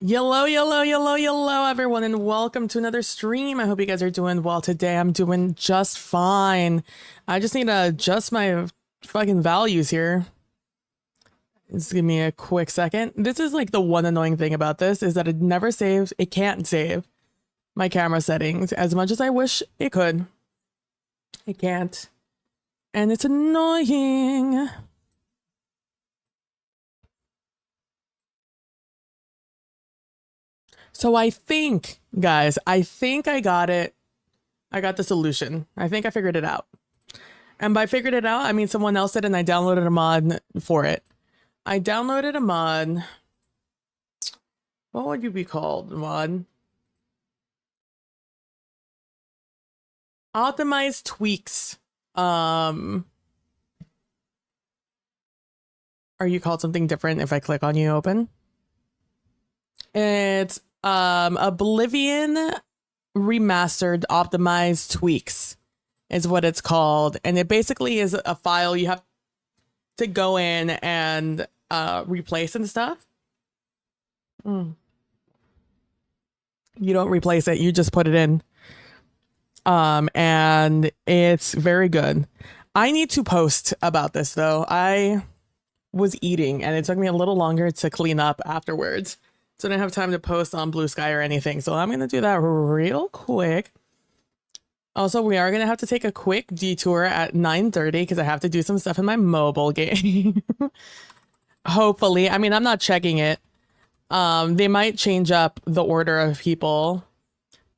Yellow, yellow, yellow, yellow, everyone, and welcome to another stream. I hope you guys are doing well today. I'm doing just fine. I just need to adjust my fucking values here. Just give me a quick second. This is like the one annoying thing about this is that it never saves. It can't save my camera settings as much as I wish it could. It can't. And it's annoying. So I think, guys, I got it. I got the solution. I think I figured it out. And by figured it out, I mean someone else did and I downloaded a mod for it. I downloaded a mod. What would you be called, mod? Optimized tweaks. Are you called something different if I click on you open? It's Oblivion Remastered Optimized Tweaks is what it's called. And it basically is a file you have to go in and replace and stuff. You don't replace it, you just put it in. And it's very good. I need to post about this though. I was eating and it took me a little longer to clean up afterwards. So I didn't have time to post on Blue Sky or anything. So I'm going to do that real quick. Also, we are going to have to take a quick detour at 9:30 because I have to do some stuff in my mobile game. Hopefully. I mean, I'm not checking it. They might change up the order of people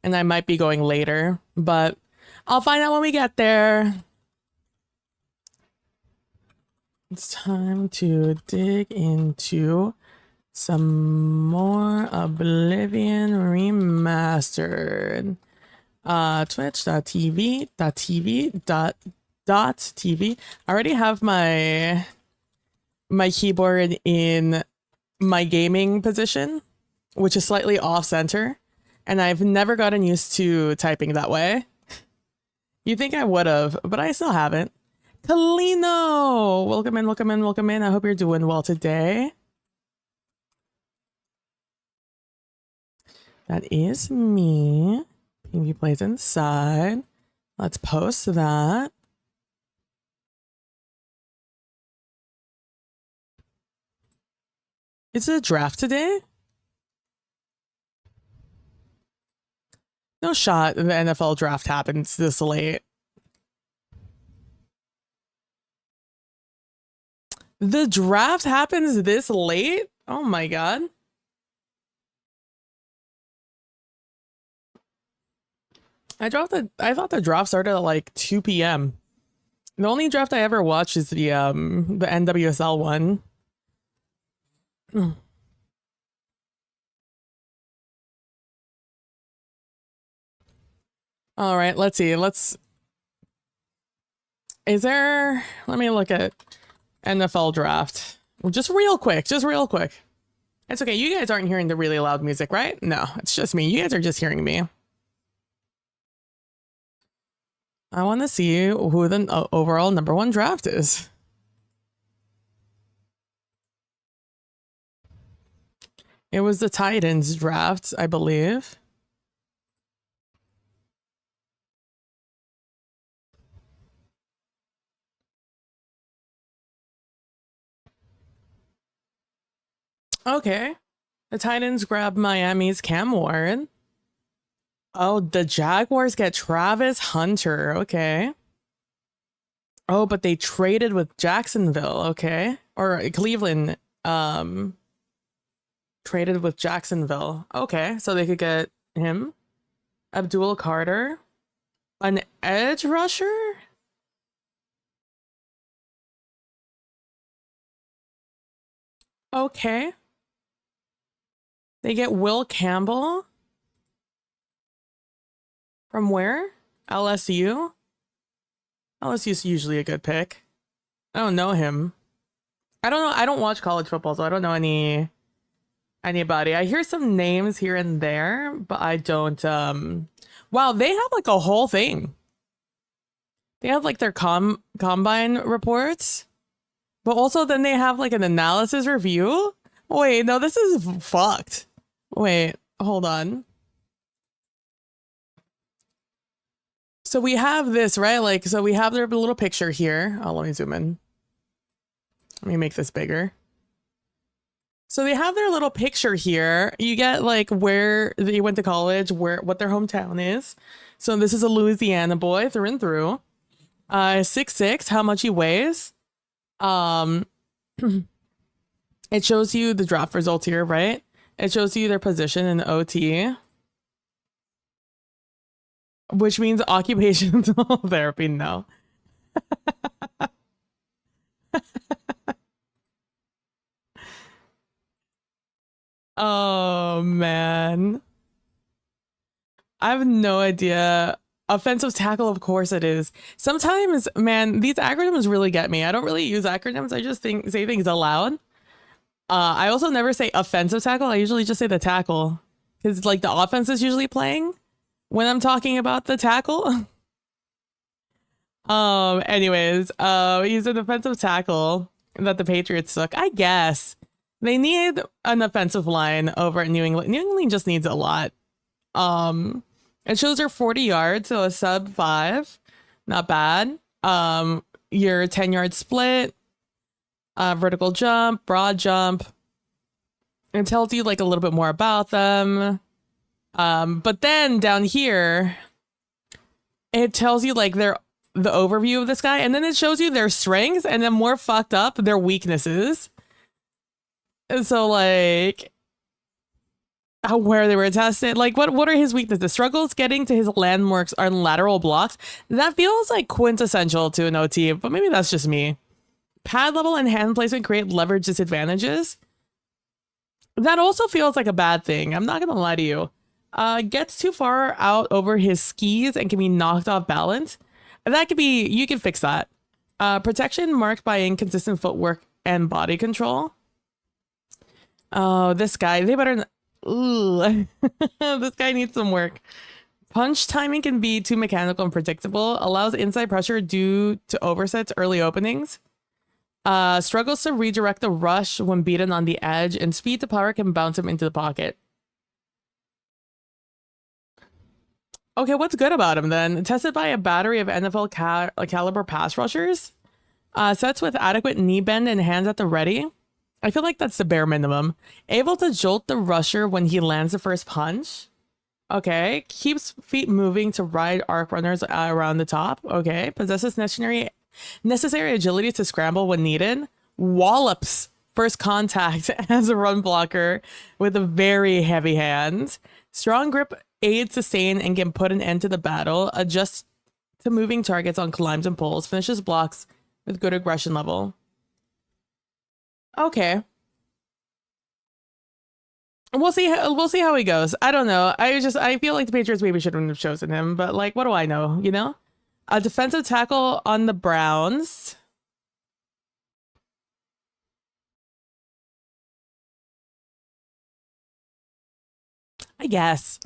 and I might be going later, but I'll find out when we get there. It's time to dig into some more Oblivion Remastered. Twitch.tv. I already have my keyboard in my gaming position, which is slightly off center, and I've never gotten used to typing that way. You'd think I would have, but I still haven't. Kalino! Welcome in, welcome in, welcome in. I hope you're doing well today. That is me. PV plays inside. Let's post that. Is it a draft today? No shot the NFL draft happens this late. The draft happens this late? Oh my god. I thought the draft started at like 2 p.m. The only draft I ever watched is the NWSL one. All right, let's see. Let me look at NFL draft. Just real quick. It's okay. You guys aren't hearing the really loud music, right? No, it's just me. You guys are just hearing me. I want to see who the overall #1 draft is. It was the Titans draft, I believe. Okay. The Titans grabbed Miami's Cam Ward. Oh, the Jaguars get Travis Hunter. Okay. Oh, but they traded with Jacksonville. Okay. Or Cleveland traded with Jacksonville. Okay. So they could get him. Abdul Carter. An edge rusher? Okay. They get Will Campbell. From where? LSU? LSU's usually a good pick. I don't know him. I don't know. I don't watch college football, so I don't know anybody. I hear some names here and there, but I don't wow, they have like a whole thing. They have like their combine reports, but also then they have like an analysis review. Wait, no, this is fucked. Wait, hold on. So we have this, right? Like, so we have their little picture here. Oh, let me zoom in. Let me make this bigger. So they have their little picture here. You get like where they went to college, what their hometown is. So this is a Louisiana boy through and through. 6'6", how much he weighs. It shows you the draft results here, right? It shows you their position in OT. Which means occupational therapy, no. Oh, man. I have no idea. Offensive tackle, of course it is. Sometimes, man, these acronyms really get me. I don't really use acronyms. I just say things aloud. I also never say offensive tackle. I usually just say the tackle. Because, like, the offense is usually playing when I'm talking about the tackle. Anyways, he's an offensive tackle that the Patriots took. I guess they need an offensive line over at New England. New England just needs a lot. It shows her 40 yards, so a sub 5, not bad. Your 10-yard split, vertical jump, broad jump. It tells you like a little bit more about them. But then down here, it tells you like the overview of this guy, and then it shows you their strengths, and then more fucked up, their weaknesses. And so like where they were tested, like what are his weaknesses? Struggles getting to his landmarks on lateral blocks. That feels like quintessential to an OT, but maybe that's just me. Pad level and hand placement create leverage disadvantages. That also feels like a bad thing. I'm not gonna lie to you. Gets too far out over his skis and can be knocked off balance. That could be, you can fix that. Protection marked by inconsistent footwork and body control. Oh, this guy, they better. Ooh, this guy needs some work. Punch timing can be too mechanical and predictable. Allows inside pressure due to oversits, early openings. Struggles to redirect the rush when beaten on the edge, and speed to power can bounce him into the pocket. Okay, what's good about him then? Tested by a battery of NFL caliber pass rushers. Sets with adequate knee bend and hands at the ready. I feel like that's the bare minimum. Able to jolt the rusher when he lands the first punch. Okay. Keeps feet moving to ride arc runners around the top. Okay. Possesses necessary agility to scramble when needed. Wallops first contact as a run blocker with a very heavy hand. Strong grip aids sustain and can put an end to the battle. Adjusts to moving targets on climbs and pulls. Finishes blocks with good aggression level. Okay. We'll see how he goes. I don't know. I feel like the Patriots maybe shouldn't have chosen him, but like, what do I know, you know? A defensive tackle on the Browns. I guess.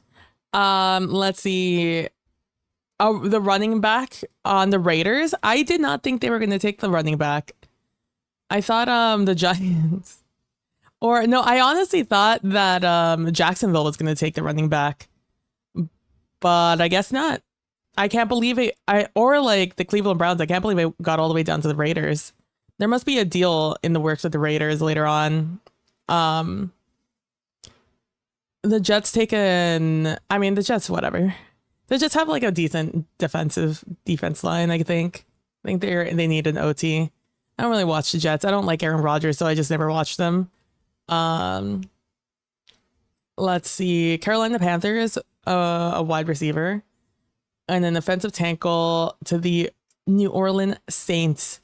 Let's see. The running back on the Raiders. I did not think they were going to take the running back. I thought the Giants, or no, I honestly thought that Jacksonville was going to take the running back, but I guess not. I can't believe it. Or like the Cleveland Browns, I can't believe it got all the way down to the Raiders. There must be a deal in the works with the Raiders later on. The Jets the Jets, whatever. They just have like a decent defense line, I think. I think they need an OT. I don't really watch the Jets. I don't like Aaron Rodgers, so I just never watched them. Let's see. Carolina Panthers, a wide receiver. And an offensive tackle to the New Orleans Saints.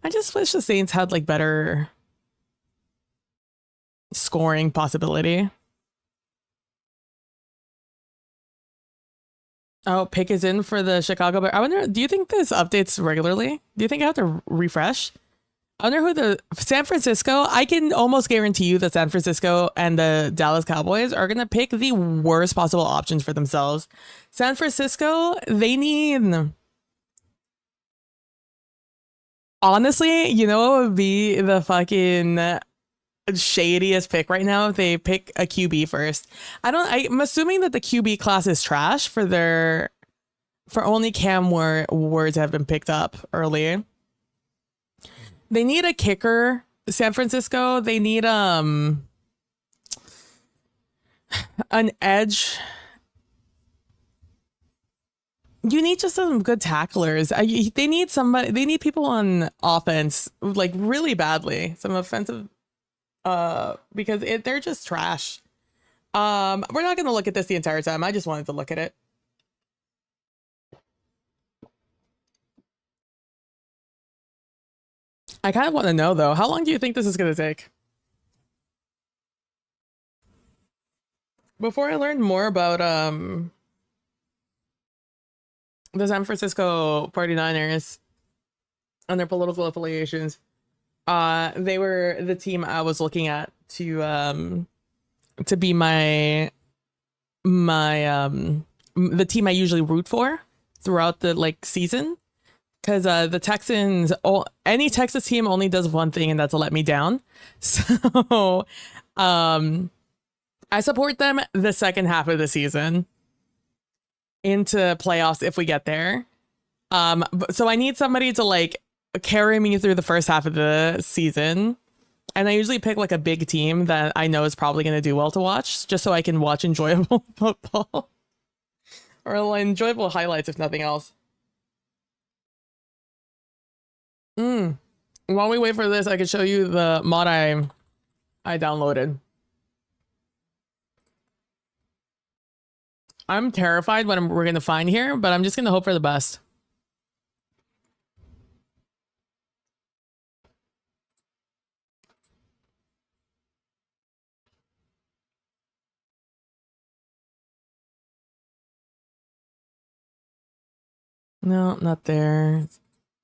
I just wish the Saints had like better scoring possibility. Oh, pick is in for the Chicago Bears. I wonder, do you think this updates regularly? Do you think I have to refresh? I wonder who the San Francisco, I can almost guarantee you that San Francisco and the Dallas Cowboys are going to pick the worst possible options for themselves. San Francisco, they need, honestly, you know what would be the fucking shadiest pick right now if they pick a QB first. I'm assuming that the QB class is trash for only Cam words have been picked up early. They need a kicker, San Francisco. They need an edge. You need just some good tacklers. They need somebody. They need people on offense like really badly. Some offensive, because they're just trash. We're not gonna look at this the entire time. I just wanted to look at it. I kind of want to know though. How long do you think this is gonna take? Before I learned more about the San Francisco 49ers and their political affiliations, they were the team I was looking at to be the team I usually root for throughout the like season, because the Texans, any Texas team only does one thing, and that's to let me down. So I support them the second half of the season into playoffs if we get there. So I need somebody to like carry me through the first half of the season. And I usually pick like a big team that I know is probably going to do well to watch, just so I can watch enjoyable football or enjoyable highlights, if nothing else. While we wait for this, I can show you the mod I downloaded. I'm terrified what we're going to find here, but I'm just going to hope for the best. No, not there.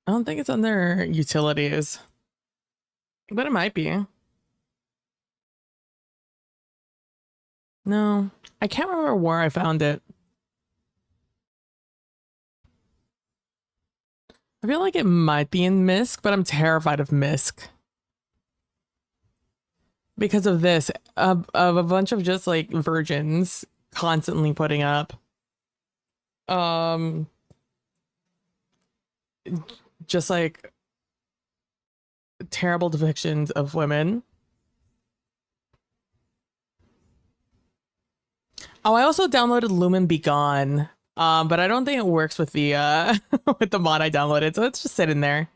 I don't think it's under utilities, but it might be. No, I can't remember where I found it. I feel like it might be in Misk, but I'm terrified of Misk because of this, of a bunch of just like virgins constantly putting up just like terrible depictions of women. Oh, I also downloaded Lumen Be Gone, but I don't think it works with the with the mod I downloaded, so it's just sitting there.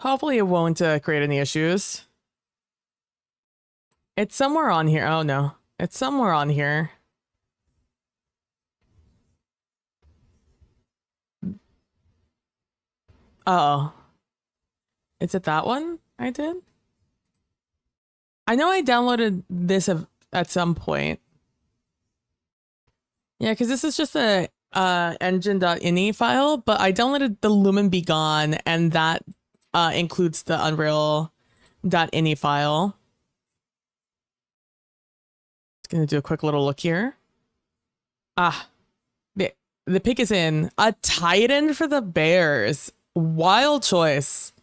Hopefully it won't create any issues. It's somewhere on here. Oh no, it's somewhere on here. Oh, is it that one I did? I know I downloaded this at some point. Yeah, because this is just a engine.ini file, but I downloaded the Lumen Be Gone, and that includes the Unreal.ini file. Just gonna do a quick little look here. Ah, the pick is in. A tight end for the Bears. Wild choice.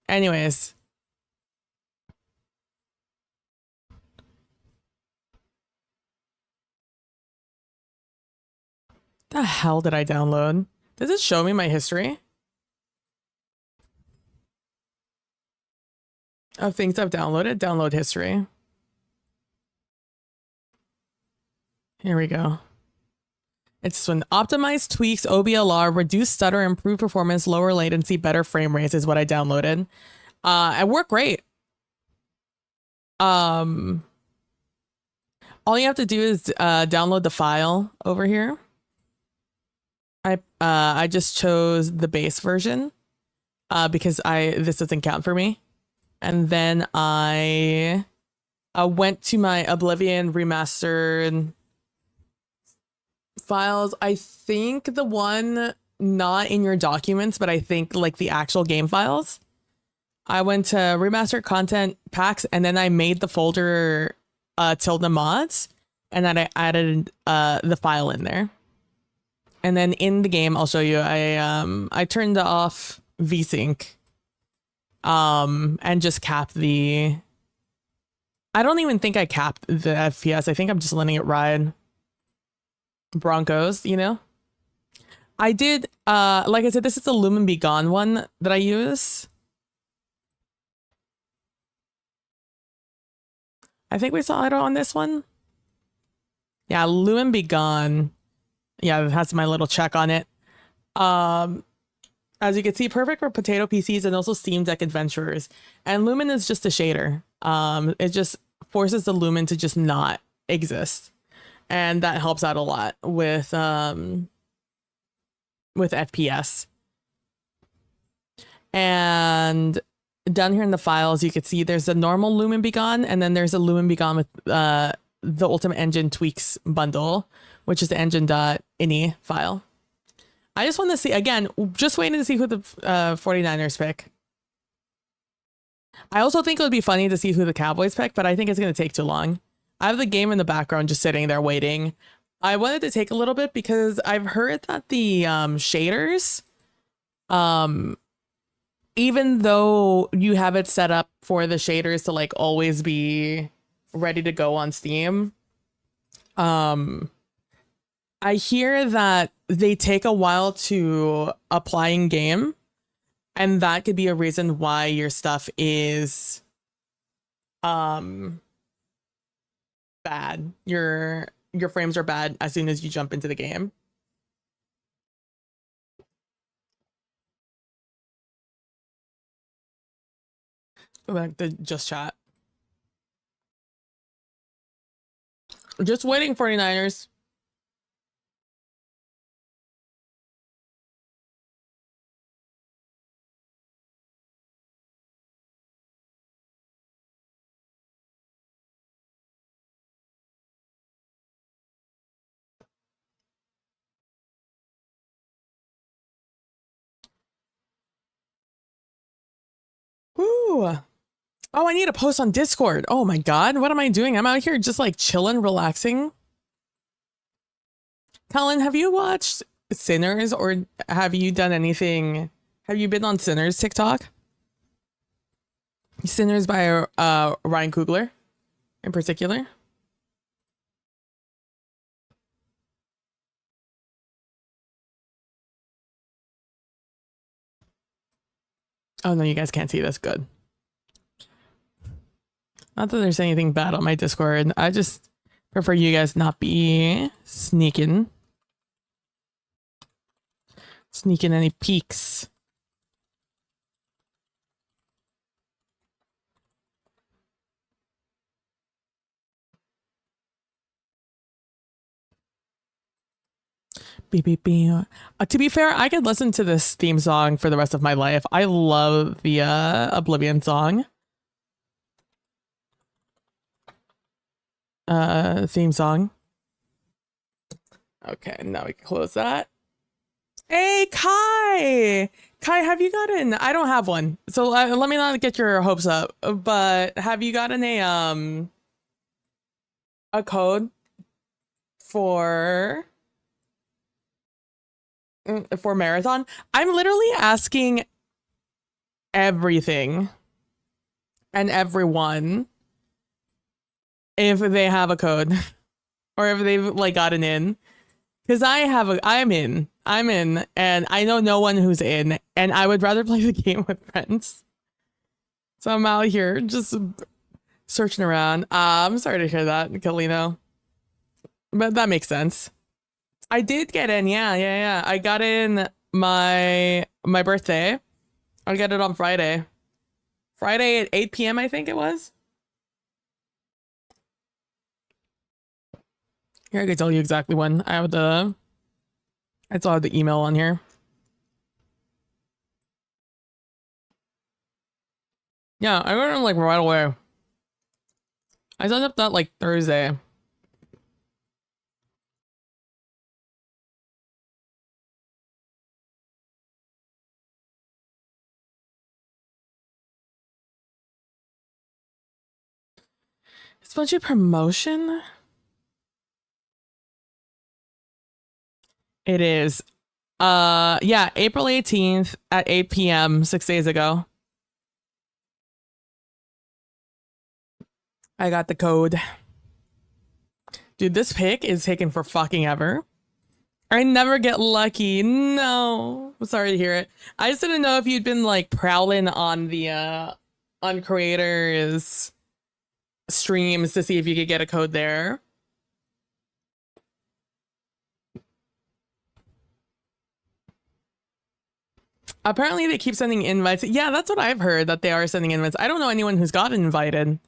Anyways. The hell did I download? Does it show me my history of things I've downloaded? Download history. Here we go. It's when optimized tweaks, OBLR, reduce stutter, improve performance, lower latency, better frame rates is what I downloaded. It worked great. All you have to do is download the file over here. I just chose the base version because this doesn't count for me. And then I went to my Oblivion remastered files. I think the one not in your documents, but I think like the actual game files. I went to remastered content packs, and then I made the folder tilde mods, and then I added the file in there. And then in the game, I'll show you. I turned off VSync and just cap the, I don't even think I capped the FPS. I think I'm just letting it ride. Broncos, you know? I did, like I said, this is the Lumen Be Gone one that I use. I think we saw it on this one. Yeah, Lumen Be Gone. Yeah, it has my little check on it. As you can see, perfect for potato PCs and also Steam Deck adventurers. And Lumen is just a shader. It just forces the Lumen to just not exist. And that helps out a lot with FPS. And down here in the files, you can see there's a normal Lumen Be Gone, and then there's a Lumen Be Gone with the Ultimate Engine Tweaks bundle, which is the engine.ini file. I just want to see, again, just waiting to see who the 49ers pick. I also think it would be funny to see who the Cowboys pick, but I think it's going to take too long. I have the game in the background just sitting there waiting. I wanted to take a little bit because I've heard that the shaders, even though you have it set up for the shaders to like always be ready to go on Steam, I hear that they take a while to apply in game, and that could be a reason why your stuff is bad. Your frames are bad as soon as you jump into the game. Go back to just chat. Just waiting, 49ers. Ooh. Oh, I need a post on Discord. Oh my God. What am I doing? I'm out here just like chilling, relaxing. Talon, have you watched Sinners or have you done anything? Have you been on Sinners TikTok? Sinners by Ryan Coogler in particular. Oh no, you guys can't see this. Good. Not that there's anything bad on my Discord. I just prefer you guys not be sneaking any peeks. Beep, beep, beep. To be fair, I could listen to this theme song for the rest of my life. I love the Oblivion song. Theme song. Okay, now we can close that. Hey, Kai! Kai, have you gotten... I don't have one, so let me not get your hopes up, but have you gotten a code for Marathon? I'm literally asking everything and everyone if they have a code or if they've like gotten in, because I'm in, and I know no one who's in, and I would rather play the game with friends. So I'm out here just searching around. I'm sorry to hear that, Kalino, but that makes sense. I did get in, yeah. I got in my birthday. I got it on Friday at 8 p.m. I think it was. Here, I can tell you exactly when. I still have the email on here. Yeah, I got it like right away. I signed up that like Thursday. It's a bunch of promotion. It is. Yeah, April 18th at 8 p.m., 6 days ago. I got the code. Dude, this pick is taking for fucking ever. I never get lucky. No. I'm sorry to hear it. I just didn't know if you'd been like prowling on the on creators streams to see if you could get a code there. Apparently they keep sending invites. Yeah, that's what I've heard, that they are sending invites. I don't know anyone who's gotten invited.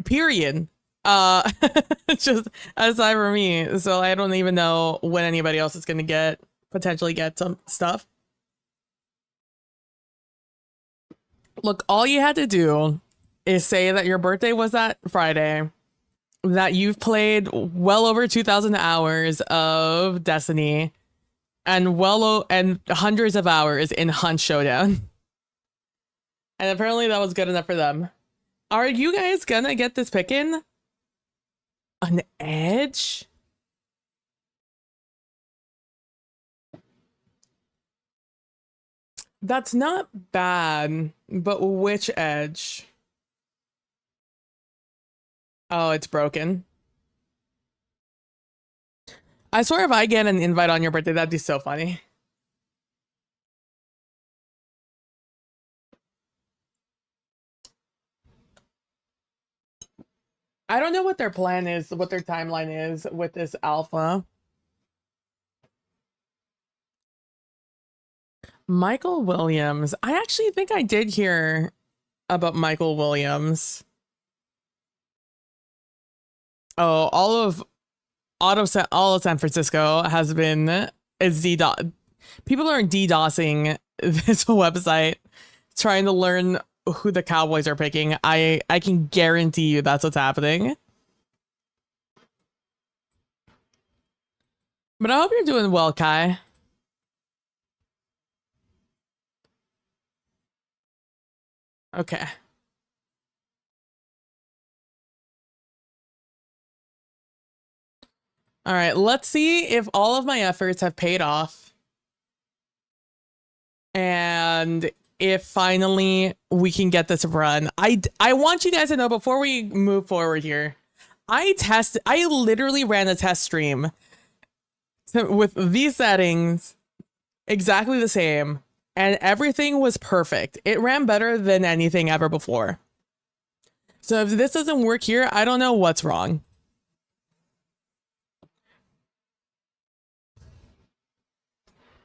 Period. Just aside from me. So I don't even know when anybody else is gonna potentially get some stuff. Look, all you had to do is say that your birthday was that Friday, that you've played well over 2,000 hours of Destiny, and and hundreds of hours in Hunt Showdown. And apparently that was good enough for them. Are you guys gonna get this pick in? An edge? That's not bad, but which edge? Oh, it's broken. I swear if I get an invite on your birthday, that'd be so funny. I don't know what their plan is, what their timeline is with this alpha. Michael Williams. I actually think I did hear about Michael Williams. Oh, all of San Francisco has been is DDoS. People are DDoSing this website, trying to learn who the Cowboys are picking. I can guarantee you that's what's happening. But I hope you're doing well, Kai. Okay. All right, let's see if all of my efforts have paid off. And if finally we can get this run. I want you guys to know before we move forward here. I literally ran a test stream with these settings exactly the same, and everything was perfect. It ran better than anything ever before. So if this doesn't work here, I don't know what's wrong.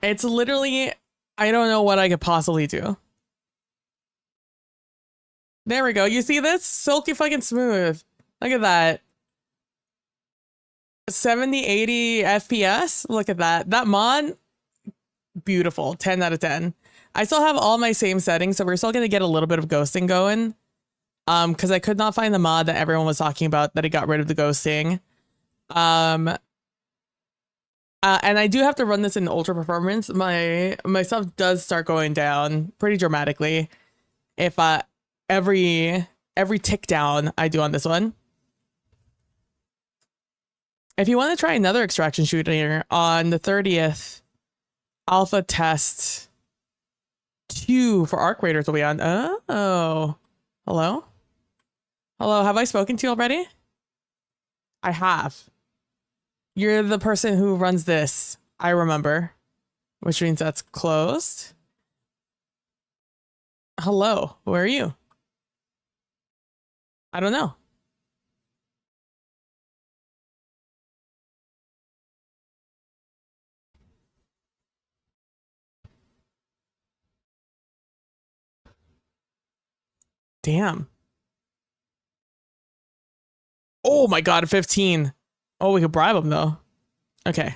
It's literally, I don't know what I could possibly do. There we go. You see this? Silky fucking smooth. Look at that. 70, 80 FPS. Look at that. That mod, beautiful. 10 out of 10. I still have all my same settings, so we're still going to get a little bit of ghosting going. Because I could not find the mod that everyone was talking about that it got rid of the ghosting. And I do have to run this in ultra performance. My stuff does start going down pretty dramatically if every tick down I do on this one. If you want to try another extraction shooter on the 30th, alpha test 2 for Arc Raiders will be on. Oh, hello? Hello, have I spoken to you already? I have. You're the person who runs this. I remember. Which means that's closed. Hello, where are you? I don't know. Damn. Oh my god, 15. Oh, we could bribe him though. Okay.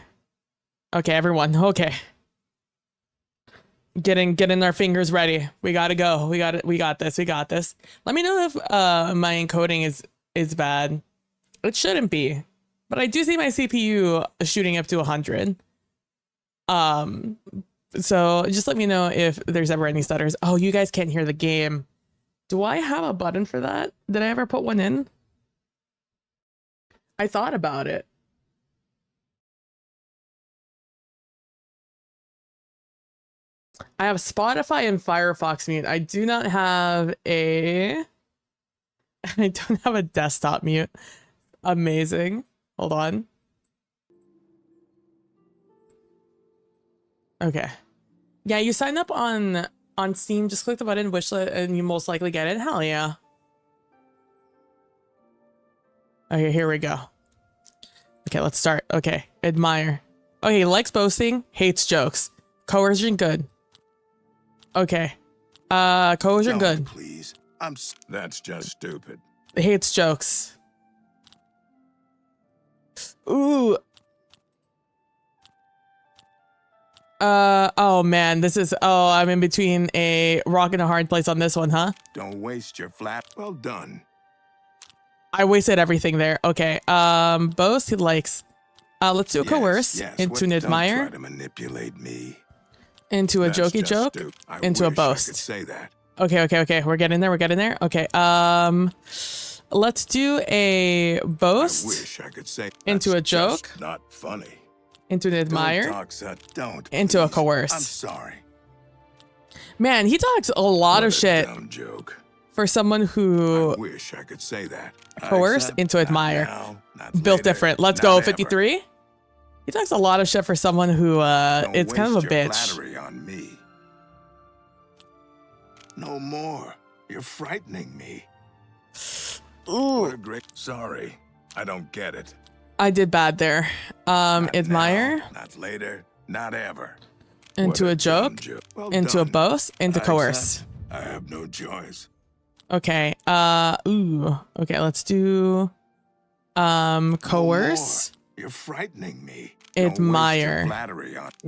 Okay, everyone. Okay. Getting our fingers ready. We gotta go. We got it. We got this. We got this. Let me know if my encoding is bad. It shouldn't be. But I do see my CPU shooting up to 100. So just let me know if there's ever any stutters. Oh, you guys can't hear the game. Do I have a button for that? Did I ever put one in? I thought about it. I have Spotify and Firefox mute. I do not have a I don't have a desktop mute. Amazing. Hold on. Okay. Yeah, you sign up on Steam, just click the button wishlet and you most likely get it. Hell yeah. Okay, here we go. Okay, let's start. Okay, admire. Okay, likes boasting, hates jokes. Coercion, good. Okay. Coercion, good. Please. That's just stupid. Hates jokes. Ooh. Oh man, this is, oh, I'm in between a rock and a hard place on this one, huh? Don't waste your flat. Well done. I wasted everything there. Okay. Boast, he likes. Let's do a coerce into an admire. Try to manipulate me. Into a jokey joke. Into a boast. I could say that. Okay. We're getting there. Okay. Let's do a boast. I wish I could say into a joke. Not funny. Into an admire. Don't. Into a coerce. I'm sorry. Man, he talks a lot of shit. Dumb joke. For someone who I wish I could say that. Coerce into admire. Built different. Let's go, 53. He talks a lot of shit for someone who it's kind of a bitch. Flattery on me. No more. You're frightening me. Ooh. What a great. Sorry, I don't get it. I did bad there. Not Admire. now, not later. Not ever. Into a joke. Well into done. a boast. Into I coerce. accept. I have no choice. Okay. Ooh. Okay, let's do coerce. No, you're frightening me. Admire.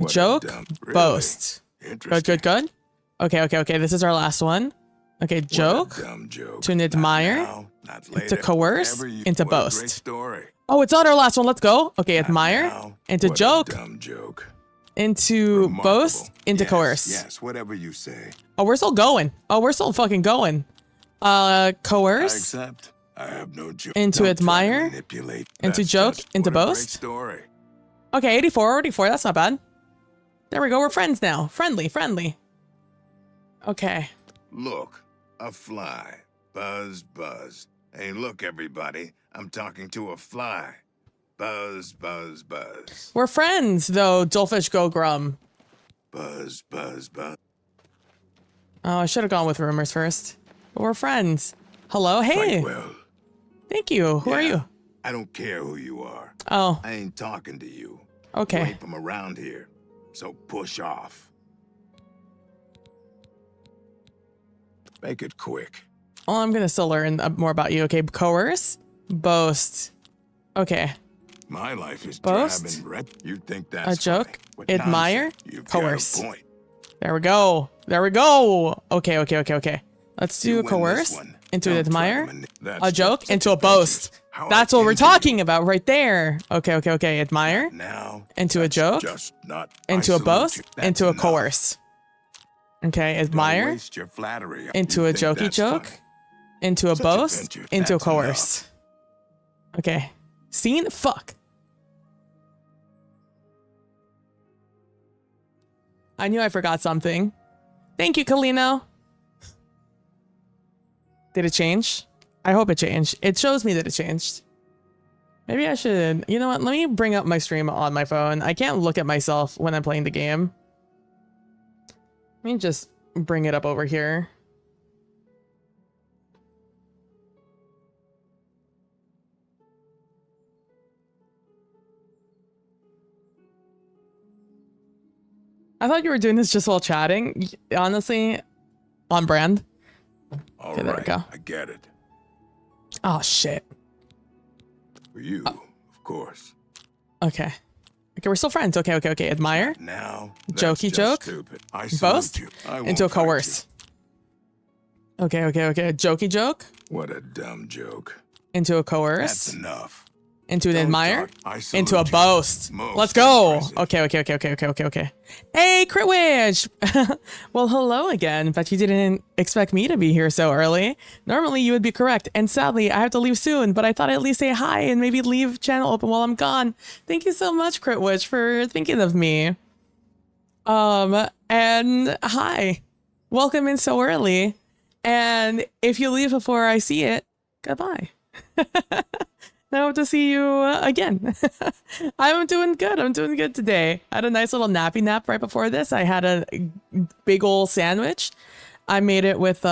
Joke. Boast. Good. Okay. This is our last one. Okay, joke. To an admire. To coerce. Into boast. Oh, it's not our last one. Let's go. Okay, admire. Into joke. Into boast. Into coerce. Yes, whatever you say. Oh, we're still going. Oh, we're still fucking going. Coerce. I accept. I have no joke. Into admire. Into joke. Into boast. Okay, 84. That's not bad. There we go. We're friends now. Friendly. Okay. Look, a fly. Buzz. Hey, look, everybody. I'm talking to a fly. Buzz. We're friends, though, Dolphish Go Grum. Buzz. Oh, I should have gone with rumors first. But we're friends. Hello? Hey. Quite well. Thank you. Who are you? I don't care who you are. Oh. I ain't talking to you. Okay. You ain't from around here, so push off. Make it quick. Well, I'm gonna still learn more about you. Okay, coerce, boast. Okay. My life is boast. You think that's a joke? Funny. Admire. Coerce. Got a point. There we go. Okay. Let's do a coerce into an admire. A joke into a boast. That's what we're talking about right there. Okay. Admire. Now. Into a joke. Into a boast. Into a coerce. Okay, admire. Into a jokey joke. Into a boast. Into a coerce. Okay. Scene? Fuck. I knew I forgot something. Thank you, Kalino. Did it change? I hope it changed. It shows me that it changed. Maybe I should... You know what? Let me bring up my stream on my phone. I can't look at myself when I'm playing the game. Let me just bring it up over here. I thought you were doing this just while chatting. Honestly, on brand. Okay, there we go. I get it. Oh, shit. For you, of course. Okay. Okay, we're still friends. Okay. Admire. Now, jokey joke. Boast. Into a coerce. Okay. Jokey joke. What a dumb joke. Into a coerce. That's enough. Into an admire. Into a boast. Let's go. Okay. Hey, Critwitch. Well, hello again. But you didn't expect me to be here so early. Normally you would be correct. And sadly, I have to leave soon. But I thought I'd at least say hi and maybe leave channel open while I'm gone. Thank you so much, Critwitch, for thinking of me. And hi. Welcome in so early. And if you leave before I see it, Goodbye. Now I hope to see you again. I'm doing good. I'm doing good today. I had a nice little nappy nap right before this. I had a big old sandwich. I made it with,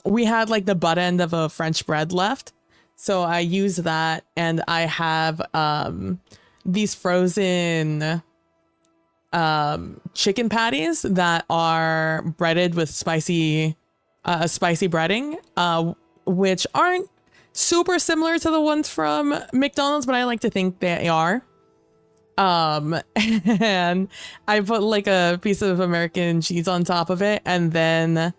we had like the butt end of a French bread left. So I used that, and I have these frozen chicken patties that are breaded with spicy breading, which aren't super similar to the ones from McDonald's, but I like to think they are. And I put like a piece of American cheese on top of it, and then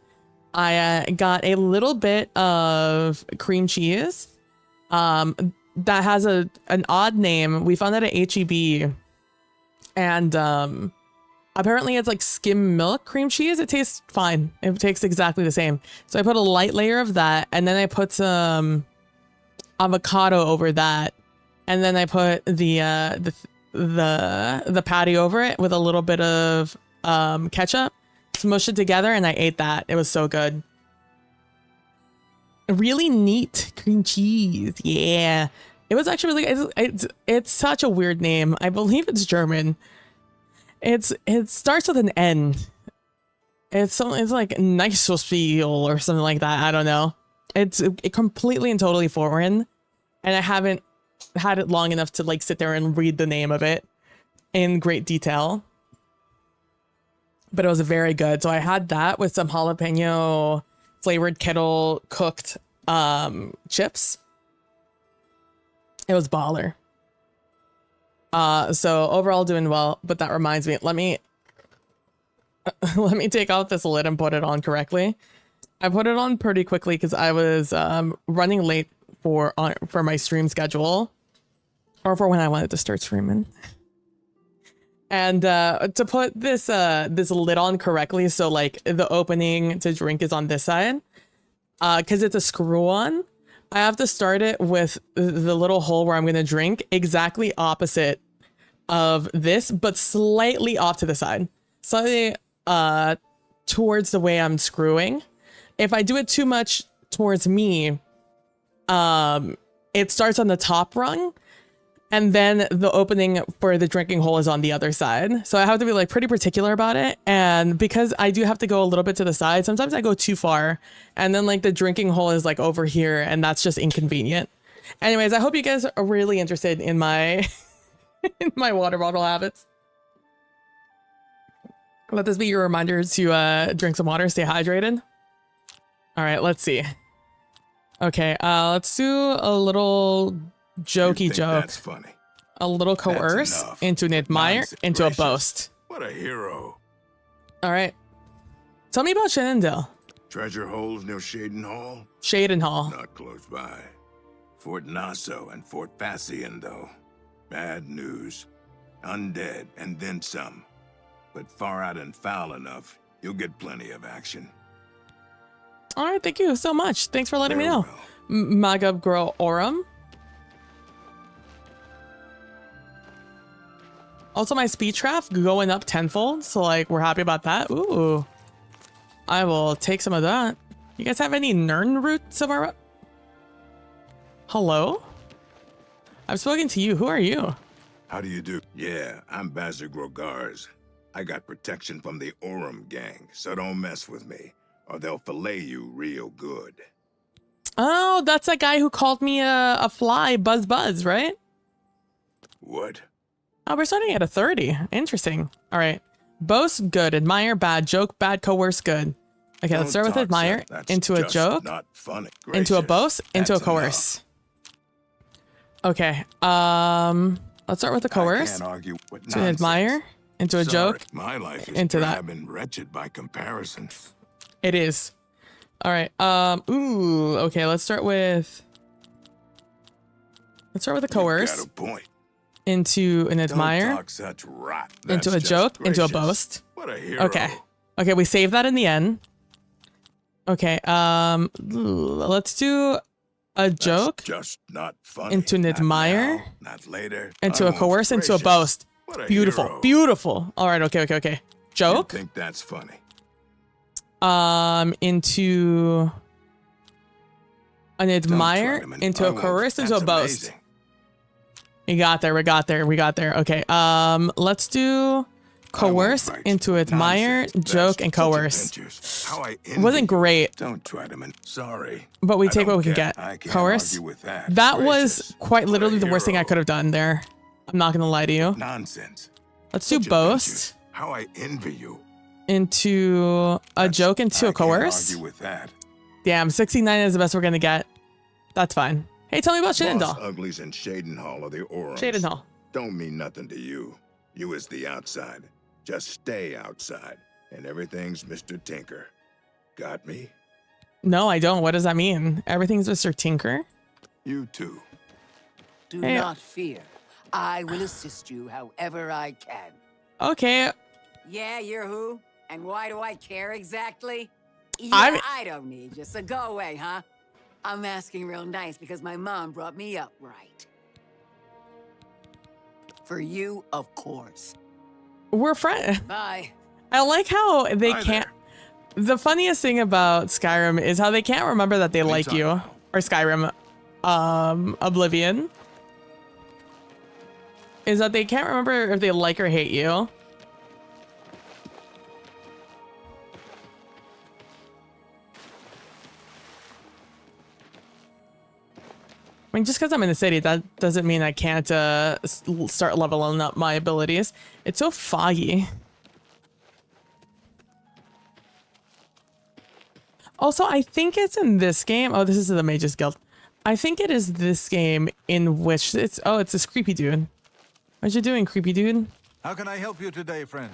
I got a little bit of cream cheese that has an odd name. We found that at HEB, and apparently it's like skim milk cream cheese. It tastes fine. It tastes exactly the same. So I put a light layer of that, and then I put some avocado over that, and then I put the patty over it with a little bit of ketchup, smushed it together, and I ate that. It was so good. Really neat cream cheese. Yeah, it was actually really, it's such a weird name. I believe it's German. It starts with an N. It's like Nisospiel or something like that. I don't know. It's completely and totally foreign, and I haven't had it long enough to like sit there and read the name of it in great detail. But it was very good. So I had that with some jalapeno flavored kettle cooked chips. It was baller. So overall doing well, but that reminds me, let me take out this lid and put it on correctly. I put it on pretty quickly because I was running late for my stream schedule, or for when I wanted to start streaming. And to put this lid on correctly, so like the opening to drink is on this side, because it's a screw on, I have to start it with the little hole where I'm going to drink exactly opposite of this, but slightly off to the side, slightly towards the way I'm screwing. If I do it too much towards me, it starts on the top rung, and then the opening for the drinking hole is on the other side. So I have to be like pretty particular about it. And because I do have to go a little bit to the side, sometimes I go too far, and then like the drinking hole is like over here, and that's just inconvenient. Anyways, I hope you guys are really interested in my in my water bottle habits. Let this be your reminder to drink some water, stay hydrated. All right, let's see. Okay, let's do a little jokey joke. That's funny. A little coerce into an admire into a boast. What a hero. All right. Tell me about Shenandoah. Treasure holes near Shaden Hall? Shaden Hall. Not close by. Fort Nassau and Fort Fassian, though. Bad news. Undead and then some. But far out and foul enough, you'll get plenty of action. All right, thank you so much. Thanks for letting me know. Farewell. Magab Girl Orum. Also, my speed trap going up tenfold, so like we're happy about that. Ooh, I will take some of that. You guys have any Nern root somewhere? Hello? I've spoken to you. Who are you? How do you do? Yeah, I'm Bazar Grogars. I got protection from the Orum gang, so don't mess with me, or they'll fillet you real good. Oh, that's that guy who called me a fly, Buzz, right? What? Oh, we're starting at a 30. Interesting. All right. Boast, good. Admire, bad. Joke, bad. Coerce, good. Okay, let's start with Don't talk, admire, son. That's into a just joke, not funny. into a Gracious. boast, into a That's coerce. Okay. Let's start with the enough. I coerce, can't argue with to nonsense. admire, into a Sorry, joke. My life is into that. drab and wretched by comparison. It is. All right. Ooh. Okay. Let's start with the You coerce, got a point. into an Don't admire, talk such rot. into a That's joke, just into a gracious. boast. What a hero. Okay. Okay. We save that in the end. Okay. Let's do a That's joke, just not funny. into an Not admire, now, not later. into a Almost coerce, into a gracious. boast. What a Beautiful. hero. Beautiful. All right. Okay. You Joke, think that's funny? into An admire try to into a I won't. coerce into a That's boast. amazing. We got there. We got there. We got there. Okay. Let's do coerce bite. into admire, Nonsense. joke, That's and such coerce. adventures. How I It envy wasn't you. great, Don't try to sorry. but we I take what don't we can get- get. I can't Coerce. argue with that. That Gracious. was quite What a literally the worst thing I hero. could have done there. I'm not gonna lie to you. Nonsense. Let's do Such boast adventures. How I envy you. into a joke into I a can't coerce. argue with that. Damn, 69 is the best we're gonna get. That's fine. Hey, tell me about Boss Shadendall. uglies in Shadenhall are the Orums. Shadendall. Don't mean nothing to you. You is the outside. Just stay outside, and everything's Mr. Tinker. Got me? No, I don't. What does that mean? Everything's Mr. Tinker? You too. Do Hey. not fear. I will assist you however I can. Okay. Yeah, you're who? And why do I care exactly? Yeah, I'm- I don't need you, so go away, huh? I'm asking real nice because my mom brought me up right. For you, of course. We're friends. Bye. I like how they Hi can't. there. The funniest thing about Skyrim is how they can't remember that they like talking you. about? Or Skyrim, Oblivion. Is that they can't remember if they like or hate you. I mean, just because I'm in the city, that doesn't mean I can't start leveling up my abilities. It's so foggy. Also, I think it's in this game. Oh, this is the Mages Guild. I think it is this game in which it's... Oh, it's this creepy dude. What you doing, creepy dude? How can I help you today, friend?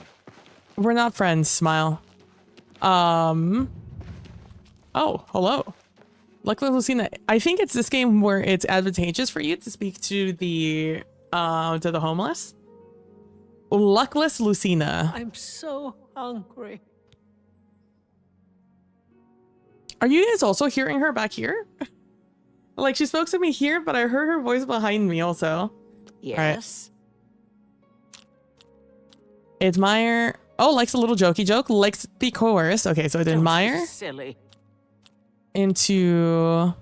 We're not friends, smile. Oh, hello. Luckily, Lucina. I think it's this game where it's advantageous for you to speak to the homeless. Luckless Lucina. I'm so hungry. Are you guys also hearing her back here? Like, she spoke to me here, but I heard her voice behind me also. Yes. Admire. Oh, likes a little jokey joke. Likes the coerce. Okay, so Don't admire be silly. into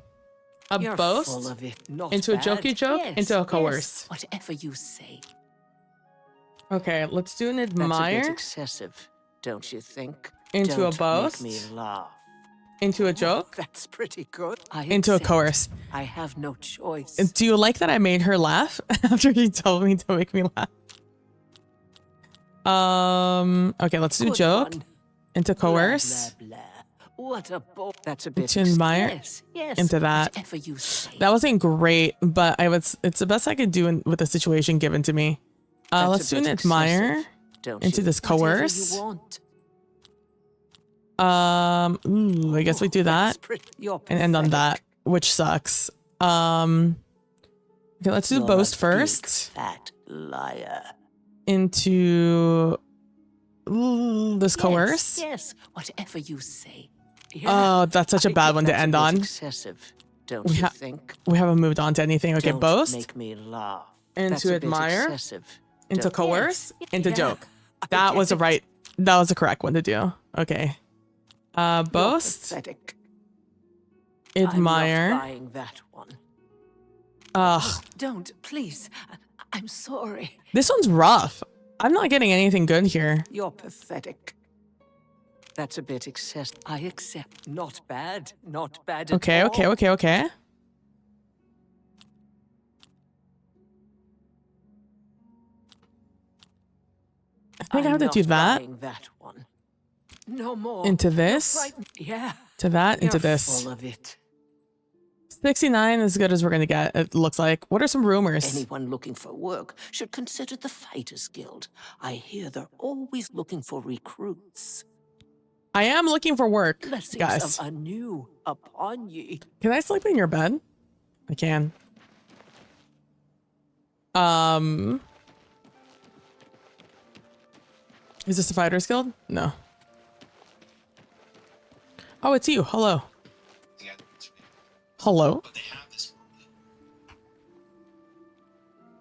a You're boast. full of it. Not into a bad. jokey joke, Yes, into a yes. coerce. Whatever you say. Okay, let's do an That's a bit admire excessive, don't you think? into a Don't boast, Make me laugh. into a joke, That's pretty good. I into a accept. coerce. I have no choice. Do you like that I made her laugh after you told me to make me laugh? Okay, let's do Good joke one. into Blah, coerce. blah, blah. What a That's a bit. To admire Yes, yes. into that. Whatever you say. That wasn't great, but it's the best I could do with the situation given to me. That's Let's a do an bit admire excessive, don't into you? this Whatever coerce. you want. I guess we do That's that You're and end on pathetic. that, which sucks. Okay, let's do You're a boast big, first Fat liar. into this coerce. Yes, whatever you say. Oh, that's such a bad one to That's a end bit on. Excessive, don't We you ha- think? We haven't moved on to anything. Okay, Don't boast make me laugh. into That's a bit admire, excessive, into don't- coerce, Yes, into yeah, joke. I That get was the it. right. That was the correct one to do. Okay. You're Boast, pathetic. admire. I'm not buying that one. Ugh, Don't, please. I'm sorry. this one's rough. I'm not getting anything good here. You're pathetic. That's a bit excessive. I accept. Not bad. Not bad at Okay, all. okay, okay, okay. I think I I'm have to not do that buying that one. No more. into You're this, frightened. Yeah. to that, into You're this. full of it. 69 is as good as we're gonna get, it looks like. What are some rumors? Anyone looking for work should consider the Fighters Guild. I hear they're always looking for recruits. I am looking for work, Blessings guys. of anew upon ye. Can I sleep in your bed? I can. Is this the Fighters Guild? No. Oh, it's you. Hello. Hello?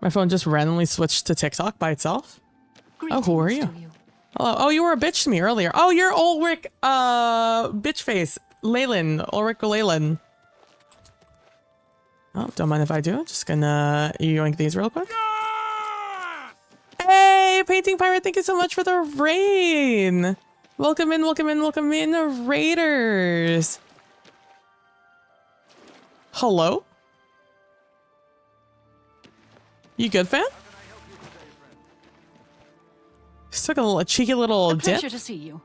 My phone just randomly switched to TikTok by itself. Oh, who are Greetings you? to Hello. Oh, you were a bitch to me earlier. Oh, you're Ulrich, bitch face. Leyland. Ulrich Leyland. Oh, don't mind if I do. Just gonna yoink these real quick. Hey, Painting Pirate, thank you so much for the raid. Welcome in, welcome in, welcome in, raiders. Hello? You good, fam? Just took a cheeky little A dip. pleasure to see you.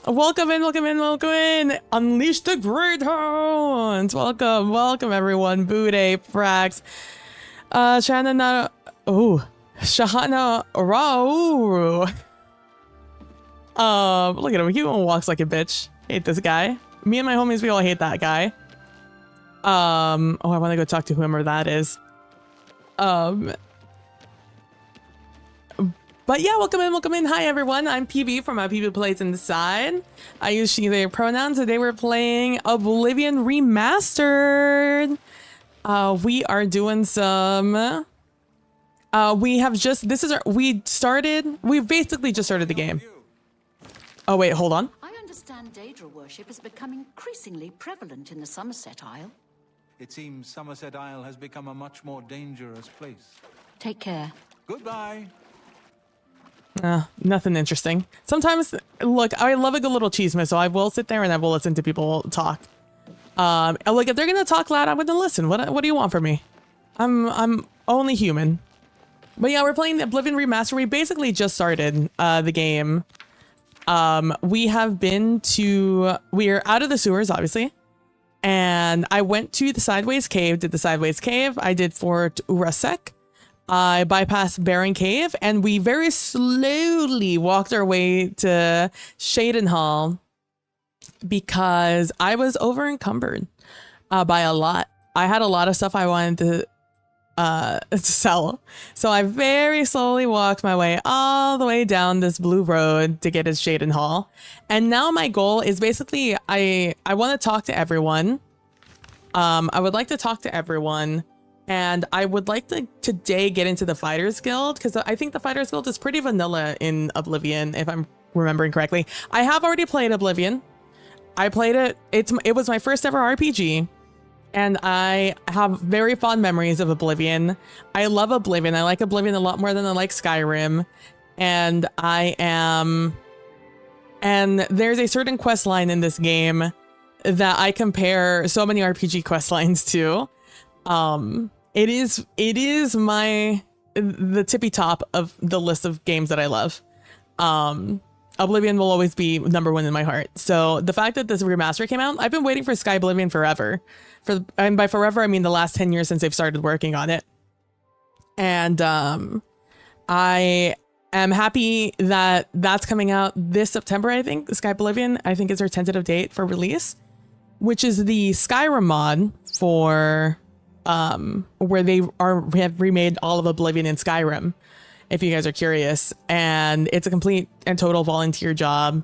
Welcome in, welcome in, welcome in. Unleash the Greyhounds. Welcome, welcome everyone. Bude, Frax, Shahana, Shahana Rauru. Look at him. He walks like a bitch. Hate this guy. Me and my homies, we all hate that guy. I want to go talk to whoever that is. But yeah, welcome in, welcome in. Hi everyone, I'm PB from PB Plays Inside. I use she, they pronouns. Today we're playing Oblivion Remastered. We are doing some... we basically just started the game. Oh wait, hold on. I understand Daedra worship has become increasingly prevalent in the Somerset Isle. It seems Somerset Isle has become a much more dangerous place. Take care. Goodbye. Nothing interesting. Sometimes, look, I love a good little chisme, so I will sit there and I will listen to people talk. Look, if they're gonna talk loud, I'm gonna listen. What do you want from me? I'm only human. But yeah, we're playing the Oblivion Remaster. We basically just started the game. We're out of the sewers, obviously. And I went to the Sideways Cave, did the Sideways Cave. I did Fort Urasek. I bypassed Baron Cave, and we very slowly walked our way to Shaden Hall because I was over encumbered by a lot. I had a lot of stuff I wanted to sell. So I very slowly walked my way all the way down this blue road to get to Shaden Hall. And now my goal is basically I want to talk to everyone. I would like to talk to everyone. And I would like to today get into the Fighters Guild because I think the Fighters Guild is pretty vanilla in Oblivion, if I'm remembering correctly. I have already played Oblivion. I played it. It was my first ever RPG. And I have very fond memories of Oblivion. I love Oblivion. I like Oblivion a lot more than I like Skyrim. And there's a certain quest line in this game that I compare so many RPG quest lines to. It is the tippy top of the list of games that I love. Oblivion will always be number one in my heart. So the fact that this remaster came out, I've been waiting for Sky Oblivion forever. And by forever, I mean the last 10 years since they've started working on it. And I am happy that that's coming out this September, I think. Sky Oblivion, I think, is their tentative date for release, which is the Skyrim mod for... where they have remade all of Oblivion in Skyrim, if you guys are curious. And it's a complete and total volunteer job,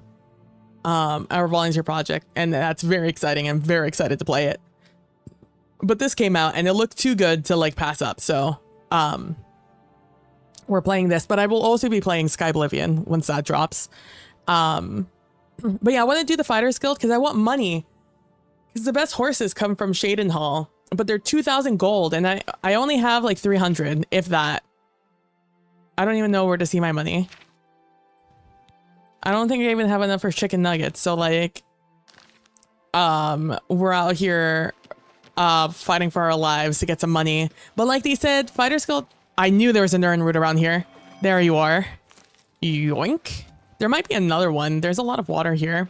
our volunteer project. And that's very exciting. I'm very excited to play it. But this came out and it looked too good to like pass up. So, we're playing this, but I will also be playing Sky Oblivion once that drops. But yeah, I want to do the Fighters Guild because I want money. Because the best horses come from Shaden Hall. But they're 2,000 gold, and I only have like 300, if that. I don't even know where to see my money. I don't think I even have enough for chicken nuggets. So like, we're out here fighting for our lives to get some money. But like they said, Fighters Guild, I knew there was a Nirn route around here. There you are. Yoink. There might be another one. There's a lot of water here.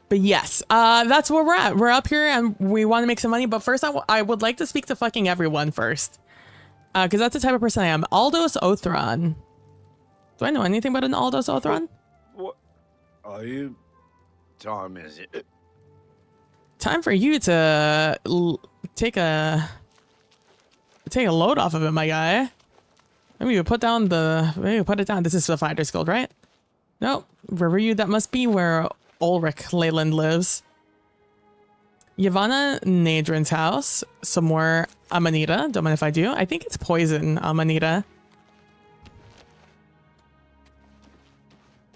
But yes, that's where we're at. We're up here and we want to make some money. But first, I would like to speak to fucking everyone first. Because that's the type of person I am. Aldos Othron. Do I know anything about an Aldos Othron? What are you? Time is it? Time for you to take a load off of it, my guy. Maybe you put down maybe you put it down. This is the Fighters Guild, right? Nope. Riverview, that must be where Ulrich Leyland lives. Yavanna Nadrin's house. Some more Amanita. Don't mind if I do. I think it's poison Amanita.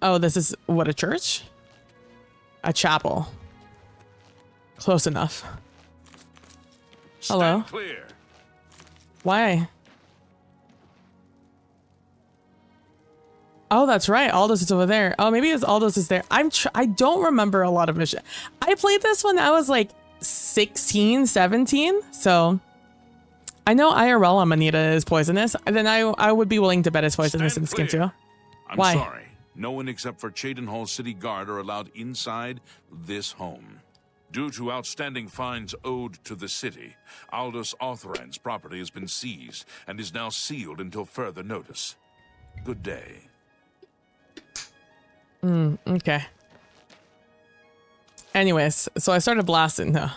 Oh, this is what, a church? A chapel. Close enough. Hello? Stand clear. Why? Oh, that's right. Aldous is over there. Oh, maybe it's Aldous is there. I don't remember a lot of missions. I played this when I was like 16, 17. So I know IRL Amanita is poisonous. And then I would be willing to bet it's poisonous in this game too. I'm Why? sorry. No one except for Cheydinhall City Guard are allowed inside this home. Due to outstanding fines owed to the city, Aldous Arthurand's property has been seized and is now sealed until further notice. Good day. Okay. Anyways, so I started blasting. No.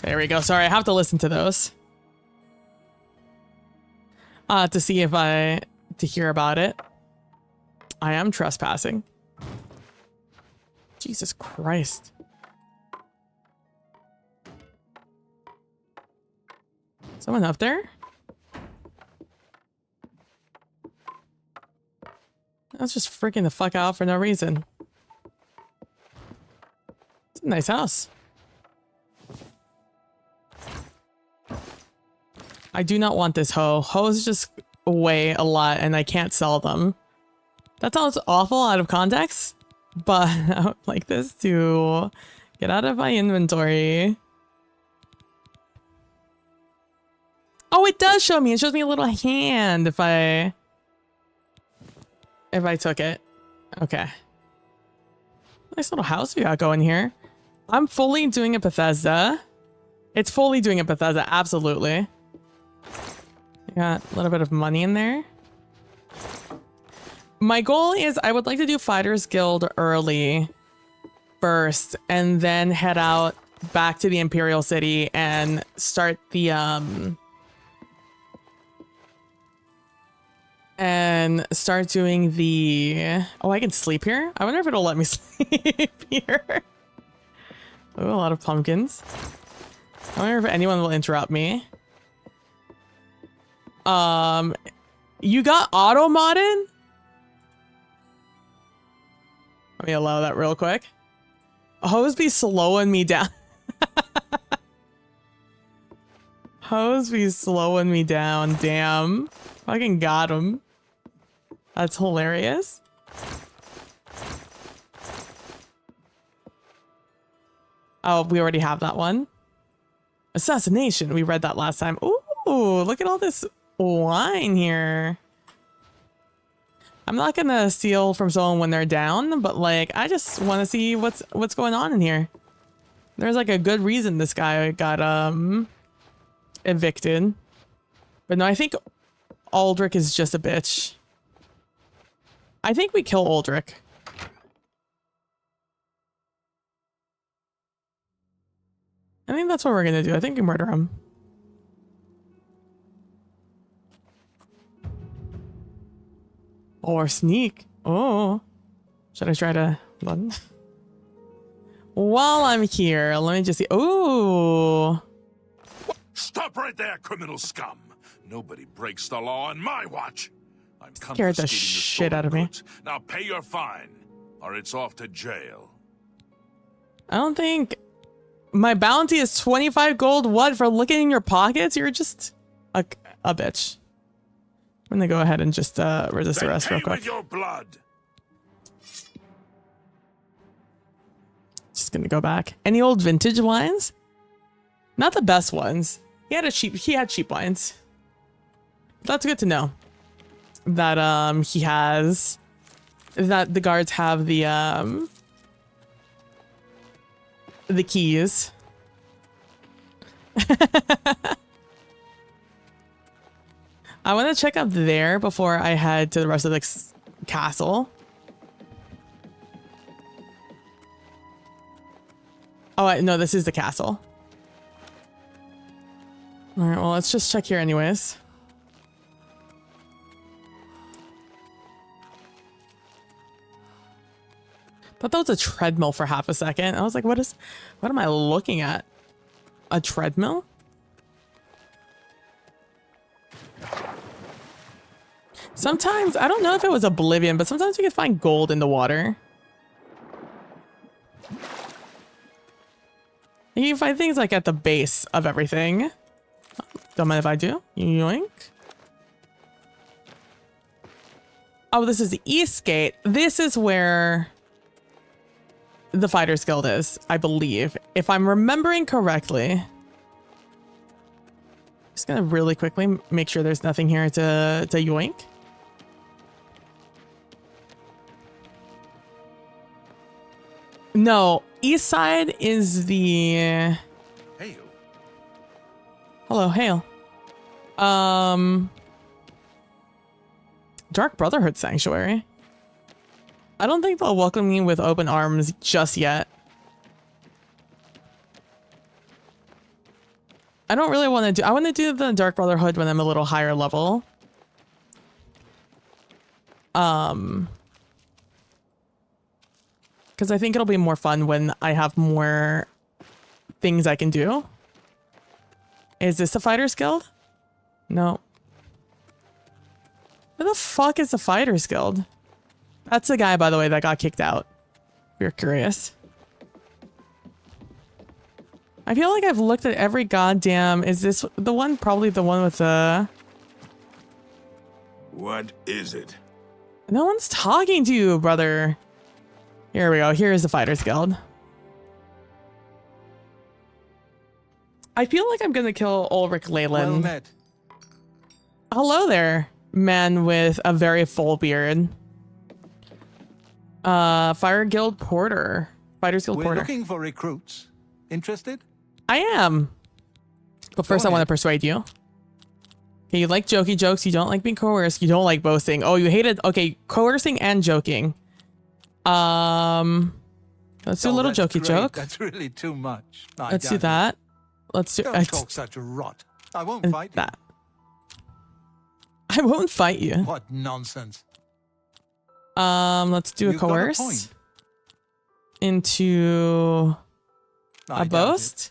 There we go. Sorry, I have to listen to those. To see if to hear about it. I am trespassing. Jesus Christ. Someone up there? That's just freaking the fuck out for no reason. It's a nice house. I do not want this hoe. Hoes just weigh a lot and I can't sell them. That sounds awful out of context, but I would like this to get out of my inventory. Oh, it does show me. It shows me a little hand if I took it. Okay. Nice little house we got going here. I'm fully doing a Bethesda. It's fully doing a Bethesda, absolutely. Got a little bit of money in there. My goal is I would like to do Fighters Guild early first and then head out back to the Imperial City and start the doing the... Oh, I can sleep here? I wonder if it'll let me sleep here. Oh, a lot of pumpkins. I wonder if anyone will interrupt me. You got auto modded? Let me allow that real quick. Hoes be slowing me down. Hoes be slowing me down. Damn. Fucking got him. That's hilarious. Oh, we already have that one. Assassination. We read that last time. Ooh, look at all this wine here. I'm not gonna steal from someone when they're down, but like I just want to see what's going on in here. There's like a good reason this guy got evicted. But no, I think Aldrich is just a bitch. I think we kill Aldrich. I think that's what we're gonna do. I think we murder him. Or sneak. Oh. Should I try to run? While I'm here, let me just see. Ooh. Stop right there, criminal scum. Nobody breaks the law on my watch. I'm Scared the confiscating shit stolen out of me. goods. Now pay your fine, or it's off to jail. I don't think my bounty is 25 gold. What, for looking in your pockets? You're just a bitch. I'm gonna go ahead and just resist Then arrest pay real quick. with your blood. Just gonna go back. Any old vintage wines? Not the best ones. He had cheap wines. That's good to know. That he has, that the guards have the keys. I want to check up there before I head to the rest of the castle. Oh, no, this is the castle. All right, well, let's just check here anyways. Thought that was a treadmill for half a second. I was like, what am I looking at? A treadmill? Sometimes, I don't know if it was Oblivion, but sometimes you can find gold in the water. You can find things like at the base of everything. Don't mind if I do. Yoink. Oh, this is the East Gate. This is where the Fighters Guild is, I believe. If I'm remembering correctly. Just gonna really quickly make sure there's nothing here to yoink. No, East Side is the... Hail. Hello, hail. Dark Brotherhood Sanctuary. I don't think they'll welcome me with open arms just yet. I don't really want to do... I want to do the Dark Brotherhood when I'm a little higher level. Because I think it'll be more fun when I have more things I can do. Is this the Fighters Guild? No. Where the fuck is the Fighters Guild? That's the guy, by the way, that got kicked out. If you're curious. I feel like I've looked at every goddamn... Is this the one? Probably the one with the... What is it? No one's talking to you, brother. Here we go. Here is the Fighters Guild. I feel like I'm gonna kill Ulrich Leyland. Well met. Hello there, man with a very full beard. Fire Guild Porter. Fighters Guild We're Porter. looking for recruits. Interested? I am. But first I want to persuade you. Okay, you like jokey jokes. You don't like being coerced. You don't like boasting. Oh, you hated... Okay, coercing and joking. Let's do a little that's jokey great. joke. That's really too much. I Let's do doubt it. that. Let's do... Don't talk such rot. I won't fight you. that. I won't fight you. What nonsense. Let's do a You've got a coerce point. into I a doubt boast it.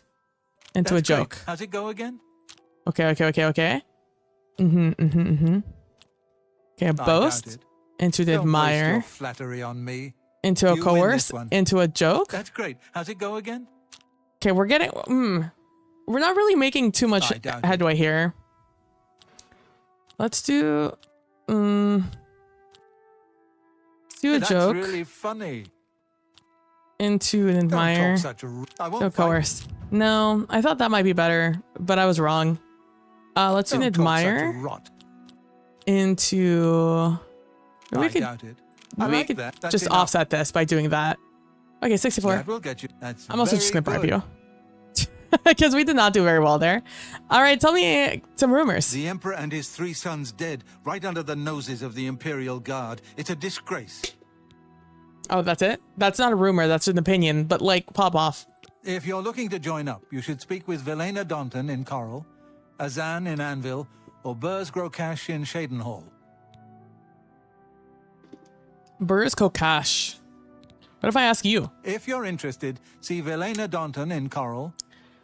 into That's a great. joke. How's it go again? Okay. Okay, a I doubt boast it. into the Don't waste admire your flattery on me. into a You win coerce this one. into a joke. That's great. How's it go again? Okay, we're getting... we're not really making too much I doubt it. headway here. Let's do... let's do a That's joke really funny. into an Don't admire. talk such I won't No fight you. coerce. No, I thought that might be better, but I was wrong. Let's do an Don't talk such admire rot. into... Maybe I we could, doubt it. I maybe we like could that. That's just enough. offset this by doing that. Okay, 64. That will get you. That's I'm also just very gonna bribe good. you. Because we did not do very well there. All right, tell me some rumors. The Emperor and his 3 sons dead, right under the noses of the Imperial Guard. It's a disgrace. Oh, that's it? That's not a rumor, that's an opinion, but like, pop off. If you're looking to join up, you should speak with Velena Daunton in Coral, Azan in Anvil, or Burz Grokash in Shadenhall. Burz Kokash. What if I ask you? If you're interested, see Velena Daunton in Coral,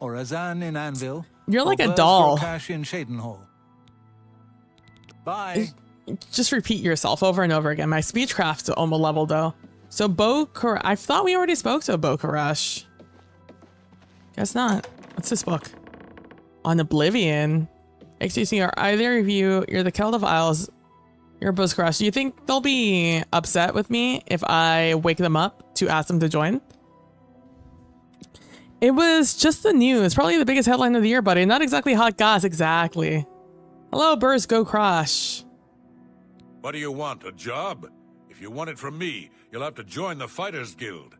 or Azan in Anvil. You're or like a Burz doll. Grokash in Shadenhall. Bye. Just repeat yourself over and over again. My speechcraft's almost level though. So I thought we already spoke to Bo Karash. Guess not. What's this book? On Oblivion. Excuse me, are either of you, you're the Keld of Isles, you're Bo Karash. Do you think they'll be upset with me if I wake them up to ask them to join? It was just the news. Probably the biggest headline of the year, buddy. Not exactly hot goss, exactly. Hello, Burz Go Crash. What do you want, a job? If you want it from me, you'll have to join the Fighters Guild.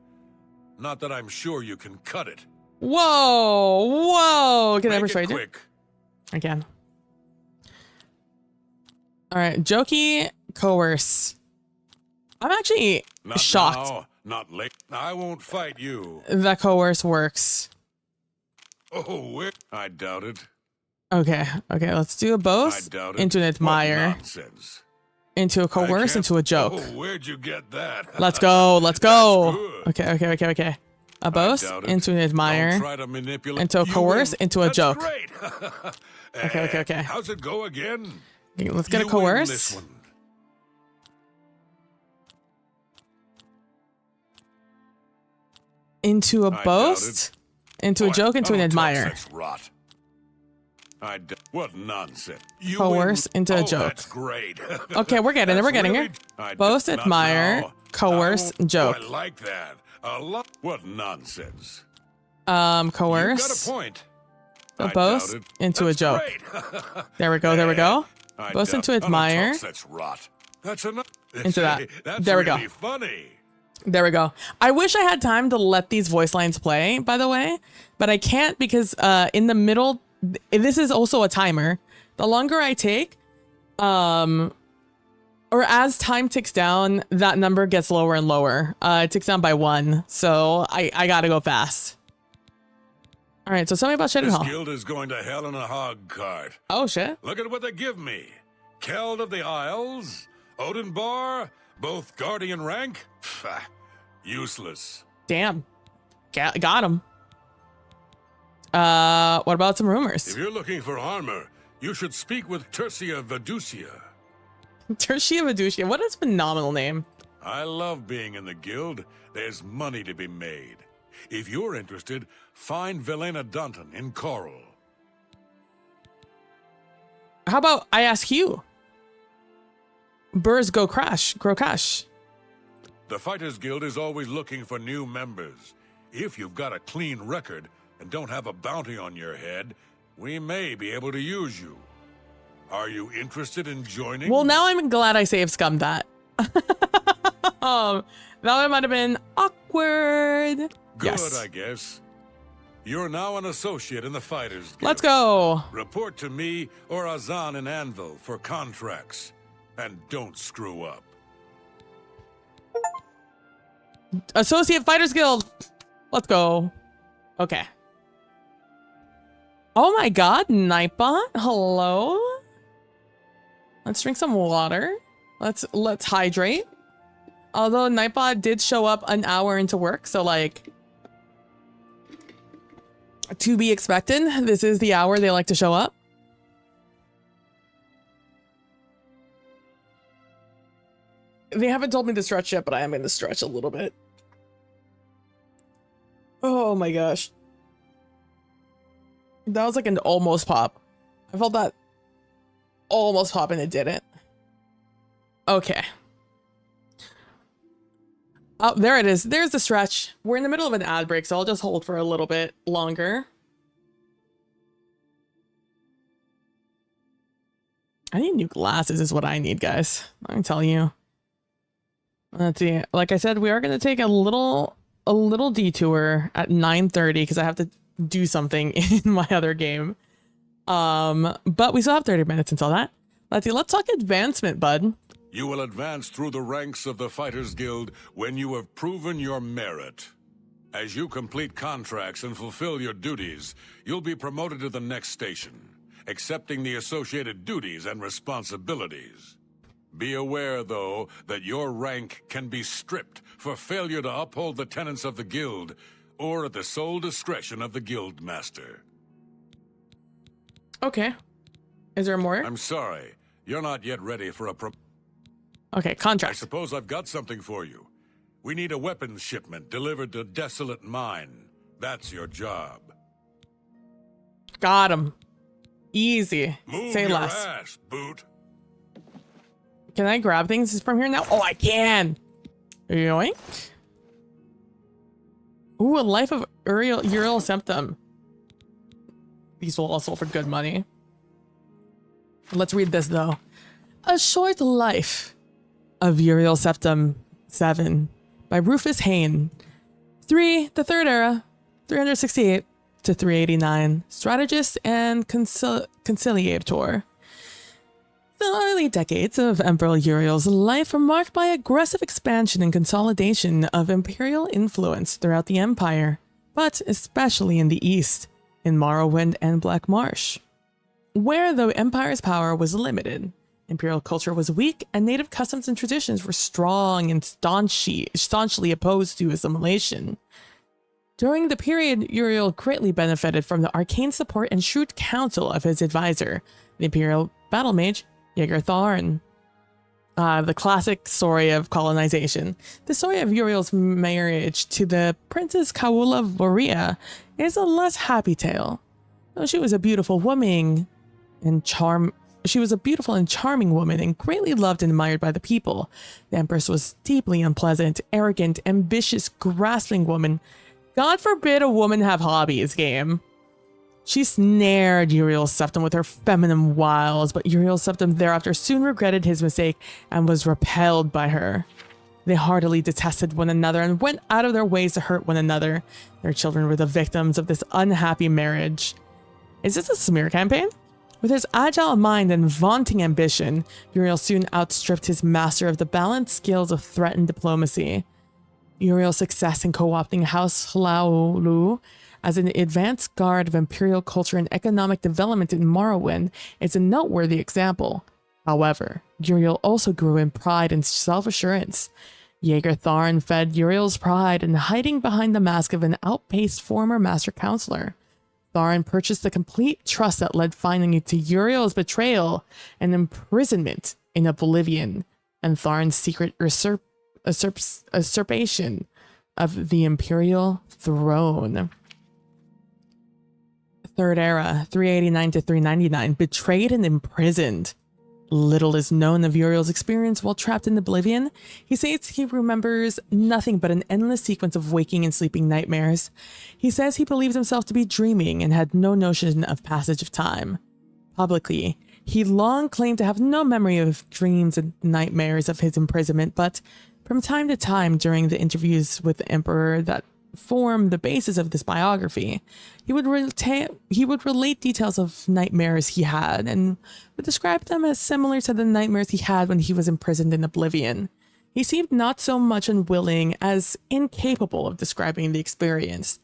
Not that I'm sure you can cut it. Whoa, whoa. Can I Make it persuade you? quick. I can. All right, Jokey, coerce. I'm actually Not shocked now, not late. I won't fight you. that coerce works. Oh, I doubt it. Okay, let's do a I both doubt it. into an What admire, nonsense. into a coerce, can't- into a joke. Oh, where'd you get that? Let's go. That's good. Okay. A both doubt it. into an Don't admire, try to manipulate. into a You coerce, win. into a That's joke. Great. Okay. How's it go again? Okay, let's get a You win coerce. this one. Into a doubt boast, into a Boy, joke, into an don't talk admire. such rot. What nonsense. You Coerce win. into a Oh, joke. That's great. Okay, we're getting it. That's We're getting really- it. I Boast, not admire, now. coerce, I won't- joke. Oh, I like that. A lot. What nonsense. Coerce. You got a point. A I boast doubt it. into a That's joke. great. There we go. I Boast doubt- into I don't admire. talk such rot. That's enough. Into that. That's There we go. really funny. There we go. I wish I had time to let these voice lines play, by the way, but I can't because in the middle, this is also a timer. The longer I take, or as time ticks down, that number gets lower and lower. It ticks down by 1, so I gotta go fast. All right, so tell me about Shedden This Hall. guild is going to hell in a hog cart. Oh shit! Look at what they give me. Keld of the Isles, Odin Bar, both guardian rank. Pfft, useless. Damn, got him. What about some rumors? If you're looking for armor, you should speak with Tertia Vedusia. Tertia Vedusia, what a phenomenal name. I love being in the guild. There's money to be made. If you're interested, find Velena Dunton in Coral. How about I ask you? Burrs grow cash. The Fighters Guild is always looking for new members. If you've got a clean record and don't have a bounty on your head, we may be able to use you. Are you interested in joining? Well, now I'm glad I saved scum that. That might have been awkward. Good, Yes. I guess. You're now an associate in the Fighters Guild. Let's go. Report to me or Azan and Anvil for contracts. And don't screw up. Associate Fighters Guild. Let's go. Okay. Oh my god, Nightbot. Hello. Let's drink some water. Let's hydrate. Although Nightbot did show up an hour into work, so like to be expected. This is the hour they like to show up. They haven't told me to stretch yet, but I am going to stretch a little bit. Oh my gosh. That was like an almost pop. I felt that almost pop and it didn't. Okay. Oh, there it is. There's the stretch. We're in the middle of an ad break, so I'll just hold for a little bit longer. I need new glasses is what I need, guys. I can tell you. Let's see. Like I said, we are going to take a little detour at 9:30 because I have to do something in my other game. But we still have 30 minutes until that. Let's see. Let's talk advancement, bud. You will advance through the ranks of the Fighters Guild when you have proven your merit. As you complete contracts and fulfill your duties, you'll be promoted to the next station, accepting the associated duties and responsibilities. Be aware, though, that your rank can be stripped for failure to uphold the tenets of the guild, or at the sole discretion of the guild master. Okay. Is there more? I'm sorry, you're not yet ready for a Okay, I contract. suppose I've got something for you. We need a weapons shipment delivered to Desolate Mine. That's your job. Got him. Easy. Move Say your less. ass, Boot. Can I grab things from here now? Oh, I can. Yoink. Ooh, a Life of Uriel Septum. These will all sell for good money. Let's read this, though. A Short Life of Uriel Septum 7 by Rufus Hain. 3, the Third Era, 368 to 389. Strategist and conciliator. The early decades of Emperor Uriel's life were marked by aggressive expansion and consolidation of imperial influence throughout the empire, but especially in the east, in Morrowind and Black Marsh. Where the empire's power was limited, imperial culture was weak and native customs and traditions were strong and staunchly opposed to assimilation. During the period, Uriel greatly benefited from the arcane support and shrewd counsel of his advisor, the imperial battle mage, Jaeger Tharn. The classic story of colonization. The story of Uriel's marriage to the Princess Kawula Voria is a less happy tale. Though she was a beautiful woman and charming woman and greatly loved and admired by the people. The Empress was deeply unpleasant, arrogant, ambitious, grasping woman. God forbid a woman have hobbies, game. She snared Uriel's septum with her feminine wiles, but Uriel's septum thereafter soon regretted his mistake and was repelled by her. They heartily detested one another and went out of their ways to hurt one another. Their children were the victims of this unhappy marriage. Is this a smear campaign? With his agile mind and vaunting ambition, Uriel soon outstripped his master of the balanced skills of threat and diplomacy. Uriel's success in co-opting House Hlaulu as an advanced guard of imperial culture and economic development in Morrowind is a noteworthy example. However, Uriel also grew in pride and self-assurance. Jaeger Tharn fed Uriel's pride in hiding behind the mask of an outpaced former master counselor. Tharn purchased the complete trust that led finally to Uriel's betrayal and imprisonment in Oblivion, and Tharn's secret usurpation of the imperial throne. Third Era, 389 to 399, betrayed and imprisoned. Little is known of Uriel's experience while trapped in Oblivion. He says he remembers nothing but an endless sequence of waking and sleeping nightmares. He says he believes himself to be dreaming and had no notion of passage of time. Publicly, he long claimed to have no memory of dreams and nightmares of his imprisonment, but from time to time during the interviews with the Emperor that form the basis of this biography, he would relate details of nightmares he had and would describe them as similar to the nightmares he had when he was imprisoned in Oblivion. He seemed not so much unwilling as incapable of describing the experience,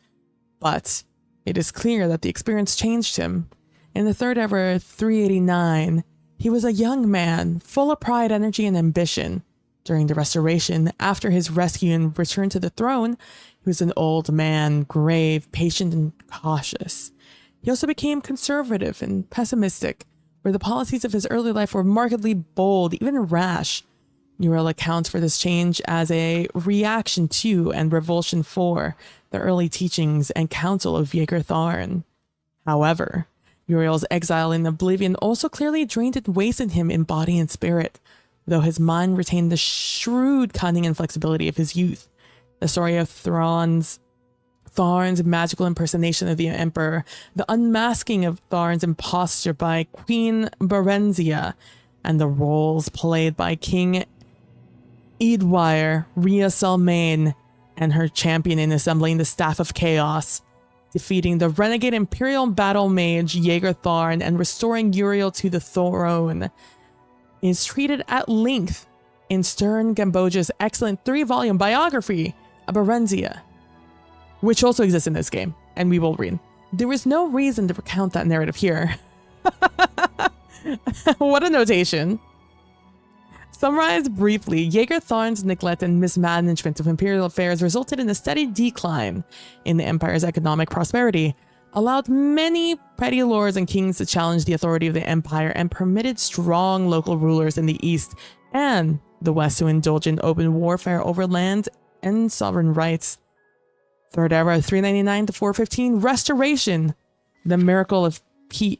but it is clear that the experience changed him. In the Third Era 389, he was a young man, full of pride, energy, and ambition. During the Restoration, after his rescue and return to the throne, he was an old man, grave, patient, and cautious. He also became conservative and pessimistic, where the policies of his early life were markedly bold, even rash. Uriel accounts for this change as a reaction to and revulsion for the early teachings and counsel of Jaeger Tharn. However, Uriel's exile in Oblivion also clearly drained and wasted him in body and spirit, though his mind retained the shrewd cunning and flexibility of his youth. The story of Tharn's magical impersonation of the Emperor, the unmasking of Tharn's imposture by Queen Berenzia, and the roles played by King Eadwire, Rhea Selmain, and her champion in assembling the Staff of Chaos, defeating the renegade Imperial battle mage Jaeger Tharn, and restoring Uriel to the throne, is treated at length in Stern Gamboja's excellent 3-volume biography of Berenzia, which also exists in this game, and we will read. There is no reason to recount that narrative here. What a notation. Summarized briefly, Jaeger Tharn's neglect and mismanagement of imperial affairs resulted in a steady decline in the Empire's economic prosperity, allowed many petty lords and kings to challenge the authority of the Empire, and permitted strong local rulers in the East and the West to indulge in open warfare over land and sovereign rights. Third Era 399 to 415, Restoration, the Miracle of Peace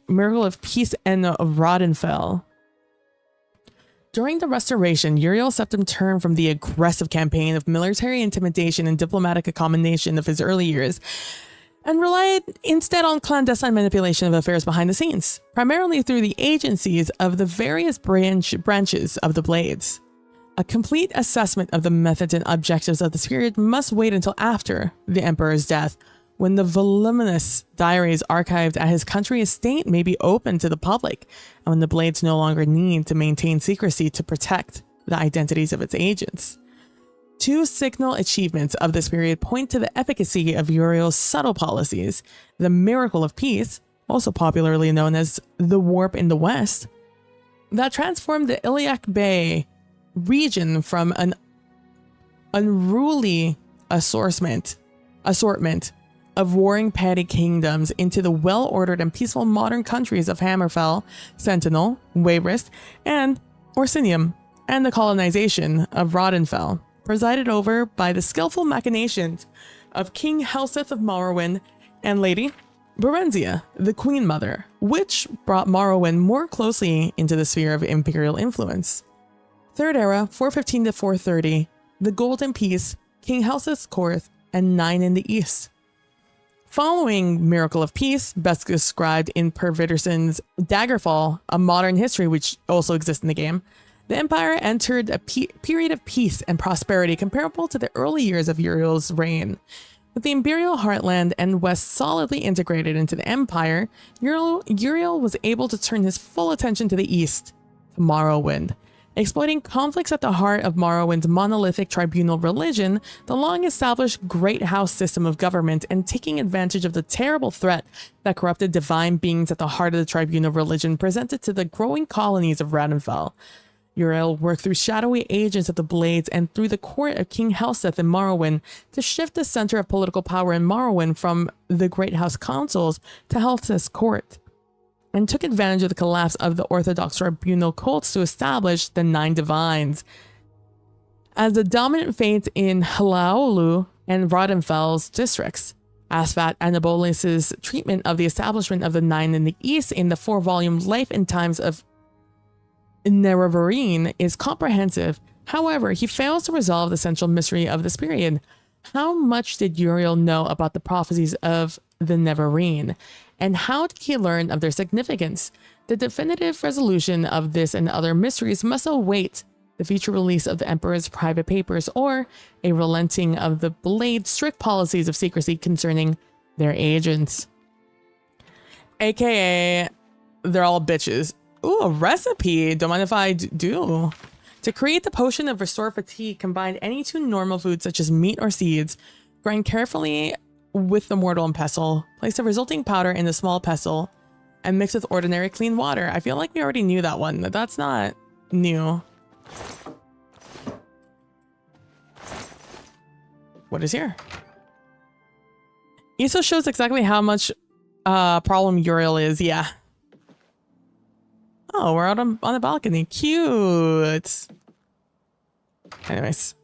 and Rodenfell. During the Restoration, Uriel's septum turned from the aggressive campaign of military intimidation and diplomatic accommodation of his early years, and relied instead on clandestine manipulation of affairs behind the scenes, primarily through the agencies of the various branches of the Blades. A complete assessment of the methods and objectives of this period must wait until after the Emperor's death, when the voluminous diaries archived at his country estate may be open to the public, and when the Blades no longer need to maintain secrecy to protect the identities of its agents. Two signal achievements of this period point to the efficacy of Uriel's subtle policies: the Miracle of Peace, also popularly known as the Warp in the West, that transformed the Iliac Bay region from an unruly assortment of warring petty kingdoms into the well-ordered and peaceful modern countries of Hammerfell, Sentinel, Weyrist, and Orsinium, and the colonization of Roddenfell, presided over by the skillful machinations of King Helseth of Morrowind and Lady Berenzia, the Queen Mother, which brought Morrowind more closely into the sphere of imperial influence. Third Era, 415 to 430, the Golden Peace, King Helseth's Court, and Nine in the East. Following Miracle of Peace, best described in Per Vitterson's Daggerfall, a modern history which also exists in the game, the Empire entered a period of peace and prosperity comparable to the early years of Uriel's reign. With the Imperial Heartland and West solidly integrated into the Empire, Uriel was able to turn his full attention to the East, to Morrowind. Exploiting conflicts at the heart of Morrowind's monolithic tribunal religion, the long-established Great House system of government, and taking advantage of the terrible threat that corrupted divine beings at the heart of the tribunal religion presented to the growing colonies of Radenfell. Uriel worked through shadowy agents of the Blades and through the court of King Helseth in Morrowind to shift the center of political power in Morrowind from the Great House councils to Helseth's court, and took advantage of the collapse of the Orthodox tribunal cults to establish the Nine Divines as the dominant faith in Hlaalu and Roddenfell's districts. Asvat Anabolis's treatment of the establishment of the Nine in the East in the 4-volume Life and Times of Nerevarine is comprehensive. However, he fails to resolve the central mystery of this period. How much did Uriel know about the prophecies of the Neverine, and how did he learn of their significance? The definitive resolution of this and other mysteries must await the future release of the Emperor's private papers or a relenting of the Blade's strict policies of secrecy concerning their agents. AKA, they're all bitches. Ooh, a recipe. Don't mind if I do. To create the potion of restore fatigue, combine any two normal foods such as meat or seeds. Grind carefully with the mortal and pestle. Place the resulting powder in the small pestle and mix with ordinary clean water. I feel like we already knew that one. That's not new. What is here? ESO shows exactly how much problem Uriel is. Yeah. Oh, we're out on the balcony. Cute. Anyways.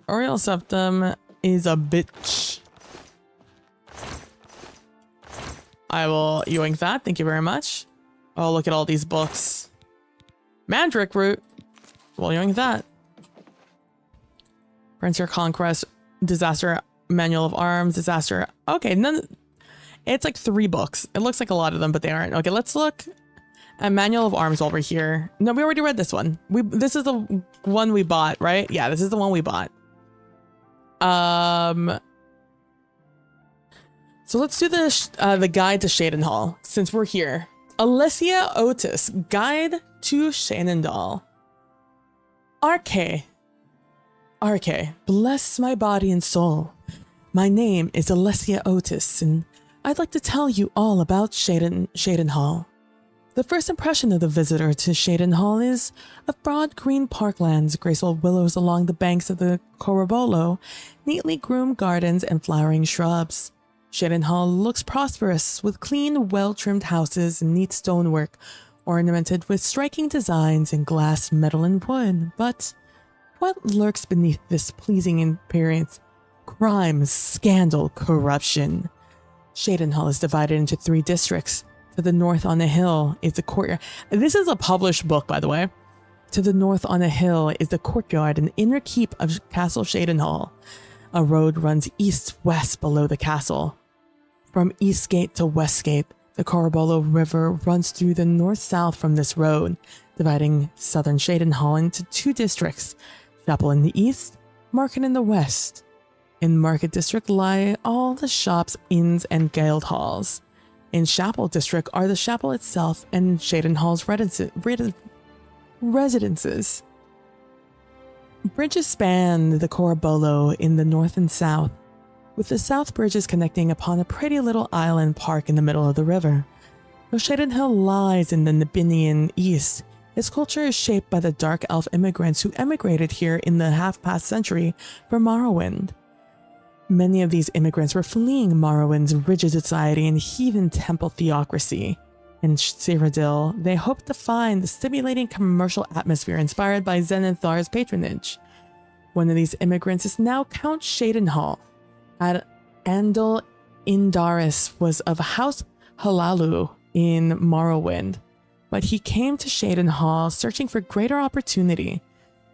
Uriel Septim is a bitch. I will yoink that. Thank you very much. Oh, look at all these books. Mandric Root. We'll yoink that. Frontier Conquest. Disaster Manual of Arms. Disaster. Okay, none. It's like 3 books. It looks like a lot of them, but they aren't. Okay, let's look at Manual of Arms while we're here. No, we already read this one. This is the one we bought, right? Yeah, this is the one we bought. So let's do the guide to Shadenhall since we're here. Alessia Otis, Guide to Shenandoah. Arche, bless my body and soul. My name is Alessia Otis, and I'd like to tell you all about Shadenhall. The first impression of the visitor to Shadenhall is of broad green parklands, graceful willows along the banks of the Corobolo, neatly groomed gardens, and flowering shrubs. Shadenhall looks prosperous, with clean, well-trimmed houses and neat stonework, ornamented with striking designs in glass, metal, and wood. But what lurks beneath this pleasing appearance? Crime, scandal, corruption. Shadenhall is divided into 3 districts. To the north on the hill is the courtyard. This is a published book, by the way. To the north on the hill is the courtyard and inner keep of Castle Shadenhall. A road runs east-west below the castle. From Eastgate to Westgate, the Corobolo River runs through the north-south from this road, dividing southern Shadenhall into 2 districts. Chapel in the east, Market in the west. In Market District lie all the shops, inns, and guild halls. In Chapel District are the chapel itself and Cheydinhall's residences. Bridges span the Corabolo in the north and south, with the south bridges connecting upon a pretty little island park in the middle of the river. Though Cheydinhall lies in the Nibinian east, its culture is shaped by the dark elf immigrants who emigrated here in the half-past century from Morrowind. Many of these immigrants were fleeing Morrowind's rigid society and heathen temple theocracy. In Cyrodiil, they hoped to find the stimulating commercial atmosphere inspired by Zenithar's patronage. One of these immigrants is now Count Cheydinhall. Andal Indaris was of House Halalu in Morrowind, but he came to Cheydinhall searching for greater opportunity.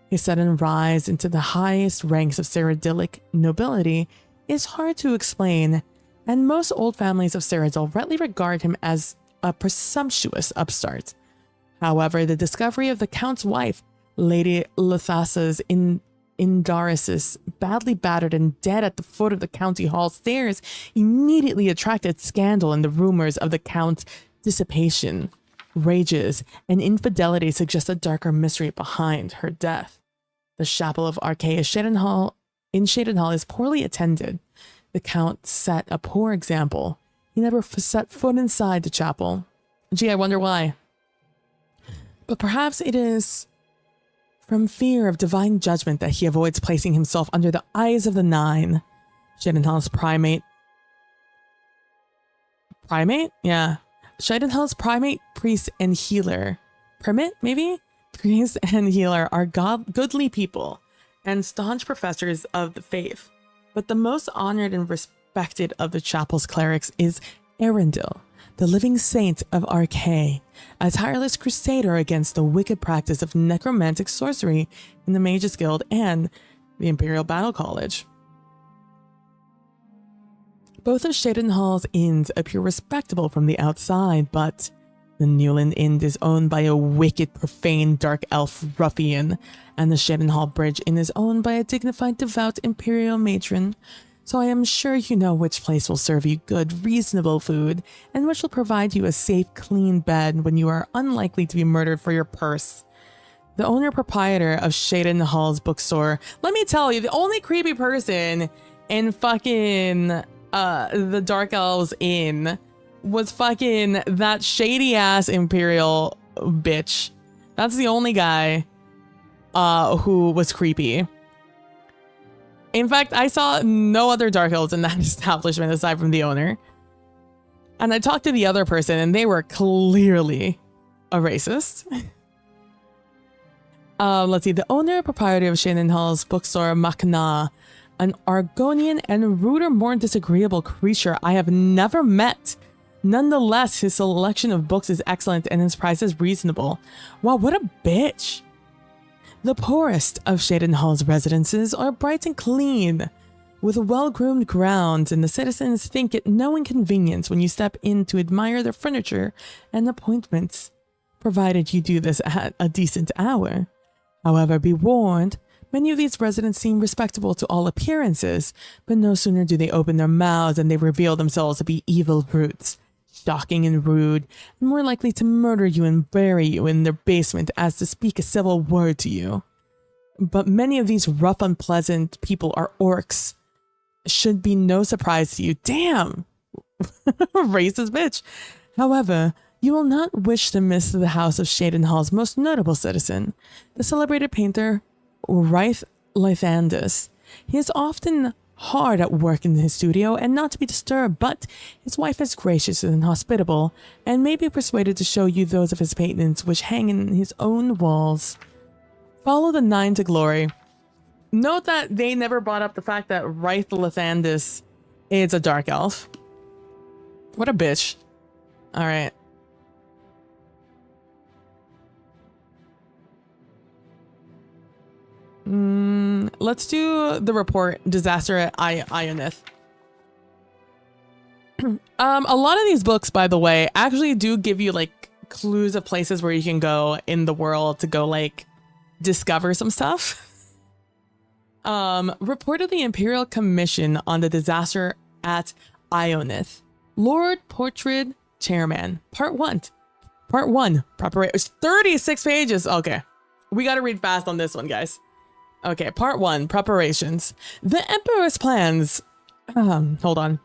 His sudden rise into the highest ranks of Cyrodiilic nobility is hard to explain, and most old families of Cyrodiil rightly regard him as a presumptuous upstart. However, the discovery of the Count's wife, Lady Lithassa's Indaris, badly battered and dead at the foot of the county hall stairs, immediately attracted scandal and the rumors of the Count's dissipation, rages, and infidelity suggest a darker mystery behind her death. The chapel of Arceus Cheydinhall is poorly attended. The Count set a poor example. He never set foot inside the chapel. Gee, I wonder why. But perhaps it is from fear of divine judgment that he avoids placing himself under the eyes of the Nine. Cheydinhall's primate? Yeah. Cheydinhall's primate, priest, and healer. Priest and healer are goodly people and staunch professors of the faith. But the most honored and respected of the chapel's clerics is Arundel, the living saint of Arcae, a tireless crusader against the wicked practice of necromantic sorcery in the Mages Guild and the Imperial Battle College. Both of Cheydinhall's inns appear respectable from the outside, but the Newland Inn is owned by a wicked, profane, dark elf ruffian, and the Cheydinhall Bridge Inn is owned by a dignified, devout Imperial matron. So I am sure you know which place will serve you good, reasonable food, and which will provide you a safe, clean bed when you are unlikely to be murdered for your purse. The owner-proprietor of Cheydinhall's bookstore, let me tell you, the only creepy person in fucking the Dark Elves Inn was fucking that shady-ass Imperial bitch. That's the only guy who was creepy. In fact, I saw no other Dark Elves in that establishment aside from the owner. And I talked to the other person and they were clearly a racist. Let's see. The owner and proprietor of Cheydinhall's bookstore, Makna, an Argonian and ruder, more disagreeable creature I have never met. Nonetheless, his selection of books is excellent and his prices reasonable. Wow, what a bitch. The poorest of Cheydinhall's residences are bright and clean, with well-groomed grounds, and the citizens think it no inconvenience when you step in to admire their furniture and appointments, provided you do this at a decent hour. However, be warned, many of these residents seem respectable to all appearances, but no sooner do they open their mouths than they reveal themselves to be evil brutes, shocking and rude, and more likely to murder you and bury you in their basement as to speak a civil word to you. But many of these rough, unpleasant people are orcs. Should be no surprise to you. Damn! Racist bitch. However, you will not wish to miss the house of Cheydinhall's most notable citizen, the celebrated painter Raith Lythandus. He is often hard at work in his studio and not to be disturbed, but his wife is gracious and hospitable and may be persuaded to show you those of his paintings which hang in his own walls. Follow the Nine to glory. Note that they never brought up the fact that Raith Lythandus is a dark elf. What a bitch. All right. Let's do the report. Disaster at Ionith. A lot of these books, by the way, actually do give you like clues of places where you can go in the world to go like discover some stuff. reported the Imperial Commission on the disaster at Ionith. Lord Portrid, Chairman. Part 1. Preparation. It's 36 pages. Okay. We got to read fast on this one, guys. Okay. Part 1. Preparations. The Emperor's plans. Hold on.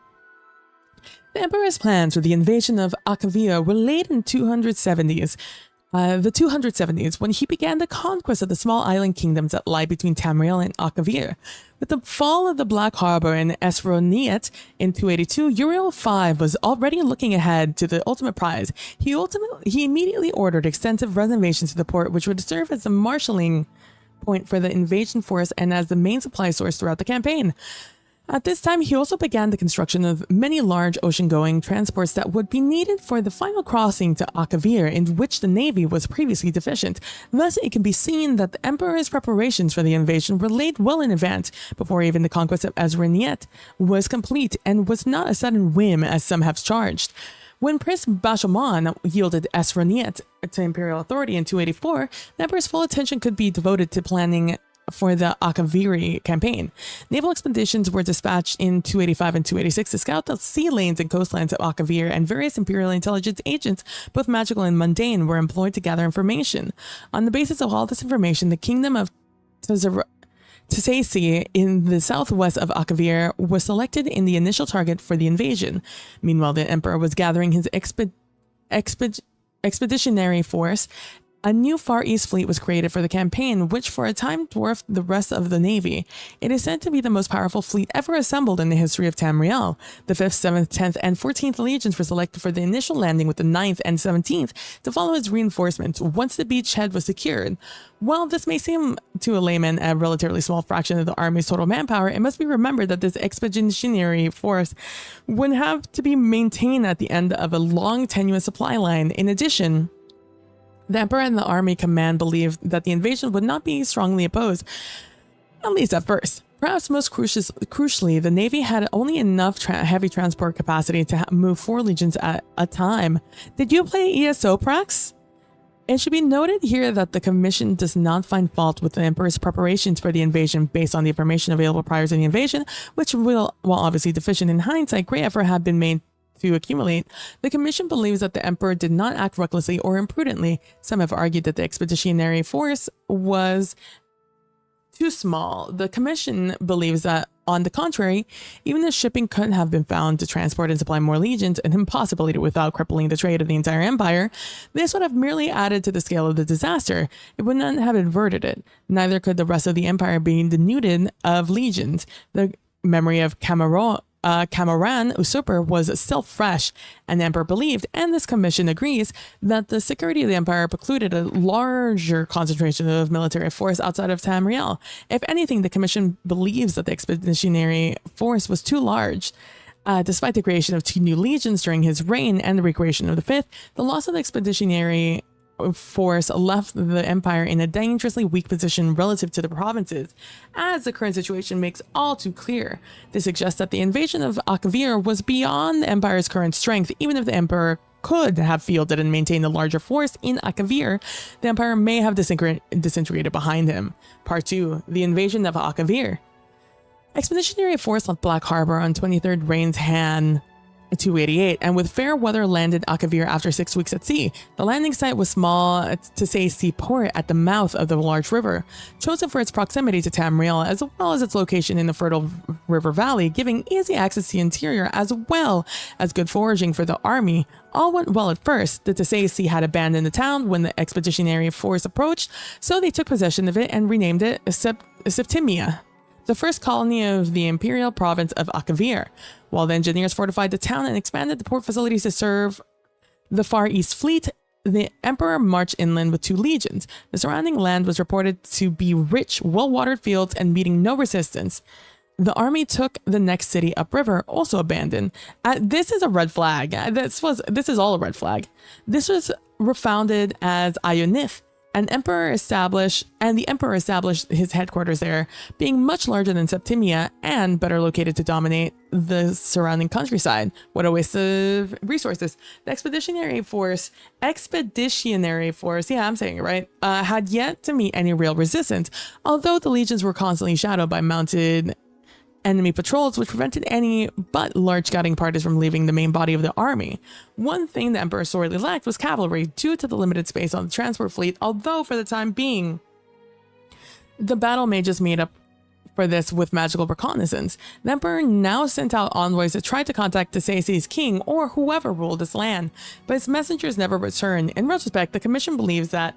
The Emperor's plans for the invasion of Akavir were laid in 270s. The 270s, when he began the conquest of the small island kingdoms that lie between Tamriel and Akavir. With the fall of the Black Harbor and Esroniet in 282, Uriel V was already looking ahead to the ultimate prize. He immediately ordered extensive renovations to the port, which would serve as a marshalling point for the invasion force and as the main supply source throughout the campaign. At this time, he also began the construction of many large ocean-going transports that would be needed for the final crossing to Akavir, in which the navy was previously deficient. Thus, it can be seen that the Emperor's preparations for the invasion were laid well in advance, before even the conquest of Esroniet was complete, and was not a sudden whim as some have charged. When Prince Bashalman yielded Esroniet to Imperial authority in 284, the Emperor's full attention could be devoted to planning for the Akaviri campaign. Naval expeditions were dispatched in 285 and 286 to scout the sea lanes and coastlands of Akavir, and various Imperial intelligence agents, both magical and mundane, were employed to gather information. On the basis of all this information, the kingdom of Tsaisi in the southwest of Akavir was selected in the initial target for the invasion. Meanwhile, the Emperor was gathering his expeditionary force. A new Far East fleet was created for the campaign, which for a time dwarfed the rest of the navy. It is said to be the most powerful fleet ever assembled in the history of Tamriel. The 5th, 7th, 10th, and 14th legions were selected for the initial landing, with the 9th and 17th to follow as reinforcements once the beachhead was secured. While this may seem to a layman a relatively small fraction of the army's total manpower, it must be remembered that this expeditionary force would have to be maintained at the end of a long, tenuous supply line. In addition, the Emperor and the army command believed that the invasion would not be strongly opposed, at least at first. Perhaps most crucially, the Navy had only enough heavy transport capacity to move 4 legions at a time. Did you play ESO, Prax? It should be noted here that the Commission does not find fault with the Emperor's preparations for the invasion based on the information available prior to the invasion, which will, while obviously deficient in hindsight, great effort have been made to accumulate. The Commission believes that the Emperor did not act recklessly or imprudently. Some have argued that the expeditionary force was too small. The Commission believes that, on the contrary, even if shipping could have been found to transport and supply more legions, an impossibility without crippling the trade of the entire empire, this would have merely added to the scale of the disaster. It would not have averted it. Neither could the rest of the empire be denuded of legions. The memory of Camoran usurper was still fresh, and the Emperor believed, and this commission agrees, that the security of the empire precluded a larger concentration of military force outside of Tamriel. If anything, the commission believes that the expeditionary force was too large. Despite the creation of 2 new legions during his reign and the recreation of the 5th, the loss of the expeditionary force left the empire in a dangerously weak position relative to the provinces, as the current situation makes all too clear. This suggests that the invasion of Akavir was beyond the empire's current strength. Even if the emperor could have fielded and maintained a larger force in Akavir, the empire may have disintegrated behind him. Part 2. The invasion of Akavir. Expeditionary force left Black Harbor on 23rd Rain's Han 288, and with fair weather landed Akavir after 6 weeks at sea. The landing site was small Tsaisi port at the mouth of the large river, chosen for its proximity to Tamriel as well as its location in the fertile river valley, giving easy access to the interior as well as good foraging for the army. All went well at first. The Tsaisi had abandoned the town when the expeditionary force approached, so they took possession of it and renamed it Septimia, the first colony of the imperial province of Akavir. While the engineers fortified the town and expanded the port facilities to serve the Far East fleet, the emperor marched inland with 2 legions. The surrounding land was reported to be rich, well-watered fields and meeting no resistance. The army took the next city upriver, also abandoned. This is a red flag. This is all a red flag. This was refounded as Ionith, The emperor established his headquarters there, being much larger than Septimia and better located to dominate the surrounding countryside. What a waste of resources. The expeditionary force, yeah, I'm saying it right, had yet to meet any real resistance, although the legions were constantly shadowed by mounted enemy patrols, which prevented any but large scouting parties from leaving the main body of the army. One thing the emperor sorely lacked was cavalry due to the limited space on the transport fleet, although for the time being, the battle mages made up for this with magical reconnaissance. The emperor now sent out envoys to try to contact Tsaesi's king or whoever ruled this land, but his messengers never returned. In retrospect, the commission believes that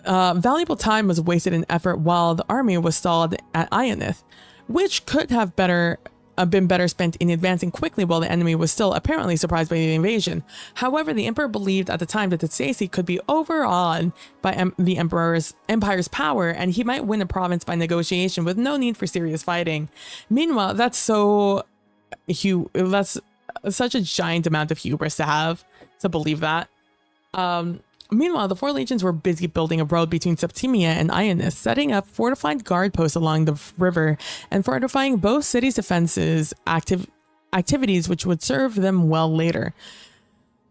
valuable time was wasted in effort while the army was stalled at Ionith, which could have been better spent in advancing quickly while the enemy was still apparently surprised by the invasion. However, the emperor believed at the time that Tsaesi could be overawed by the empire's power, and he might win a province by negotiation with no need for serious fighting. Meanwhile, that's such a giant amount of hubris to have, to believe that. Meanwhile, the four legions were busy building a road between Septimia and Ionith, setting up fortified guard posts along the river and fortifying both cities' defenses activities which would serve them well later.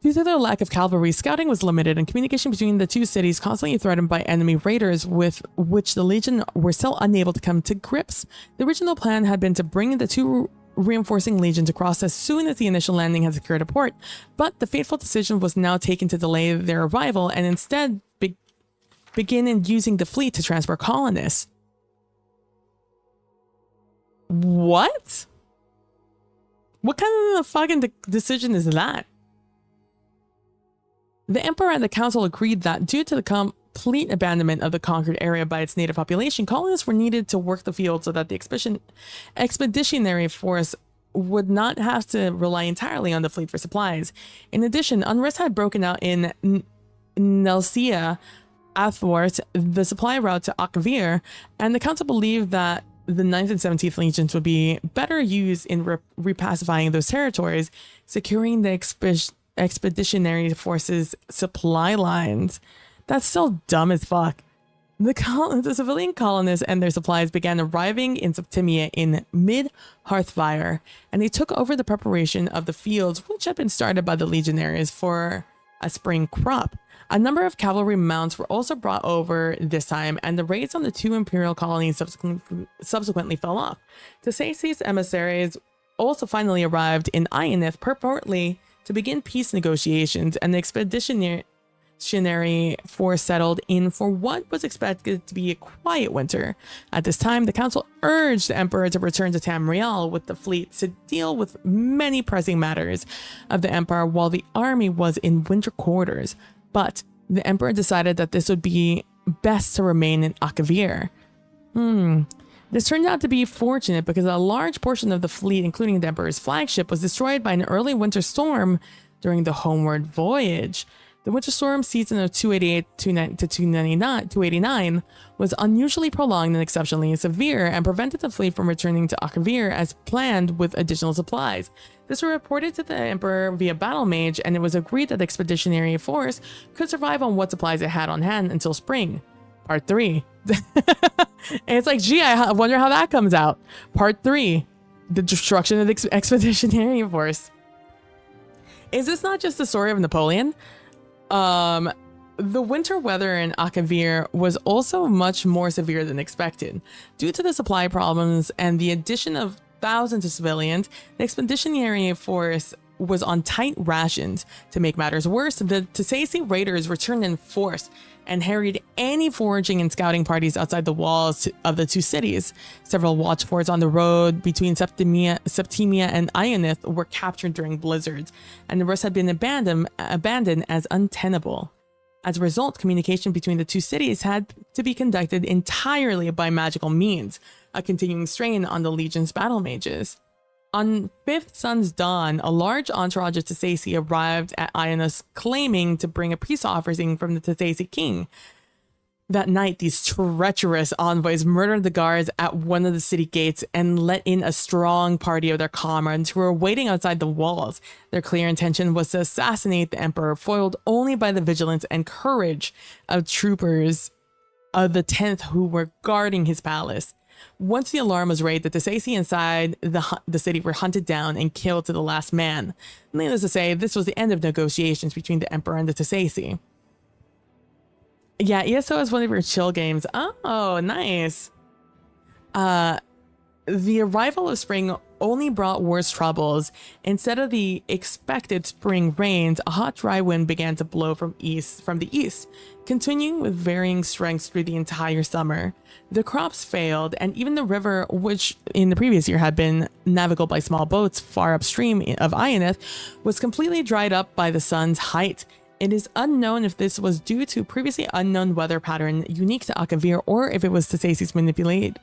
Due to their lack of cavalry, scouting was limited and communication between the two cities constantly threatened by enemy raiders with which the legion were still unable to come to grips. The original plan had been to bring the two reinforcing legions across as soon as the initial landing had secured a port, but the fateful decision was now taken to delay their arrival and instead begin using the fleet to transport colonists. What? What kind of fucking decision is that? The emperor and the council agreed that due to the complete abandonment of the conquered area by its native population, colonists were needed to work the field so that the expeditionary force would not have to rely entirely on the fleet for supplies. In addition, unrest had broken out in Nelsia athwart the supply route to Akavir, and the council believed that the 9th and 17th legions would be better used in repacifying those territories, securing the expeditionary forces' supply lines. That's so dumb as fuck. The civilian colonists and their supplies began arriving in Septimia in mid-Hearthfire, and they took over the preparation of the fields which had been started by the legionaries for a spring crop. A number of cavalry mounts were also brought over this time, and the raids on the two imperial colonies subsequently fell off. Tsaesi's emissaries also finally arrived in Ionith, purportedly to begin peace negotiations, and the expeditionary force settled in for what was expected to be a quiet winter. At this time, the council urged the emperor to return to Tamriel with the fleet to deal with many pressing matters of the empire while the army was in winter quarters. But the emperor decided that this would be best to remain in Akavir. This turned out to be fortunate because a large portion of the fleet, including the emperor's flagship, was destroyed by an early winter storm during the homeward voyage. The winter storm season of 288 to 289 was unusually prolonged and exceptionally severe and prevented the fleet from returning to Akavir as planned with additional supplies. This was reported to the emperor via battle mage, and it was agreed that the expeditionary force could survive on what supplies it had on hand until spring. Part 3. And it's like, gee, I wonder how that comes out. Part 3. The destruction of the expeditionary force. Is this not just the story of Napoleon? The winter weather in Akavir was also much more severe than expected. Due to the supply problems and the addition of thousands of civilians, the expeditionary force was on tight rations. To make matters worse, the Tsaesi raiders returned in force and harried any foraging and scouting parties outside the walls of the two cities. Several watchforts on the road between Septimia and Ionith were captured during blizzards, and the rest had been abandoned as untenable. As a result, communication between the two cities had to be conducted entirely by magical means, a continuing strain on the Legion's battle mages. On Fifth Sun's dawn, a large entourage of Tsaesi arrived at Ionith claiming to bring a peace offering from the Tsaesi king. That night, these treacherous envoys murdered the guards at one of the city gates and let in a strong party of their comrades who were waiting outside the walls. Their clear intention was to assassinate the emperor, foiled only by the vigilance and courage of troopers of the 10th who were guarding his palace. Once the alarm was raised, the Tsaisi inside the city were hunted down and killed to the last man. Needless to say, this was the end of negotiations between the emperor and the Tsaisi. Yeah, ESO is one of your chill games. Oh, nice. The arrival of spring only brought worse troubles. Instead of the expected spring rains, a hot, dry wind began to blow from the east, continuing with varying strengths through the entire summer. The crops failed, and even the river, which in the previous year had been navigable by small boats far upstream of Ionith, was completely dried up by the sun's height. It is unknown if this was due to previously unknown weather pattern unique to Akavir, or if it was Tsaisi's manipulated.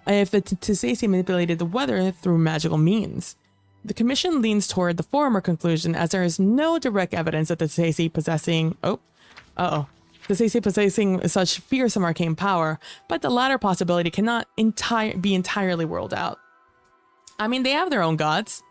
If the Tsaisi manipulated the weather through magical means. The commission leans toward the former conclusion, as there is no direct evidence that the Tsaisi possessing such fearsome arcane power, but the latter possibility cannot be entirely ruled out. I mean, they have their own gods.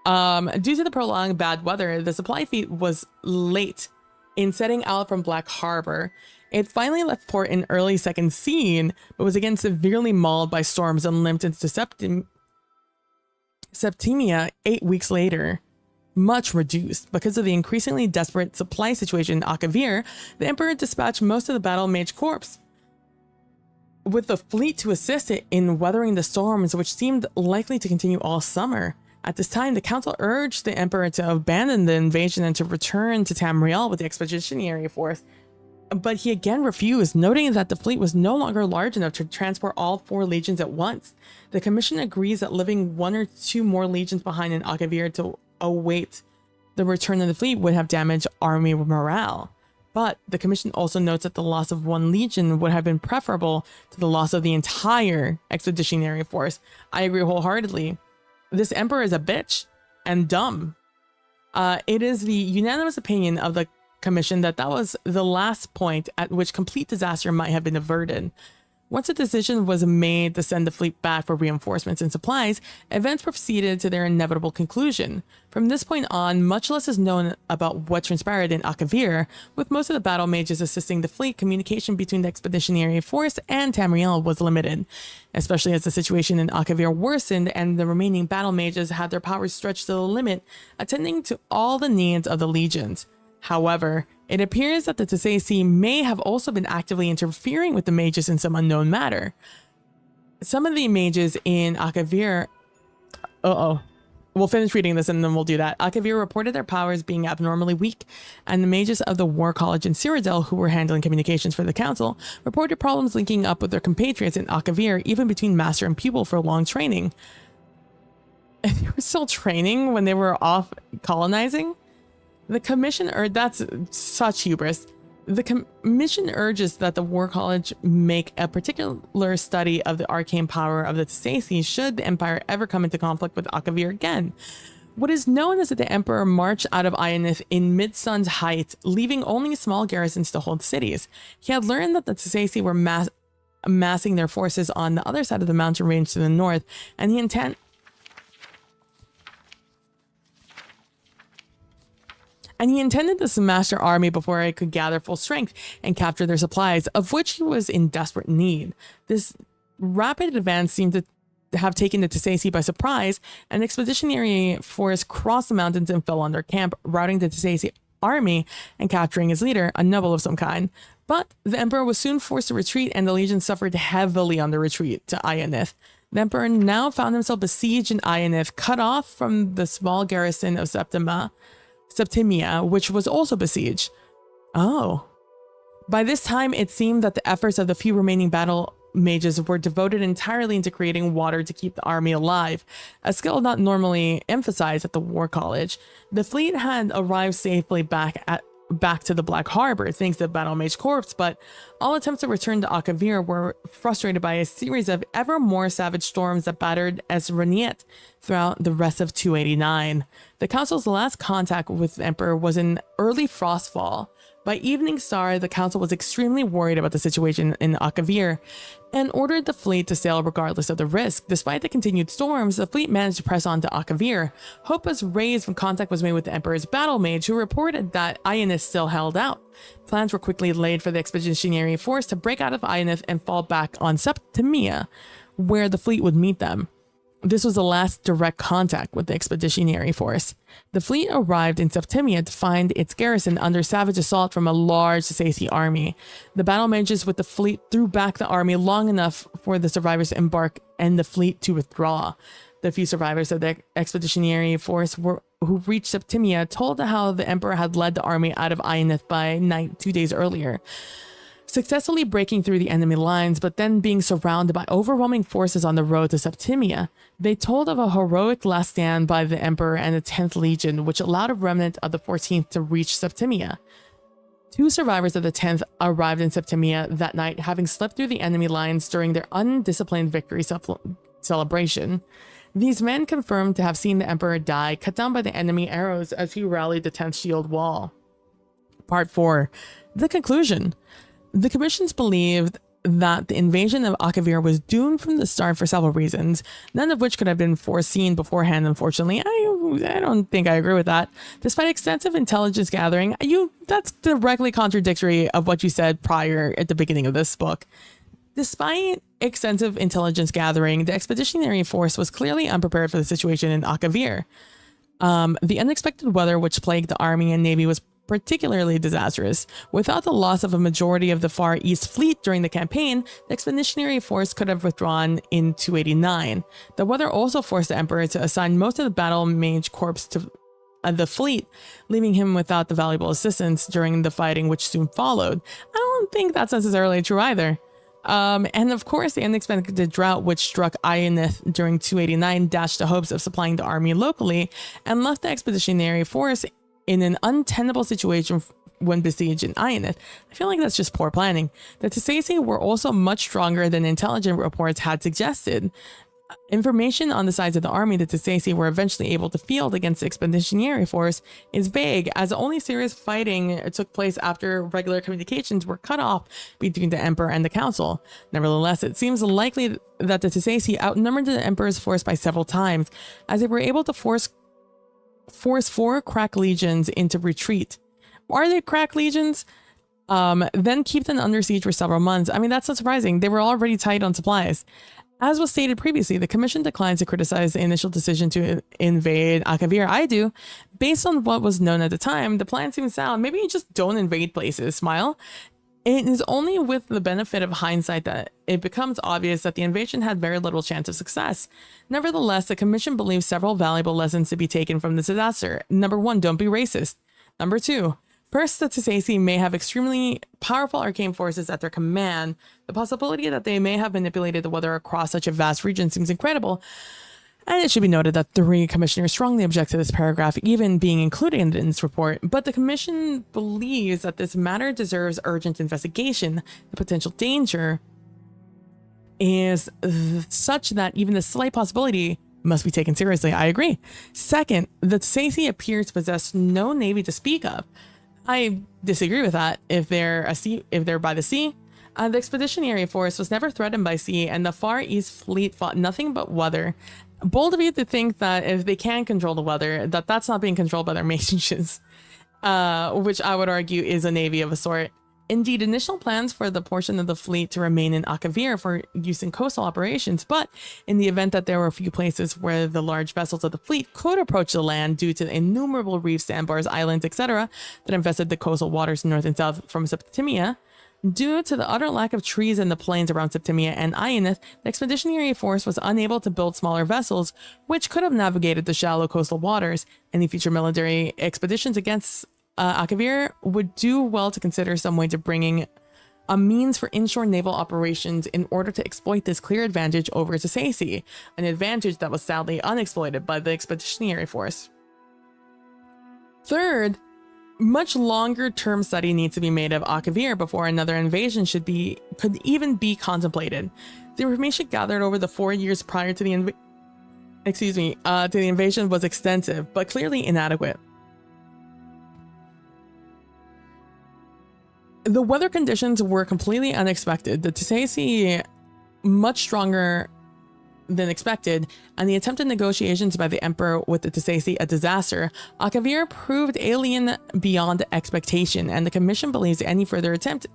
Due to the prolonged bad weather, the supply fleet was late in setting out from Black Harbor. It finally left port in early second scene, but was again severely mauled by storms and limped into Septimia 8 weeks later. Much reduced because of the increasingly desperate supply situation in Akavir, the Emperor dispatched most of the battle mage corps with the fleet to assist it in weathering the storms, which seemed likely to continue all summer. At this time, the council urged the emperor to abandon the invasion and to return to Tamriel with the expeditionary force, but he again refused, noting that the fleet was no longer large enough to transport all 4 legions at once. The commission agrees that leaving 1 or 2 more legions behind in Akavir to await the return of the fleet would have damaged army morale. But the commission also notes that the loss of 1 legion would have been preferable to the loss of the entire expeditionary force. I agree wholeheartedly. This emperor is a bitch and dumb. It is the unanimous opinion of the commission that was the last point at which complete disaster might have been averted. Once a decision was made to send the fleet back for reinforcements and supplies, events proceeded to their inevitable conclusion. From this point on, much less is known about what transpired in Akavir, with most of the battle mages assisting the fleet. Communication between the expeditionary force and Tamriel was limited, especially as the situation in Akavir worsened and the remaining battle mages had their powers stretched to the limit, attending to all the needs of the legions. However, it appears that the Tsaisi may have also been actively interfering with the mages in some unknown matter. Some of the mages in Akavir... We'll finish reading this and then we'll do that. Akavir reported their powers being abnormally weak, and the mages of the War College in Cyrodiil, who were handling communications for the council, reported problems linking up with their compatriots in Akavir, even between master and pupil for long training. And they were still training when they were off colonizing? The commission that's such hubris. The commission urges that the War College make a particular study of the arcane power of the Tsaisi should the Empire ever come into conflict with Akavir again. What is known is that the Emperor marched out of Ionith in mid-sun's height, leaving only small garrisons to hold cities. He had learned that the Tsaisi were amassing their forces on the other side of the mountain range to the north, and he intended to smash their army before it could gather full strength and capture their supplies, of which he was in desperate need. This rapid advance seemed to have taken the Tsaisi by surprise, and the expeditionary force crossed the mountains and fell on their camp, routing the Tsaisi army and capturing his leader, a noble of some kind. But the emperor was soon forced to retreat, and the legion suffered heavily on the retreat to Ionith. The emperor now found himself besieged in Ionith, cut off from the small garrison of Septimia, which was also besieged. Oh. By this time, it seemed that the efforts of the few remaining battle mages were devoted entirely into creating water to keep the army alive, a skill not normally emphasized at the War College. The fleet had arrived safely back to the Black Harbor thanks to the Battle Mage Corps, but all attempts to return to Akavir were frustrated by a series of ever more savage storms that battered Esroniet throughout the rest of 289. The council's last contact with the Emperor was in early frostfall, By Evening Star, the council was extremely worried about the situation in Akavir and ordered the fleet to sail regardless of the risk. Despite the continued storms, the fleet managed to press on to Akavir. Hope was raised when contact was made with the Emperor's battle mage, who reported that Ionith still held out. Plans were quickly laid for the expeditionary force to break out of Ionith and fall back on Septimia, where the fleet would meet them. This was the last direct contact with the expeditionary force. The fleet arrived in Septimia to find its garrison under savage assault from a large Saesi army. The battle mages with the fleet threw back the army long enough for the survivors to embark and the fleet to withdraw. The few survivors of the expeditionary force who reached Septimia told how the Emperor had led the army out of Ionith by night 2 days earlier, successfully breaking through the enemy lines, but then being surrounded by overwhelming forces on the road to Septimia. They told of a heroic last stand by the Emperor and the 10th Legion, which allowed a remnant of the 14th to reach Septimia. 2 survivors of the 10th arrived in Septimia that night, having slipped through the enemy lines during their undisciplined victory celebration. These men confirmed to have seen the Emperor die, cut down by the enemy arrows as he rallied the 10th shield wall. Part 4. The conclusion. The commissions believed that the invasion of Akavir was doomed from the start for several reasons, none of which could have been foreseen beforehand, unfortunately. I don't think I agree with that. Despite extensive intelligence gathering, that's directly contradictory of what you said prior at the beginning of this book. Despite extensive intelligence gathering, the expeditionary force was clearly unprepared for the situation in Akavir. The unexpected weather which plagued the army and navy was particularly disastrous. Without the loss of a majority of the Far East fleet during the campaign, the expeditionary force could have withdrawn in 289. The weather also forced the Emperor to assign most of the battle mage corps to the fleet, leaving him without the valuable assistance during the fighting which soon followed. I don't think that's necessarily true either. And of course, the unexpected drought which struck Ionith during 289 dashed the hopes of supplying the army locally and left the expeditionary force in an untenable situation when besieged in Ionith. I feel like that's just poor planning. The Saesi were also much stronger than intelligence reports had suggested. Information on the size of the army that the Saesi were eventually able to field against the expeditionary force is vague, as the only serious fighting took place after regular communications were cut off between the Emperor and the Council. Nevertheless, it seems likely that the Saesi outnumbered the Emperor's force by several times, as they were able to force 4 crack legions into retreat. Are they crack legions? Then keep them under siege for several months. I mean, that's not surprising. They were already tight on supplies. As was stated previously, the commission declines to criticize the initial decision to invade Akavir. I do. Based on what was known at the time, the plan seems sound. Maybe you just don't invade places, Smile. It is only with the benefit of hindsight that it becomes obvious that the invasion had very little chance of success. Nevertheless, the commission believes several valuable lessons to be taken from this disaster. Number 1, don't be racist. Number 2, first, the Saesi may have extremely powerful arcane forces at their command. The possibility that they may have manipulated the weather across such a vast region seems incredible. And it should be noted that 3 commissioners strongly object to this paragraph even being included in this report, but the commission believes that this matter deserves urgent investigation. The potential danger is such that even the slight possibility must be taken seriously. I agree. Second, the Saesi appear to possess no navy to speak of. I disagree with that. If they're by the sea, the expeditionary force was never threatened by sea, and the Far East fleet fought nothing but weather. Bold of you to think that if they can control the weather, that's not being controlled by their mages, which I would argue is a navy of a sort. Indeed, initial plans for the portion of the fleet to remain in Akavir for use in coastal operations, but in the event that there were a few places where the large vessels of the fleet could approach the land due to the innumerable reefs, sandbars, islands, etc., that infested the coastal waters north and south from Septimia, due to the utter lack of trees in the plains around Septimia and Ionith, the expeditionary force was unable to build smaller vessels, which could have navigated the shallow coastal waters. Any future military expeditions against Akavir would do well to consider some way to bringing a means for inshore naval operations in order to exploit this clear advantage over to Saesi, an advantage that was sadly unexploited by the expeditionary force. Third, much longer term study needs to be made of Akavir before another invasion could even be contemplated. The information gathered over the 4 years prior to the invasion was extensive, but clearly inadequate. The weather conditions were completely unexpected. The Tsaisi much stronger than expected, and the attempted negotiations by the Emperor with the Tsaisi a disaster. Akavir proved alien beyond expectation, and the Commission believes any further attempt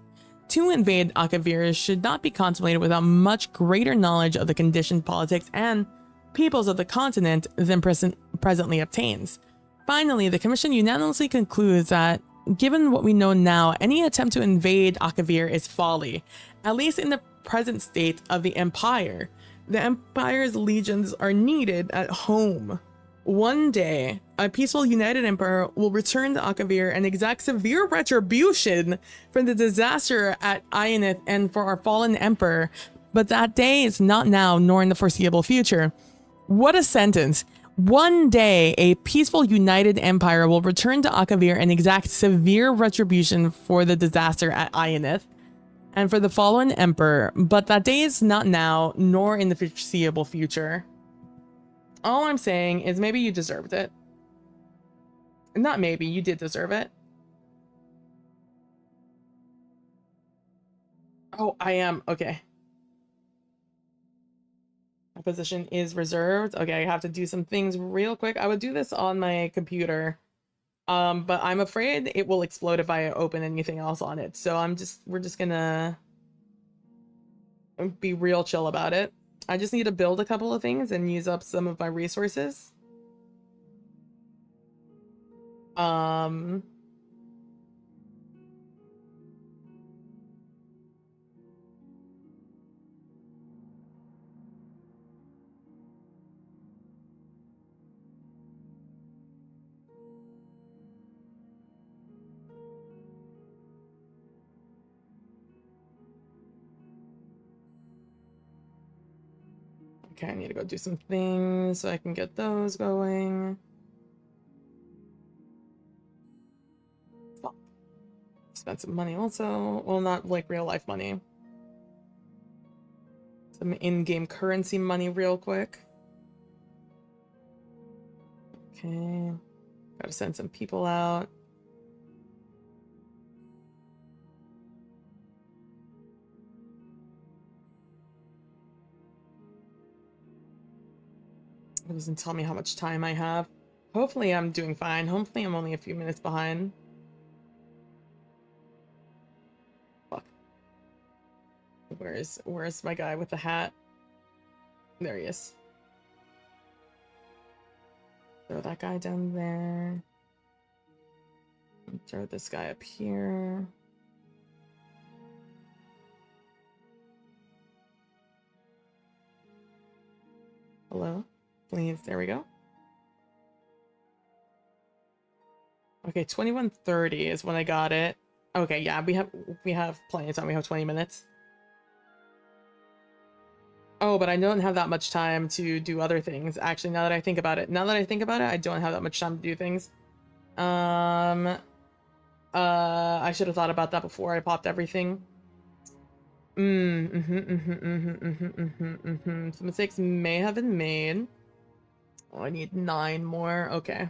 to invade Akavir should not be contemplated without much greater knowledge of the conditioned politics and peoples of the continent than presently obtains. Finally, the Commission unanimously concludes that, given what we know now, any attempt to invade Akavir is folly, at least in the present state of the Empire. The Empire's legions are needed at home. One day, a peaceful United Empire will return to Akavir and exact severe retribution for the disaster at Ionith and for our fallen Emperor, but that day is not now nor in the foreseeable future. What a sentence. One day, a peaceful United Empire will return to Akavir and exact severe retribution for the disaster at Ionith and for the fallen Emperor, but that day is not now, nor in the foreseeable future. All I'm saying is maybe you deserved it. Not maybe, you did deserve it. Oh, I am, okay. My position is reserved. Okay, I have to do some things real quick. I would do this on my computer. But I'm afraid it will explode if I open anything else on it. So we're just gonna be real chill about it. I just need to build a couple of things and use up some of my resources. Okay, I need to go do some things so I can get those going. Fuck. Spent some money also. Well, not like real life money. Some in-game currency money real quick. Okay. Gotta send some people out. It doesn't tell me how much time I have. Hopefully I'm doing fine. Hopefully I'm only a few minutes behind. Fuck. Where's my guy with the hat? There he is. Throw that guy down there. Throw this guy up here. Hello? Please, there we go. Okay, 21:30 is when I got it. Okay, yeah, we have plenty of time. We have 20 minutes. Oh, but I don't have that much time to do other things. Actually, now that I think about it, I don't have that much time to do things. I should have thought about that before I popped everything. Some mistakes may have been made. Oh, I need 9 more. Okay.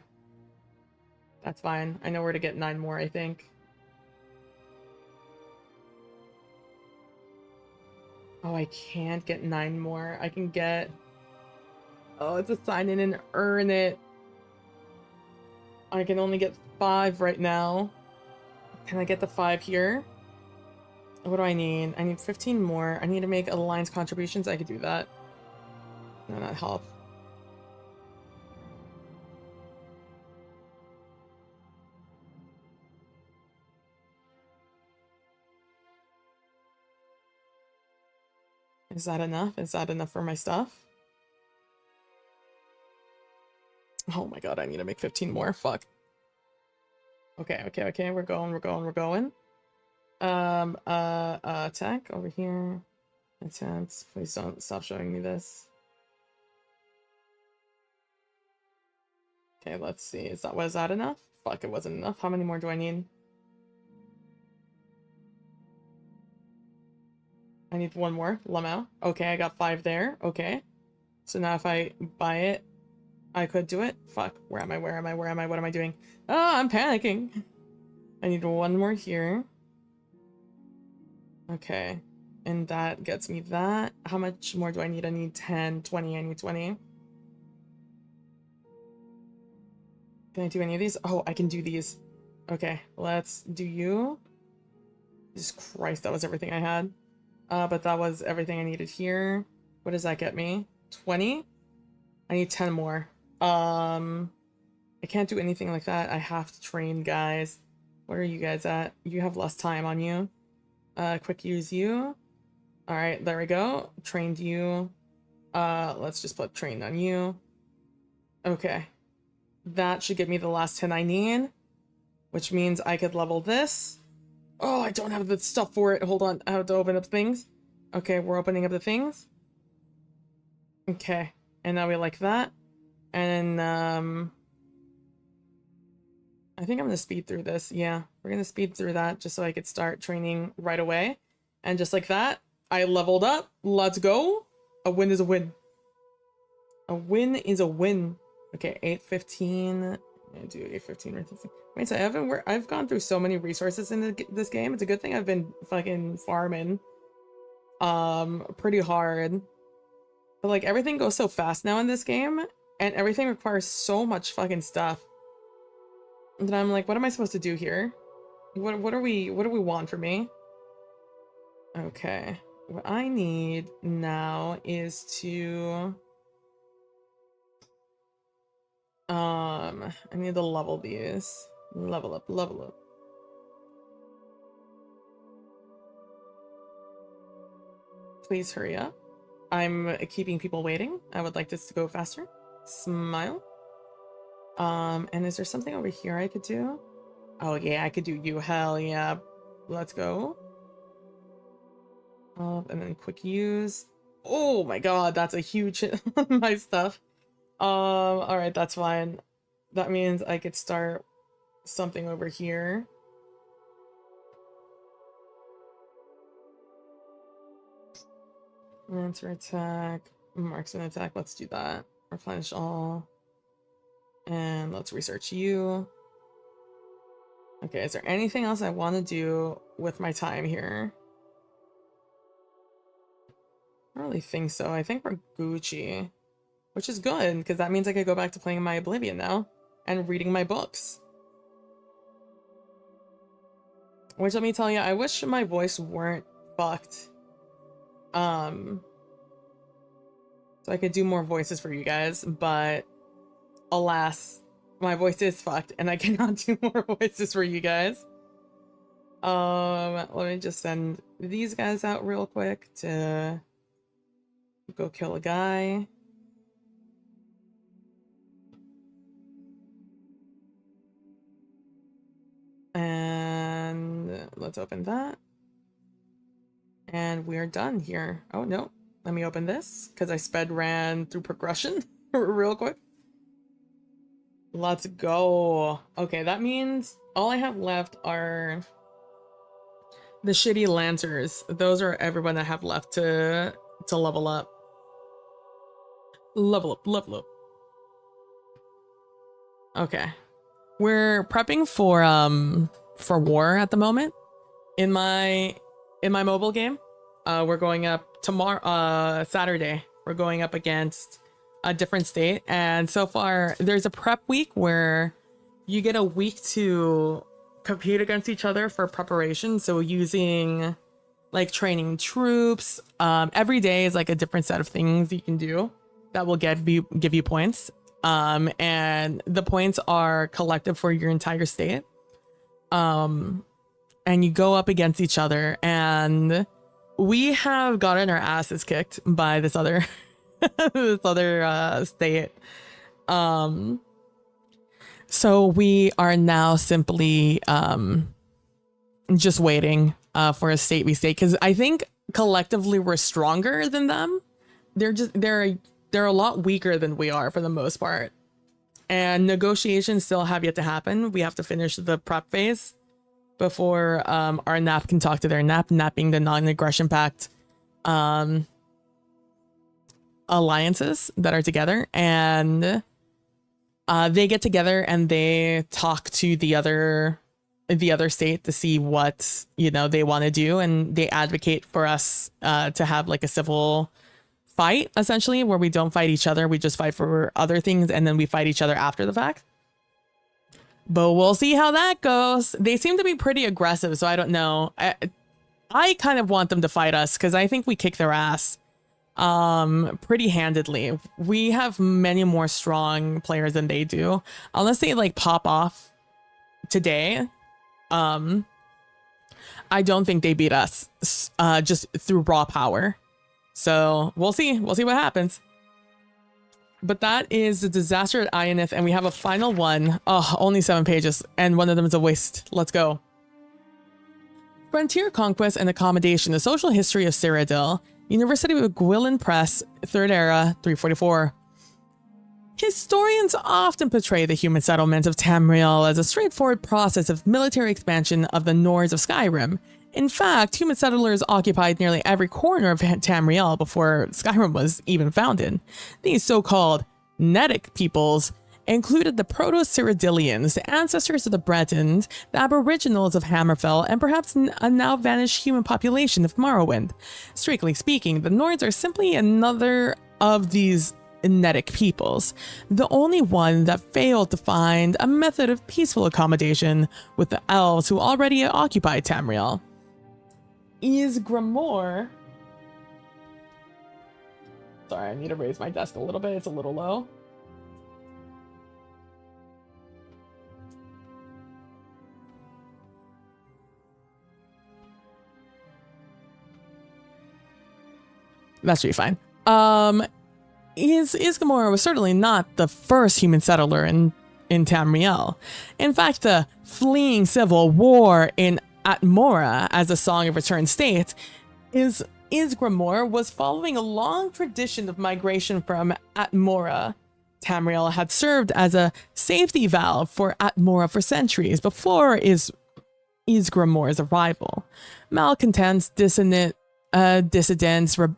That's fine. I know where to get 9 more, I think. Oh, I can't get 9 more. I can get... Oh, it's a sign in and earn it. I can only get 5 right now. Can I get the 5 here? What do I need? I need 15 more. I need to make alliance contributions. I could do that. No, not help. Is that enough? Is that enough for my stuff? Oh my god, I need to make 15 more. Fuck. Okay. We're going. Attack over here. Attempts. Please don't stop showing me this. Okay, let's see. Was that enough? Fuck, it wasn't enough. How many more do I need? I need 1 more. Lamau. Okay, I got 5 there. Okay. So now if I buy it, I could do it. Fuck. Where am I? What am I doing? Oh, I'm panicking. I need 1 more here. Okay. And that gets me that. How much more do I need? I need 10, 20. I need 20. Can I do any of these? Oh, I can do these. Okay, let's do you. Jesus Christ, that was everything I had. But that was everything I needed here. What does that get me? 20? I need 10 more. I can't do anything like that. I have to train guys. What are you guys at? You have less time on you. Quick use you. All right, there we go. Trained you. Let's just put trained on you. Okay. That should give me the last 10 I need, which means I could level this. Oh, I don't have the stuff for it. Hold on. I have to open up things. Okay, we're opening up the things. Okay. And now we like that. And I think I'm gonna speed through this. Yeah, we're gonna speed through that just so I could start training right away. And just like that, I leveled up. Let's go. A win is a win. A win is a win. Okay, 815. I'm gonna do 815 right this. Wait, so I've gone through so many resources in this game. It's a good thing I've been fucking farming pretty hard. But like everything goes so fast now in this game, and everything requires so much fucking stuff. And I'm like, what am I supposed to do here? What do we want from me? Okay. What I need now is to I need to level these. Level up, level up. Please hurry up. I'm keeping people waiting. I would like this to go faster. Smile. And is there something over here I could do? Oh yeah, I could do you. Hell yeah. Let's go. And then quick use. Oh my god, that's a huge hit on my stuff. Alright, that's fine. That means I could start something over here. Answer attack. Marksman attack. Let's do that. Replenish all. And let's research you. Okay, is there anything else I want to do with my time here? I don't really think so. I think we're Gucci. Which is good, because that means I could go back to playing my Oblivion now. And reading my books. Which, let me tell you, I wish my voice weren't fucked. So I could do more voices for you guys, but alas, my voice is fucked and I cannot do more voices for you guys. Let me just send these guys out real quick to go kill a guy. And let's open that. And we're done here. Oh no, let me open this because I sped ran through progression real quick. Let's go. Okay, that means all I have left are the shitty Lancers. Those are everyone I have left to level up. Level up, level up. Okay. We're prepping for war at the moment. In my mobile game. We're going up tomorrow, Saturday. We're going up against a different state. And so far, there's a prep week where you get a week to compete against each other for preparation. So using like training troops, every day is like a different set of things you can do that will give you points. And the points are collective for your entire state. And you go up against each other, and we have gotten our asses kicked by this other state. So we are now simply just waiting for a state v state, because I think collectively we're stronger than them. They're a lot weaker than we are for the most part. And negotiations still have yet to happen. We have to finish the prep phase before our NAP can talk to their NAP being the non-aggression pact alliances that are together. And they get together and they talk to the other the other state to see what, you know, they want to do, and they advocate for us to have like a civil fight, essentially, where we don't fight each other, we just fight for other things, and then we fight each other after the fact. But we'll see how that goes. They seem to be pretty aggressive, so I don't know. I kind of want them to fight us because I think we kick their ass pretty handedly. We have many more strong players than they do. Unless they like pop off today, I don't think they beat us just through raw power. So we'll see. We'll see what happens. But that is the disaster at Ionith, and we have a final one. Oh, only 7 pages, and one of them is a waste. Let's go. Frontier Conquest and Accommodation, The Social History of Cyrodiil, University of Gwilyn Press, 3rd Era, 344. Historians often portray the human settlement of Tamriel as a straightforward process of military expansion of the Nords of Skyrim. In fact, human settlers occupied nearly every corner of Tamriel before Skyrim was even founded. These so-called Nedic peoples included the Proto-Cyrodiilians, the ancestors of the Bretons, the Aboriginals of Hammerfell, and perhaps a now-vanished human population of Morrowind. Strictly speaking, the Nords are simply another of these Nedic peoples, the only one that failed to find a method of peaceful accommodation with the elves who already occupied Tamriel. Ysgramor. Sorry, I need to raise my desk a little bit. It's a little low. That should be fine. Ysgramor was certainly not the first human settler in Tamriel. In fact, the fleeing civil war in Atmora, as a Song of Return states, Ysgramor was following a long tradition of migration from Atmora. Tamriel had served as a safety valve for Atmora for centuries before Ysgramor's arrival. Malcontents, dissidents,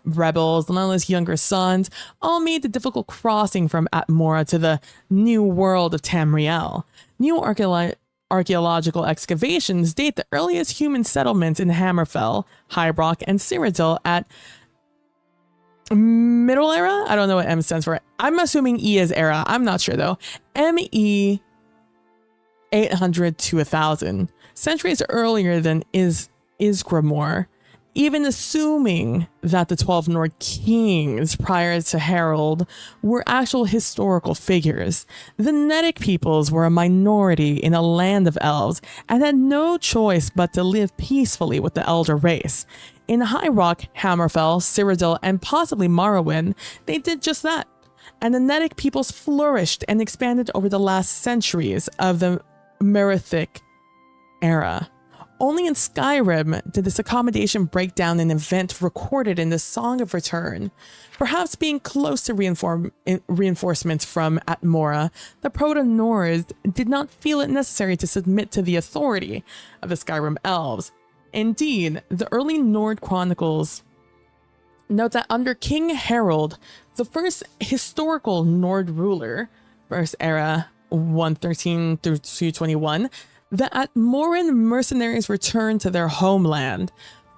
rebels, Lala's younger sons, all made the difficult crossing from Atmora to the new world of Tamriel. New archaeological excavations date the earliest human settlements in Hammerfell, High Rock, and Cyrodiil at Middle Era? I don't know what M stands for. I'm assuming E is Era. I'm not sure though. ME 800 to 1000. Centuries earlier than Ysgramor. Even assuming that the 12 Nord kings prior to Harold were actual historical figures, the Nedic peoples were a minority in a land of elves and had no choice but to live peacefully with the elder race. In High Rock, Hammerfell, Cyrodiil, and possibly Morrowind, they did just that. And the Nedic peoples flourished and expanded over the last centuries of the Merethic era. Only in Skyrim did this accommodation break down an event recorded in the Song of Return. Perhaps being close to reinforcements from Atmora, the Proto-Nords did not feel it necessary to submit to the authority of the Skyrim elves. Indeed, the early Nord chronicles note that under King Harold, the first historical Nord ruler, First Era 113 through 221, the Atmoran mercenaries returned to their homeland.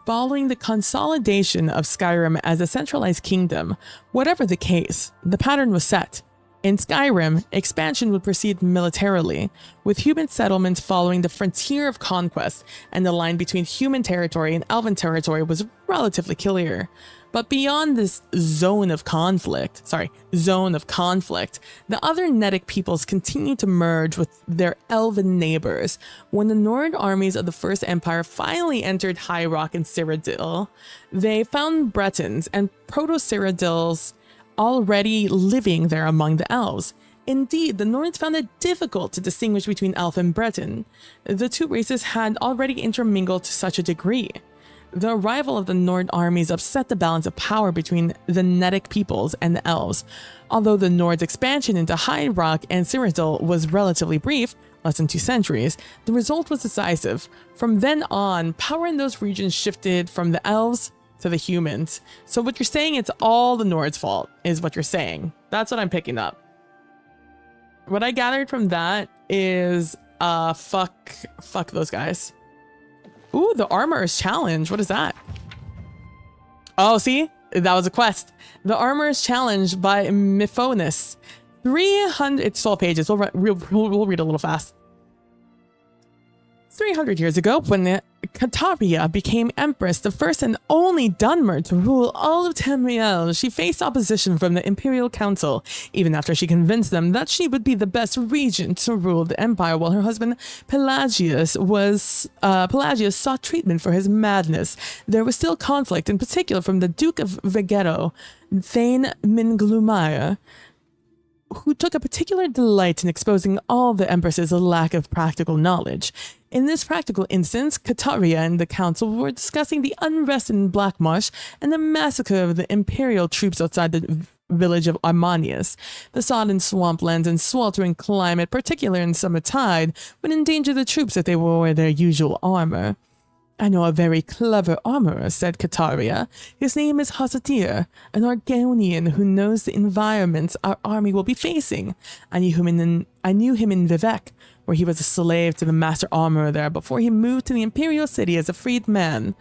Following the consolidation of Skyrim as a centralized kingdom, whatever the case, the pattern was set. In Skyrim, expansion would proceed militarily, with human settlements following the frontier of conquest, and the line between human territory and elven territory was relatively clear. But beyond this zone of conflict, the other Nedic peoples continued to merge with their elven neighbors. When the Nord armies of the First Empire finally entered High Rock and Cyrodiil, they found Bretons and Proto-Cyrodiils already living there among the elves. Indeed, the Nords found it difficult to distinguish between elf and Breton. The two races had already intermingled to such a degree. The arrival of the Nord armies upset the balance of power between the Nedic peoples and the elves. Although the Nords' expansion into High Rock and Cyrodiil was relatively brief, less than 2 centuries, the result was decisive. From then on, power in those regions shifted from the elves to the humans. So what you're saying, it's all the Nords' fault, is what you're saying. That's what I'm picking up. What I gathered from that is fuck those guys. Ooh, the Armorer's Challenge. What is that? Oh, see? That was a quest. The Armorer's Challenge by Miphonis. 300, it's 12 pages. We'll read a little fast. 300 years ago, when Kataria became empress, the first and only Dunmer to rule all of Tamriel, she faced opposition from the Imperial Council, even after she convinced them that she would be the best regent to rule the empire, while her husband Pelagius sought treatment for his madness. There was still conflict, in particular from the Duke of Vegetto, Thane Minglumaya, who took a particular delight in exposing all the Empress's lack of practical knowledge. In this practical instance, Kataria and the council were discussing the unrest in Black Marsh and the massacre of the Imperial troops outside the village of Armanius. The sodden swamplands and sweltering climate, particularly in summertide, would endanger the troops if they wore their usual armor. I know a very clever armorer, said Kataria. His name is Hasadir, an Argonian who knows the environments our army will be facing. I knew him in Vivek, where he was a slave to the master armorer there before he moved to the Imperial City as a freed man.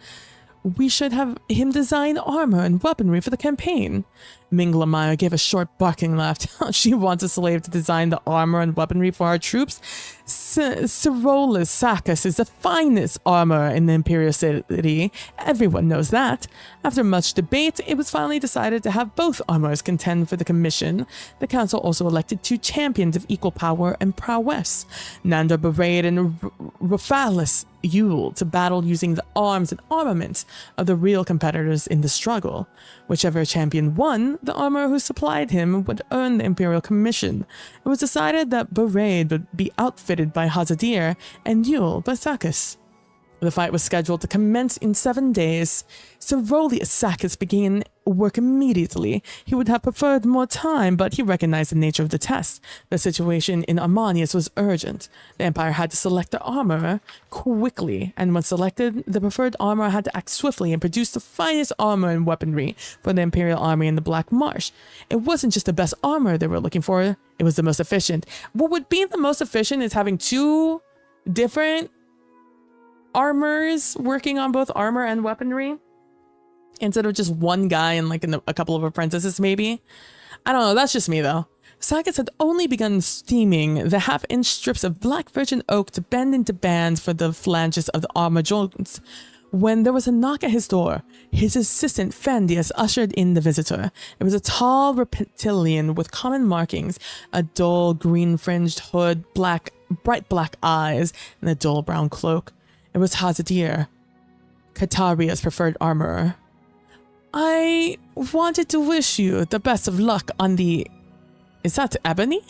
We should have him design armor and weaponry for the campaign. Minglamaya gave a short barking laugh. She wants a slave to design the armor and weaponry for our troops. Cerolus Sacus is the finest armor in the Imperial City. Everyone knows that. After much debate, it was finally decided to have both armors contend for the commission. The council also elected 2 champions of equal power and prowess, Nandor Berade and Raphalis Yule, to battle using the arms and armaments of the real competitors in the struggle. Whichever champion won, the armorer who supplied him would earn the Imperial Commission. It was decided that Berade would be outfitted by Hazadir and Yule by Sacus. The fight was scheduled to commence in 7 days. Cerolius Sacus began work immediately. He would have preferred more time, but he recognized the nature of the test. The situation in Armanius was urgent. The Empire had to select the armorer quickly, and when selected, the preferred armorer had to act swiftly and produce the finest armor and weaponry for the Imperial Army in the Black Marsh. It wasn't just the best armor they were looking for, it was the most efficient. What would be the most efficient is having 2 different armors working on both armor and weaponry instead of just one guy and like a couple of apprentices maybe. I don't know, that's just me though. Sacus had only begun steaming the half-inch strips of black virgin oak to bend into bands for the flanges of the armor joints when there was a knock at his door. His assistant Fandius ushered in the visitor. It was a tall reptilian with common markings, a dull green-fringed hood, bright black eyes, and a dull brown cloak. It was Hazadir, Kataria's preferred armorer. I wanted to wish you the best of luck on the... Is that ebony?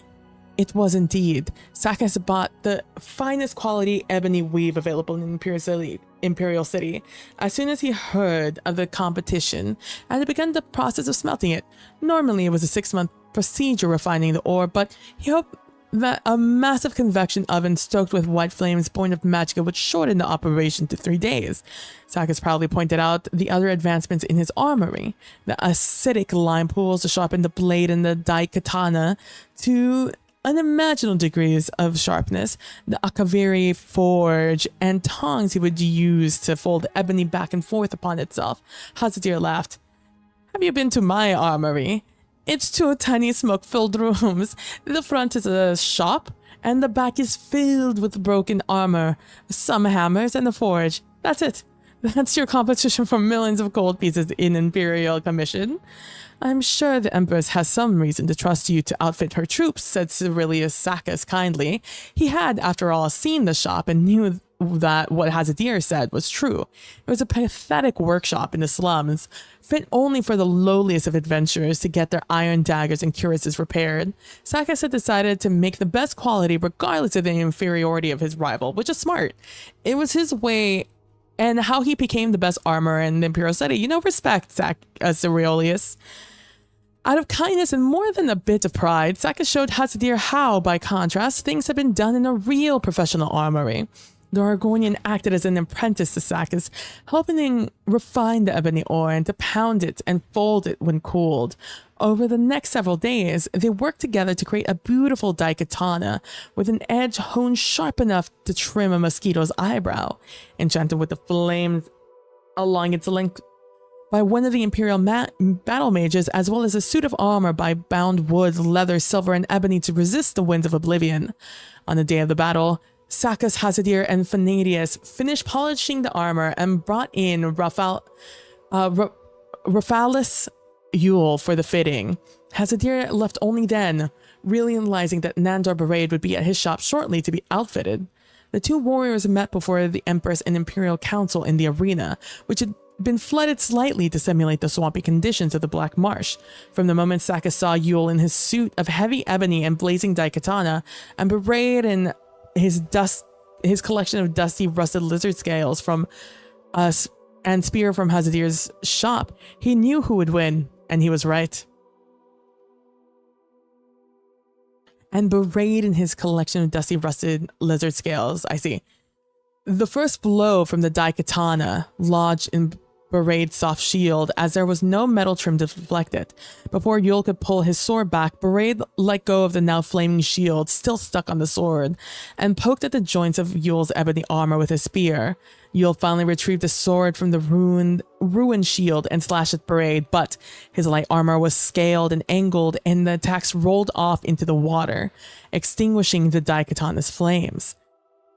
It was indeed. Sacus bought the finest quality ebony weave available in Imperial City. As soon as he heard of the competition, and had begun the process of smelting it. Normally, it was a 6-month procedure refining the ore, but he hoped that a massive convection oven stoked with white flames born of magicka would shorten the operation to 3 days. Sacus proudly pointed out the other advancements in his armory, the acidic lime pools to sharpen the blade and the daikatana to unimaginable degrees of sharpness, the akaviri forge and tongs he would use to fold the ebony back and forth upon itself. Hazadir laughed. Have you been to my armory? It's 2 tiny smoke-filled rooms. The front is a shop, and the back is filled with broken armor, some hammers, and a forge. That's it. That's your competition for millions of gold pieces in Imperial Commission. I'm sure the Empress has some reason to trust you to outfit her troops, said Cerolius Sacus kindly. He had, after all, seen the shop and knew that what Hazadir said was true. It was a pathetic workshop in the slums, fit only for the lowliest of adventurers to get their iron daggers and cuirasses repaired. Sacus had decided to make the best quality regardless of the inferiority of his rival, which is smart. It was his way, and how he became the best armor in the Imperial City. Respect Cerolius. Out of kindness and more than a bit of pride, Sacus showed Hazadir how, by contrast, things had been done in a real professional armory. The Argonian acted as an apprentice to Sakis, helping him refine the ebony ore and to pound it and fold it when cooled. Over the next several days, they worked together to create a beautiful daikatana with an edge honed sharp enough to trim a mosquito's eyebrow, enchanted with the flames along its length by one of the Imperial battle mages, as well as a suit of armor by bound wood, leather, silver, and ebony to resist the winds of oblivion. On the day of the battle, Sakis, Hazadir, and Phanadius finished polishing the armor and brought in Raphaelis Yule for the fitting. Hazadir left only then, realizing that Nandor Barade would be at his shop shortly to be outfitted. The two warriors met before the Empress and Imperial Council in the arena, which had been flooded slightly to simulate the swampy conditions of the Black Marsh. From the moment Sakis saw Yule in his suit of heavy ebony and blazing daikatana, and Barade in his collection of dusty, rusted lizard scales from us and spear from Hazadir's shop, he knew who would win, and he was right. And Barade in his collection of dusty, rusted lizard scales, I see. The first blow from the daikatana lodged in Barade's soft shield, as there was no metal trim to deflect it. Before Yule could pull his sword back, Barade let go of the now flaming shield, still stuck on the sword, and poked at the joints of Yule's ebony armor with his spear. Yule finally retrieved the sword from the ruined shield and slashed at Barade, but his light armor was scaled and angled, and the attacks rolled off into the water, extinguishing the daikatana's flames.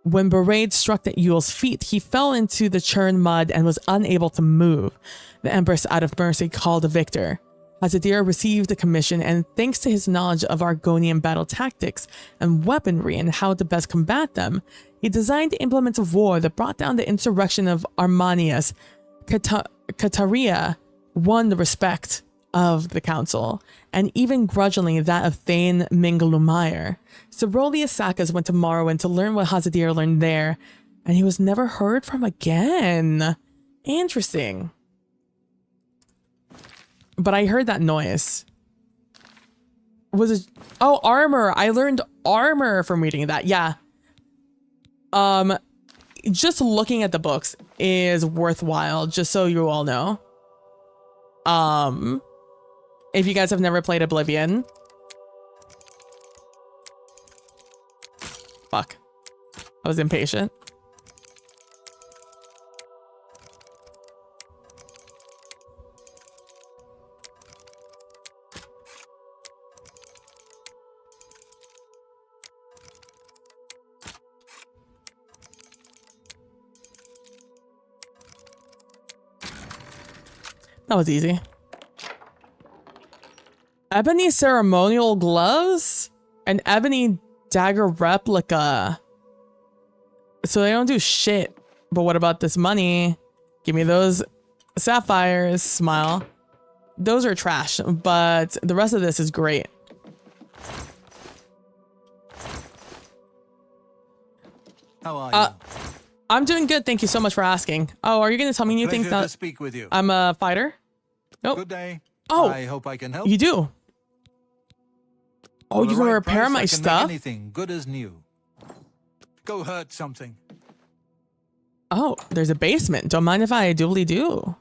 When Barade struck at Yule's feet, he fell into the churned mud and was unable to move. The Empress, out of mercy, called a victor. Hazadir received the commission, and thanks to his knowledge of Argonian battle tactics and weaponry and how to best combat them, he designed implements of war that brought down the insurrection of Armanius. Kataria won the respect of the council, and even grudgingly that of Thane Mingalumayer. Cerolius Sakis went to Morrowind to learn what Hazadir learned there, and he was never heard from again. Interesting. But I heard that noise. Was it? Oh, armor. I learned armor from reading that. Yeah. Just looking at the books is worthwhile, just so you all know. If you guys have never played Oblivion. Fuck. I was impatient. That was easy. Ebony ceremonial gloves? An ebony dagger replica. So they don't do shit. But what about this money? Give me those sapphires. Smile. Those are trash, but the rest of this is great. How are you? I'm doing good. Thank you so much for asking. Oh, are you going to tell me new things now? To speak with you. I'm a fighter? Nope. Good day. Oh. I hope I can help. You do? Oh, For you the can right repair price, my I can stuff? Make anything good as new. Go hurt something. Oh, there's a basement. Don't mind if I doobly do.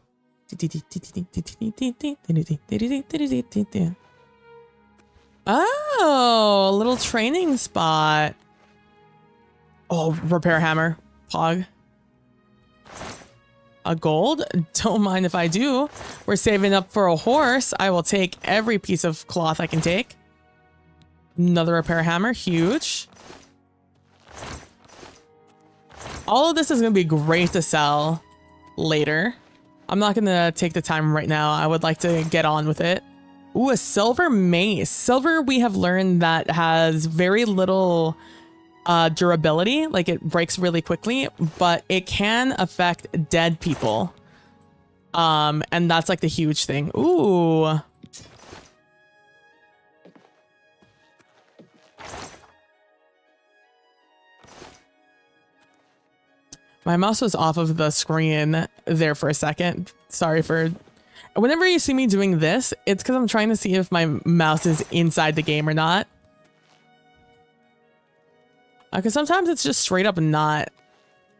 Oh, a little training spot. Oh, repair hammer. Pog. A gold? Don't mind if I do. We're saving up for a horse. I will take every piece of cloth I can take. Another repair hammer. Huge. All of this is going to be great to sell later. I'm not going to take the time right now. I would like to get on with it. Ooh, a silver mace. Silver, we have learned that has very little durability. Like, it breaks really quickly, but it can affect dead people. And that's like the huge thing. Ooh. My mouse was off of the screen there for a second. Sorry for... Whenever you see me doing this, it's because I'm trying to see if my mouse is inside the game or not. Because sometimes it's just straight up not.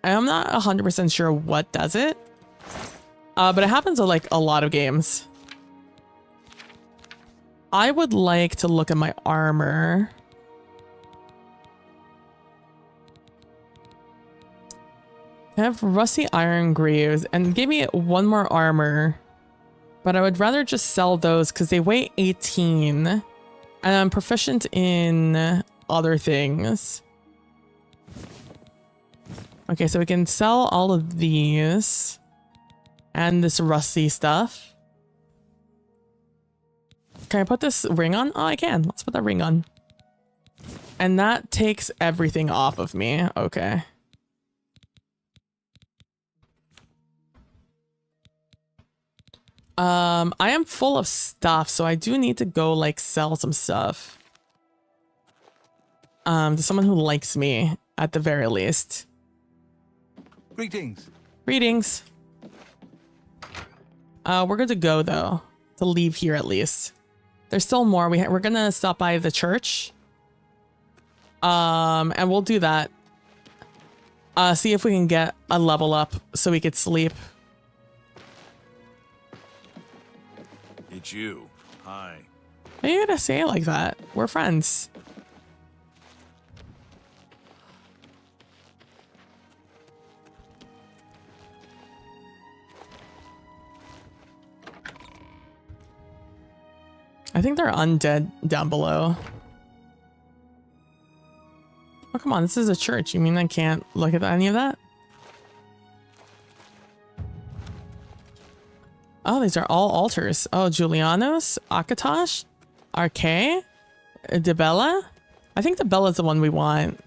I'm not 100% sure what does it. But it happens to like a lot of games. I would like to look at my armor. I have rusty iron greaves and give me one more armor. But I would rather just sell those because they weigh 18. And I'm proficient in other things. Okay, so we can sell all of these. And this rusty stuff. Can I put this ring on? Oh, I can. Let's put that ring on. And that takes everything off of me. Okay. I am full of stuff, so I do need to go like sell some stuff. To someone who likes me at the very least. Greetings. Greetings. We're good to go though. To leave here at least. There's still more. We're gonna stop by the church. And we'll do that. See if we can get a level up so we could sleep. It's you. Hi. Why are you gonna say it like that? We're friends. I think they're undead down below. Oh, come on. This is a church. You mean I can't look at any of that? Oh, these are all altars. Oh, Julianos, Akatosh, Arche, Debella. I think Debella's the one we want.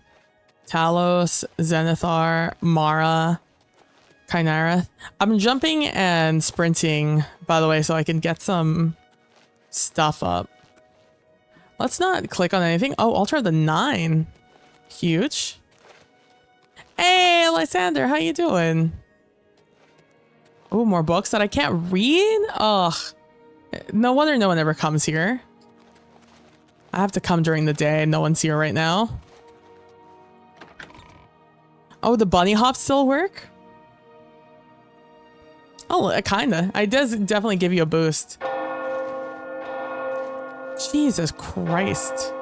Talos, Zenithar, Mara, Kynareth. I'm jumping and sprinting, by the way, so I can get some stuff up. Let's not click on anything. Oh, altar of the 9. Huge. Hey, Lysander, how you doing? Oh, more books that I can't read? Ugh. No wonder no one ever comes here. I have to come during the day. No one's here right now. Oh, the bunny hops still work? Oh, kinda. It does definitely give you a boost. Jesus Christ.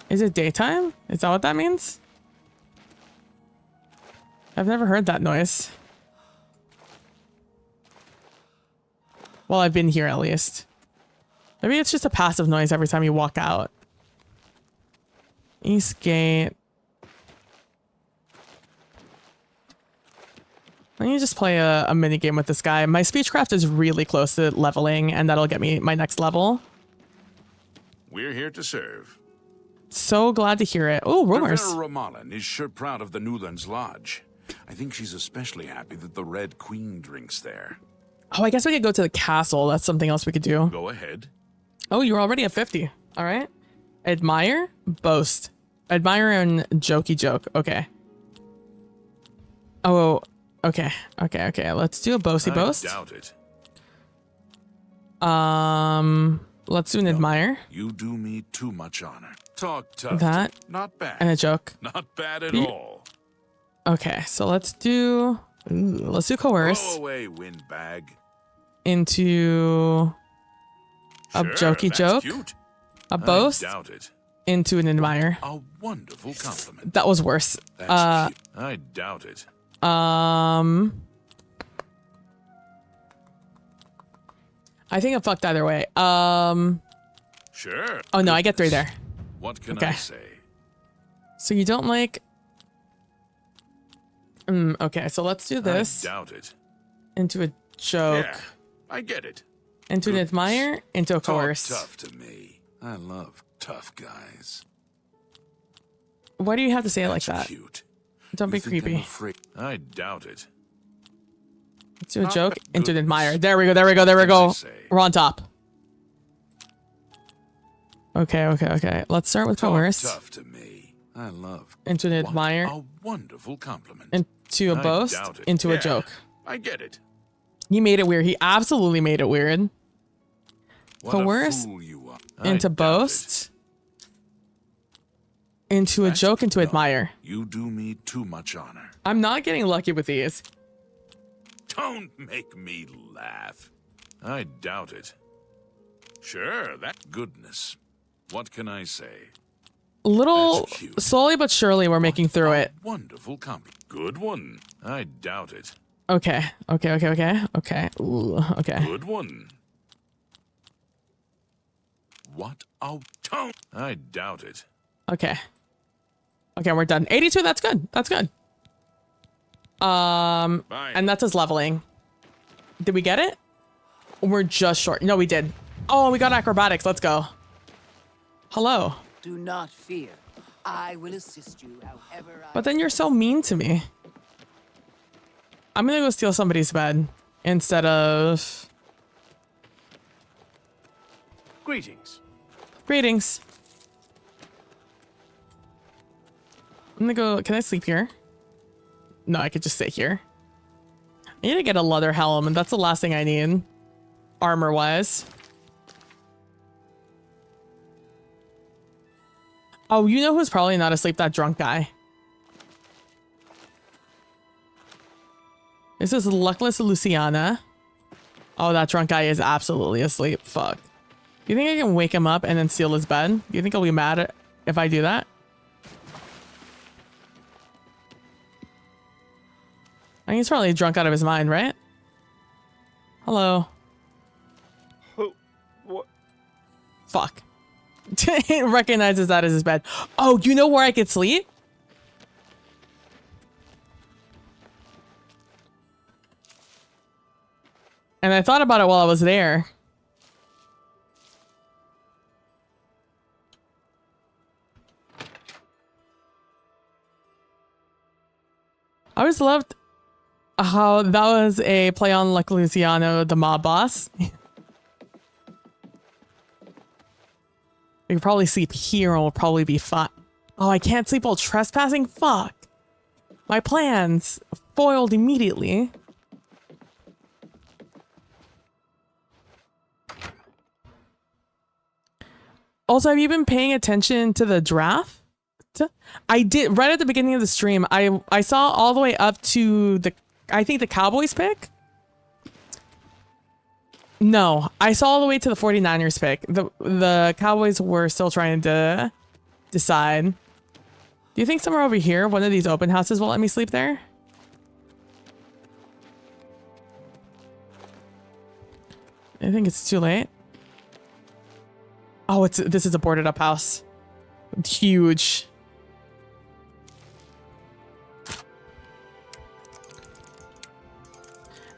Is it daytime? Is that what that means? I've never heard that noise. Well, I've been here at least. Maybe it's just a passive noise every time you walk out. Eastgate. Let me just play a mini game with this guy. My speechcraft is really close to leveling, and that'll get me my next level. We're here to serve. So glad to hear it. Oh, rumors. Rivera Romalin is sure proud of the Newlands Lodge. I think she's especially happy that the Red Queen drinks there. Oh, I guess we could go to the castle. That's something else we could do. Go ahead. Oh, you're already at 50. All right. Admire, boast. Admire and jokey joke. Okay. Oh, okay. Okay. Let's do a boasty boast. I doubt it. Let's do an admire. You do me too much honor. Talk tough. That. Not bad. And a joke. Not bad at all. Okay, so let's do coerce. Go away, windbag. Into a Sure, jokey that's joke. Cute. A boast. I doubt it. Into an admire. A wonderful compliment. That was worse. That's cute. I doubt it. I think I fucked either way. Sure. Oh no, I get 3 there. What can Okay. I say? So you don't like. Okay, so let's do this. I doubt it. Into a joke. Yeah, I get it. Into an Goodness. admire. Into a Talk coerce. tough to me. I love tough guys. Why do you have to say it like That's that? Cute. Don't You be think I'm creepy. afraid? I doubt it. Let's do a Not joke. bad. Into an Goodness. admire. There we go. There we What can I go. say? We're on top. Okay. Let's start with Talk coerce. tough to me. I love Into an admire. a wonderful compliment. Into a I boast. doubt it. Into a Yeah, joke. I get it. He made it weird. He absolutely made it weird. What Coerce a fool you are. I Into doubt boast. into a That's joke and to no. admire. You do me too much honor. I'm not getting lucky with these. Don't make me laugh. I doubt it. Sure, that goodness. What can I say? Little, That's cute. slowly but surely, we're making through it. Wonderful compliment. Good one. I doubt it. Okay. Ooh, okay. Good one. What a tone. I doubt it. Okay, we're done. 82, that's good. That's good. Bye. And that's his leveling. Did we get it? We're just short. No, we did. Oh, we got acrobatics. Let's go. Hello. Do not fear. I will assist you however I... But then you're so mean to me. I'm gonna go steal somebody's bed instead of... Greetings. Greetings. I'm gonna go... Can I sleep here? No, I could just sit here. I need to get a leather helm, and that's the last thing I need. Armor-wise. Oh, you know who's probably not asleep? That drunk guy. This is Luckless Luciana. Oh, that drunk guy is absolutely asleep. Fuck. Do you think I can wake him up and then steal his bed? Do you think he'll be mad if I do that? I mean, he's probably drunk out of his mind, right? Hello. Who? What? Fuck. He recognizes that as his bed. Oh, you know where I could sleep? And I thought about it while I was there. I always loved how that was a play on like Luciano, the mob boss. We could probably sleep here and we'll probably be fine. Oh, I can't sleep while trespassing? Fuck. My plans foiled immediately. Also, have you been paying attention to the draft? I did right at the beginning of the stream. I saw all the way up to the, I think the Cowboys pick. No, I saw all the way to the 49ers pick. The Cowboys were still trying to decide. Do you think somewhere over here, one of these open houses will let me sleep there? I think it's too late. Oh, this is a boarded up house. It's huge.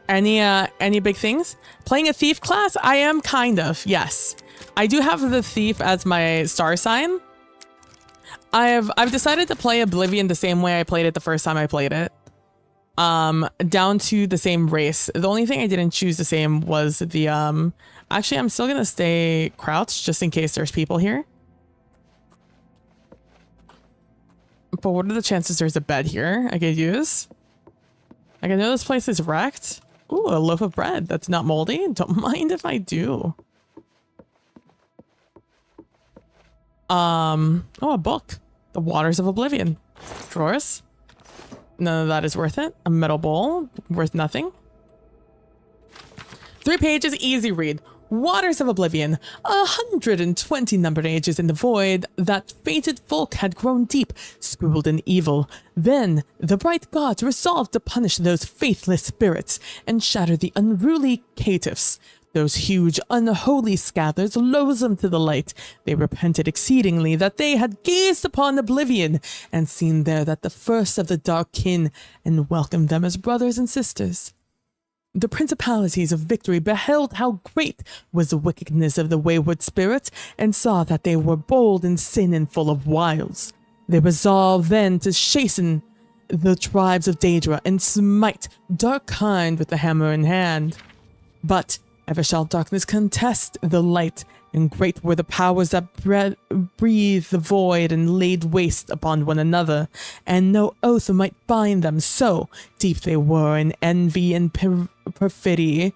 Any big things? Playing a thief class? I am kind of, yes. I do have the thief as my star sign. I've decided to play Oblivion the same way I played it the first time I played it. Down to the same race. The only thing I didn't choose the same was the actually I'm still gonna stay crouched just in case there's people here. But what are the chances there's a bed here I could use? Like, I know this place is wrecked. Ooh, a loaf of bread that's not moldy. Don't mind if I do. Oh, a book. The Waters of Oblivion. Drawers. None of that is worth it. A metal bowl. Worth nothing. 3 pages, easy read. Waters of Oblivion. 120 numbered ages in the void, that fated folk had grown deep, schooled in evil. Then the bright gods resolved to punish those faithless spirits and shatter the unruly caitiffs. Those huge, unholy scathlers loathsome to the light. They repented exceedingly that they had gazed upon Oblivion and seen there that the first of the dark kin, and welcomed them as brothers and sisters. The principalities of victory beheld how great was the wickedness of the wayward spirits, and saw that they were bold in sin and full of wiles. They resolved then to chasten the tribes of Daedra and smite dark kind with the hammer in hand. But ever shall darkness contest the light, and great were the powers that breathed the void and laid waste upon one another, and no oath might bind them, so deep they were in envy and perfidy.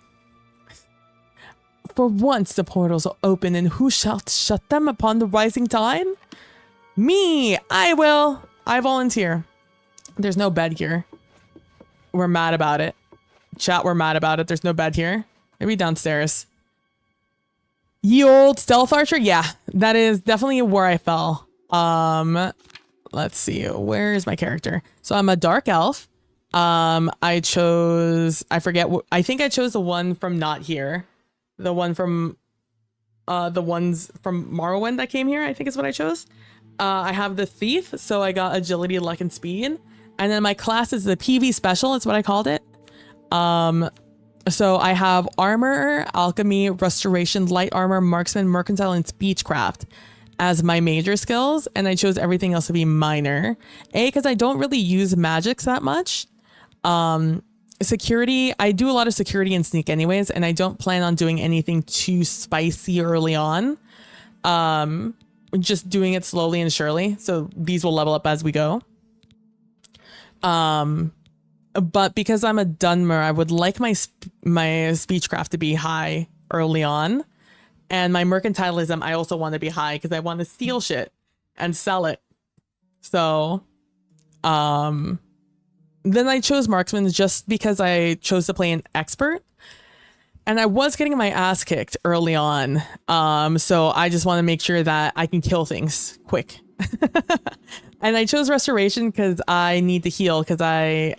For once the portals are open, and who shall shut them upon the rising tide? Me, I will. I volunteer. There's no bed here. We're mad about it. Chat, we're mad about it. There's no bed here. Maybe downstairs. Ye old stealth archer? Yeah, that is definitely where I fell. Let's see. Where is my character? So I'm a dark elf. I chose, I forget, I think I chose the one from Not Here. The one from, the ones from Morrowind that came here, I think is what I chose. I have the thief, so I got agility, luck, and speed. And then my class is the PV special, is what I called it. So I have armor, alchemy, restoration, light armor, marksman, mercantile, and speechcraft as my major skills. And I chose everything else to be minor. Because I don't really use magics that much. Security, I do a lot of security and sneak anyways, and I don't plan on doing anything too spicy early on. Just doing it slowly and surely. So these will level up as we go. But because I'm a Dunmer, I would like my speechcraft to be high early on. And my mercantilism, I also want to be high because I want to steal shit and sell it. So, then I chose marksman just because I chose to play an expert. And I was getting my ass kicked early on. So I just want to make sure that I can kill things quick. And I chose restoration because I need to heal because I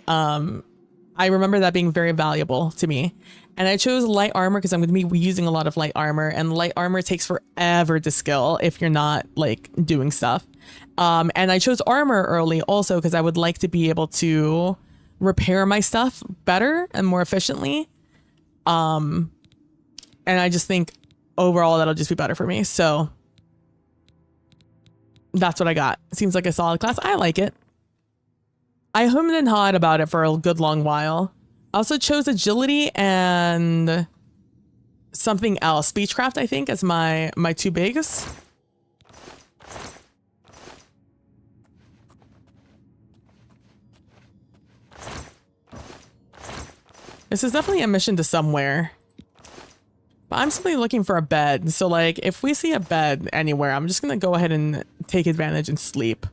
remember that being very valuable to me. And I chose light armor because I'm going to be using a lot of light armor, and light armor takes forever to skill if you're not like doing stuff. And I chose armor early also because I would like to be able to repair my stuff better and more efficiently. And I just think overall that'll just be better for me. So that's what I got. Seems like a solid class. I like it. I hummed and hawed about it for a good long while. I also chose agility and something else. Speechcraft, I think, as my two bigs. This is definitely a mission to somewhere. But I'm simply looking for a bed. So like if we see a bed anywhere, I'm just going to go ahead and take advantage and sleep.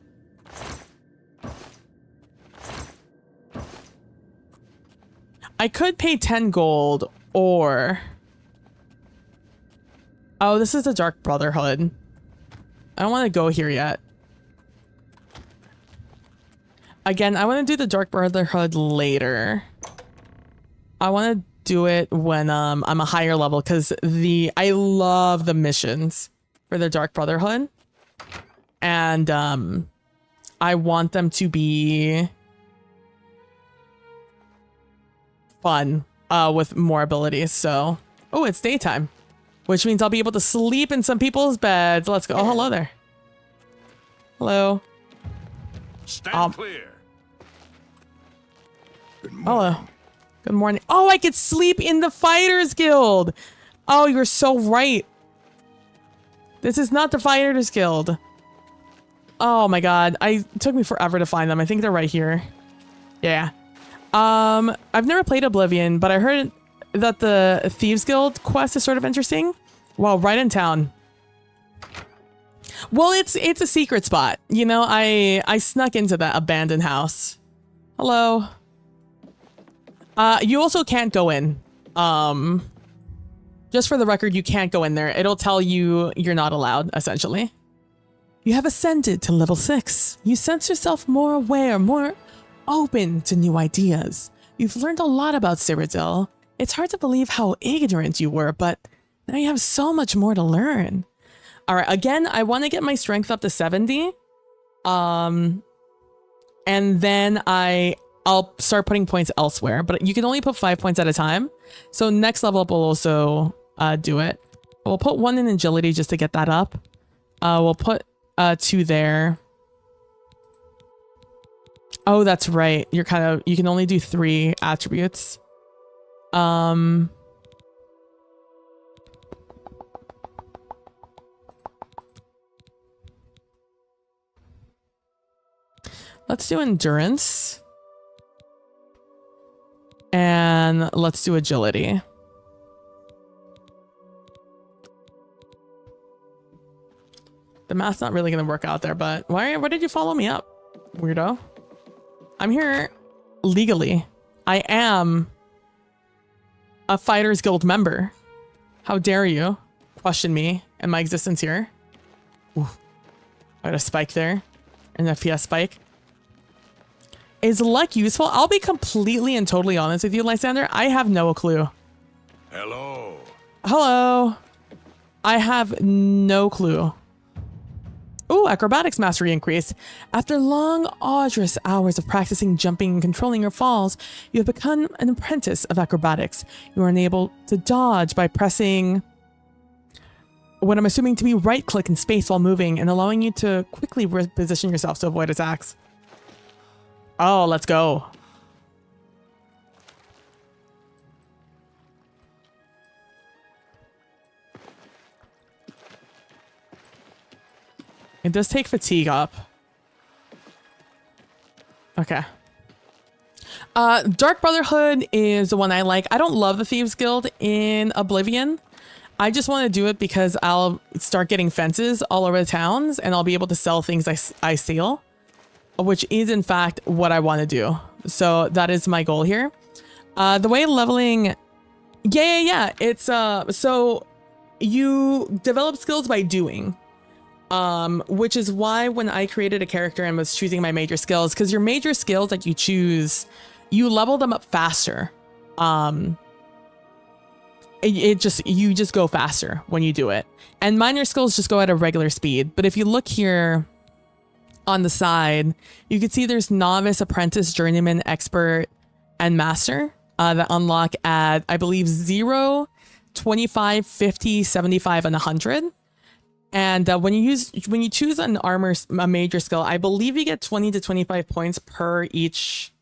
I could pay 10 gold or... Oh, this is the Dark Brotherhood. I don't want to go here yet. Again, I want to do the Dark Brotherhood later. I want to do it when I'm a higher level because I love the missions for the Dark Brotherhood. And I want them to be fun with more abilities. So, oh, it's daytime, which means I'll be able to sleep in some people's beds. Let's go. Oh, hello there. Hello. Stand clear. Good morning. Hello. Good morning. Oh, I could sleep in the Fighters Guild. Oh, you're so right. This is not the Fighters Guild. Oh my god. It took me forever to find them. I think they're right here. Yeah. I've never played Oblivion, but I heard that the Thieves Guild quest is sort of interesting. Well, right in town. Well, it's a secret spot. You know, I snuck into that abandoned house. Hello. You also can't go in. Just for the record, you can't go in there. It'll tell you you're not allowed, essentially. You have ascended to level 6. You sense yourself more aware, more open to new ideas. You've learned a lot about Cyrodiil. It's hard to believe how ignorant you were, but now you have so much more to learn. All right, again, I want to get my strength up to 70. And then I'll start putting points elsewhere, but you can only put 5 points at a time. So next level up will also do it. We'll put 1 in agility just to get that up. We'll put 2 there. Oh, that's right. You can only do 3 attributes. Let's do endurance. And let's do agility. The math's not really gonna work out there, but why did you follow me up, weirdo? I'm here legally. I am a Fighters Guild member. How dare you question me and my existence here? Ooh, I got a spike there, an FPS spike. Is luck useful? I'll be completely and totally honest with you, Lysander. I have no clue. Hello. Hello. I have no clue. Ooh, acrobatics mastery increase. After long, arduous hours of practicing jumping and controlling your falls, you have become an apprentice of acrobatics. You are enabled to dodge by pressing what I'm assuming to be right-click and space while moving, and allowing you to quickly reposition yourself to avoid attacks. Oh, let's go. It does take fatigue up. Okay. Dark Brotherhood is the one I like. I don't love the Thieves Guild in Oblivion. I just want to do it because I'll start getting fences all over the towns and I'll be able to sell things I steal, which is in fact what I want to do. So that is my goal here. The way leveling, yeah. It's so you develop skills by doing, which is why when I created a character and was choosing my major skills, because your major skills that you choose, you level them up faster. You just go faster when you do it, and minor skills just go at a regular speed. But if you look here on the side, you can see there's novice, apprentice, journeyman, expert, and master that unlock at, I believe, 0, 25, 50, 75, and 100. And when you choose a major skill, I believe you get 20 to 25 points per each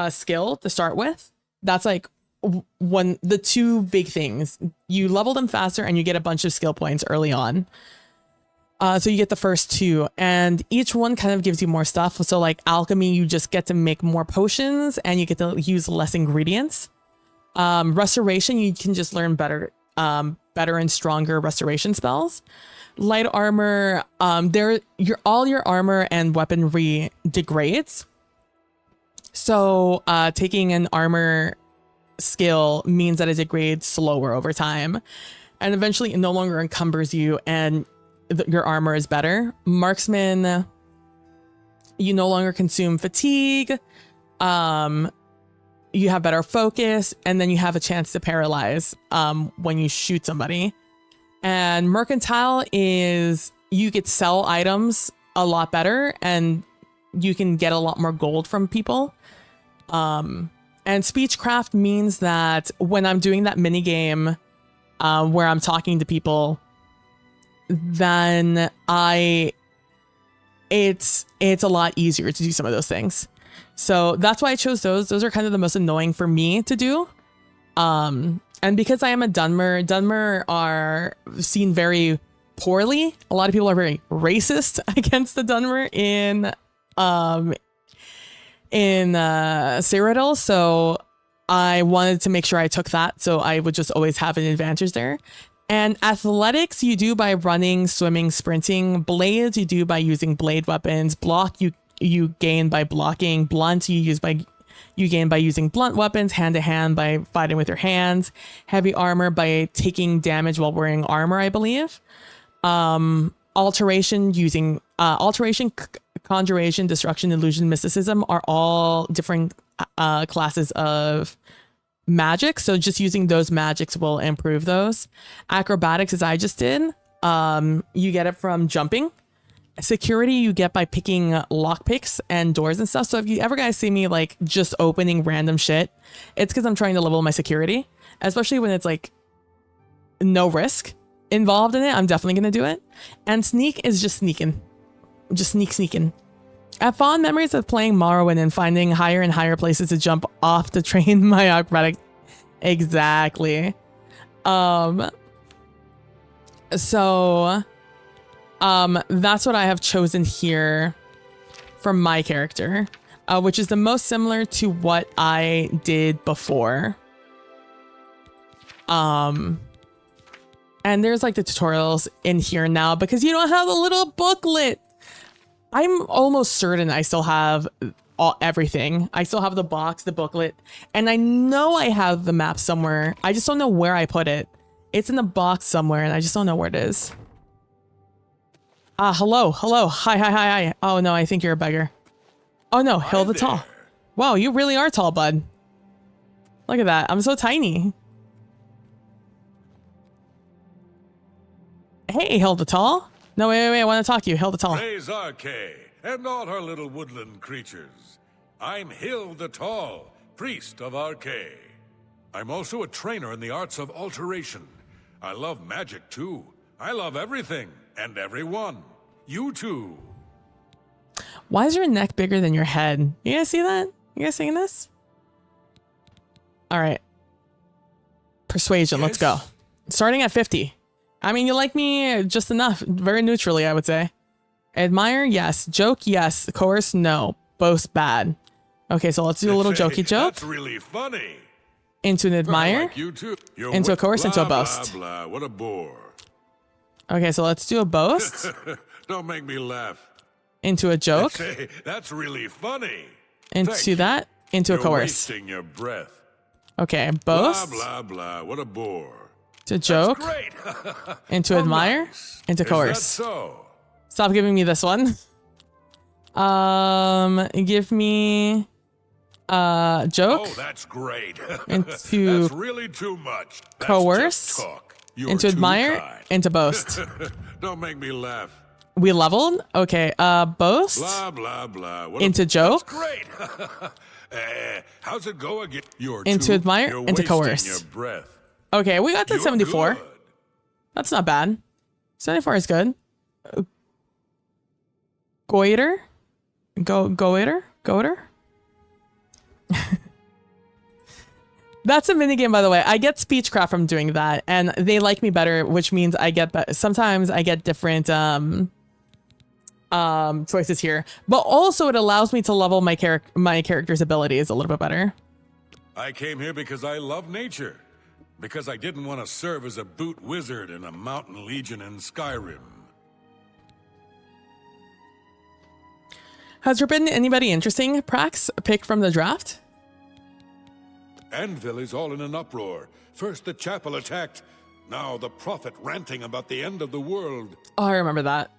skill to start with. That's like the two big things. You level them faster and you get a bunch of skill points early on. So you get the first two, and each one kind of gives you more stuff. So like alchemy, you just get to make more potions and you get to use less ingredients. Restoration, you can just learn better and stronger restoration spells. Light armor, all your armor and weaponry degrades. So taking an armor skill means that it degrades slower over time, and eventually it no longer encumbers you and your armor is better. Marksman, you no longer consume fatigue. You have better focus, and then you have a chance to paralyze when you shoot somebody. And mercantile is you could sell items a lot better and you can get a lot more gold from people. And speechcraft means that when I'm doing that mini game where I'm talking to people, then it's a lot easier to do some of those things. So that's why I chose those. Those are kind of the most annoying for me to do. And because I am a Dunmer are seen very poorly. A lot of people are very racist against the Dunmer in Cyrodiil. So I wanted to make sure I took that, so I would just always have an advantage there. And athletics you do by running, swimming, sprinting. Blades you do by using blade weapons. Block you gain by blocking. Blunt you gain by using blunt weapons. Hand to hand by fighting with your hands. Heavy armor by taking damage while wearing armor, I believe. Alteration using alteration, conjuration, destruction, illusion, mysticism are all different classes of magic. So just using those magics will improve those. Acrobatics, as I just did, you get it from jumping. Security you get by picking lockpicks and doors and stuff. So if you ever guys see me like just opening random shit, it's because I'm trying to level my security, especially when it's like no risk involved in it. I'm definitely going to do it. And sneak is just sneaking. Just sneaking. I have fond memories of playing Morrowind and finding higher and higher places to jump off to train my acrobatic. Exactly. So that's what I have chosen here for my character, which is the most similar to what I did before. And And there's like the tutorials in here now because you don't have a little booklet. I'm almost certain I still have everything. I still have the box, the booklet, and I know I have the map somewhere. I just don't know where I put it. It's in the box somewhere and I just don't know where it is. Hello. Hi. Oh no, I think you're a beggar. Oh no, Hill the Tall. Wow, you really are tall, bud. Look at that. I'm so tiny. Hey, Hill the Tall. No, wait. I want to talk to you, Hill the Tall. Praise Arcay, and all her little woodland creatures. I'm Hill the Tall, priest of Arcay. I'm also a trainer in the arts of alteration. I love magic, too. I love everything and everyone. You too. Why is your neck bigger than your head? You guys see that? You guys seeing this? All right. Persuasion, let's go. Starting at 50. I mean, you like me just enough. Very neutrally, I would say. Admire, yes. Joke, yes. Coerce, no. Boast, bad. Okay, so let's do a little jokey joke. That's really funny. Into an admire. Like you too. Into a coerce, into a boast. Blah, blah. What a bore. Okay, so let's do a boast. Don't make me laugh. Into a joke. Say, that's really funny. Into that. Into a coerce. Wasting your breath. Okay, boast. Blah, blah, blah. What a bore. To joke. Great. Into admire. Nice. Into Is coerce. that so? Stop giving me this one. Give me joke. Oh, that's great. Into that's really too much. That's coerce. just talk. You're Into too admire. kind. Into boast. Don't make me laugh. We leveled. Okay. Boast. Blah blah blah. What Into joke. That's great. How's it go again? Into admire. You're Into wasting coerce. Your breath. Okay, we got to You're 74. good. That's not bad. 74 is good. Goiter? Goiter? That's a minigame, by the way. I get Speechcraft from doing that, and they like me better, which means I get sometimes I get different choices here. But also it allows me to level my character's abilities a little bit better. I came here because I love nature. Because I didn't want to serve as a boot wizard in a mountain legion in Skyrim. Has there been anybody interesting, Prax, picked from the draft? Anvil is all in an uproar. First the chapel attacked. Now the prophet ranting about the end of the world. Oh, I remember that.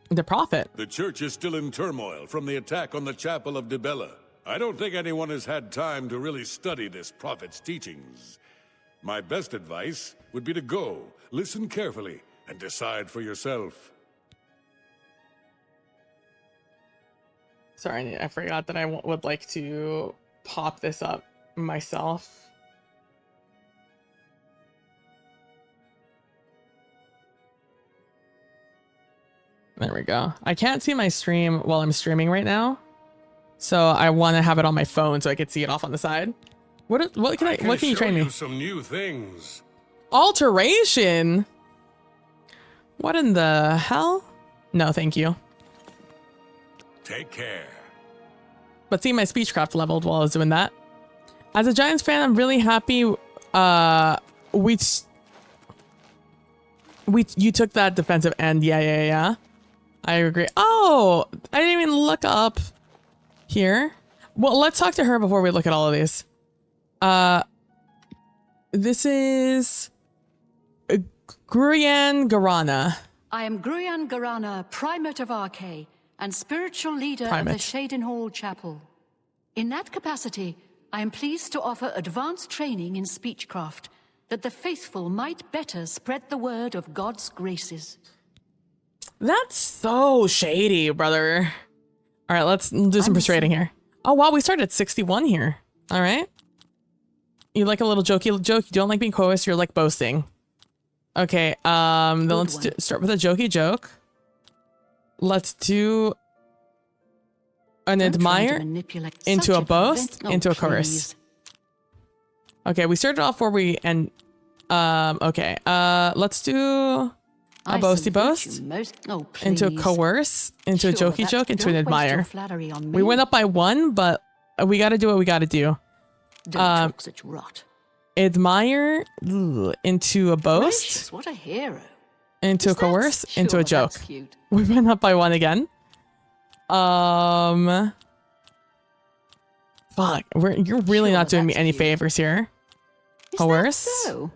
The prophet. The church is still in turmoil from the attack on the chapel of Dibella. I don't think anyone has had time to really study this prophet's teachings. My best advice would be to go, listen carefully, and decide for yourself. Sorry, I forgot that I would like to pop this up myself. There we go. I can't see my stream while I'm streaming right now, so I want to have it on my phone so I could see it off on the side. What can you train me? Some new things. Alteration? What in the hell? No, thank you. Take care. But see, my Speechcraft leveled while I was doing that. As a Giants fan, I'm really happy you took that defensive end. Yeah. I agree. Oh, I didn't even look up here. Well, let's talk to her before we look at all of these. This is Gruyan Garana. I am Gruyan Garana, Primate of Arcay, and spiritual leader of the Shadenhall Chapel. In that capacity, I am pleased to offer advanced training in speechcraft, that the faithful might better spread the word of God's graces. That's so shady, brother. All right, let's do some persuading here. Oh, wow, we started at 61 here. All right. You like a little jokey joke. You don't like being coerced. You're like boasting. Okay, then let's start with a jokey joke. Let's do an admire into a boast, into a coerce. Okay, we started off where we end. Okay, let's do a boasty boast, into a coerce, into a jokey joke, into an admire. We went up by 1, but we got to do what we got to do. Don't talk such rot. Admire into a boast, Gracious, what a hero. into a Is that- coerce, into a sure, joke. that's cute. We went up by one again. Fuck, you're really Sure, not doing me that's any cute. favors here. Is Coerce? that so?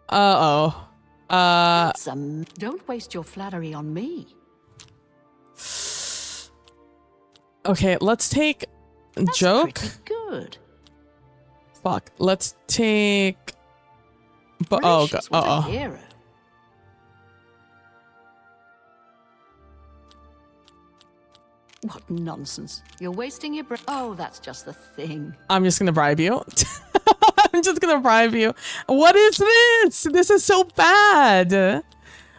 Uh-oh. Don't waste your flattery on me. Okay, let's take That's joke. pretty good. Fuck, let's take. But oh, Gracious, what a hero. What nonsense. You're wasting your breath. Oh, that's just the thing. I'm just gonna bribe you. I'm just gonna bribe you. What is this? This is so bad.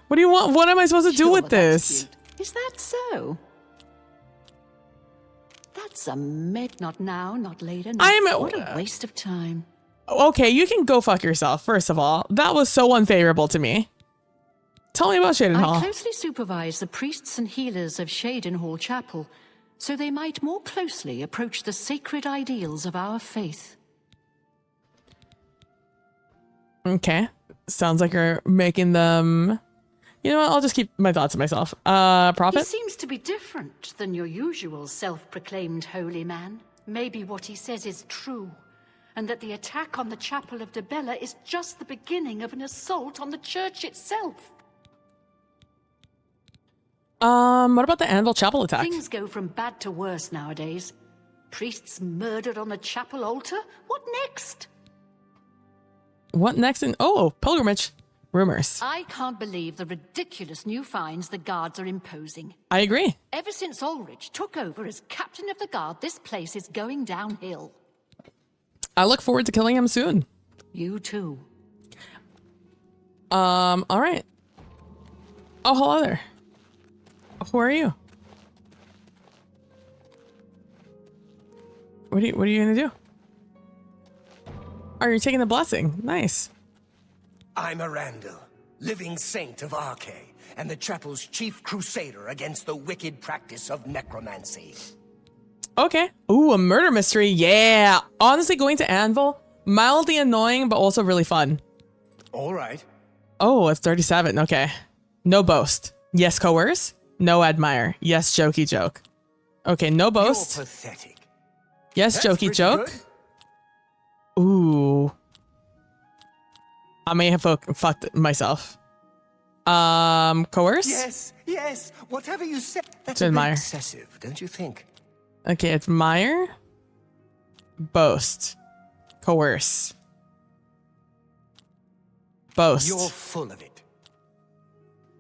What do you want? What am I supposed to do Sure, with that's this? cute. Is that so? That's a not now, not later. What a waste of time. Okay, you can go fuck yourself. First of all, that was so unfavorable to me. Tell me about Shaden I Hall. closely supervise the priests and healers of Shaden Hall Chapel, so they might more closely approach the sacred ideals of our faith. Okay, sounds like you're making them. You know what? I'll just keep my thoughts to myself. Prophet. He seems to be different than your usual self-proclaimed holy man. Maybe what he says is true, and that the attack on the Chapel of Debella is just the beginning of an assault on the church itself. What about the Anvil Chapel attack? Things go from bad to worse nowadays. Priests murdered on the chapel altar? What next? What next? Pilgrimage. Rumors. I can't believe the ridiculous new fines the guards are imposing. I agree. Ever since Ulrich took over as captain of the guard, this place is going downhill. I look forward to killing him soon. You too. All right. Oh, hello there. Who are you? What are you gonna do? Oh, you're taking the blessing. Nice. I'm Arandil, living saint of Arche, and the chapel's chief crusader against the wicked practice of necromancy. Okay. Ooh, a murder mystery. Yeah. Honestly, going to Anvil, mildly annoying, but also really fun. All right. Oh, it's 37. Okay. No boast. Yes, coerce. No admire. Yes, jokey joke. Okay, no boast. You're pathetic. Yes, That's jokey pretty joke. good. Ooh. I may have fucked myself. Coerce? Yes. Whatever you say. That's To a bit admire. excessive, don't you think? Okay, admire. Boast. Coerce. Boast. You're full of it.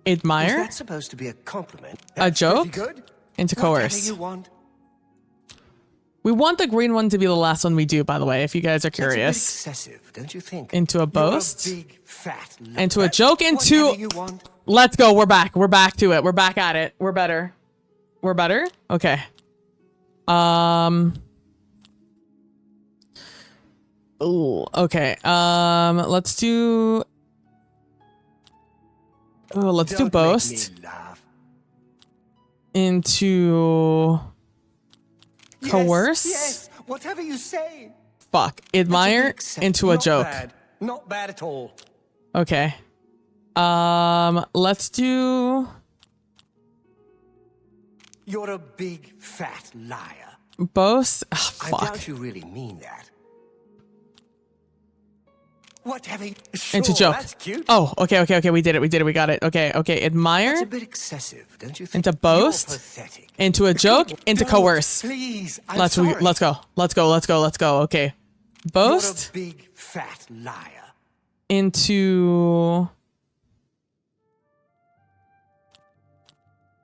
Admire. Is that supposed to be a compliment? A That's joke? pretty good. Into Whatever coerce. you want. We want the green one to be the last one we do, by the way, if you guys are That's a bit curious. excessive, don't you think? Into a boast. You're a big, fat Into a lover. joke. Into. Whatever you want. Let's go. We're back. We're back to it. We're back at it. We're better. We're better? Okay. Ooh, okay. Let's do. Oh, let's do Don't make boast. me laugh. Into. Coerce? Yes, whatever you say. Fuck. That's a Admire. bit excessive. Into a Not joke. Bad. Not bad at all. Okay. Let's do. You're a big, fat liar. Boast. Ugh, I fuck. doubt you really mean that. Whatever. Sure, Into joke. That's cute. Oh, okay. We did it. We got it. Okay. Admire. That's a bit excessive, don't you think? Into boast. You're pathetic. Into a joke. Into Don't, coerce. Please, I'm Let's sorry. go. Okay. Boast. You're a big, fat liar. Into.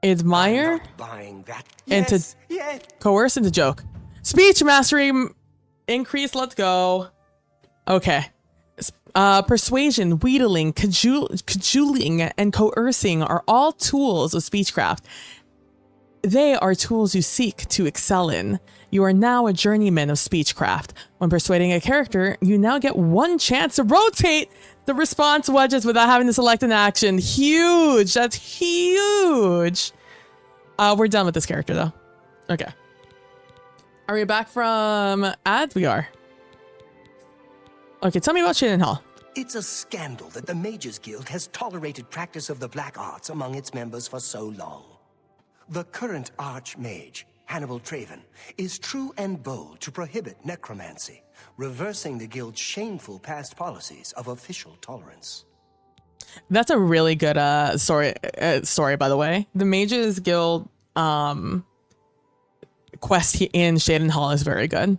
Admire. I'm not buying that. Into- Yes. Coerce into joke. Speech mastery increase. Let's go. Okay. Persuasion, wheedling, cajoling, and coercing are all tools of speechcraft. They are tools you seek to excel in. You are now a journeyman of speechcraft. When persuading a character, you now get one chance to rotate the response wedges without having to select an action. Huge. That's huge. We're done with this character, though. Okay. Are we back from ads? We are. Okay, tell me about Shaden Hall. It's a scandal that the Mages Guild has tolerated practice of the black arts among its members for so long. The current Archmage, Hannibal Traven, is true and bold to prohibit necromancy, reversing the Guild's shameful past policies of official tolerance. That's a really good story, by the way. The Mages Guild quest in Shaden Hall is very good.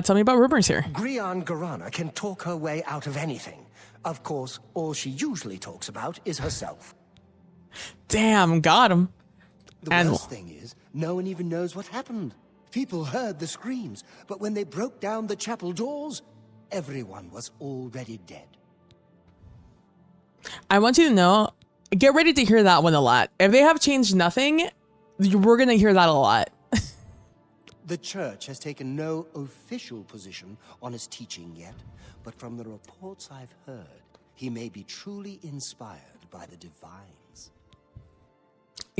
Tell me about rumors here. Grian Garana can talk her way out of anything. Of course, all she usually talks about is herself. Damn, got him. The worst thing is, no one even knows what happened. People heard the screams, but when they broke down the chapel doors, everyone was already dead. I want you to know, get ready to hear that one a lot. If they have changed nothing, we're going to hear that a lot. The church has taken no official position on his teaching yet, but from the reports I've heard, he may be truly inspired by the divines.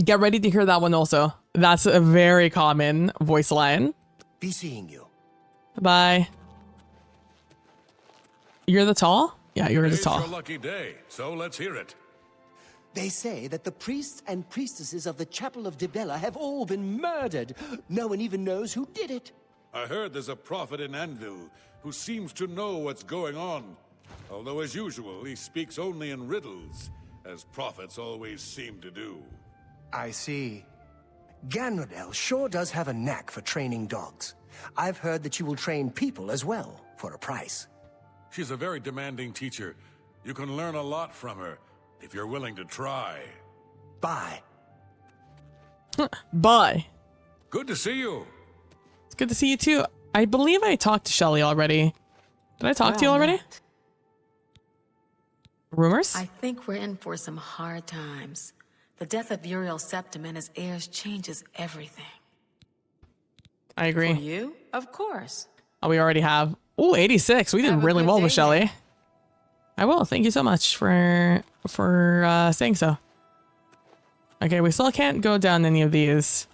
Get ready to hear that one also. That's a very common voice line. Be seeing you. Bye. You're the tall? Yeah, you're the tall. It's your lucky day, so let's hear it. They say that the priests and priestesses of the Chapel of Dibella have all been murdered. No one even knows who did it. I heard there's a prophet in Anvil who seems to know what's going on. Although, as usual, he speaks only in riddles, as prophets always seem to do. I see. Ganradel sure does have a knack for training dogs. I've heard that you will train people as well, for a price. She's a very demanding teacher. You can learn a lot from her, if you're willing to try. Bye. Bye. Good to see you. It's good to see you too. I believe I talked to Shelly already. Did I talk to you already? Matt. Rumors? I think we're in for some hard times. The death of Uriel Septim and his heirs changes everything. I agree. For you? Of course. Oh, we already have. Ooh, 86. We did Have a really good well day, with Shelly. Nick. I will. Thank you so much for saying so. Okay, we still can't go down any of these.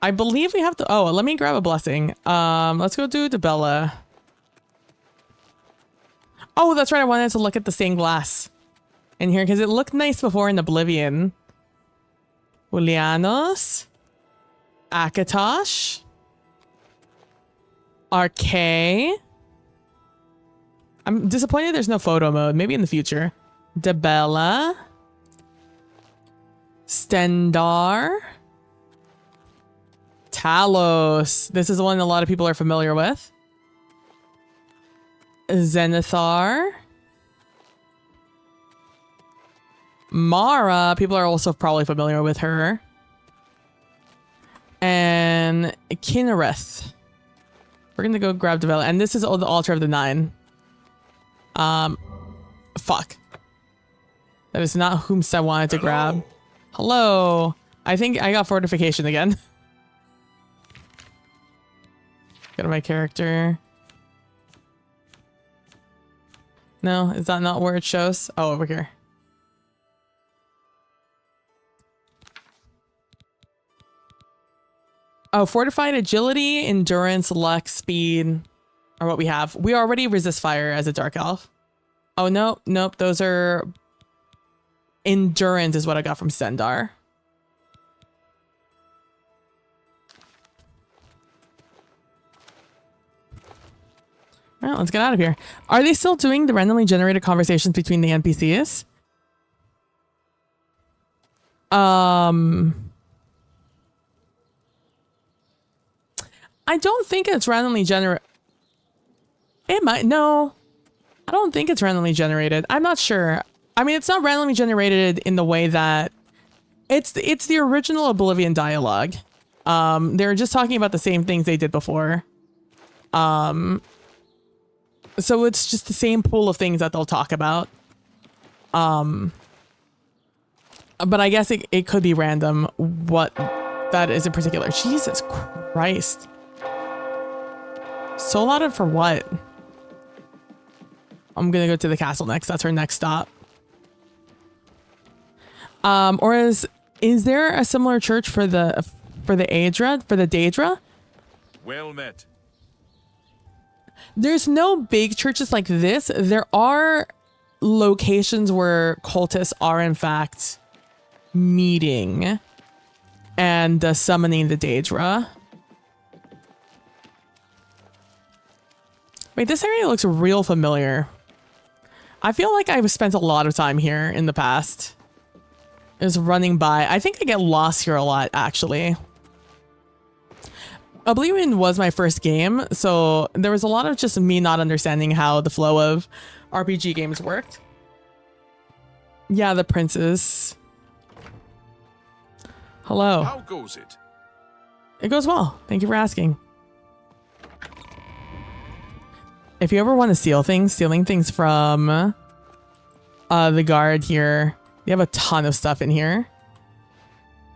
I believe we have to. Oh, let me grab a blessing. Let's go do Dibella. Oh, that's right. I wanted to look at the stained glass in here because it looked nice before in Oblivion. Julianos, Akatosh, Arcade. I'm disappointed there's no photo mode. Maybe in the future. Dibella. Stendar. Talos. This is the one a lot of people are familiar with. Zenithar. Mara. People are also probably familiar with her. And Kinnereth. We're gonna go grab Dibella. And this is the Altar of the Nine. Fuck. That is not whomst I wanted to grab. Hello. I think I got fortification again. Go to my character. No, is that not where it shows? Oh, over here. Oh, fortified agility, endurance, luck, speed are what we have. We already resist fire as a dark elf. Oh, no, nope. Those are endurance is what I got from Sendar. All right, let's get out of here. Are they still doing the randomly generated conversations between the NPCs? I don't think it's randomly generated. It might. No, I don't think it's randomly generated. I'm not sure. I mean, it's not randomly generated in the way that it's the original Oblivion dialogue. They're just talking about the same things they did before. So it's just the same pool of things that they'll talk about. But I guess it could be random what that is in particular. Jesus Christ. So allotted for what? I'm gonna go to the castle next. That's her next stop. Or is there a similar church for the Daedra? Well met. There's no big churches like this. There are locations where cultists are in fact meeting and summoning the Daedra. Wait, this area looks real familiar. I feel like I've spent a lot of time here in the past. Just running by. I think I get lost here a lot, actually. Oblivion was my first game, so there was a lot of just me not understanding how the flow of RPG games worked. Yeah, the princess. Hello. How goes it? It goes well. Thank you for asking. If you ever want to steal things, stealing things from the guard here, you have a ton of stuff in here.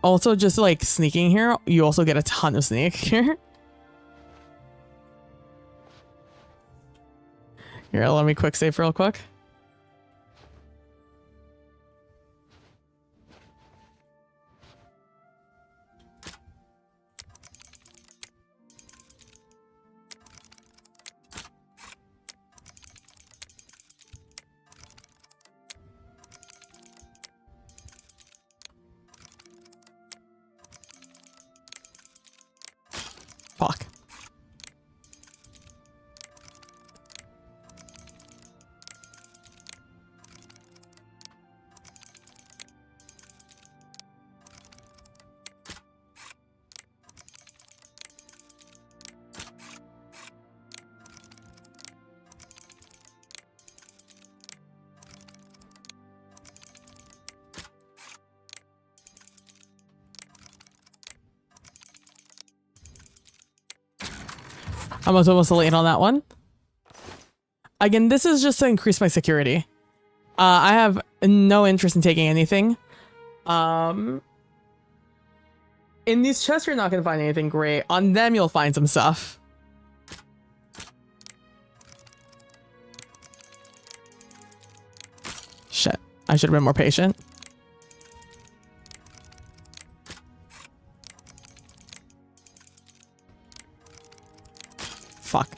Also, just like sneaking here, you also get a ton of sneak here. Here, let me quick save real quick. Fuck. I was almost late on that one. Again, this is just to increase my security. I have no interest in taking anything. In these chests, you're not going to find anything great. On them, you'll find some stuff. Shit. I should have been more patient. Fuck.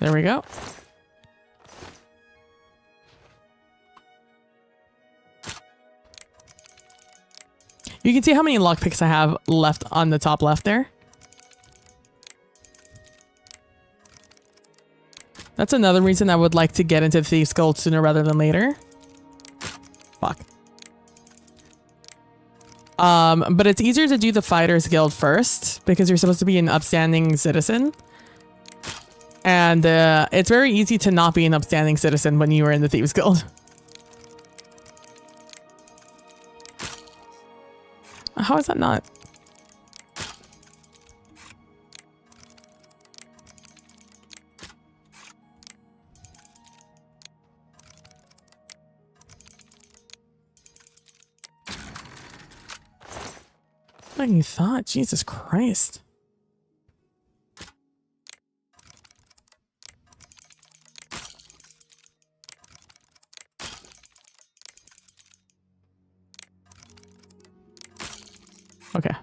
There we go. You can see how many lockpicks I have left on the top left there. That's another reason I would like to get into Thieves Guild sooner rather than later. Fuck. But it's easier to do the Fighters Guild first because you're supposed to be an upstanding citizen. And it's very easy to not be an upstanding citizen when you are in the Thieves Guild. How is that not? What you thought? Jesus Christ. Okay.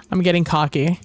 I'm getting cocky.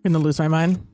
I'm gonna lose my mind.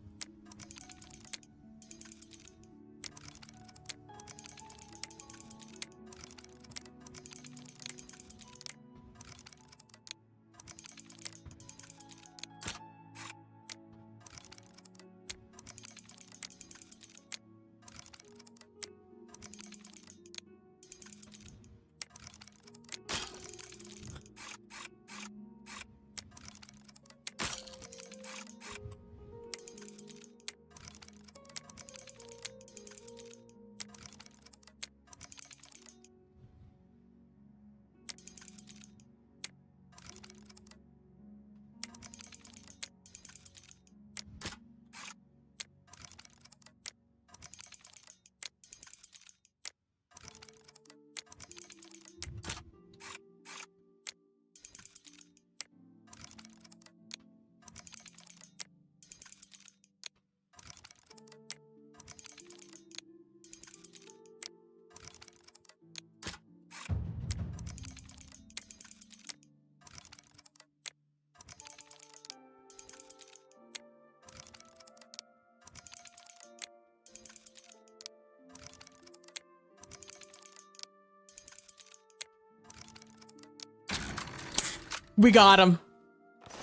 We got him.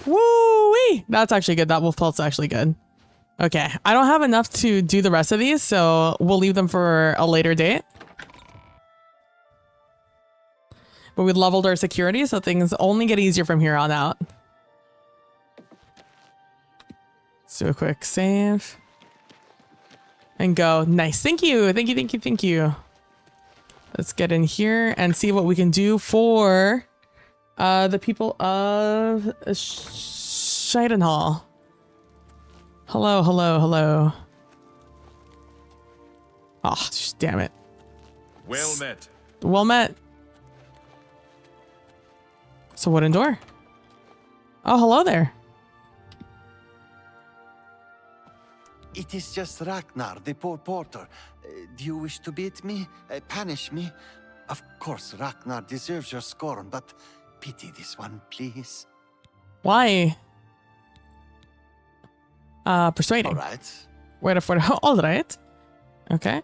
Woo-wee! That's actually good. That wolf pelt's actually good. Okay, I don't have enough to do the rest of these, so we'll leave them for a later date. But we leveled our security, so things only get easier from here on out. Let's do a quick save. And go. Nice. Thank you. Thank you, thank you, thank you. Let's get in here and see what we can do for the people of Cheydinhal. Hello, hello, hello. Oh, damn it. Well met. Well met. So wooden door. Oh, hello there. It is just Ragnar, the poor porter. Do you wish to beat me? Punish me? Of course, Ragnar deserves your scorn, but pity this one, please. Why? Persuading. All right. Wait for it. All right. Okay.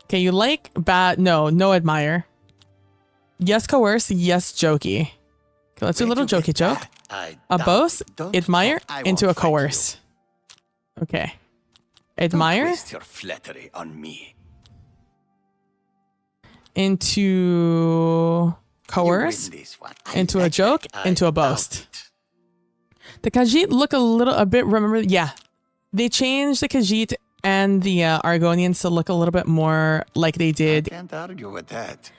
Okay, you like bad? No, no admire. Yes, coerce. Yes, jokey. Okay, let's do a little jokey joke. A boast, admire, into a coerce. Okay. Admire. Don't waste your flattery on me. Into coerce. Into a joke. Into a boast. The Khajiit look a bit, remember, yeah. They changed the Khajiit and the Argonians to look a little bit more like they did I can't argue with that.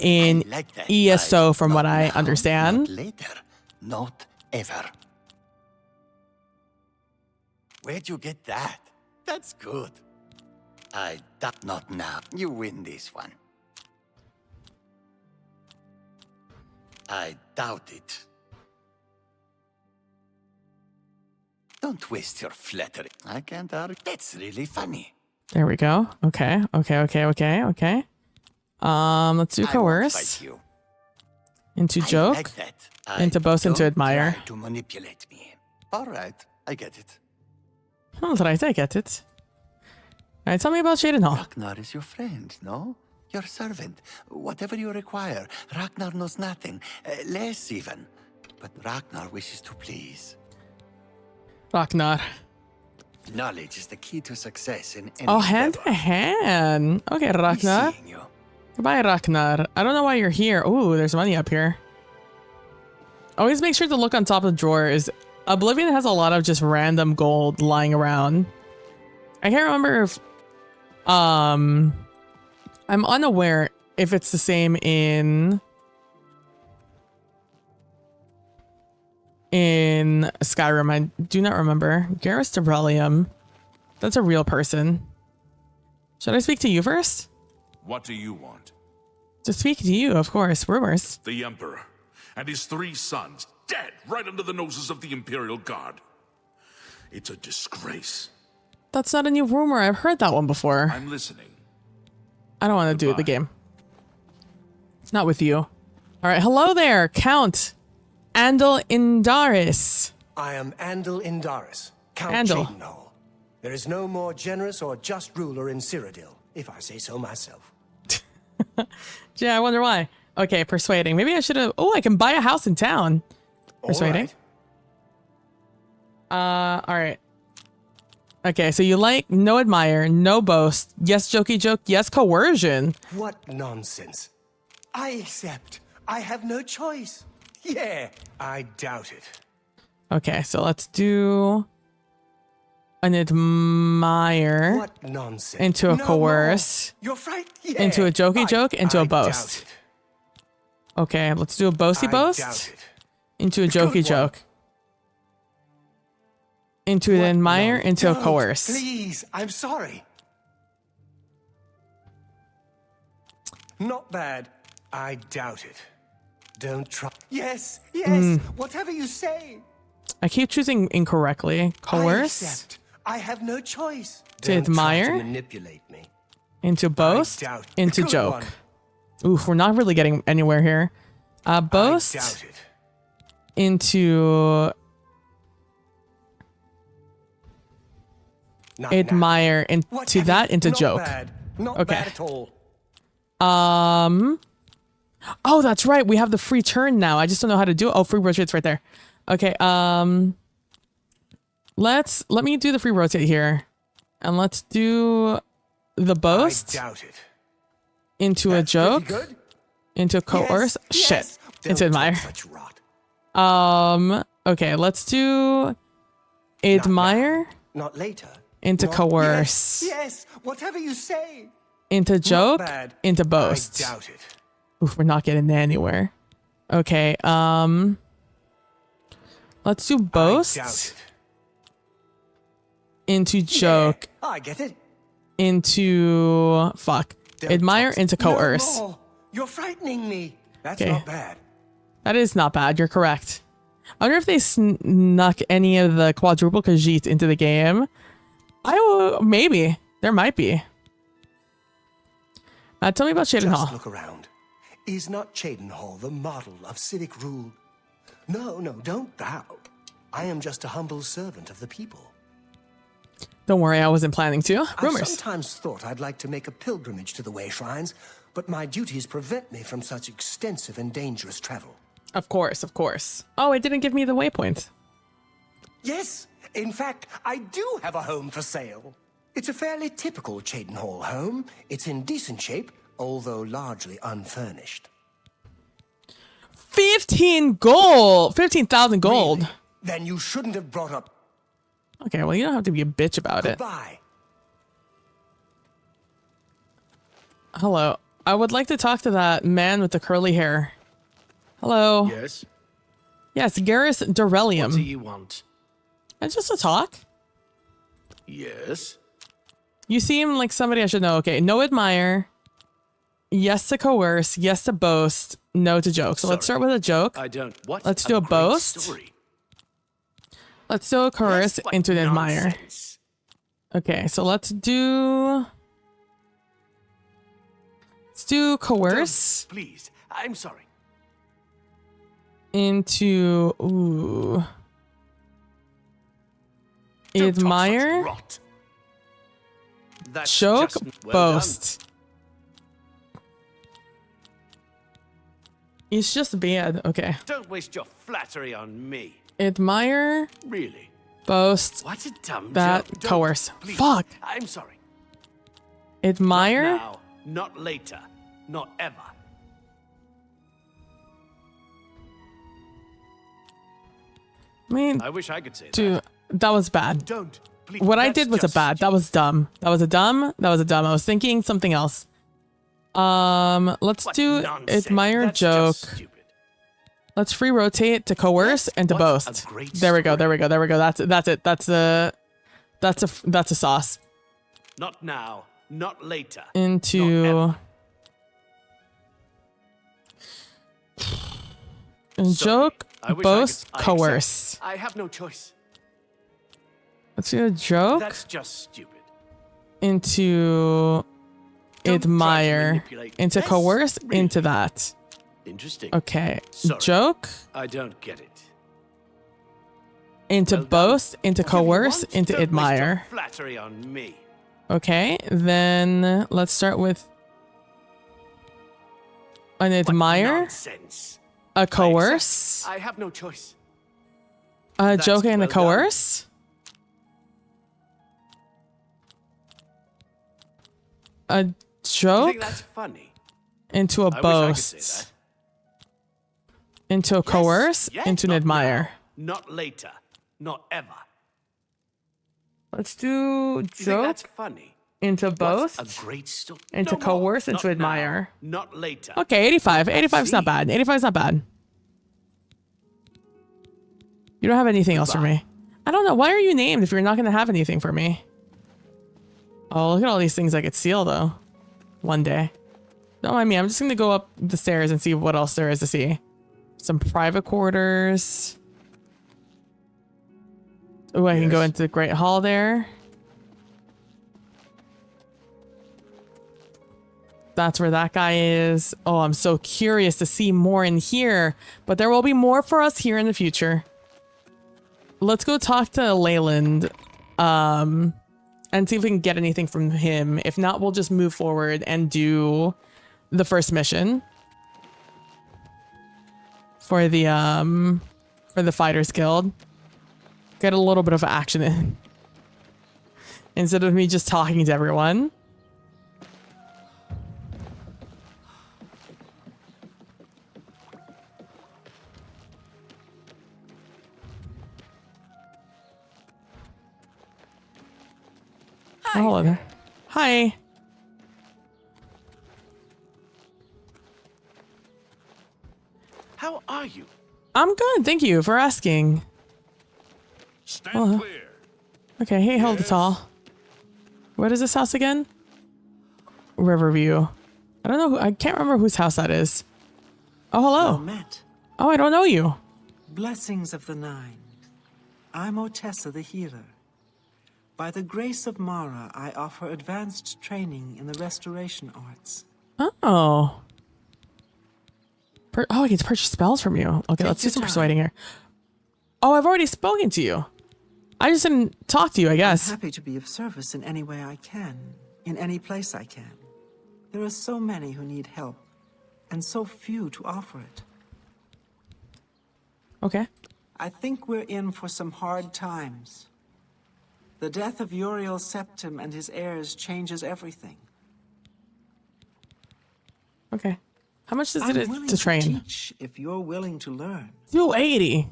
in like that. ESO from what I Now, understand. Not later. Not ever. Where'd you get that? That's good. Not now. You win this one. I doubt it. Don't waste your flattery. I can't argue. That's really funny. There we go. Okay. Let's do coerce. Into joke. Like that. Into boast. Into Don't admire. try to manipulate me. All right, I get it. All right, I get it. All right, tell me about Cheydinhal. Ragnar is your friend, no? Your servant. Whatever you require. Ragnar knows nothing. Less even. But Ragnar wishes to please. Ragnar. Knowledge is the key to success in any Oh, hand endeavor. to hand. Okay, Ragnar. Seeing you. Goodbye, Ragnar. I don't know why you're here. Ooh, there's money up here. Always make sure to look on top of the drawers. Oblivion has a lot of just random gold lying around. I can't remember if I'm unaware if it's the same in Skyrim. I do not remember. Garrus Derelium. That's a real person. Should I speak to you first? What do you want? To speak to you, of course. Rumors. The Emperor and his 3 sons dead right under the noses of the Imperial Guard. It's a disgrace. That's not a new rumor. I've heard that one before. I'm listening. I don't want to do the game. Not with you. All right. Hello there, Count Andal Indaris. I am Andal Indaris, Count Andal. Cheydinhal. There is no more generous or just ruler in Cyrodiil, if I say so myself. Yeah, I wonder why. Okay, persuading. Maybe I should have... Oh, I can buy a house in town. Persuading. All right. Okay, so you like no admire, no boast, yes jokey joke, yes coercion. What nonsense. I accept. I have no choice. Yeah, I doubt it. Okay, so let's do an admire What nonsense. into a No coerce, more. You're right. Yeah, into a jokey joke, into a I boast. doubt it. Okay, let's do a boasty I boast doubt it. into a Good jokey one. joke. Into an What admire, non- into a Don't. coerce. Please, I'm sorry. Not bad. I doubt it. Don't try. Yes, yes. Whatever you say. I keep choosing incorrectly. I Coerce accept. I have no choice. To Don't try admire? to manipulate me. into boast doubt- into Good joke. one. Oof, we're not really getting anywhere here. Boast I doubt it. into Not now. admire into Whatever. that into Not joke. Bad. Not Okay. bad at all. Oh, that's right. We have the free turn now. I just don't know how to do it. Oh, free rotate's right there. Okay. Let me do the free rotate here. And let's do the boast I doubt it. into That's a joke, pretty good. into coerce. Yes, Shit. yes. Into Don't admire. talk such rot. Okay, let's do admire Not later. into Not- coerce, Yes, whatever you say. into joke, bad. into boast. I doubt it. Oof, we're not getting anywhere. Okay, let's do I doubt boast it. into joke, Yeah, I get it. into fuck, Don't admire talk- into No coerce. more. You're frightening me. That's Okay. not bad. That is not bad. You're correct. I wonder if they snuck any of the quadruple Khajiit into the game. Maybe there might be. Tell me about Just Cheydinhal. look around. Is not Cheydinhal the model of civic rule? No, don't bow. I am just a humble servant of the people. Don't worry, I wasn't planning to. I've Rumors. sometimes thought I'd like to make a pilgrimage to the Way Shrines, but my duties prevent me from such extensive and dangerous travel. Of course, of course. Oh, it didn't give me the waypoint. Yes, in fact, I do have a home for sale. It's a fairly typical Cheydinhal home. It's in decent shape, although largely unfurnished. 15 gold! 15,000 gold. Really? Then you shouldn't have brought up Okay, well, you don't have to be a bitch about it. goodbye. Hello. I would like to talk to that man with the curly hair. Hello. Yes? Yes, Garrus Dorelium. What do you want? It's just a talk. Yes? You seem like somebody I should know. Okay, no admire. Yes to coerce. Yes to boast. No to joke. So let's Sorry. start with a joke. I don't. What? Let's do a great boast. Story. Let's do a coerce Yes, what into an admire. nonsense. Okay, so let's do coerce Don't, please. I'm sorry. into Don't talk such admire, rot. That's joke, just well done. boast. It's just bad. Okay. Don't waste your flattery on me. Admire, Really. boast, What a dumb that, joke. Don't, coerce. please. Fuck. I'm sorry. Admire, Now, not later, not ever. I mean, I wish I could say dude, that was bad. that. Don't. Please. What I That's did was a just bad. That was dumb. That was a dumb. I was thinking something else. Let's What do nonsense. admire, That's joke. just stupid. Let's free rotate to coerce Yes, and to what a boast. great There we go. story. There we go. There we go. That's it. That's a sauce. Not now, not later. Into Sorry. joke, I wish boast, I coerce. accept. I have no choice. Let's do a joke That's just stupid. into Don't try to admire, manipulate. into Yes, coerce, really. into that. Interesting. Okay. Sorry. Joke I don't get it. into boast, into coerce, into Don't waste your admire. flattery on me. Okay, then let's start with an admire, Nonsense. a coerce, I have no choice. a That's joke, and a well done. coerce. A You joke think that's funny? into a I wish I could boast, say that. into a coerce, Yes, into an not admire. now, not later. Not ever. Let's do You think joke that's funny? into What's boast, a great story? into No more. coerce, into Not now, admire. Not later. Okay, 85. 85 is not see. bad. 85 is not bad. You don't have anything else for me. I don't know. Why are you named if you're not going to have anything for me? Oh, look at all these things I could steal, though. One day. Don't mind me. I'm just going to go up the stairs and see what else there is to see. Some private quarters. Oh, I can go into the Great Hall there. That's where that guy is. Oh, I'm so curious to see more in here. But there will be more for us here in the future. Let's go talk to Leyland. And see if we can get anything from him. If not, we'll just move forward and do the first mission. For the Fighters Guild. Get a little bit of action in. Instead of me just talking to everyone. Hi. Oh, hello there. Hi. How are you? I'm good. Thank you for asking. Stand clear. Okay, hey, hold it all. What is this house again? Riverview. I don't know. I can't remember whose house that is. Oh, hello. Well met. Oh, I don't know you. Blessings of the Nine. I'm Otessa the Healer. By the grace of Mara, I offer advanced training in the restoration arts. Oh. I get to purchase spells from you. Okay, Take let's do your some time. persuading here. Oh, I've already spoken to you. I just didn't talk to you, I guess. I'm happy to be of service in any way I can, in any place I can. There are so many who need help, and so few to offer it. Okay. I think we're in for some hard times. The death of Uriel Septim and his heirs changes everything. Okay. How much does I'm it willing to train? teach if you're willing to learn. 280.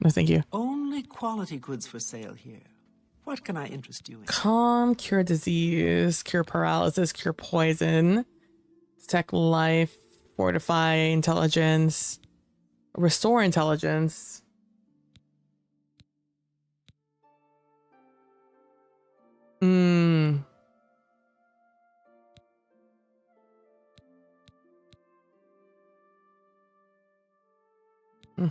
No, thank you. Only quality goods for sale here. What can I interest you in? Calm, cure disease, cure paralysis, cure poison, detect life, fortify intelligence, restore intelligence. My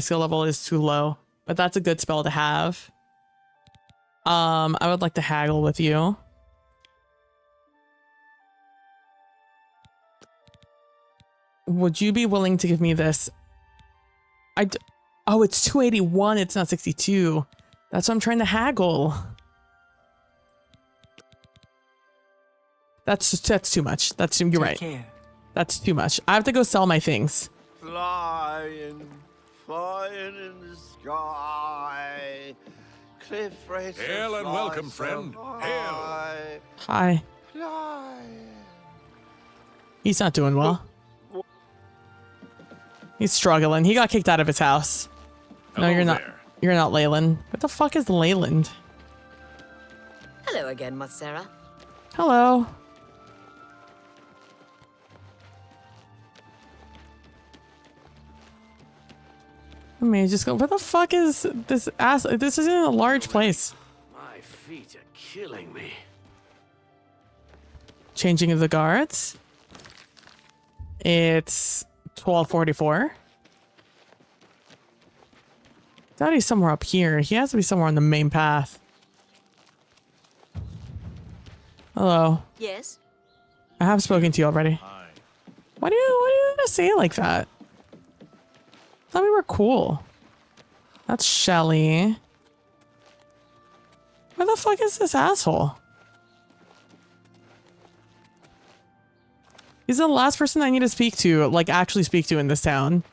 skill level is too low, but that's a good spell to have. I would like to haggle with you. Would you be willing to give me this? Oh, it's 281. It's not 62. That's what I'm trying to haggle. That's too much. You're right. Care. That's too much. I have to go sell my things. Flying, flying in the sky. Cliff racer. Hail and welcome, friend. Hail. Hi. He's not doing well. He's struggling. He got kicked out of his house. No, you're not. You're not Leyland. What the fuck is Leyland? Hello again, Motsera. Hello. I mean, just go. What the fuck is this ass? This isn't a large place. My feet are killing me. Changing of the guards. It's 12:44. Thought he's somewhere up here. He has to be somewhere on the main path. Hello. Yes? I have spoken to you already. Why do you gotta say it like that? I thought we were cool. That's Shelly. Where the fuck is this asshole? He's the last person I need to speak to, like actually speak to in this town.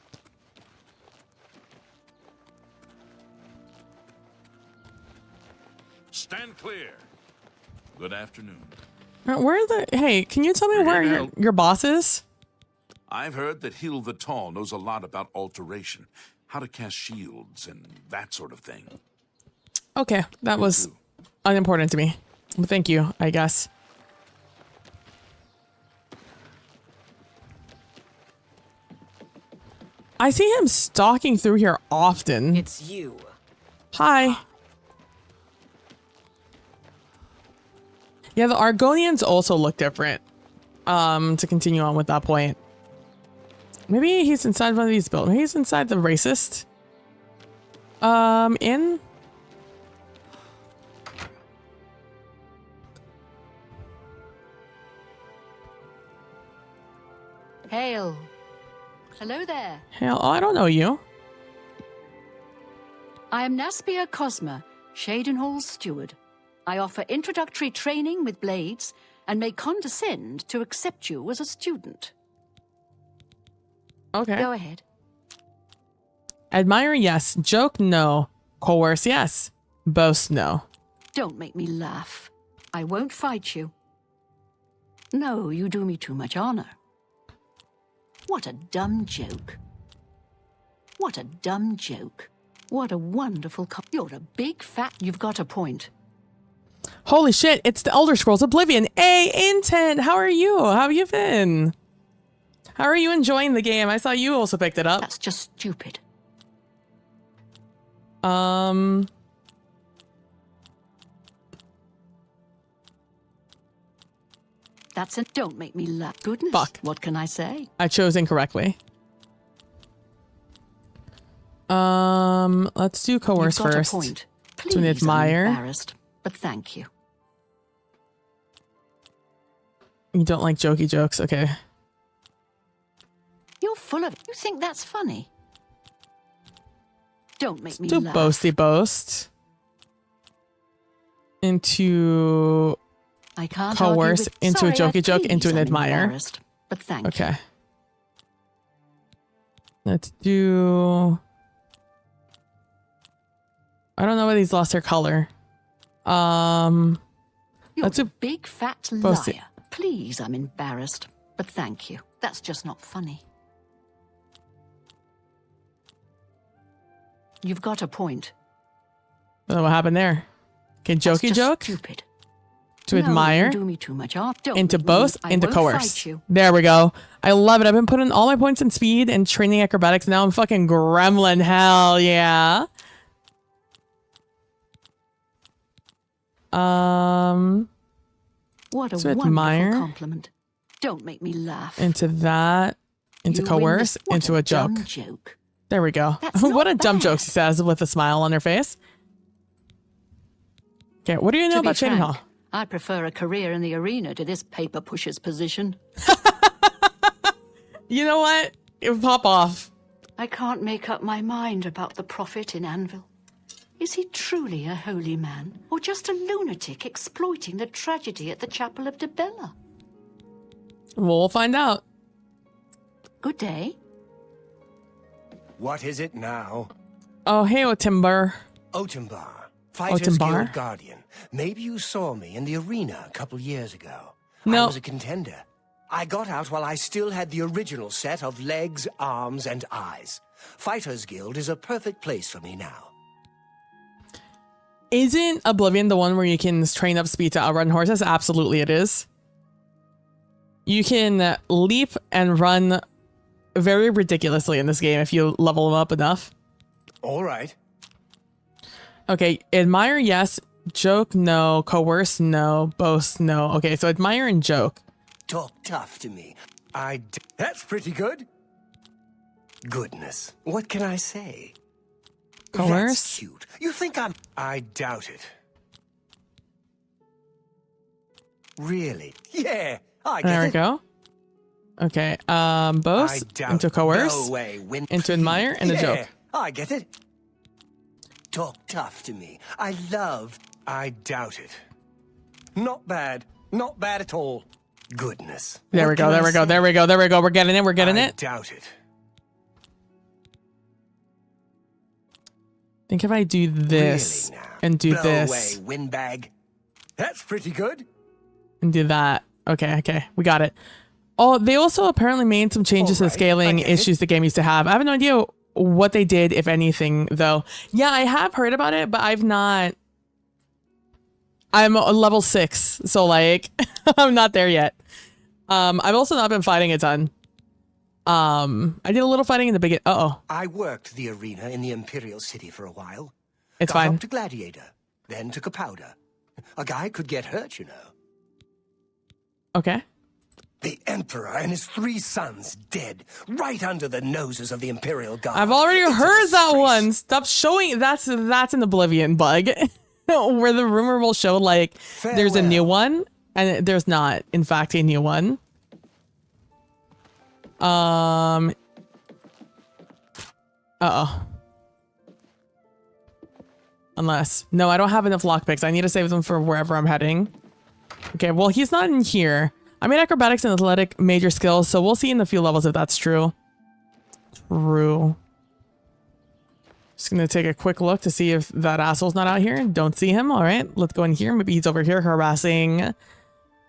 Stand clear. Good afternoon. Where are the... Hey, can you tell me where your boss is? I've heard that Hill the Tall knows a lot about alteration, how to cast shields, and that sort of thing. Okay, that was unimportant to me. But thank you, I guess. I see him stalking through here often. It's you. Hi. Yeah, the Argonians also look different. To continue on with that point. Maybe he's inside one of these buildings. Maybe he's inside the racist. In? Hail. Hello there. Hell, oh, I don't know you. I am Naspia Cosma, Shadenhall's steward. I offer introductory training with blades and may condescend to accept you as a student. Okay. Go ahead. Admire, yes. Joke, no. Coerce, yes. Boast, no. Don't make me laugh. I won't fight you. No, you do me too much honor. What a dumb joke. What a dumb joke. What a wonderful You're a big fat... You've got a point. Holy shit, it's the Elder Scrolls Oblivion. Hey, Intent, how are you? How have you been? How are you enjoying the game? I saw you also picked it up. That's just stupid. That's it. Don't make me laugh. Goodness. Fuck. What can I say? I chose incorrectly. Let's do coerce You've got first. A point. Please, To admire. I'm embarrassed, but thank you. You don't like jokey jokes, okay. You're full of... You think that's funny? Don't make me Do laugh. boasty boast. Into... I can't coerce, argue with... into a Sorry, jokey joke, into an I'm admire. embarrassed, but thank you. Okay. Let's do... I don't know whether he's lost their color. You're let's a do big fat boasty. liar. Please, I'm embarrassed, but thank you. That's just not funny. You've got a point. I don't know what happened there. Okay, That's jokey just joke. Stupid. To No, admire. you do me too much harm. Don't Into make me- boast, I into won't coerce. fight you. There we go. I love it. I've been putting all my points in speed and training acrobatics. Now I'm fucking gremlin. Hell yeah. What a so wonderful admire. compliment. Don't make me laugh. Into that. Into You coerce. win this- Into what a joke. dumb joke. There we go. That's What a not dumb bad. joke, she says with a smile on her face. Okay, what do you know To be about Shading frank, Hall? I prefer a career in the arena to this paper pusher's position. You know what? It would pop off. I can't make up my mind about the prophet in Anvil. Is he truly a holy man, or just a lunatic exploiting the tragedy at the Chapel of Debella? We'll find out. Good day. What is it now? Oh, hey, Otimbar. Otimbar, Fighters Otimbar? Guild Guardian. Maybe you saw me in the arena a couple years ago. No. I was a contender. I got out while I still had the original set of legs, arms, and eyes. Fighters Guild is a perfect place for me now. Isn't Oblivion the one where you can train up speed to outrun horses? Absolutely it is. You can leap and run very ridiculously in this game if you level them up enough. All right. Okay, admire, yes. Joke, no. Coerce, no. Boast, no. Okay, so admire and joke. Talk tough to me. That's pretty good. Goodness, what can I say? Coerce? That's cute. You think I doubt it. Really? Yeah, I get There we it. go. Okay. Boast into coerce, No way, Win. into admire, and a Yeah, joke. I get it. Talk tough to me. I doubt it. Not bad. Not bad at all. Goodness. There we What go. can There I we go. say? There we go. There we go. We're getting it. We're getting I it. doubt it. Think if I do this Really now? and do Blow this away, windbag. That's pretty good. and do that. Okay. Okay. We got it. Oh, they also apparently made some changes to the scaling issues the game used to have. I have no idea what they did, if anything, though. Yeah, I have heard about it, but I've not. I'm a level 6, so like I'm not there yet. I've also not been fighting a ton. I did a little fighting in the beginning. I worked the arena in the Imperial City for a while. It's Got fine. up to Gladiator, then took a powder. A guy could get hurt, you know. Okay. The Emperor and his 3 sons dead, right under the noses of the Imperial Guard. I've already heard that one. Stop showing. That's an Oblivion bug, where the rumor will show like there's a new one, and there's not, in fact, a new one. Unless no, I don't have enough lockpicks. I need to save them for wherever I'm heading. Okay, well he's not in here. I mean acrobatics and athletic major skills, so we'll see in a few levels if that's true. True. Just gonna take a quick look to see if that asshole's not out here. Don't see him. All right, let's go in here. Maybe he's over here harassing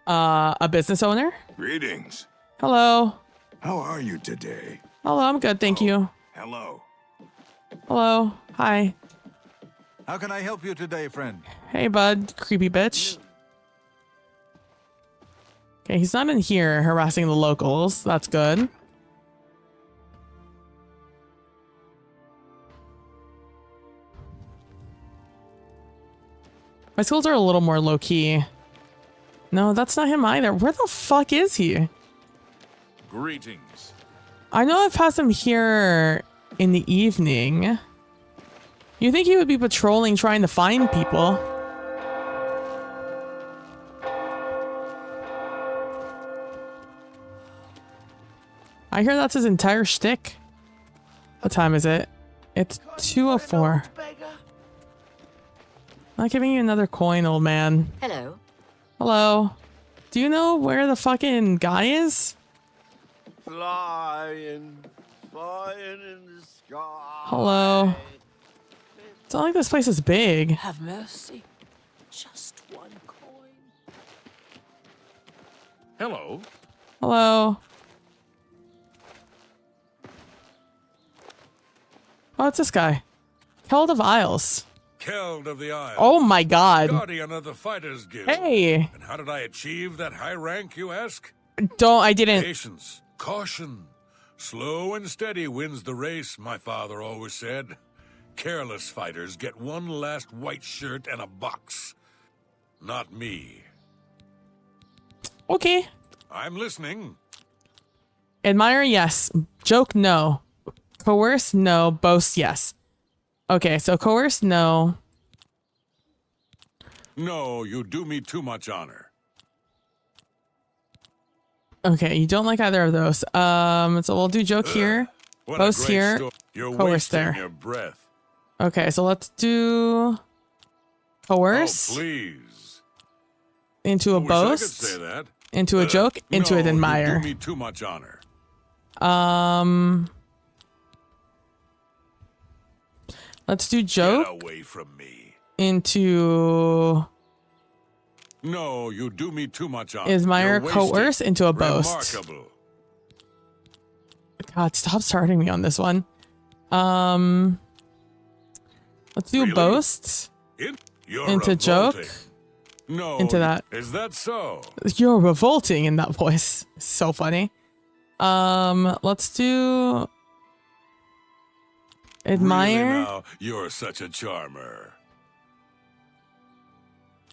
a business owner. Greetings. Hello. How are you today? Hello, I'm good, thank you. Hello. Hello. Hi. How can I help you today, friend? Hey, bud. Creepy bitch. Okay, he's not in here harassing the locals. That's good. My skills are a little more low-key. No, that's not him either. Where the fuck is he? Greetings. I know I've passed him here in the evening. You think he would be patrolling trying to find people? I hear that's his entire shtick. What time is it? It's 2:04. Not giving you another coin, old man. Hello. Hello. Do you know where the fucking guy is? Flying in the sky. Hello. It's not like this place is big. Have mercy. Just one coin. Hello. Hello. Oh, it's this guy. Held of Isles. Keld of the Isles. Oh my god. Guardian of the Fighters Guild. Hey. And how did I achieve that high rank, you ask? I didn't. Patience, caution. Slow and steady wins the race, my father always said. Careless fighters get one last white shirt and a box. Not me. Okay. I'm listening. Admire, yes. Joke, no. Coerce, no. Boast, yes. Okay, so coerce, no. No, you do me too much honor. Okay, you don't like either of those. So we'll do joke here. What Boast a great here. You're Coerce wasting there. your breath. Okay, so let's do coerce Oh, please. into a I wish I could boast, say that. into a joke, into no, an admire. You do me too much honor. Let's do joke Get away from me. into No, you do me too much honor. admire, You're wasting. coerce into a boast. Remarkable. God, stop starting me on this one. Let's do Really? boast You're into joke. revolting. No, into that. Is that so? You're revolting in that voice. So funny. Let's do admire Really now, you're such a charmer.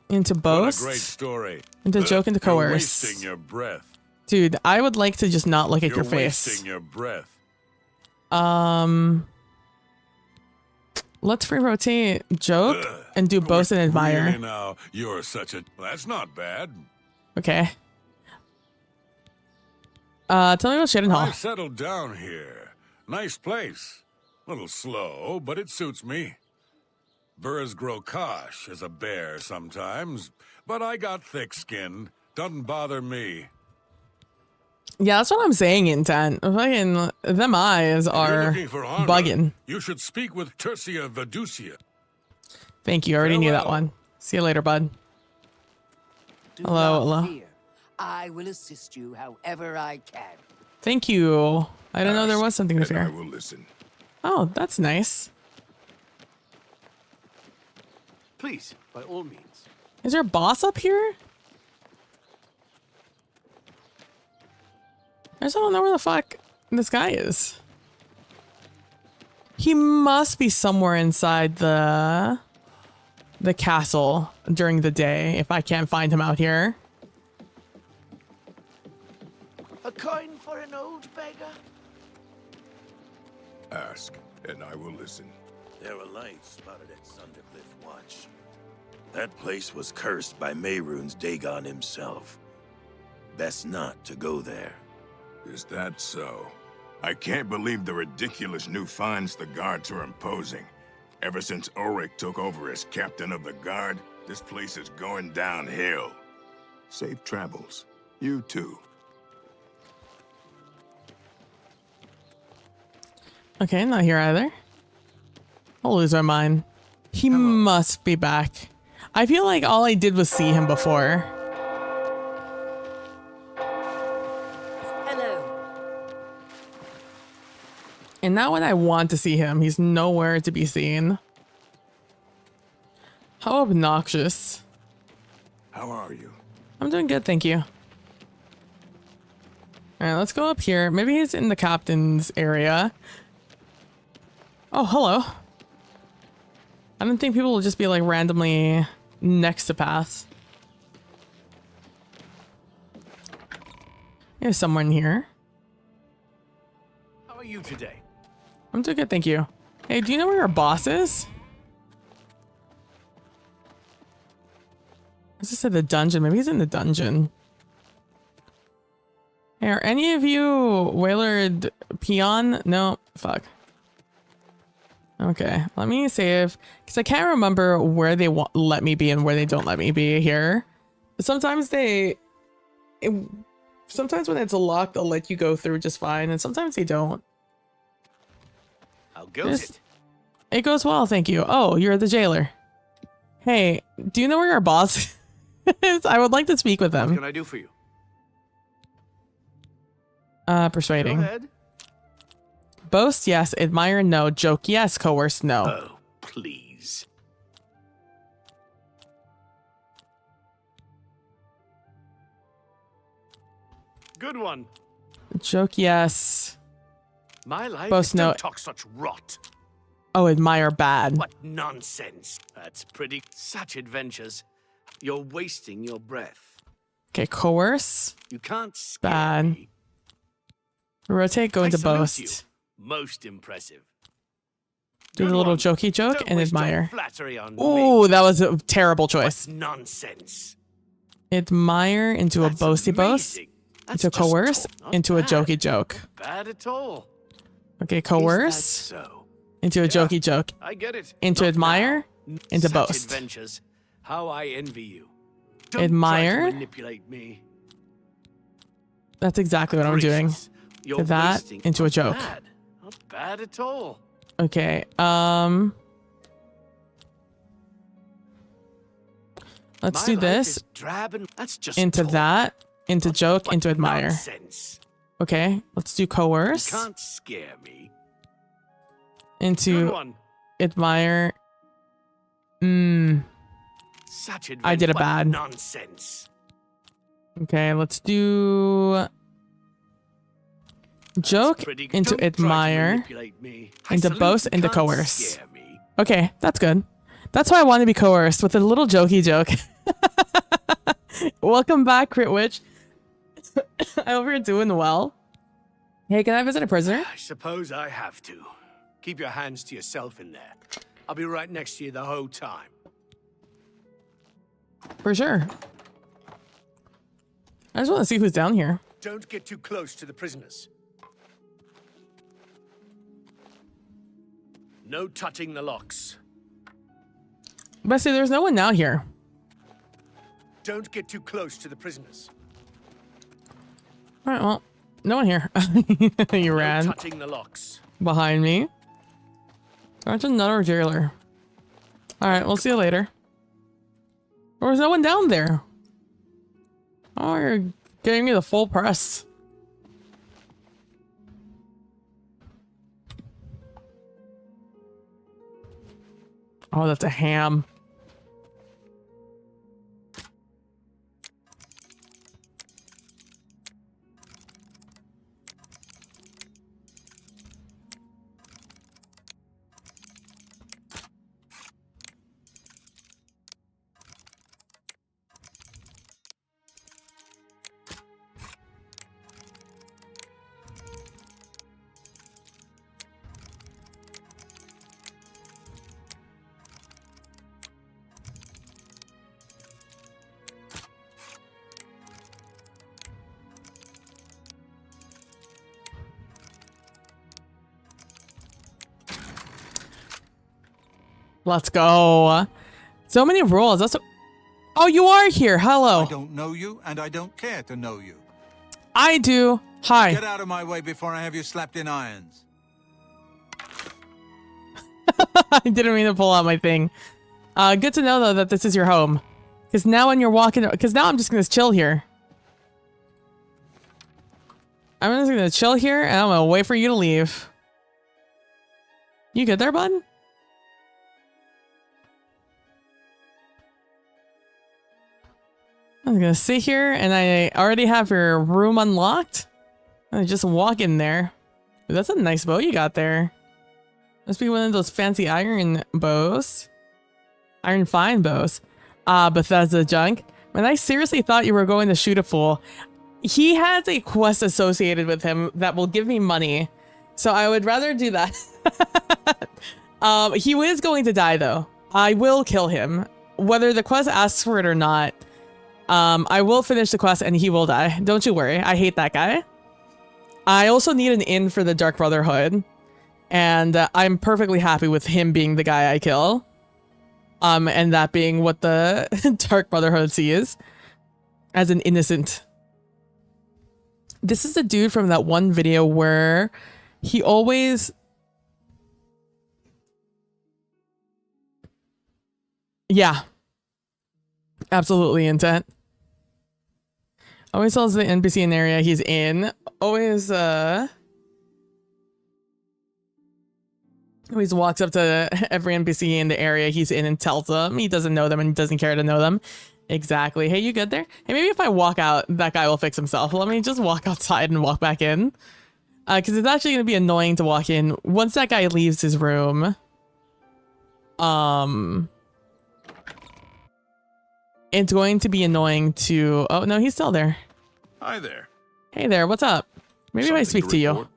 into What a boast, great story. into joke, into You're coerce. wasting your breath. Dude, I would like to just not look at You're your face. wasting your breath. Let's free rotate joke and do boast and admire. Really now, you're such a... That's not bad. Okay. Tell me about Shadon Hall. I've settled down here. Nice place. Little slow, but it suits me. Birds grow kosh as a bear sometimes, but I got thick-skinned. Doesn't bother me. Yeah, that's what I'm saying, Intent. Fucking them eyes If you're are looking for armor, bugging. You should speak with Tercia Vedusia. Thank you. I already knew that one. See you later, bud. Do Hello, not hello. fear. I will assist you however I can. Thank you. I didn't know there was something to And I fear. will listen. Oh, that's nice. Please, by all means. Is there a boss up here? I just don't know where the fuck this guy is. He must be somewhere inside the castle during the day if I can't find him out here. A coin for an old beggar? Ask, and I will listen. There were lights spotted at Sundercliff Watch. That place was cursed by Mehrunes Dagon himself. Best not to go there. Is that so? I can't believe the ridiculous new fines the guards are imposing. Ever since Ulrich took over as captain of the guard, this place is going downhill. Safe travels. You too. Okay, not here either. I'll lose my mind. He must be back. I feel like all I did was see him before. And now when I want to see him, he's nowhere to be seen. How obnoxious. How are you? I'm doing good, thank you. Alright, let's go up here. Maybe he's in the captain's area. Oh, hello. I don't think people will just be like randomly next to paths. There's someone in here. How are you today? I'm doing good, thank you. Hey, do you know where your boss is? I just said the dungeon. Maybe he's in the dungeon. Hey, are any of you Waylard Peon? No, fuck. Okay, let me save because I can't remember where they let me be and where they don't let me be here. Sometimes sometimes when it's locked, they'll let you go through just fine, and sometimes they don't. How goes it? It goes well, thank you. Oh, you're the jailer. Hey, do you know where your boss is? I would like to speak with them. What can I do for you? Persuading. Go ahead. Boast, yes. Admire, no. Joke, yes. Coerce, no. Oh, please. Good one. Joke, yes. My life. Boast, no. Don't talk such rot. Oh, admire, bad. What nonsense. That's pretty. Such adventures. You're wasting your breath. Okay, coerce. You can't scare bad. me. Rotate, go I into salute boast. you. Most impressive. Do the little jokey joke Don't and waste your admire. flattery on Ooh, that was a terrible choice. What nonsense. Admire into a boasty boast. That's Into just coerce. talk, not Into a bad. jokey joke. Bad at all. Okay, coerce. So Into a jokey joke. I get it. Into Not admire. now. Into Such boast. Adventures. How I envy you. Don't Admire. Try to manipulate me. That's exactly what I'm doing. Gracious. You're To that, wasting- into a not joke. Bad. Not bad at all. Okay, let's My do life this. is drab and that's just Into talk. that. Into joke. Into admire. Nonsense. Okay, let's do You coerce. can't scare me. Good Into one. admire. Such I did a what bad. Nonsense. Okay, let's do joke Pretty good. into Don't try to admire, manipulate me. I into salute boast, you. into Can't coerce. scare me. Okay, that's good. That's why I want to be coerced with a little jokey joke. Welcome back, Crit Witch. I hope you're doing well. Hey, can I visit a prisoner? I suppose I have to. Keep your hands to yourself in there. I'll be right next to you the whole time. For sure. I just want to see who's down here. Don't get too close to the prisoners. No touching the locks. Bessie, there's no one now here. Don't get too close to the prisoners. All right, well, no one here. You ran No touching the locks. behind me. Aren't another jailer. All right, we'll see you later. There was no one down there. Oh, you're giving me the full press. Oh, that's a ham. Let's go. So many rules. That's. Oh, you are here. Hello. I don't know you, and I don't care to know you. I do. Hi. Get out of my way before I have you slapped in irons. I didn't mean to pull out my thing. Good to know though that this is your home, because now when you're walking, because now I'm just gonna chill here. I'm just gonna chill here, and I'm gonna wait for you to leave. You good there, bud? I'm gonna sit here, and I already have your room unlocked. I just walk in there. Ooh, that's a nice bow you got there. Must be one of those fancy iron bows. Iron fine bows. Bethesda junk. Man, I seriously thought you were going to shoot a fool. He has a quest associated with him that will give me money. So I would rather do that. He is going to die though. I will kill him. Whether the quest asks for it or not. I will finish the quest and he will die. Don't you worry. I hate that guy. I also need an in for the Dark Brotherhood. And I'm perfectly happy with him being the guy I kill. And that being what the Dark Brotherhood sees as an innocent. This is a dude from that one video where he always... Yeah. Absolutely intent. Always tells the NPC in the area he's in. Always walks up to every NPC in the area he's in and tells them he doesn't know them and doesn't care to know them. Exactly. Hey, you good there? Hey, maybe if I walk out, that guy will fix himself. Let me just walk outside and walk back in. Because it's actually going to be annoying to walk in. Once that guy leaves his room, it's going to be annoying to... Oh, no, he's still there. Hi there. Hey there, what's up? Maybe if I speak to you.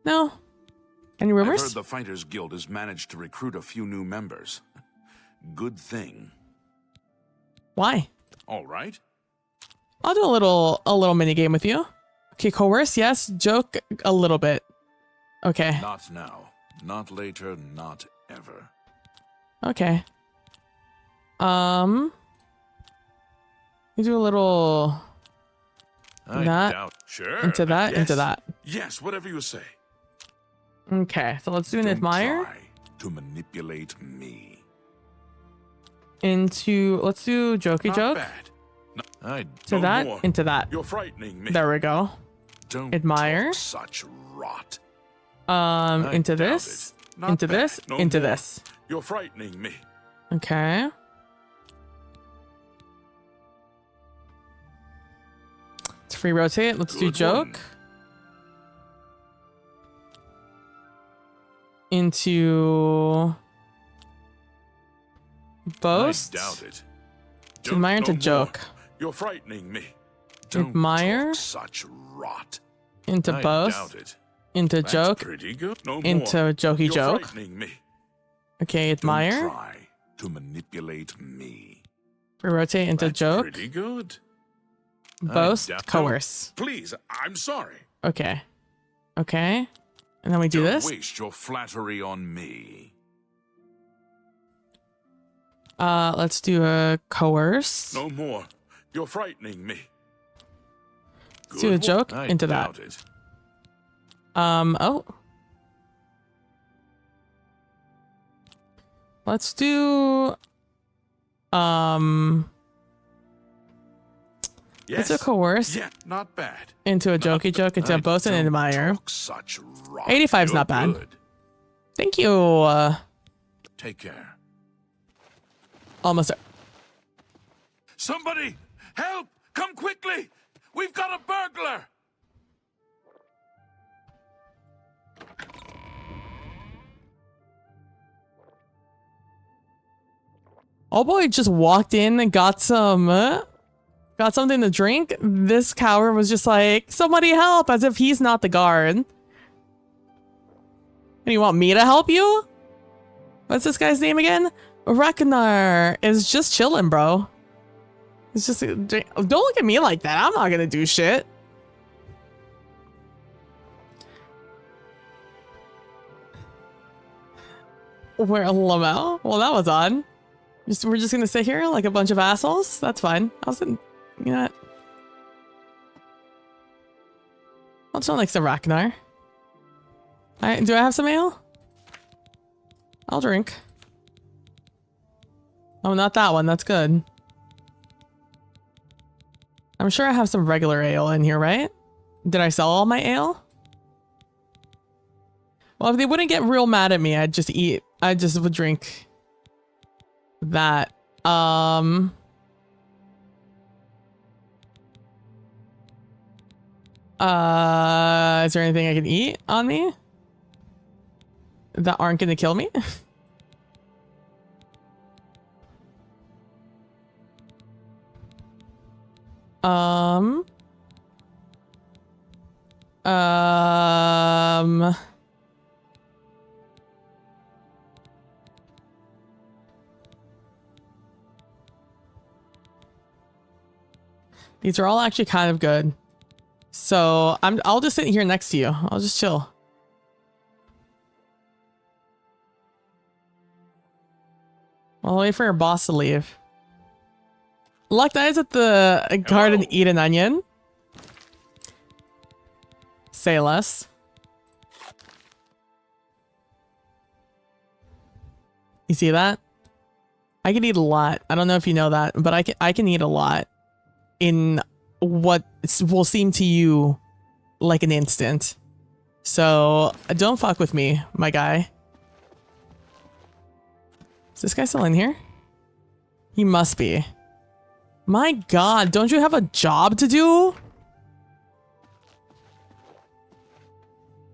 No? Any rumors? I heard the Fighters Guild has managed to recruit a few new members. Good thing. Why? All right. I'll do a little mini game with you. Okay, coerce, yes. Joke a little bit. Okay. Not now. Not later. Not ever. Okay. You do a little... Sure. Into that, yes. into that. Yes, whatever you say. Okay, so let's do an Don't admire. try to manipulate me. Into... Let's do jokey Not joke. bad. No, To that, more. into that. You're frightening me. There we go. Don't Admire. talk such rot. Into doubt this, it. Not into bad. this, No into more. this. You're frightening me. Okay. Let's free rotate. Let's do Good joke. one. Into boast. I doubt it. To admire into no more. joke. You're frightening me. Don't Admire. talk such rot. Into I boast. doubt it. Into That's joke. pretty good. No Into more. jokey You're joke. frightening me. Okay, admire. Don't try to manipulate me. Free rotate into That's joke. pretty good. Boast, coerce. Please, I'm sorry. Okay. Okay. And then we do Don't this. waste your flattery on me. Let's do a coerce. No more. You're frightening me. Let's do a joke into that. It. Oh. Let's do Yes. let's do coerce. Yeah, not bad. Into a jokey joke, into a boast and admire. Such rot. 85's You're not bad. good. Thank you. Take care. Almost there. Somebody, help! Come quickly! We've got a burglar! Oh boy, just walked in and got something to drink. This coward was just like, somebody help, as if he's not the guard. And you want me to help you? What's this guy's name again? Ragnar is just chilling, bro. It's just, don't look at me like that. I'm not gonna do shit. Where Lamel? Well, that was odd. We're just gonna sit here like a bunch of assholes? That's fine. I was in, you know what? I'll chill next to Ragnar. Do I have some ale? I'll drink. Oh, not that one. That's good. I'm sure I have some regular ale in here, right? Did I sell all my ale? Well, if they wouldn't get real mad at me, I'd just eat. I just would drink that. Is there anything I can eat on me that aren't gonna kill me? These are all actually kind of good. So I'll just sit here next to you. I'll just chill. I'll wait for your boss to leave. Luck dies at the garden, eat an onion. Say less. You see that? I can eat a lot. I don't know if you know that, but I can eat a lot in what will seem to you like an instant. So don't fuck with me, my guy. Is this guy still in here? He must be. My God, don't you have a job to do?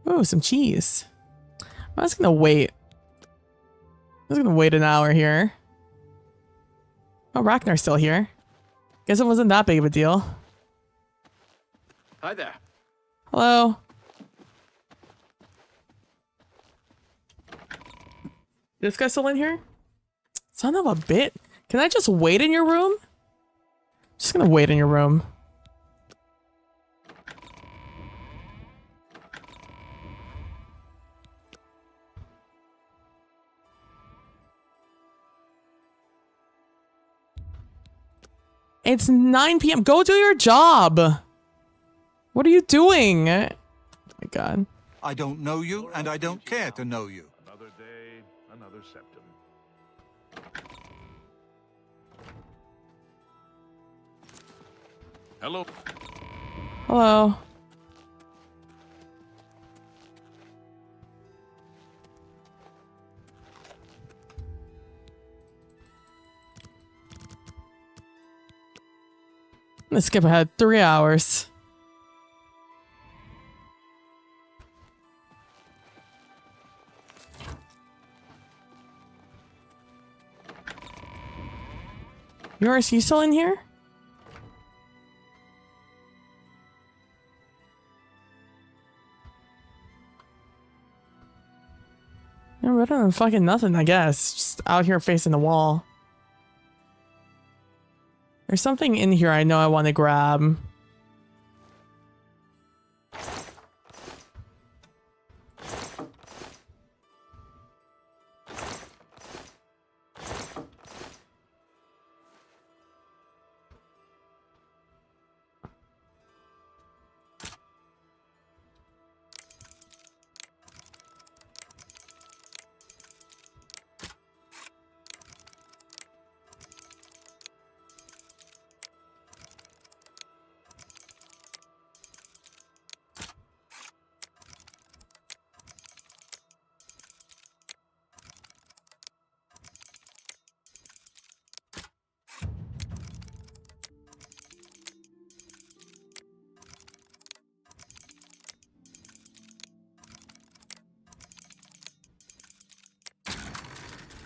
Oh, some cheese. I was gonna wait. I was gonna wait an hour here. Oh, Ragnar's still here. Guess it wasn't that big of a deal. Hi there. Hello. This guy still in here? Son of a bit. Can I just wait in your room? Just gonna wait in your room. It's 9 p.m. Go do your job. What are you doing? Oh my God. I don't know you, and I don't care to know you. Another day, another septum. Hello. Hello. I'm gonna skip ahead 3 hours. Yours, you still in here? Yeah, better than fucking nothing, I guess. Just out here facing the wall. There's something in here I know I want to grab.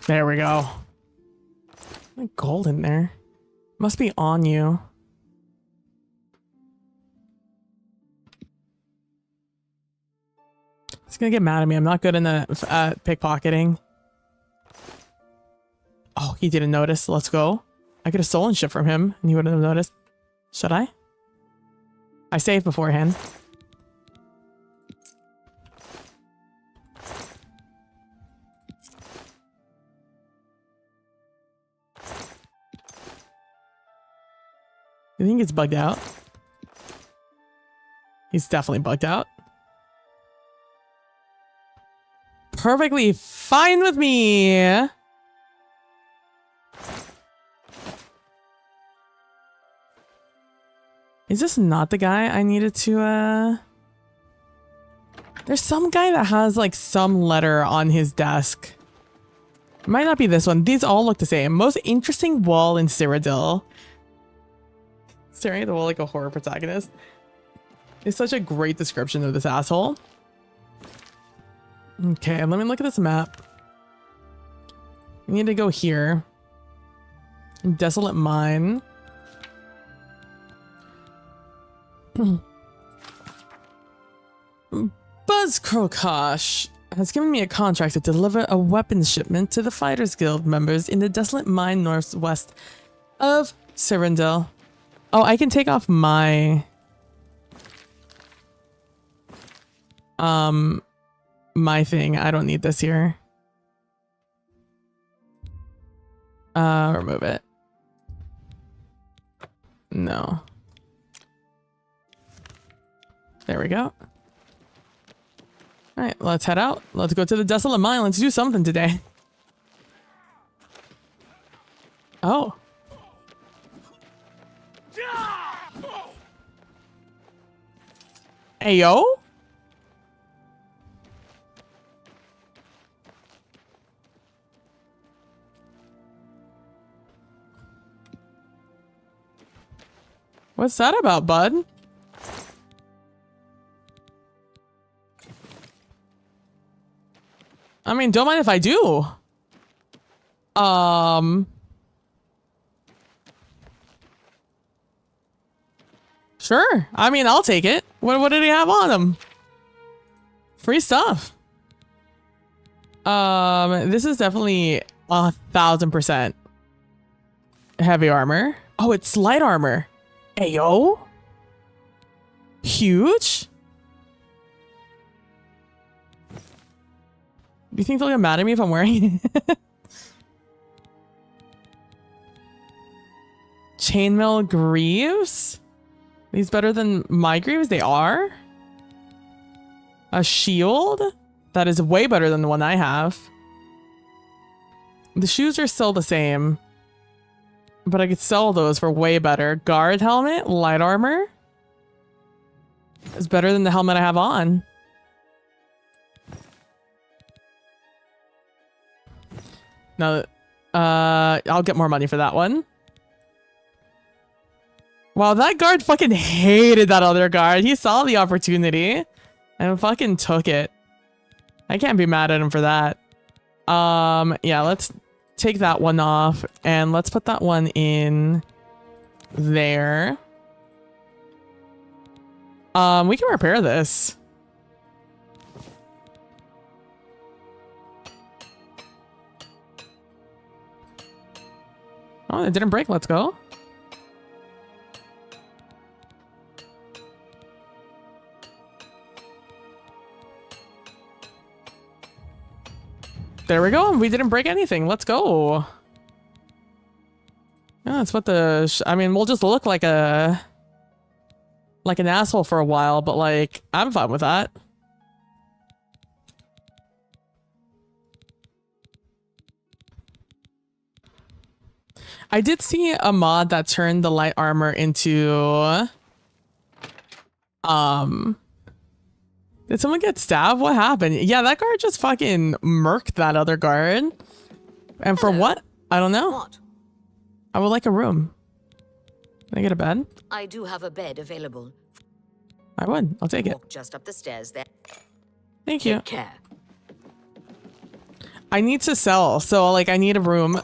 There we go. Like gold in there. Must be on you. He's gonna get mad at me. I'm not good in the pickpocketing. Oh, he didn't notice. Let's go. I could have stolen shit from him and he wouldn't have noticed. Should I? I saved beforehand. You think it's bugged out? He's definitely bugged out. Perfectly fine with me. Is this not the guy I needed to, There's some guy that has like some letter on his desk. It might not be this one. These all look the same. Most interesting wall in Cyrodiil. Staring at the wall like a horror protagonist. It's such a great description of this asshole. Okay, let me look at this map. We need to go here. Desolate Mine. Buzz Krokosh has given me a contract to deliver a weapons shipment to the Fighters Guild members in the Desolate Mine northwest of Cyrodiil. Oh, I can take off my my thing. I don't need this here. Remove it. No. There we go. Alright, let's head out. Let's go to the Desolate Mine. Let's do something today. Oh. Hey, yo. What's that about, bud? I mean, don't mind if I do. Sure. I mean, I'll take it. What did he have on him? Free stuff. This is definitely 1,000% heavy armor. Oh, it's light armor. Ayo. Huge. Do you think they'll get mad at me if I'm wearing it? Chainmail greaves? These better than my greaves? They are? A shield? That is way better than the one I have. The shoes are still the same. But I could sell those for way better. Guard helmet? Light armor? Is better than the helmet I have on. No, I'll get more money for that one. Wow, that guard fucking hated that other guard. He saw the opportunity and fucking took it. I can't be mad at him for that. Yeah, let's take that one off and let's put that one in there. We can repair this. Oh, it didn't break. Let's go. There we go. We didn't break anything. Let's go. Yeah, that's what the... I mean, we'll just look like an asshole for a while, but like, I'm fine with that. I did see a mod that turned the light armor into... Did someone get stabbed? What happened? Yeah, that guard just fucking murked that other guard. And for what? I don't know. What? I would like a room. Can I get a bed? I do have a bed available. I would. I'll take it. Walk just up the stairs there. Thank you. Take care. I need to sell, so like I need a room.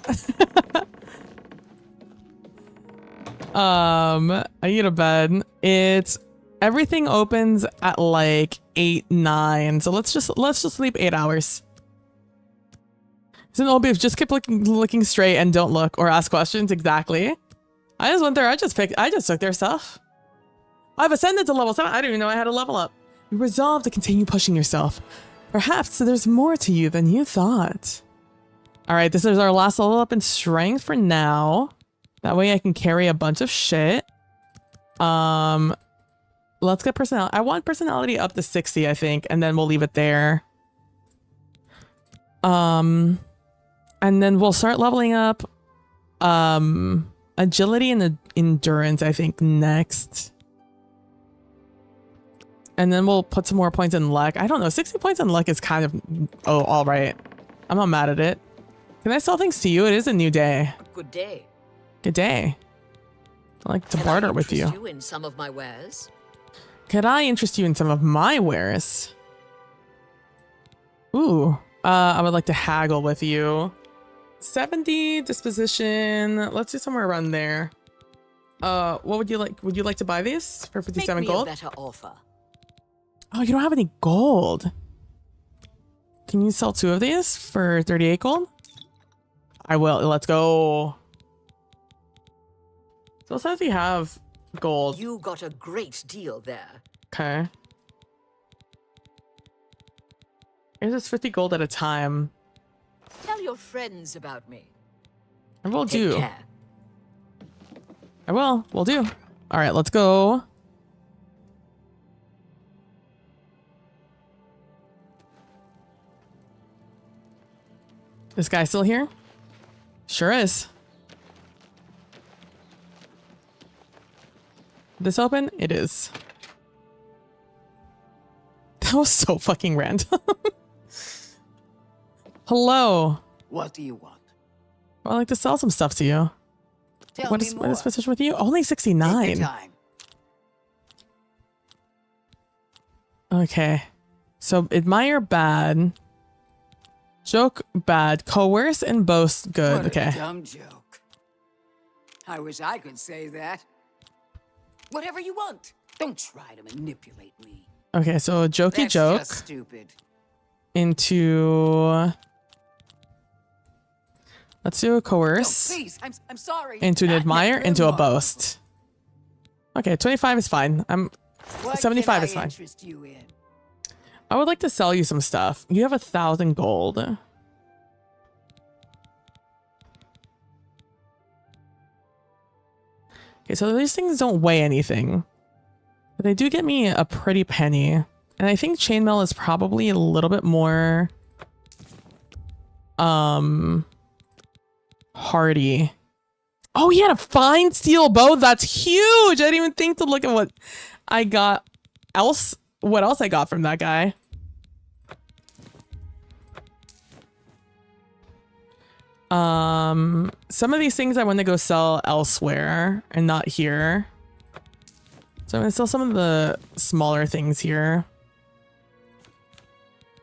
I need a bed. Everything opens at like 8, 9. So let's just sleep 8 hours. It's an old beef. Just keep looking straight and don't look or ask questions. Exactly. I just went there. I just took their stuff. I've ascended to level 7. I didn't even know I had a level up. You resolve to continue pushing yourself. Perhaps there's more to you than you thought. All right, this is our last level up in strength for now. That way I can carry a bunch of shit. Let's get personality. I want personality up to 60, I think, and then we'll leave it there. And then we'll start leveling up agility and endurance, I think, next. And then we'll put some more points in luck. I don't know, 60 points in luck is kind of all right. I'm not mad at it. Can I sell things to you? It is a new day. Good day. Good day. I like to barter with you. Can I interest you in some of my wares? Could I interest you in some of my wares? Ooh, I would like to haggle with you. 70 disposition. Let's do somewhere around there. What would you like? Would you like to buy these for 57 gold? Make me a better offer. Oh, you don't have any gold. Can you sell 2 of these for 38 gold? I will. Let's go. So it says you have gold. You got a great deal there. Okay. It's just 50 gold at a time. Tell your friends about me. I will Take do. care. I will. We'll do. All right, let's go. This guy still here? Sure is. This open? It is. That was so fucking random. Hello. What do you want? I'd like to sell some stuff to you. Tell What me is more. position with you? Only Take 69. your time. Okay. So admire bad. Joke bad. Coerce and boast good. What a Okay. dumb joke. I wish I could say that. Whatever you want. Don't try to manipulate me. Okay, so jokey That's joke just stupid. into let's do a coerce No, please, I'm sorry. into an Not admire never into a mind. boast. Okay, 25 is fine. What 75 can is I fine. interest you in? I would like to sell you some stuff. You have 1,000 gold. Okay, so these things don't weigh anything. But they do get me a pretty penny. And I think chainmail is probably a little bit more hardy. Oh, he had a fine steel bow. That's huge. I didn't even think to look at what I got else. What else I got from that guy. Some of these things I want to go sell elsewhere and not here. So I'm gonna sell some of the smaller things here.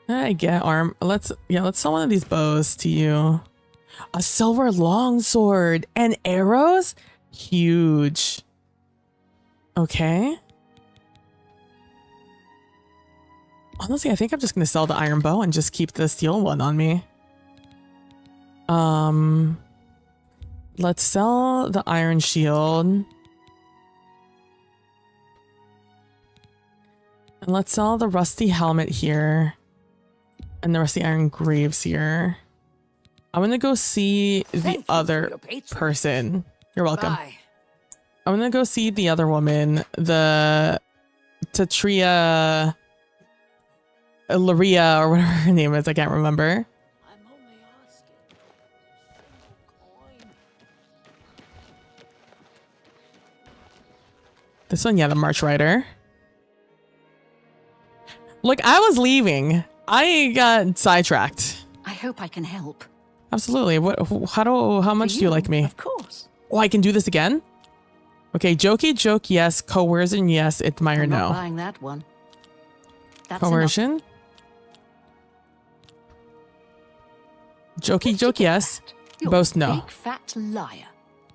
I get arm. Let's sell one of these bows to you. A silver longsword and arrows? Huge. Okay. Honestly, I think I'm just gonna sell the iron bow and just keep the steel one on me. Let's sell the iron shield. And let's sell the rusty helmet here. And the rusty iron greaves here. I'm gonna go see the other person. You're welcome. Bye. I'm gonna go see the other woman, the Tatria Laria or whatever her name is. I can't remember. This one, yeah, the March Rider. Look, I was leaving. I got sidetracked. I hope I can help. Absolutely. How much do you like me? Of course. Oh, I can do this again? Okay, jokey joke, yes. Coercion, yes. Admire, I'm not no. buying that one. That's Coercion? Jokey, yes. You're Boast, a no. big fat liar.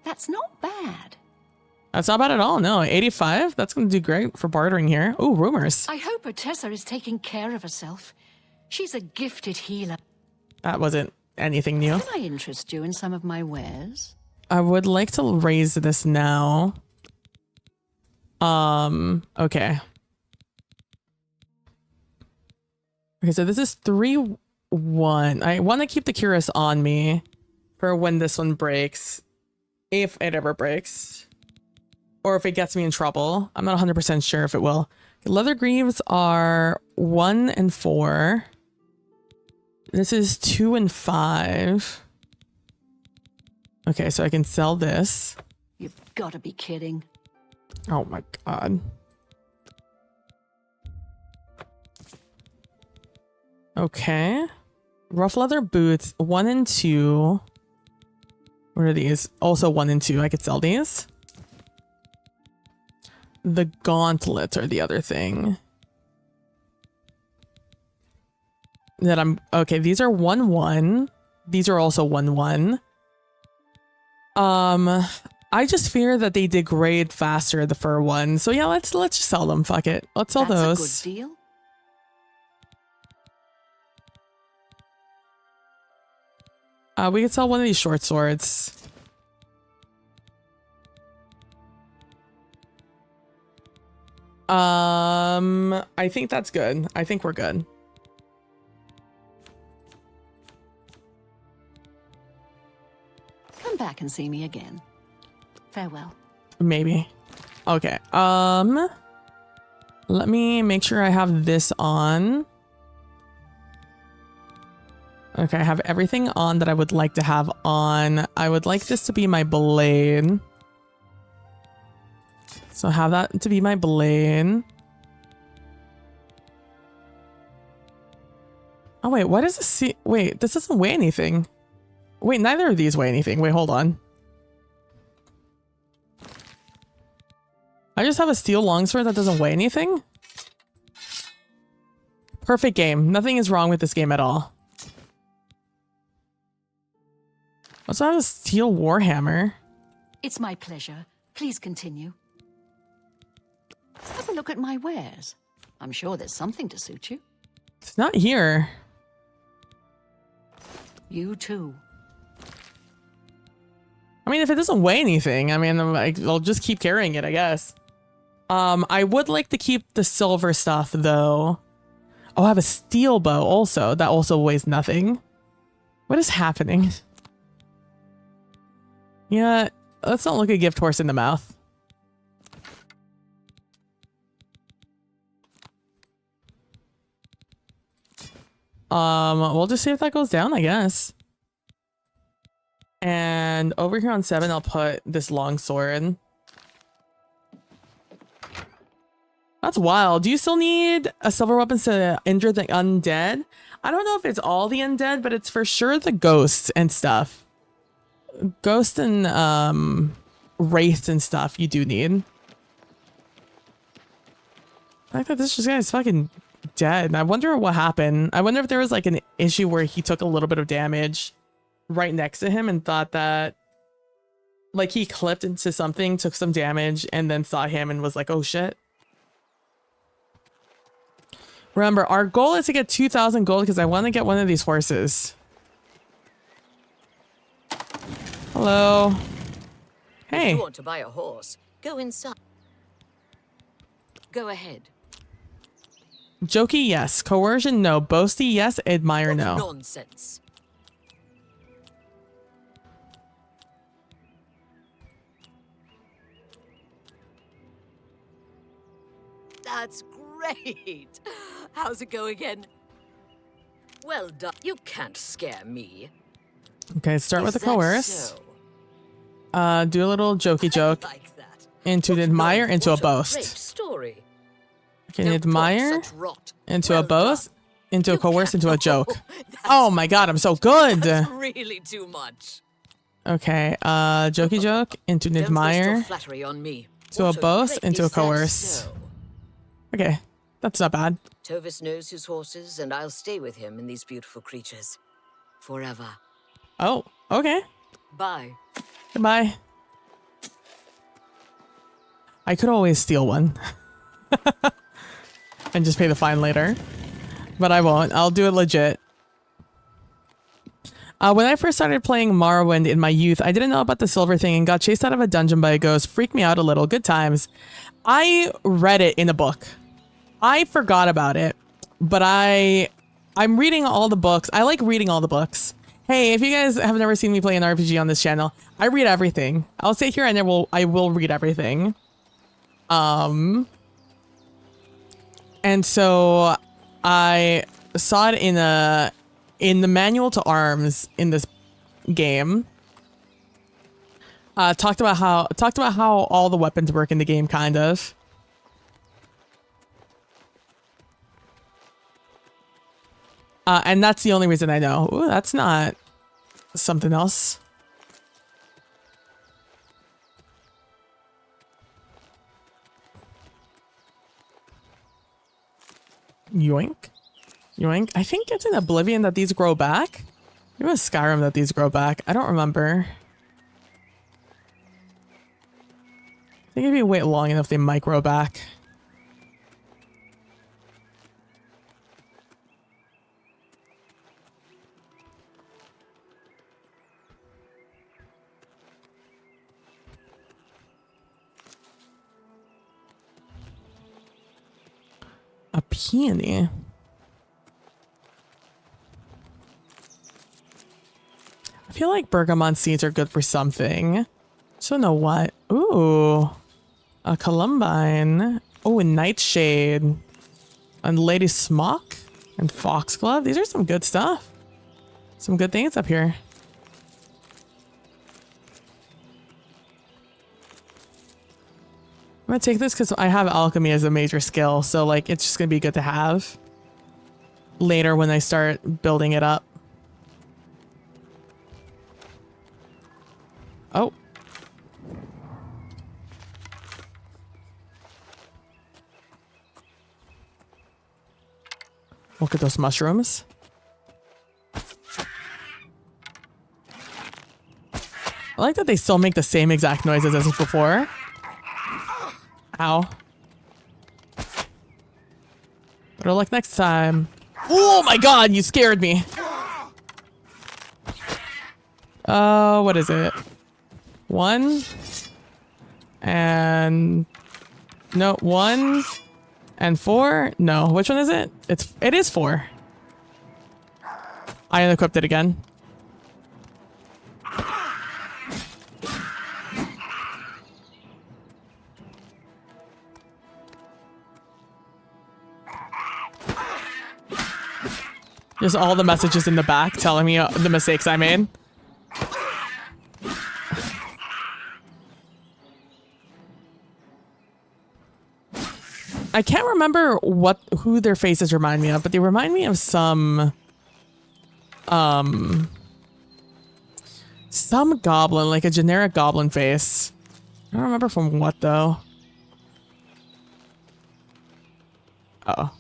That's not bad. That's not bad at all. No, 85. That's going to do great for bartering here. Ooh, rumors. I hope Otessa is taking care of herself. She's a gifted healer. That wasn't anything new. Can I interest you in some of my wares? I would like to raise this now. Okay. Okay, so this is 3-1. I want to keep the Curious on me for when this one breaks. If it ever breaks. Or if it gets me in trouble. I'm not 100% sure if it will. Leather Greaves are 1 and 4. This is 2 and 5. Okay, so I can sell this. You've got to be kidding. Oh my god. Okay. Rough leather boots, 1 and 2. What are these? Also 1 and 2. I could sell these. The gauntlets are the other thing. That I'm okay, these are 1-1. These are also 1-1. I just fear that they degrade faster, the fur one. So yeah, let's just sell them. Fuck it. Let's sell those. That's a good deal. We could sell one of these short swords. I think that's good. I think we're good. Come back and see me again. Farewell. Maybe. Okay. Let me make sure I have this on. Okay, I have everything on that I would like to have on. I would like this to be my blade. So have that to be my blade. Oh wait, what does this see? Wait, this doesn't weigh anything. Wait, neither of these weigh anything. Wait, hold on. I just have a steel longsword that doesn't weigh anything? Perfect game. Nothing is wrong with this game at all. I also have a steel warhammer. It's my pleasure. Please continue. Have a look at my wares. I'm sure there's something to suit you. It's not here. You too. I mean, if it doesn't weigh anything, I mean, I'll just keep carrying it, I guess. I would like to keep the silver stuff, though. Oh, I have a steel bow also. That also weighs nothing. What is happening? Yeah, let's not look a gift horse in the mouth. We'll just see if that goes down, I guess. And over here on 7, I'll put this long sword. That's wild. Do you still need a silver weapon to injure the undead? I don't know if it's all the undead, but it's for sure the ghosts and stuff. Ghost and wraiths and stuff you do need. I thought this guy's fucking dead. I wonder what happened. I wonder if there was like an issue where he took a little bit of damage right next to him and thought that like he clipped into something, took some damage, and then saw him and was like, oh shit. Remember, our goal is to get 2,000 gold because I want to get one of these horses. Hello. Hey. If you want to buy a horse, go inside. Go ahead. Jokey, yes. Coercion, no. Boasty, yes. Admire, What no. nonsense. That's great. How's it go again? Well done. You can't scare me. Okay, start with the Is that coerce. so? Do a little jokey joke. Into an admire, into a Great boast. story. Okay, an admire, such rot. into a boast, into a coerce, into a joke. Oh my god, I'm so good. That's really too much. Okay, jokey joke, into an Don't waste admire, your flattery on me. to a What boast, great- into a is that coerce. so? Okay, that's not bad. Tovis knows his horses, and I'll stay with him in these beautiful creatures. Forever. Oh, okay. Bye. Goodbye. I could always steal one. And just pay the fine later. But I won't. I'll do it legit. When I first started playing Morrowind in my youth, I didn't know about the silver thing and got chased out of a dungeon by a ghost. Freaked me out a little. Good times. I read it in a book. I forgot about it, but I'm reading all the books. I like reading all the books. Hey, if you guys have never seen me play an RPG on this channel, I read everything. I'll sit here and I will read everything. And so I saw it in the manual to arms in this game. Talked about how all the weapons work in the game, kind of. And that's the only reason I know. Ooh, that's not something else. Yoink. Yoink. I think it's in Oblivion that these grow back. Maybe it was Skyrim that these grow back. I don't remember. I think if you wait long enough, they might grow back. A peony. I feel like bergamot seeds are good for something. So know what? Ooh. A columbine. Oh, a nightshade. And lady smock. And foxglove. These are some good stuff. Some good things up here. I'm gonna take this because I have alchemy as a major skill, so like it's just gonna be good to have later when I start building it up. Oh. Look at those mushrooms. I like that they still make the same exact noises as before. Ow. Better luck next time. Oh my god, you scared me. What is it? 1 and no, 1 and 4. No, which one is it? It is 4. I unequipped it again. Just all the messages in the back telling me the mistakes I made. I can't remember who their faces remind me of, but they remind me of some goblin, like a generic goblin face. I don't remember from what though. Uh-oh.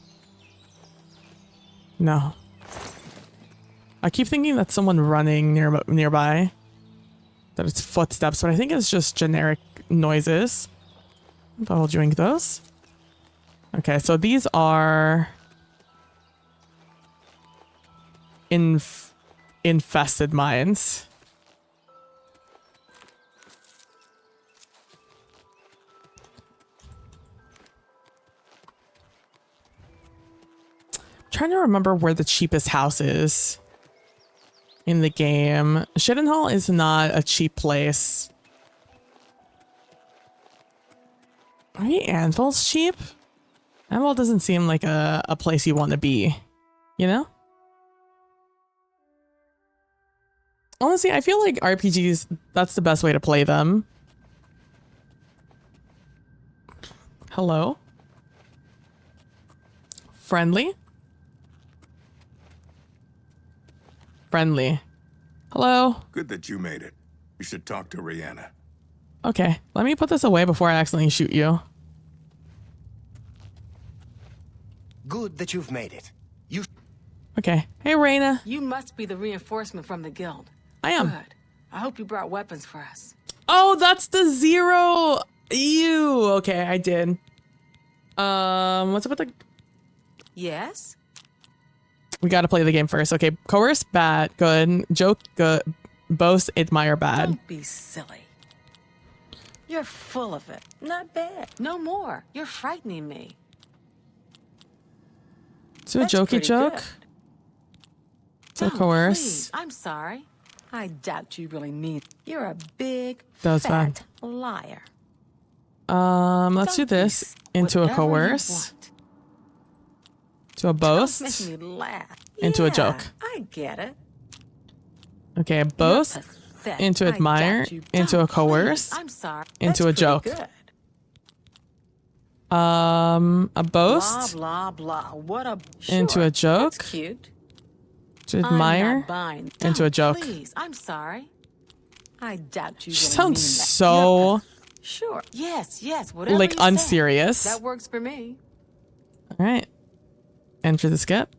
No. I keep thinking that's someone running nearby. That it's footsteps, but I think it's just generic noises. But I'll drink those. Okay, so these are infested mines. I'm trying to remember where the cheapest house is in the game. Cheydinhal is not a cheap place. Maybe Anvil's cheap? Anvil doesn't seem like a place you want to be, you know? Honestly, I feel like RPGs, that's the best way to play them. Hello? Friendly? Friendly. Hello? Good that you made it. You should talk to Rihanna. Okay, let me put this away before I accidentally shoot you. Good that you've made it. Okay. Hey, Reyna. You must be the reinforcement from the guild. I am. Good. I hope you brought weapons for us. Oh, that's the 0. Ew. Okay, I did. What's up with the... Yes? We gotta play the game first. Okay, coerce, bad. Good. Joke, good. Boast, admire, bad. Don't be silly. You're full of it. Not bad. No more. You're frightening me. So a jokey joke. Good. So Don't, coerce. Please. I'm sorry. I doubt you really mean it. You're a big, That was fat bad. liar. Let's do this into a coerce. To a boast. Don't make me laugh. Into a Yeah, joke. I get it. Okay, a boast. Pathetic. Into I admire. doubt you. Into a Don't, coerce. please. I'm sorry. Into a That's joke. pretty good. A boast. Blah, blah, blah. What a... Into Sure, a joke. That's cute. To admire. I'm not buying. Into a Don't, joke. Please, I'm sorry. I doubt you. She really sounds mean that. so Sure. Yes. Whatever. like you say. unserious. That works for me. All right. Enter the skip.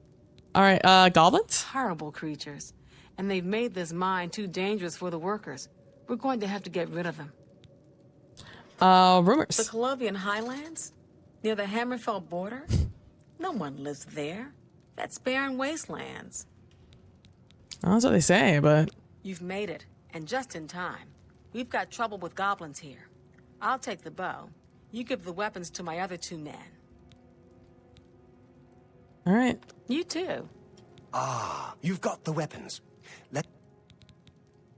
All right. Goblins. Horrible creatures, and they've made this mine too dangerous for the workers. We're going to have to get rid of them. Rumors. The Colovian Highlands, near the Hammerfell border. No one lives there. That's barren wastelands. That's what they say, but You've made it, and just in time. We've got trouble with goblins here. I'll take the bow. You give the weapons to my other 2 men. all right. You too. Ah, you've got the weapons.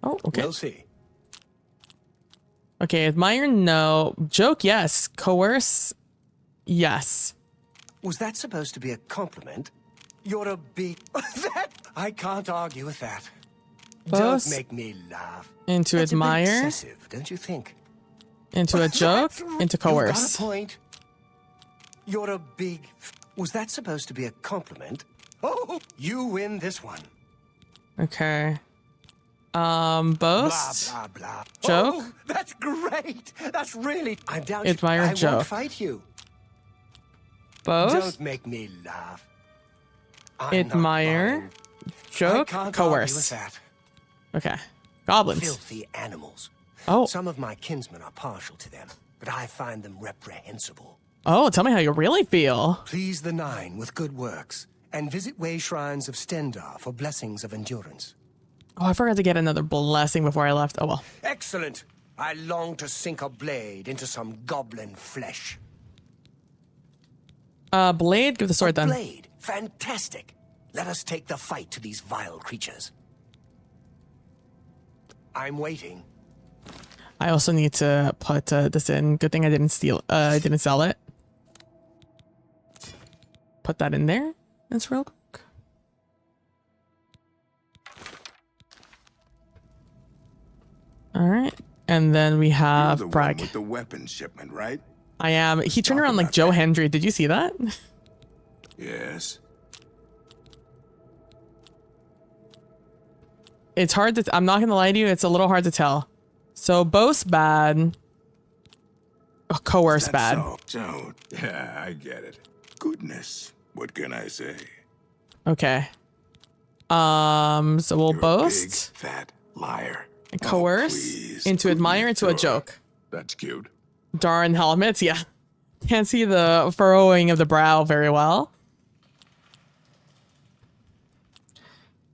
Oh, okay. We'll see. Okay, admire, no. Joke, yes. Coerce, yes. Was that supposed to be a compliment? You're a big... that... I can't argue with that. Boast. Don't make me laugh. Into That's admire. A bit excessive, don't you think? Into a joke. Into You've got coerce. a point. You're a big... Was that supposed to be a compliment? Oh, you win this one. Okay. Boast. Blah, blah, blah. Joke. Oh, that's great. That's really... I doubt Admire, I joke. won't fight you. Boast. Don't make me laugh. I'm not Admire. buying. Joke. I can't argue with Coerce. that. Okay. Goblins. Filthy animals. Oh. Some of my kinsmen are partial to them, but I find them reprehensible. Oh, tell me how you really feel. Please the 9 with good works, and visit way shrines of Stendar for blessings of endurance. Oh, I forgot to get another blessing before I left. Oh well. Excellent. I long to sink a blade into some goblin flesh. Blade. Give the sword then. Blade. Fantastic. Let us take the fight to these vile creatures. I'm waiting. I also need to put this in. Good thing I didn't steal. I didn't sell it. Put that in there. That's real quick. All right, and then we have You're the Bragg. one with the weapons shipment, right? I am. He turned around like Joe Hendry. Did you see that? Yes. It's hard to. I'm not gonna lie to you. It's a little hard to tell. So boast bad. Oh, coerce bad. So, yeah, I get it. Goodness, what can I say? Okay. So we'll You're boast. A big, fat liar. And coerce. Into admire. Into a joke. That's cute. Darn helmets. Yeah. Can't see the furrowing of the brow very well.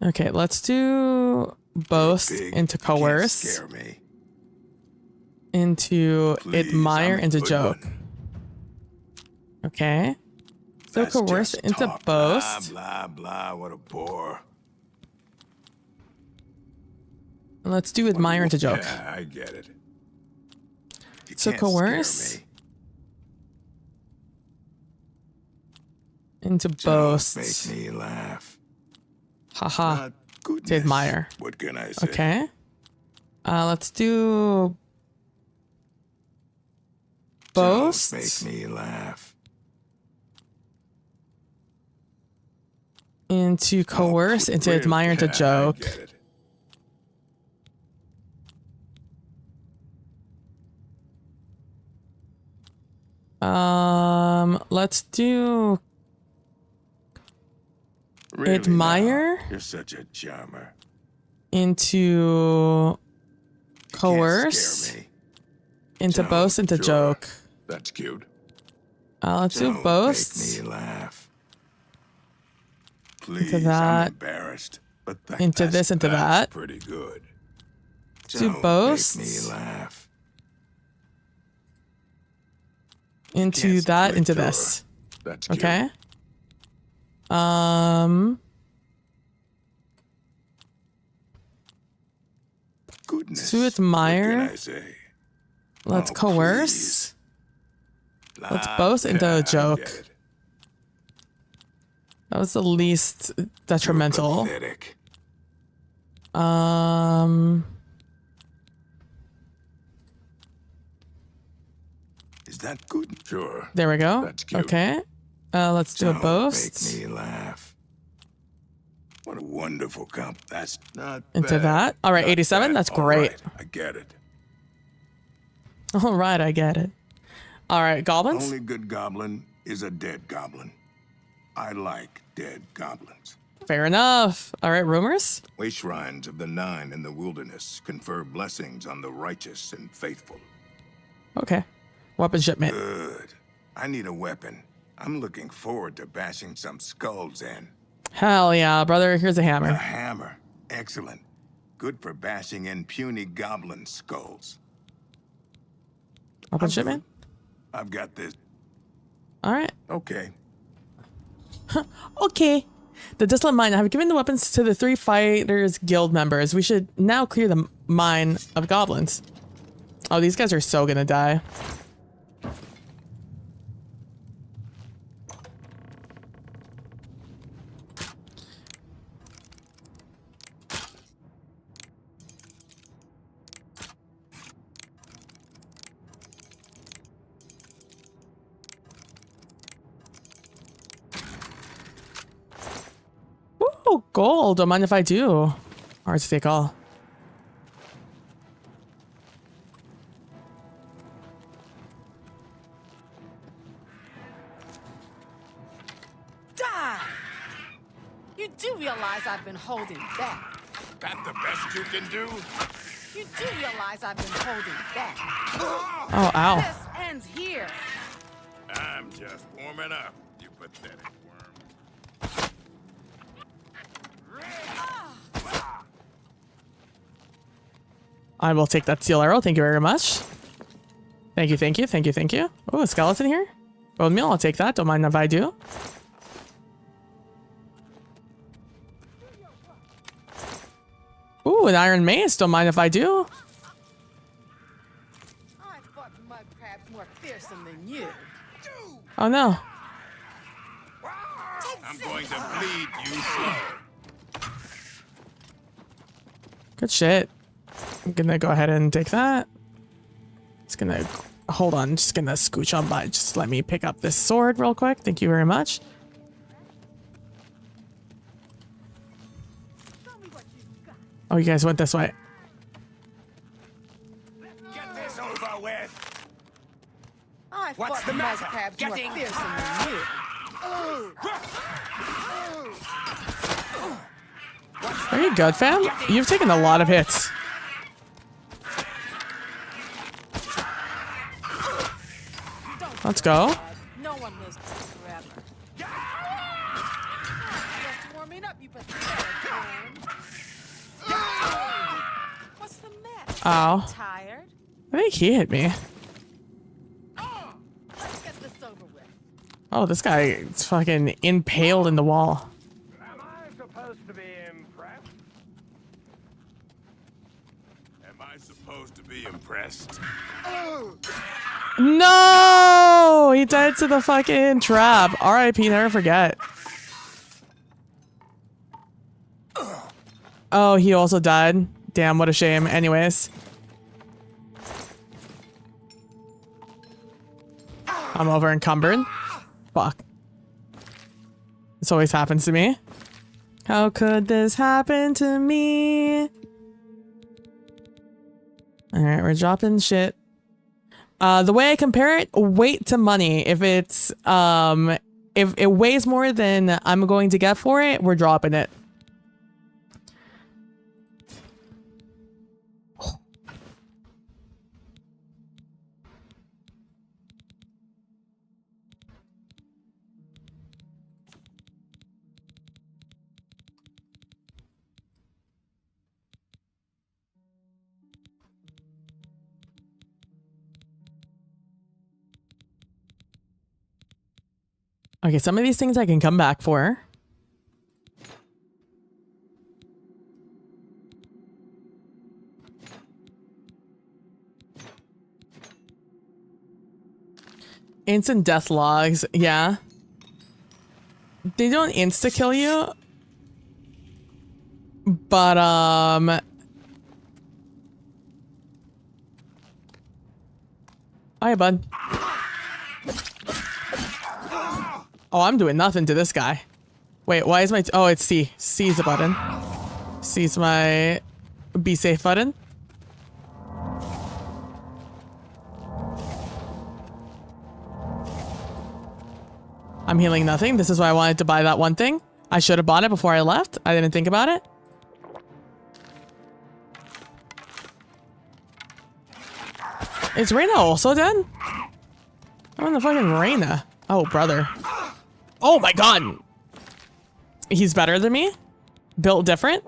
Okay, let's do boast into coerce. Scare me. Into Please, admire. I'm a Into good joke. one. Okay. So That's coerce just into talk. boast. Blah, blah, blah. What a bore. And let's do admire into joke. Yeah, I get it. You So can't coerce scare me. into Don't boast. make me laugh. Haha. Not goodness. To admire. What can I say? Okay. Let's do boast. Don't make me laugh. Into coerce. Into admire. Into Yeah, I joke. get it. Let's do Really admire. now, you're such a charmer. into coerce, Scare me. into boast, into Sure. joke. That's cute. Let's do Don't boast. Make me laugh. Please, Into that. I'm embarrassed. But Into this, into that. Pretty good. Do Don't boast. Make me laugh. Into Yes, that, good, into sure. this. That's cute. Okay. Goodness. To admire. What can I say? Let's Oh, coerce. Let's Ah, boast into yeah, I a get joke. it. That was the least detrimental. Pathetic. Is that good? Sure. There we go. That's cute. Okay. Let's do a Don't boast. Make me laugh. What a wonderful comp. That's not Into bad. that. All right, Not 87. bad. That's All great. right, I get it. All right, I get it. All right, goblins. Only good goblin is a dead goblin. I like dead goblins. Fair enough. All right, rumors. Way shrines of the Nine in the wilderness confer blessings on the righteous and faithful. Okay. Weapon shipment. Good. I need a weapon. I'm looking forward to bashing some skulls in. Hell yeah, brother. Here's a A hammer. hammer. Excellent. Good for bashing in puny goblin skulls. Weapon shipment. I've got this. All right. Okay. Okay. The Dissolute Mine. I have given the weapons to the 3 Fighters Guild members. We should now clear the mine of goblins. Oh, these guys are so gonna die. Ooh, gold. Don't mind if I do. Hard to take all. Die! You do realize I've been holding back. That the best you can do? You do realize I've been holding back. Oh, ow. This ends here. I'm just warming up, you pathetic worm. I will take that steel arrow. Thank you very much. Thank you, thank you, thank you, thank you. Oh, a skeleton here. Bone meal, I'll take that. Don't mind if I do. Ooh, an iron mace. Don't mind if I do. I fought mud crabs more fearsome than you. Oh no. I'm going to bleed you slow. Good shit. I'm gonna go ahead and take that. Just gonna hold on. Just gonna scooch on by. Just let me pick up this sword real quick. Thank you very much. Oh, you guys went this way. Get this over with. I What's fought the mud matter? crabs Getting more fearsome than you. Are you good, fam? You've taken a lot of hits. Let's go. No one lives forever. Just warming up, you pathetic worm. What's the mess? Ow. Tired? I think he hit me. Let's get this over with. Oh, this guy is fucking impaled in the wall. Am I supposed to be impressed? Am I supposed to be impressed? No! He died to the fucking trap. R.I.P. Never forget. Oh, he also died. Damn, what a shame. Anyways. I'm over encumbered. Fuck. This always happens to me. How could this happen to me? Alright, we're dropping shit. The way I compare it, weight to money. If it's if it weighs more than I'm going to get for it, we're dropping it. Okay, some of these things I can come back for. Instant death logs, yeah. They don't insta kill you. But hi, bud. Oh, I'm doing nothing to this guy. Wait, why is my oh, it's C. C's the button. C's my be safe button. I'm healing nothing. This is why I wanted to buy that one thing. I should have bought it before I left. I didn't think about it. Is Reyna also dead? I'm in the fucking Reyna. Oh, brother. Oh my god. He's better than me? Built different?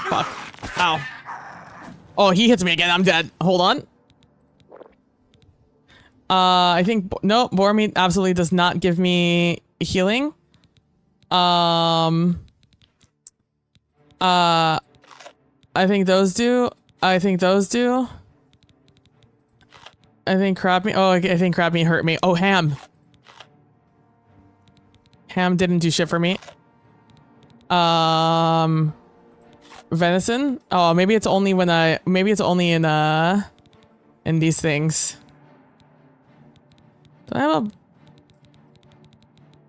Fuck. Ow. Oh, he hits me again. I'm dead. Hold on. I think no, Boromir absolutely does not give me healing. I think those do. I think those do. I think crab meat. Oh, I think crab meat hurt me. Oh, ham. Ham didn't do shit for me. Venison. Oh, maybe it's only when maybe it's only in these things. Do I have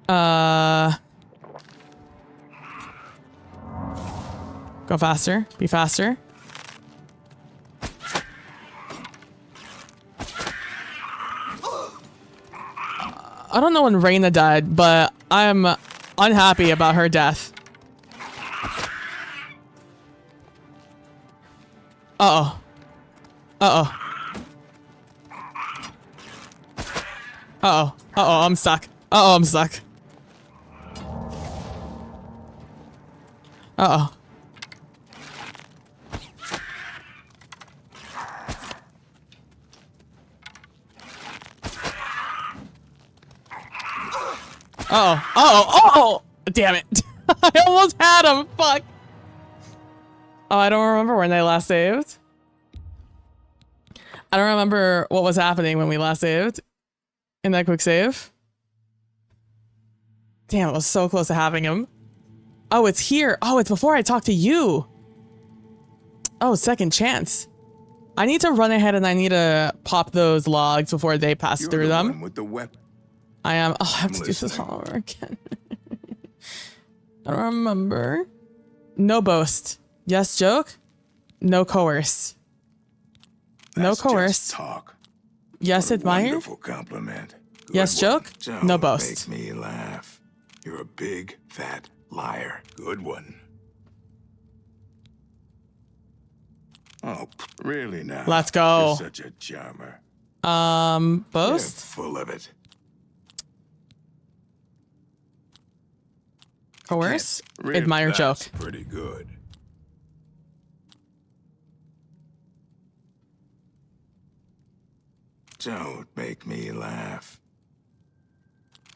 a go faster. Be faster. I don't know when Reyna died, but I'm unhappy about her death. Uh-oh. Uh-oh. Uh-oh. Uh-oh, I'm stuck. Uh-oh, I'm stuck. Uh-oh. Uh-oh. Uh-oh. Oh! Damn it. I almost had him. Fuck. Oh, I don't remember when they last saved. I don't remember what was happening when we last saved. In that quick save. Damn, it was so close to having him. Oh, it's here. Oh, it's before I talk to you. Oh, second chance. I need to run ahead and I need to pop those logs before they pass through them. With the weapon. I am. Oh, I have to do this all over again. I don't remember. No boast. Yes, joke. No coerce. No coerce. Talk. Yes, admire. Wonderful compliment. Good Yes, one. joke. Don't No boast. Make me laugh. You're a big fat liar. Good one. Oh, really now? Let's go. You're such a charmer. Boast. You're full of it. Coerce. Really, Admire, joke. that's pretty good. Don't make me laugh.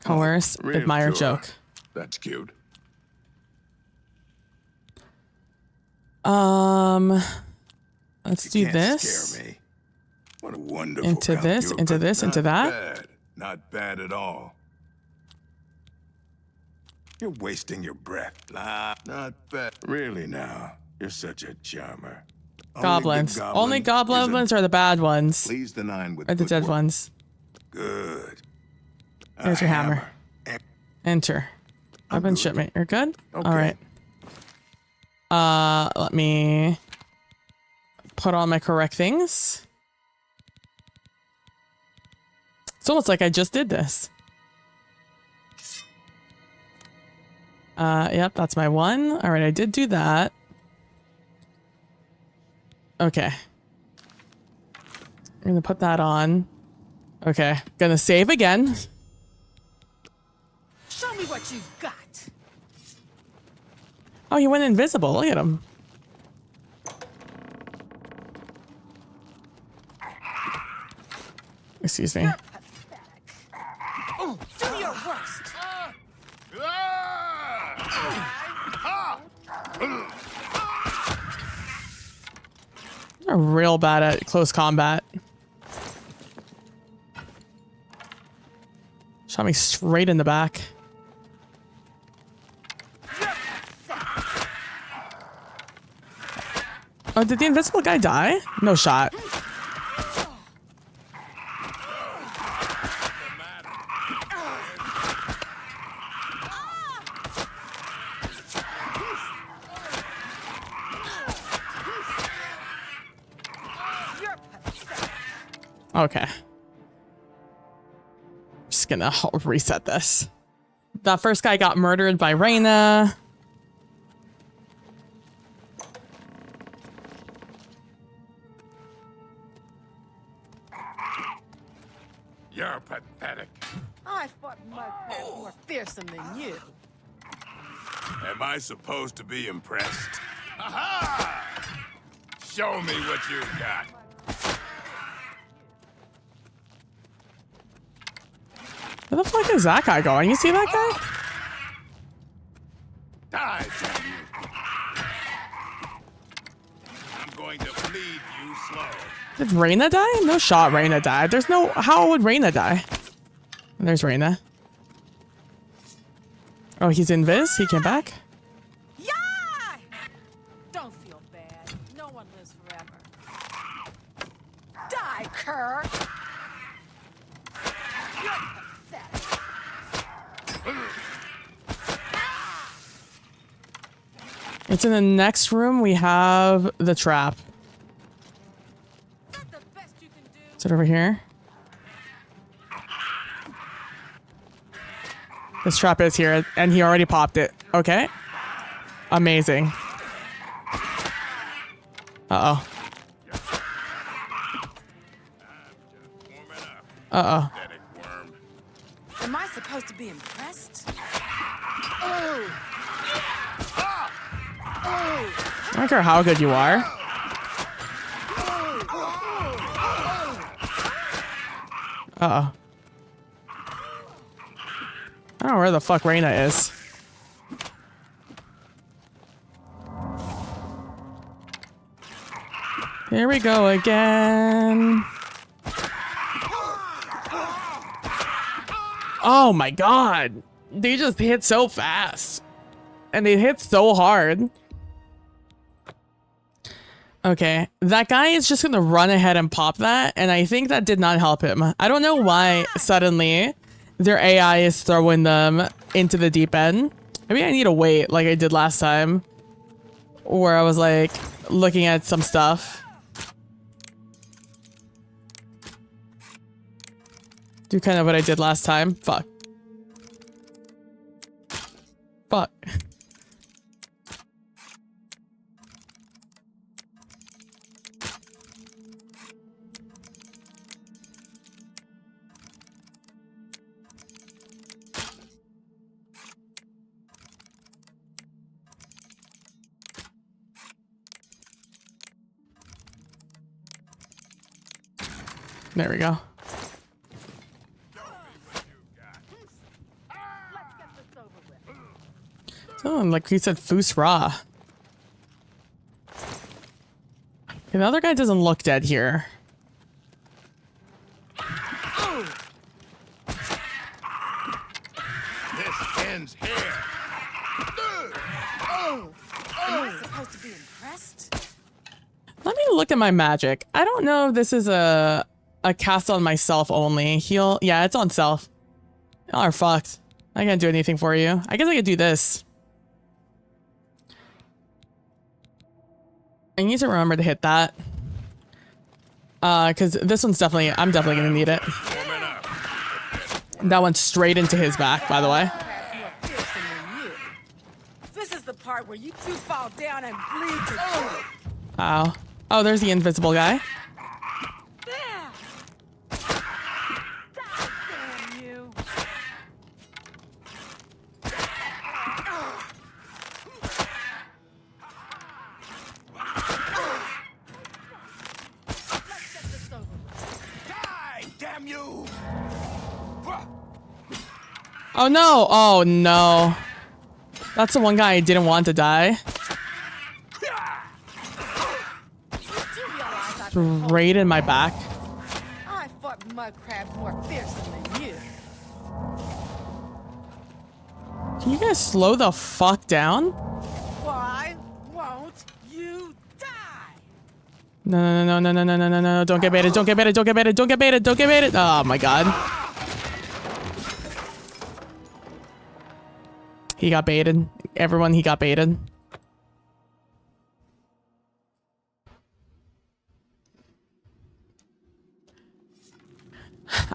Coerce. Real Admire, sure. joke. That's cute. Let's You do can't this. Scare me. What a wonderful Into this, you're into this, into not that. Bad. Not bad at all. You're wasting your breath. Nah, not bad. Really now. You're such a charmer. Goblins. Only Only goblins are the bad ones. Please the nine with Or the good dead work. ones. Good. There's your hammer. Enter. Weapon shipment. You're good? Okay. Alright. Let me put on my correct things. It's almost like I just did this. Yep, that's my one. Alright, I did do that. Okay. I'm gonna put that on. Okay. Gonna save again. Show me what you've got. Oh, he went invisible. Look at him. Excuse me. Oh, do your worst. You're real bad at close combat. Shot me straight in the back. Oh, did the invisible guy die? No shot. Okay. Just gonna reset this. That first guy got murdered by Reyna. You're pathetic. I fought Mudprat more fearsome than you. Am I supposed to be impressed? Aha! Show me what you've got. Where the fuck is that guy going? You see that guy? Die, damn you. I'm going to bleed you slow. Did Reyna die? No shot Reyna died. There's no... How would Reyna die? There's Reyna. Oh, he's invis? He came back? Yeah! Don't feel bad. No one lives forever. Die, cur! It's in the next room. We have the trap. Is it over here? This trap is here, and he already popped it. Okay. Amazing. Uh-oh. Uh-oh. Am I supposed to be impressed? Oh! I don't care how good you are. Uh-oh. I don't know where the fuck Reyna is. Here we go again. Oh my god. They just hit so fast. And they hit so hard. Okay, that guy is just gonna run ahead and pop that, and I think that did not help him. I don't know why suddenly their AI is throwing them into the deep end. Maybe I need to wait like I did last time, where I was like looking at some stuff. Do kind of what I did last time. Fuck. Fuck. There we go. Oh, and like he said, Foos Ra. Okay, the other guy doesn't look dead here. This ends here. Am I supposed to be impressed? Let me look at my magic. I don't know if this is a cast on myself only. Heal. Yeah, it's on self. Y'all are fucked. I can't do anything for you. I guess I could do this. I need to remember to hit that. Because this one's definitely... I'm definitely going to need it. That went straight into his back, by the way. This is the part where you two fall down and bleed to death. Wow. Oh, there's the invisible guy. Oh no! Oh no. That's the one guy I didn't want to die. Right in my back. I fought mud crabs more fearsome than you. Can you guys slow the fuck down? Why won't you die? No, no, no, no, no, no, no, no, no, don't get baited, don't get baited, don't get baited, don't get baited, don't get baited. Oh my god. He got baited. Everyone, he got baited.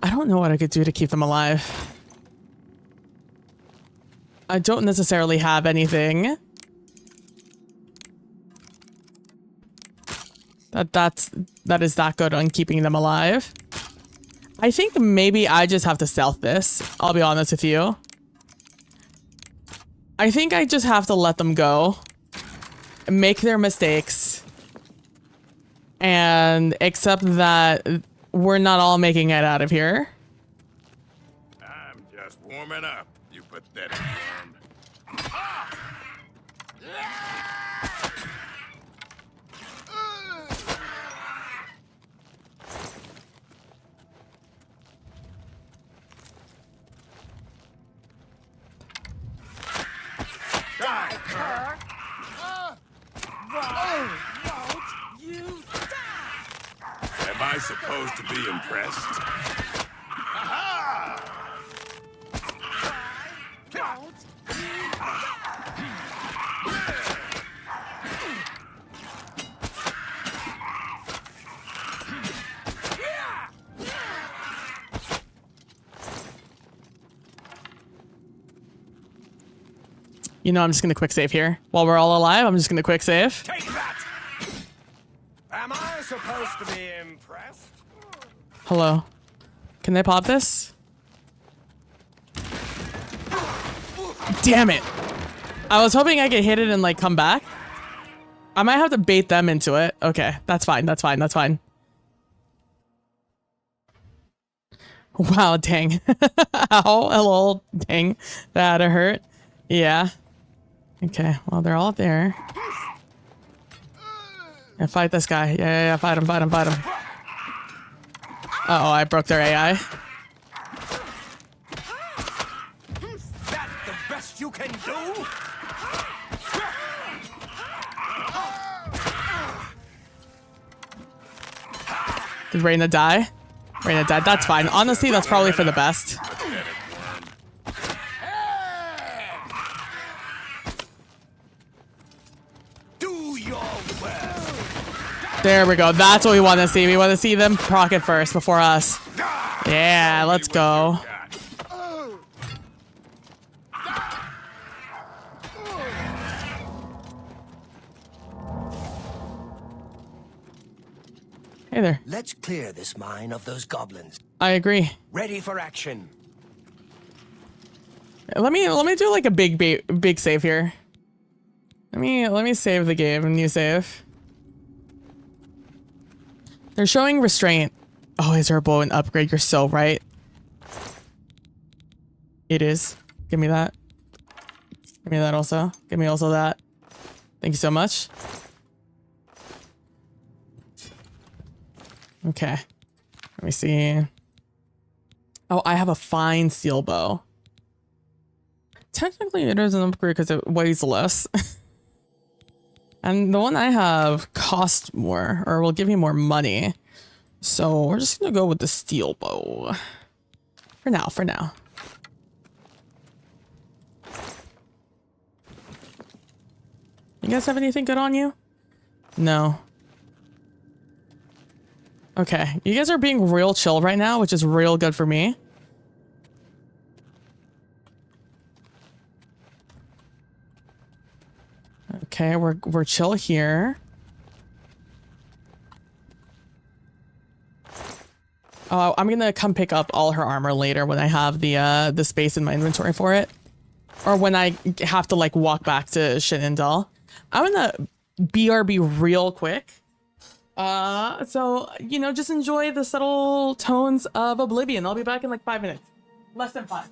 I don't know what I could do to keep them alive. I don't necessarily have anything. That is that good on keeping them alive. I think maybe I just have to stealth this. I'll be honest with you. I think I just have to let them go. Make their mistakes. And accept that we're not all making it out of here. I'm just warming up, you pathetic worm. Die, cur! Why won't you die? Am I supposed to be impressed? Aha! Why won't you You know, I'm just gonna quick save here. While we're all alive, I'm just gonna quick save. Take that! Am I supposed to be impressed? Hello. Can they pop this? Damn it. I was hoping I could hit it and like come back. I might have to bait them into it. Okay, that's fine, that's fine, that's fine. Wow, dang. Ow, hello, dang. That hurt. Yeah. Okay, well, they're all there. Yeah, fight this guy. Yeah, fight him, fight him, fight him. Uh-oh, I broke their AI. That's the best you can do? Did Reyna die? Reyna died. That's fine. Honestly, that's probably for the best. There we go. That's what we want to see. We want to see them proc it first before us. Yeah, let's go. Hey there. Let's clear this mine of those goblins. I agree. Ready for action. Let me do like a big save here. Let me save the game. New save. They're showing restraint. Oh, is there a bow and upgrade? You're so right. It is. Give me that. Give me that also. Give me also that. Thank you so much. Okay. Let me see. Oh, I have a fine steel bow. Technically, it is an upgrade because it weighs less. And the one I have costs more, or will give you more money. So we're just gonna go with the steel bow. For now, for now. You guys have anything good on you? No. Okay, you guys are being real chill right now, which is real good for me. Okay, we're chill here. Oh, I'm gonna come pick up all her armor later when I have the space in my inventory for it, or when I have to like walk back to Shenandoah. I'm gonna BRB real quick. So you know, just enjoy the subtle tones of Oblivion. I'll be back in like 5 minutes, less than 5.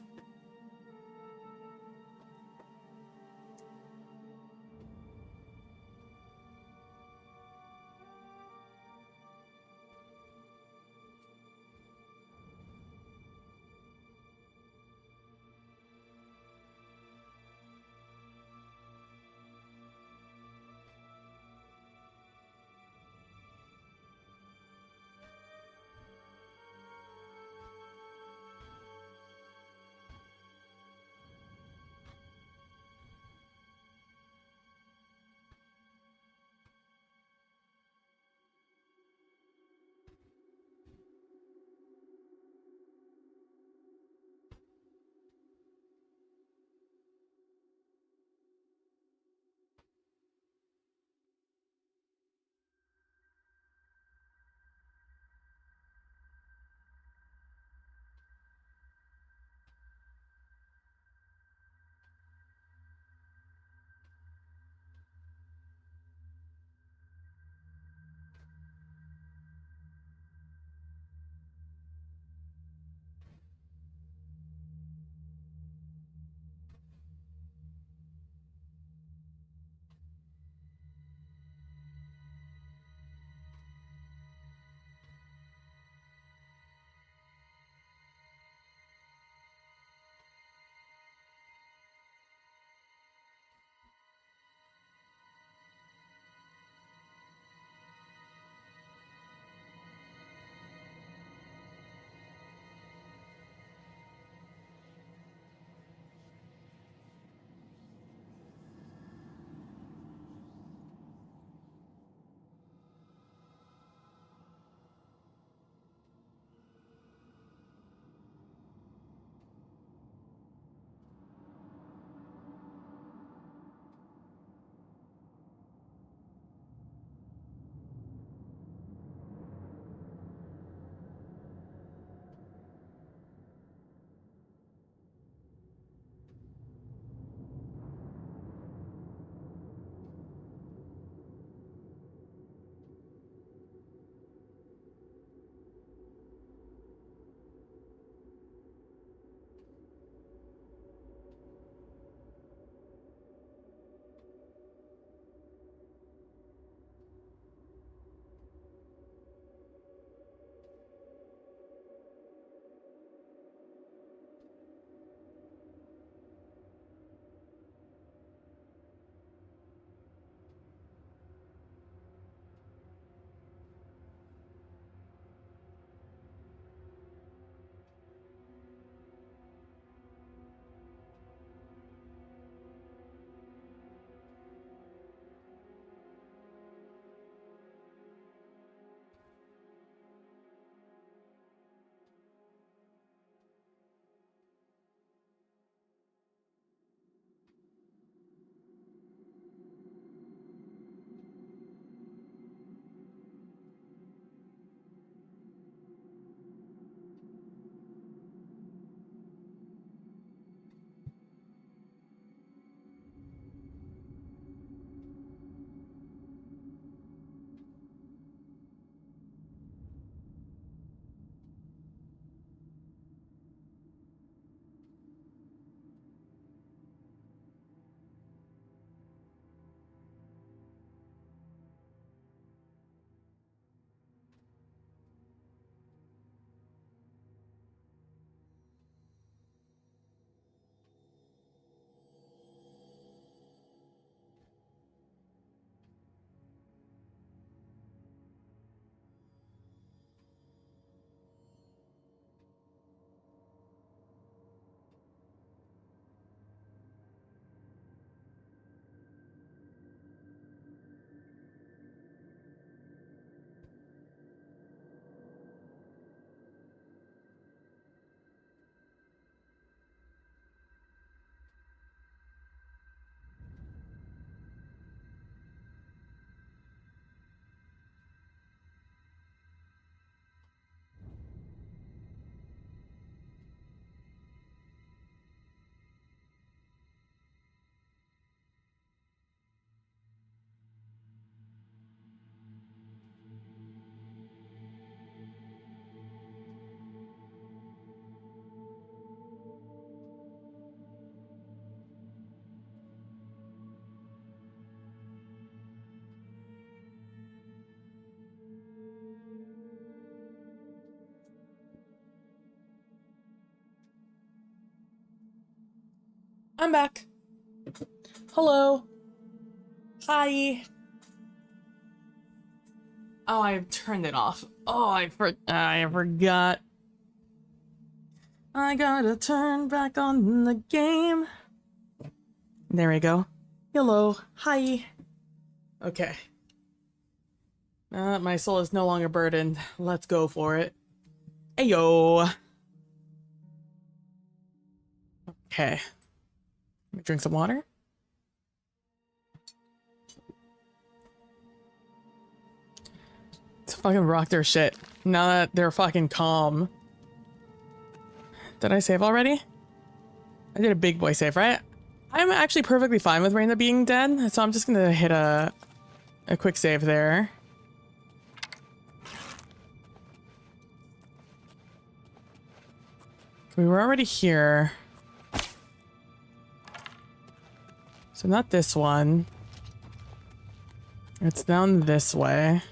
I'm back. Hello. Hi. Oh, I turned it off. Oh, I forgot. I gotta turn back on the game. There we go. Hello. Hi. Okay. Now that my soul is no longer burdened, let's go for it. Ayo. Okay. Let me drink some water. Let's fucking rock their shit. Now that they're fucking calm. Did I save already? I did a big boy save, right? I'm actually perfectly fine with Reyna being dead, so I'm just gonna hit a quick save there. We were already here. So not this one. It's down this way.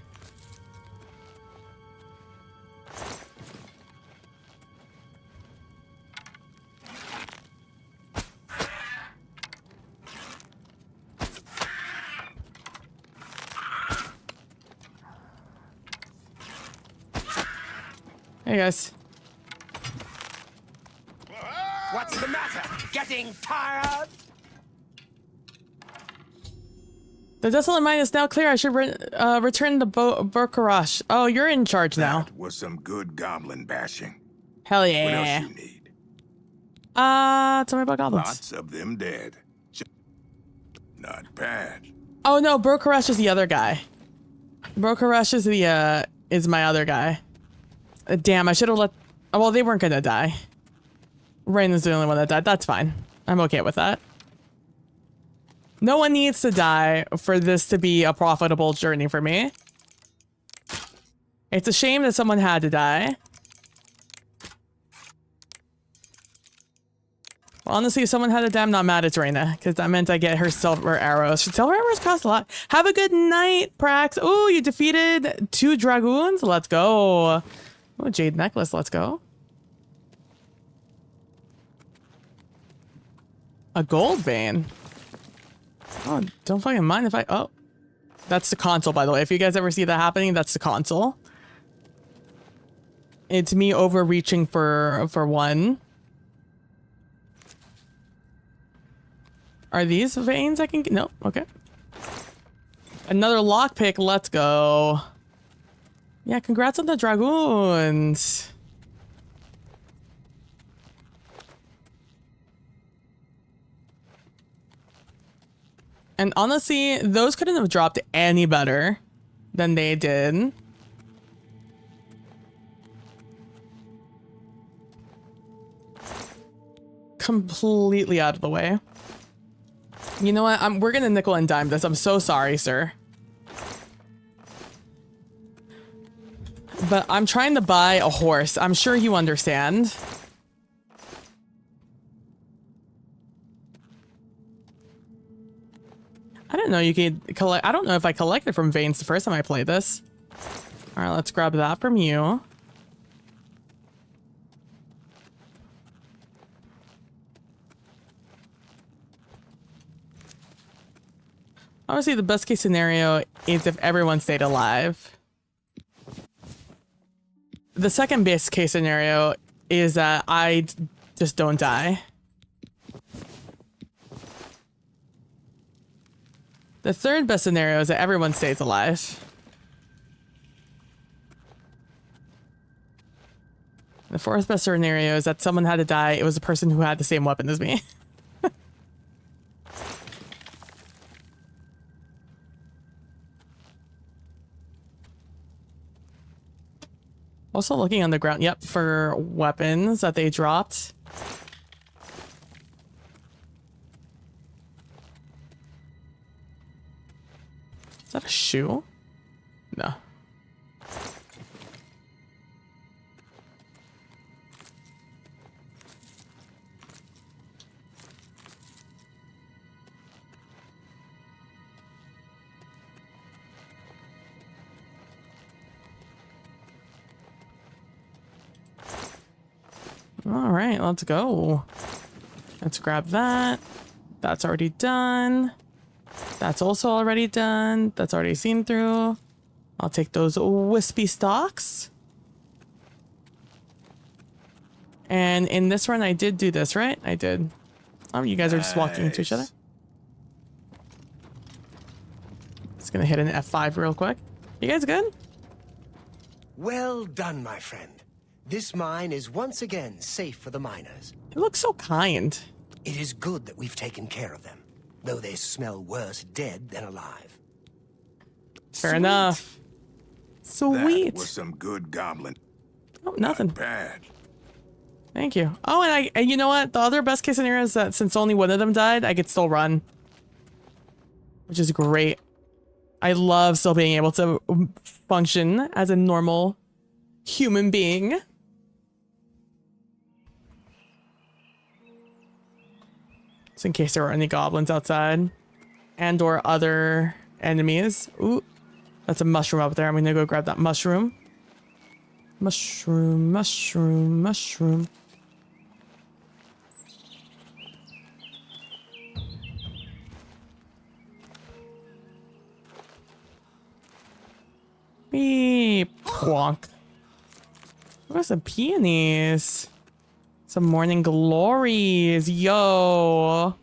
Hey guys. What's the matter? Getting tired? The desolate mine is now clear. I should return the Burkarash. Oh, you're in charge now. That was some good goblin bashing. Hell yeah. What else you need? Tell me about goblins. Lots of them dead. Not bad. Oh no, Burkarash is the other guy. Burkarash is the is my other guy. Damn, I should have let. Oh, well, they weren't gonna die. Reyna's the only one that died. That's fine. I'm okay with that. No one needs to die for this to be a profitable journey for me. It's a shame that someone had to die. Well, honestly, if someone had to die, I'm not mad at Reyna, because that meant I get her silver arrows. Silver arrows cost a lot. Have a good night, Prax. Oh, you defeated 2 dragoons. Let's go. Oh, jade necklace. Let's go. A gold vein. Oh, don't fucking mind if I... Oh. That's the console, by the way. If you guys ever see that happening, that's the console. It's me overreaching for one. Are these veins I can get? No. Okay. Another lockpick. Let's go. Yeah, congrats on the dragoons. And honestly, those couldn't have dropped any better than they did. Completely out of the way. You know what? We're gonna nickel and dime this. I'm so sorry, sir. But I'm trying to buy a horse. I'm sure you understand. I didn't know you could collect. I don't know if I collected from veins the first time I played this. All right, let's grab that from you. Obviously, the best case scenario is if everyone stayed alive. The second best case scenario is that I just don't die. The third best scenario is that everyone stays alive. The fourth best scenario is that someone had to die. It was the person who had the same weapon as me. Also looking on the ground, yep, for weapons that they dropped. Is that a shoe? No. All right, let's go. Let's grab that. That's already done. That's also already done. That's already seen through. I'll take those wispy stalks. And in this run, I did do this, right? I did. Oh, you guys are just walking into each other. Just gonna hit an F5 real quick. You guys good? Well done, my friend. This mine is once again safe for the miners. You look so kind. It is good that we've taken care of them, though they smell worse dead than alive. Fair enough. Sweet. That was some good goblin. Oh, nothing. Not bad. Thank you. Oh, and you know what? The other best case scenario is that since only one of them died, I could still run. Which is great. I love still being able to function as a normal human being. Just in case there were any goblins outside. And or other enemies. Ooh. That's a mushroom up there. I'm gonna go grab that mushroom. Mushroom, mushroom, mushroom. Beep. Plonk. Where's some peonies? Some morning glories. Yo.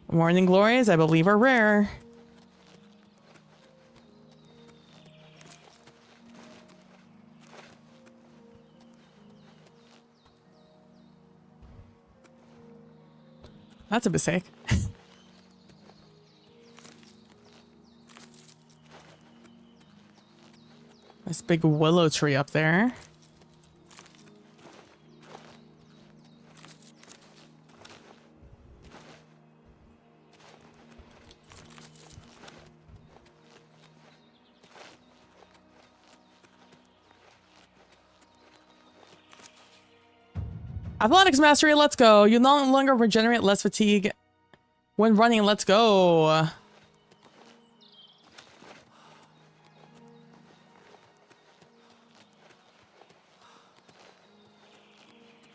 Morning glories, I believe, are rare. That's a mistake. This big willow tree up there. Athletics mastery, let's go. You no longer regenerate less fatigue when running. Let's go.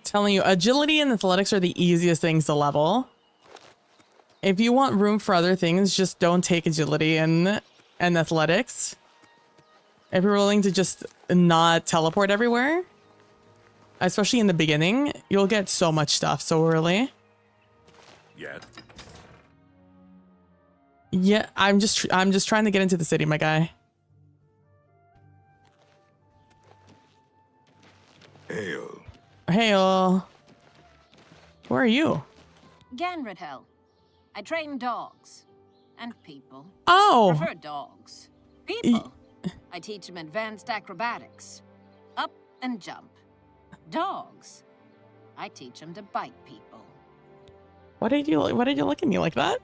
Telling you, agility and athletics are the easiest things to level. If you want room for other things, just don't take agility and athletics. If you're willing to just not teleport everywhere, especially in the beginning, you'll get so much stuff so early. Yet. Yeah, I'm just trying to get into the city, my guy. Hail. Hail. Who are you? Ganradhel. I train dogs. And people. Oh! Prefer dogs. People. I teach them advanced acrobatics. Up and jump. Dogs. I teach them to bite people. Why did you look at me like that?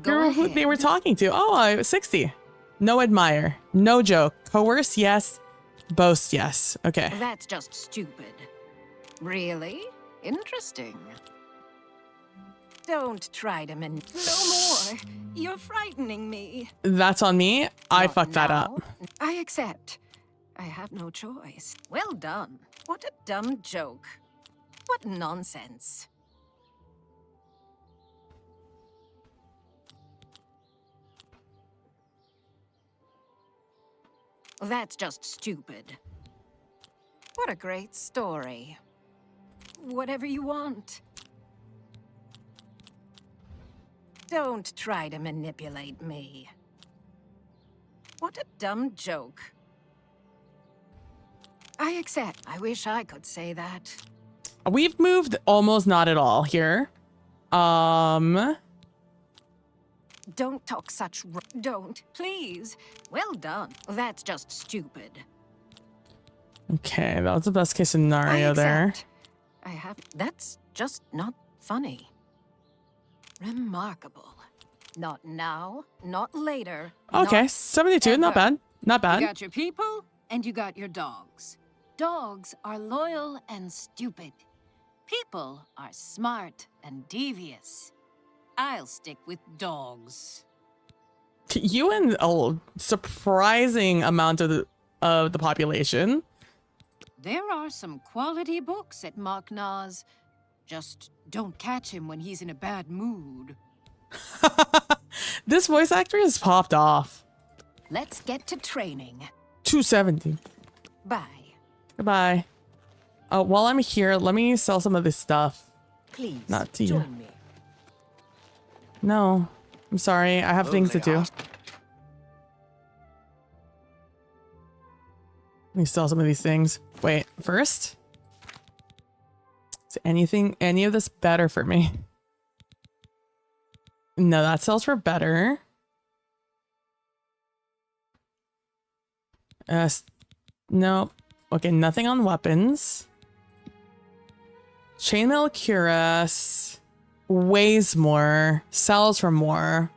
Go who ahead. they were talking to. Oh, 60. No admire. No joke. Coerce, yes. Boast, yes. Okay. That's just stupid. Really? Interesting. Don't try to No more. You're frightening me. That's on me. I fucked that up. I accept. I have no choice. Well done. What a dumb joke. What nonsense. That's just stupid. What a great story. Whatever you want. Don't try to manipulate me. What a dumb joke. I accept. I wish I could say that. We've moved almost not at all here. Don't talk such don't, please. Well done. That's just stupid. Okay, that was the best case scenario there. I have. That's just not funny. Remarkable. Not now, not later. Okay, not 72, ever. not bad. Not bad. You got your people and you got your dogs. Dogs are loyal and stupid. People are smart and devious. I'll stick with dogs. You and a surprising amount of the population. There are some quality books at Marknaz. Just don't catch him when he's in a bad mood. This voice actor has popped off. Let's get to training. 270. Bye. Goodbye. While I'm here, let me sell some of this stuff. Please, not to you. join me. No, I'm sorry. I have things to do. Let me sell some of these things. Wait, first? Is any of this better for me? No, that sells for better. No. Okay, nothing on weapons. Chainmail cuirass weighs more, sells for more,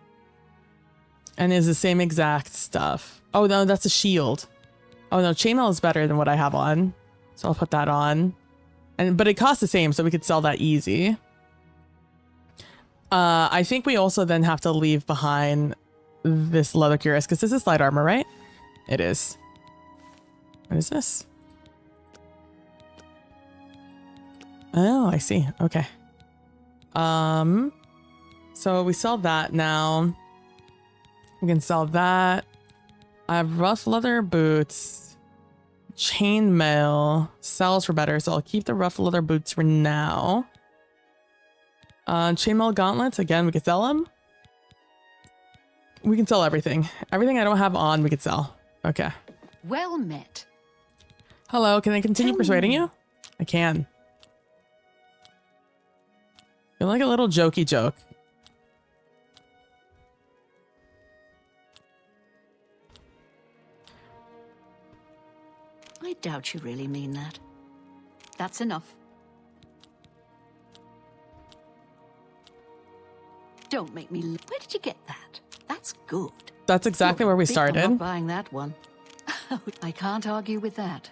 and is the same exact stuff. Oh no, that's a shield. Oh no, chainmail is better than what I have on, so I'll put that on. But it costs the same, so we could sell that easy. I think we also then have to leave behind this leather cuirass because this is light armor, right? It is. What is this? Oh, I see. Okay. So we sell that now. We can sell that. I have rough leather boots. Chainmail sells for better, so I'll keep the rough leather boots for now. Chainmail gauntlets, again, we could sell them. We can sell everything. Everything I don't have on, we could sell. Okay. Well met. Hello, can I continue persuading you? I can. You're like a little jokey joke. I doubt you really mean that. That's enough. Don't make me. Where did you get that? That's good. That's exactly You're where we big on started. not buying that one. I can't argue with that.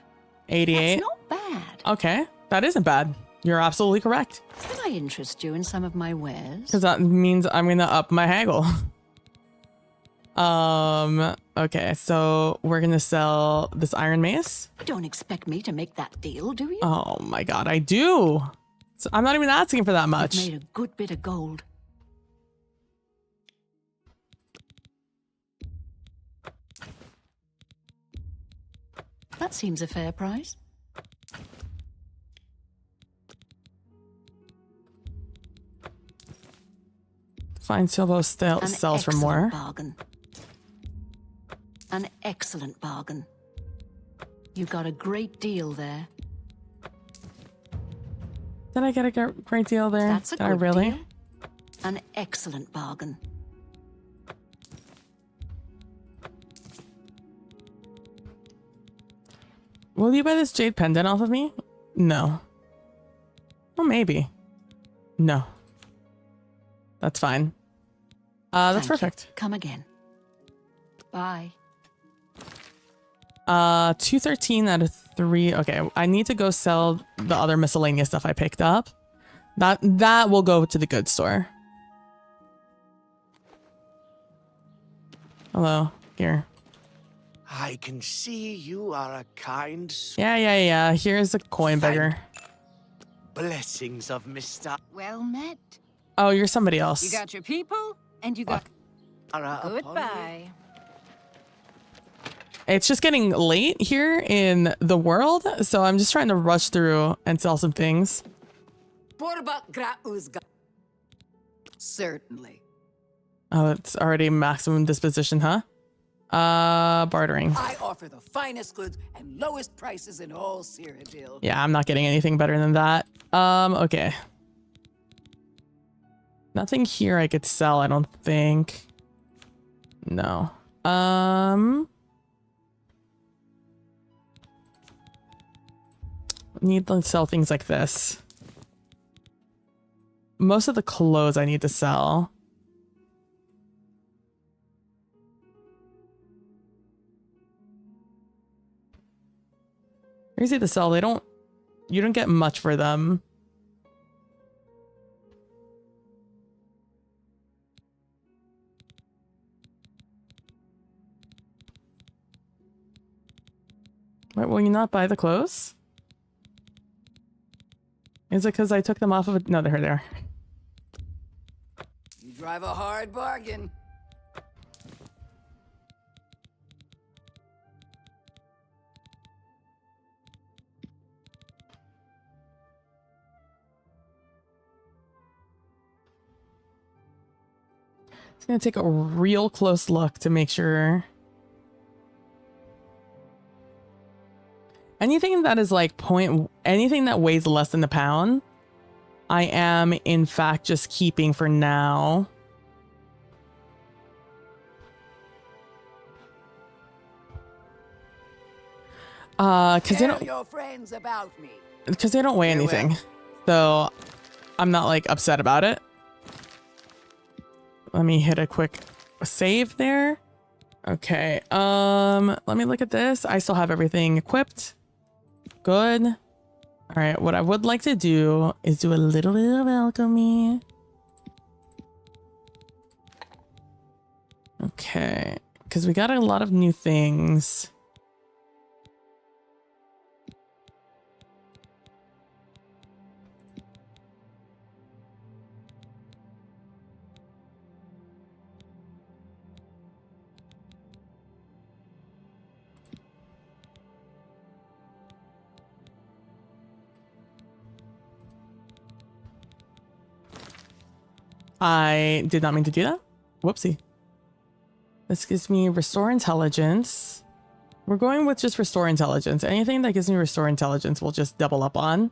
88. That's not bad. Okay, that isn't bad. You're absolutely correct. Can I interest you in some of my wares? Because that means I'm gonna up my haggle. Okay, so we're gonna sell this iron mace. You don't expect me to make that deal, do you? Oh my god, I do. So I'm not even asking for that much. You've made a good bit of gold. That seems a fair price. Fine Silvo still sells for more. Bargain. An excellent bargain. You got a great deal there. Did I get a great deal there? That's a Did I good really? deal. An excellent bargain. Will you buy this jade pendant off of me? No. Well, maybe. No. That's fine. That's Thank you. perfect. Come again. Bye. 213 out of 3. Okay, I need to go sell the other miscellaneous stuff I picked up. That will go to the goods store. Hello, here. I can see you are a kind Yeah. Here's a coin beggar. blessings of Mr. Well met. Oh, you're somebody else. You got your people, and you got... Goodbye. It's just getting late here in the world, so I'm just trying to rush through and sell some things. What about Grauzga? Certainly. Oh, it's already maximum disposition, huh? Bartering. I offer the finest goods and lowest prices in all Cyrodiil. Yeah, I'm not getting anything better than that. Okay. Nothing here I could sell, I don't think. No. Need to sell things like this. Most of the clothes I need to sell. They're easy to sell. You don't get much for them. Wait, will you not buy the clothes? Is it because I took them off of it? No, they're there. You drive a hard bargain. It's gonna take a real close look to make sure. Anything that is like anything that weighs less than a pound, I am in fact just keeping for now. Because they don't. Your friends about me. Because they don't weigh anything, so I'm not like upset about it. Let me hit a quick save there. Okay, let me look at this. I still have everything equipped. Good. All right, what I would like to do is do a little bit of alchemy. Okay, because we got a lot of new things. I did not mean to do that. Whoopsie. This gives me restore intelligence. We're going with just restore intelligence. Anything that gives me restore intelligence will just double up on.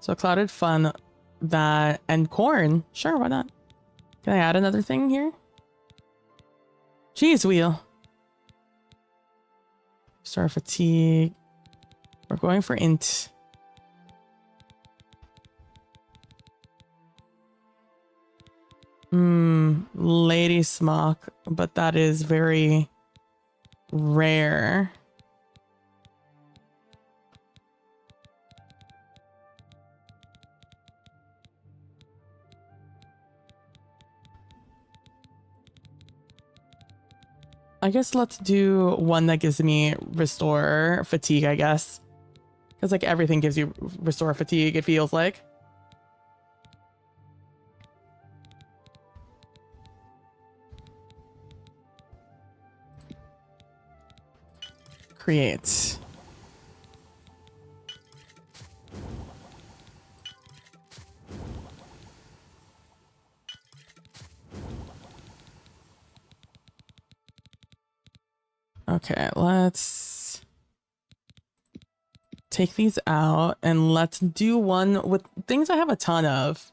So clouded fun, that, and corn. Sure, why not? Can I add another thing here? Cheese wheel. Restore fatigue. We're going for int. Lady Smock, but that is very rare. I guess let's do one that gives me restore fatigue, I guess. Because like everything gives you restore fatigue, it feels like. Create. Okay, let's take these out and let's do one with things I have a ton of.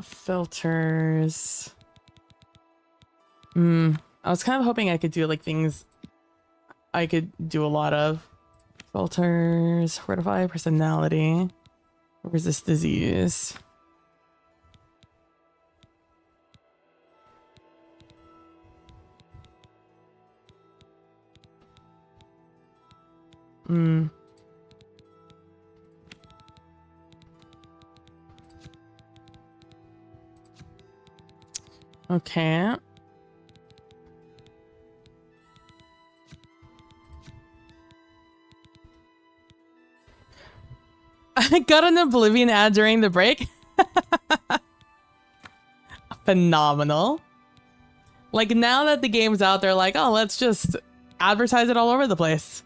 Filters. I was kind of hoping I could do like things I could do a lot of. Filters, fortify personality, resist disease. Okay. I got an Oblivion ad during the break. Phenomenal. Like now that the game's out, they're like, oh, let's just advertise it all over the place.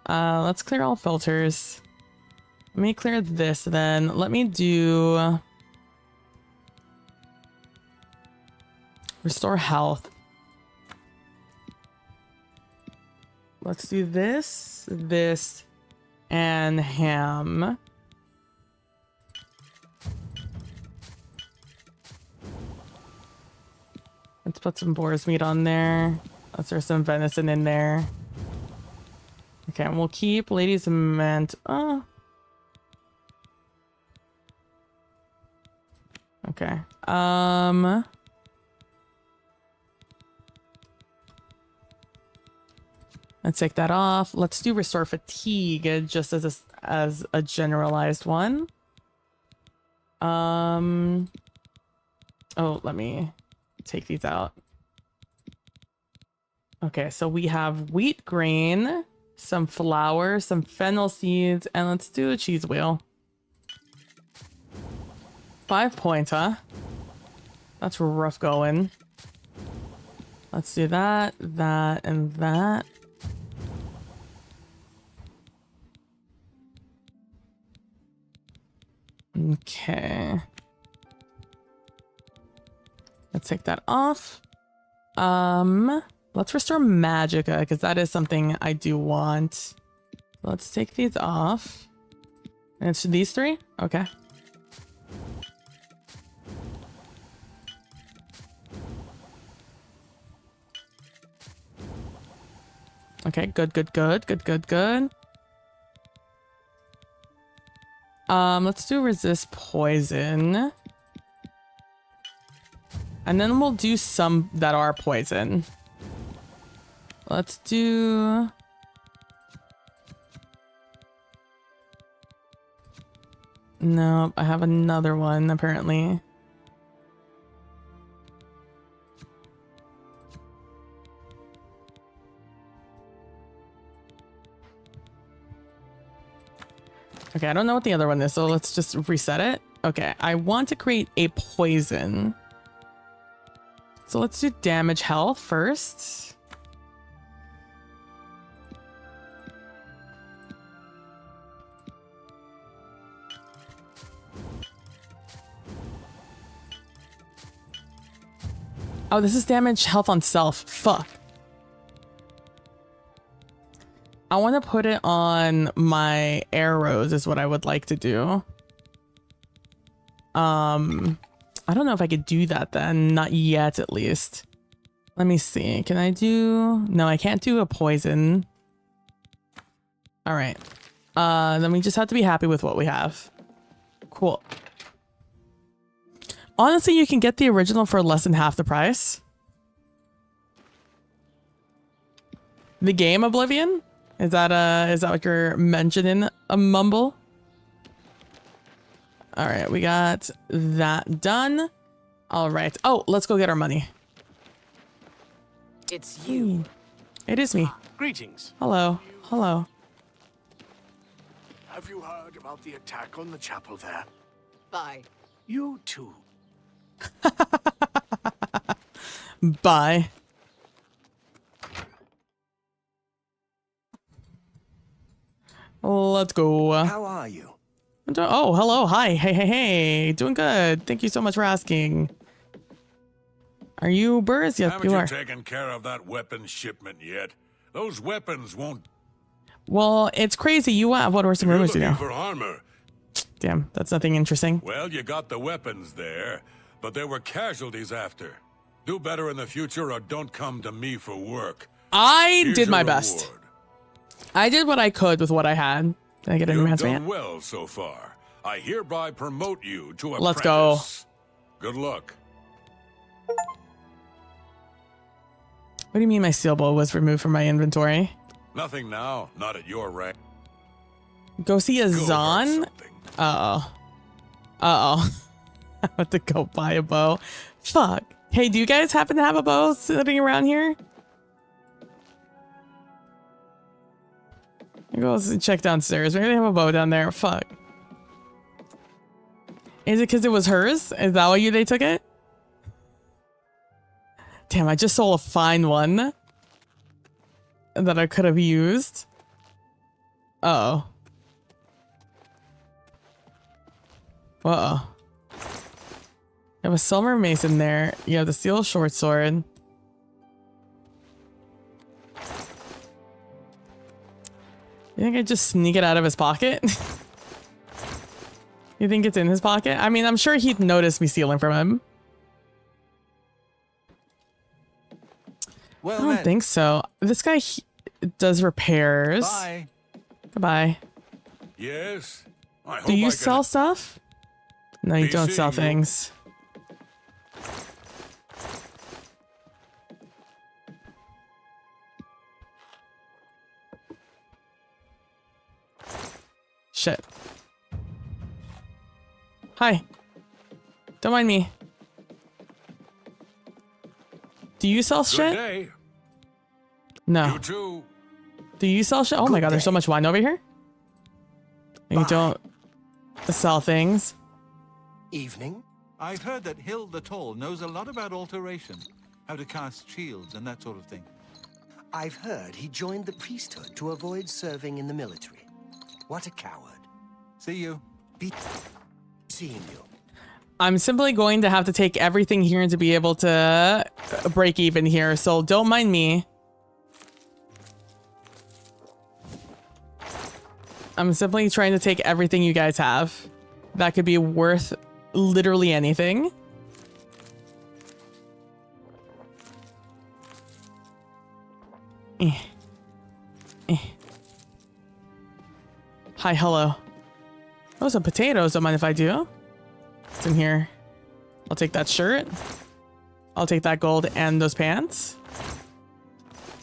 Let's clear all filters. Let me clear this then. Let me do restore health. Let's do this, this, and ham. Let's put some boar's meat on there. Let's throw some venison in there. Okay, and we'll keep Lady's Lament. Okay. Let's take that off. Let's do restore fatigue just as a generalized one. Oh, let me take these out. Okay, so we have wheat grain. some flour, some fennel seeds, and let's do a cheese wheel. 5 points, huh? That's rough going. Let's do that, that, and that. Okay. Let's take that off. Let's restore magicka, because that is something I do want. Let's take these off. And it's these 3? Okay. Okay, good. Let's do resist poison. And then we'll do some that are poison. Let's do... No, I have another one, apparently. Okay, I don't know what the other one is, so let's just reset it. Okay, I want to create a poison. So let's do damage health first. Oh, this is damage health on self. Fuck. I want to put it on my arrows is what I would like to do. I don't know if I could do that then. Not yet, at least. Let me see. Can I do... No, I can't do a poison. All right. Then we just have to be happy with what we have. Cool. Honestly, you can get the original for less than half the price. The game Oblivion? Is that what you're mentioning, a mumble? All right, we got that done. All right. Oh, let's go get our money. It's you. It is me. Greetings. Hello. Hello. Have you heard about the attack on the chapel there? Bye. You too. Bye. Let's go. How are you? Oh, hello. Hi. Hey. Doing good. Thank you so much for asking. Are you Burrs? Yes, you are. Haven't you taken care of that weapon shipment yet? Those weapons won't... Well, it's crazy. You have. What were some rumors you know? For armor. Damn, that's nothing interesting. Well, you got the weapons there, but there were casualties after. Do better in the future or don't come to me for work. I Here's did my your best. reward. I did what I could with what I had. Did I get an You've advancement? done well so far. I hereby promote you to apprentice. Let's go. Good luck. What do you mean my steel bow was removed from my inventory? Nothing now, not at your rank. Go see a Zon? Uh-oh. I have to go buy a bow. Fuck. Hey, do you guys happen to have a bow sitting around here? Go check downstairs. Maybe they have a bow down there. Fuck. Is it because it was hers? Is that why they took it? Damn, I just sold a fine one that I could have used. Uh-oh. Uh-oh. You have a silver mason there. You have the steel short sword. You think I'd just sneak it out of his pocket? You think it's in his pocket? I mean, I'm sure he'd notice me stealing from him. Well, I don't think so. This guy does repairs. Bye. Goodbye. Yes? I hope Do you I sell stuff? No, you Be don't sell seeing you. things. Shit. Hi. Don't mind me. Do you sell Good shit? day. No. You too. Do you sell shit? Oh my god, there's so much wine over here. You don't sell things. Evening. I've heard that Hill the Tall knows a lot about alteration, how to cast shields and that sort of thing. I've heard he joined the priesthood to avoid serving in the military. What a coward. See you. Be seeing you. I'm simply going to have to take everything here to be able to break even here, so don't mind me. I'm simply trying to take everything you guys have. That could be worth literally anything. Hi, hello. Oh, some potatoes. Don't mind if I do. It's in here. I'll take that shirt. I'll take that gold and those pants.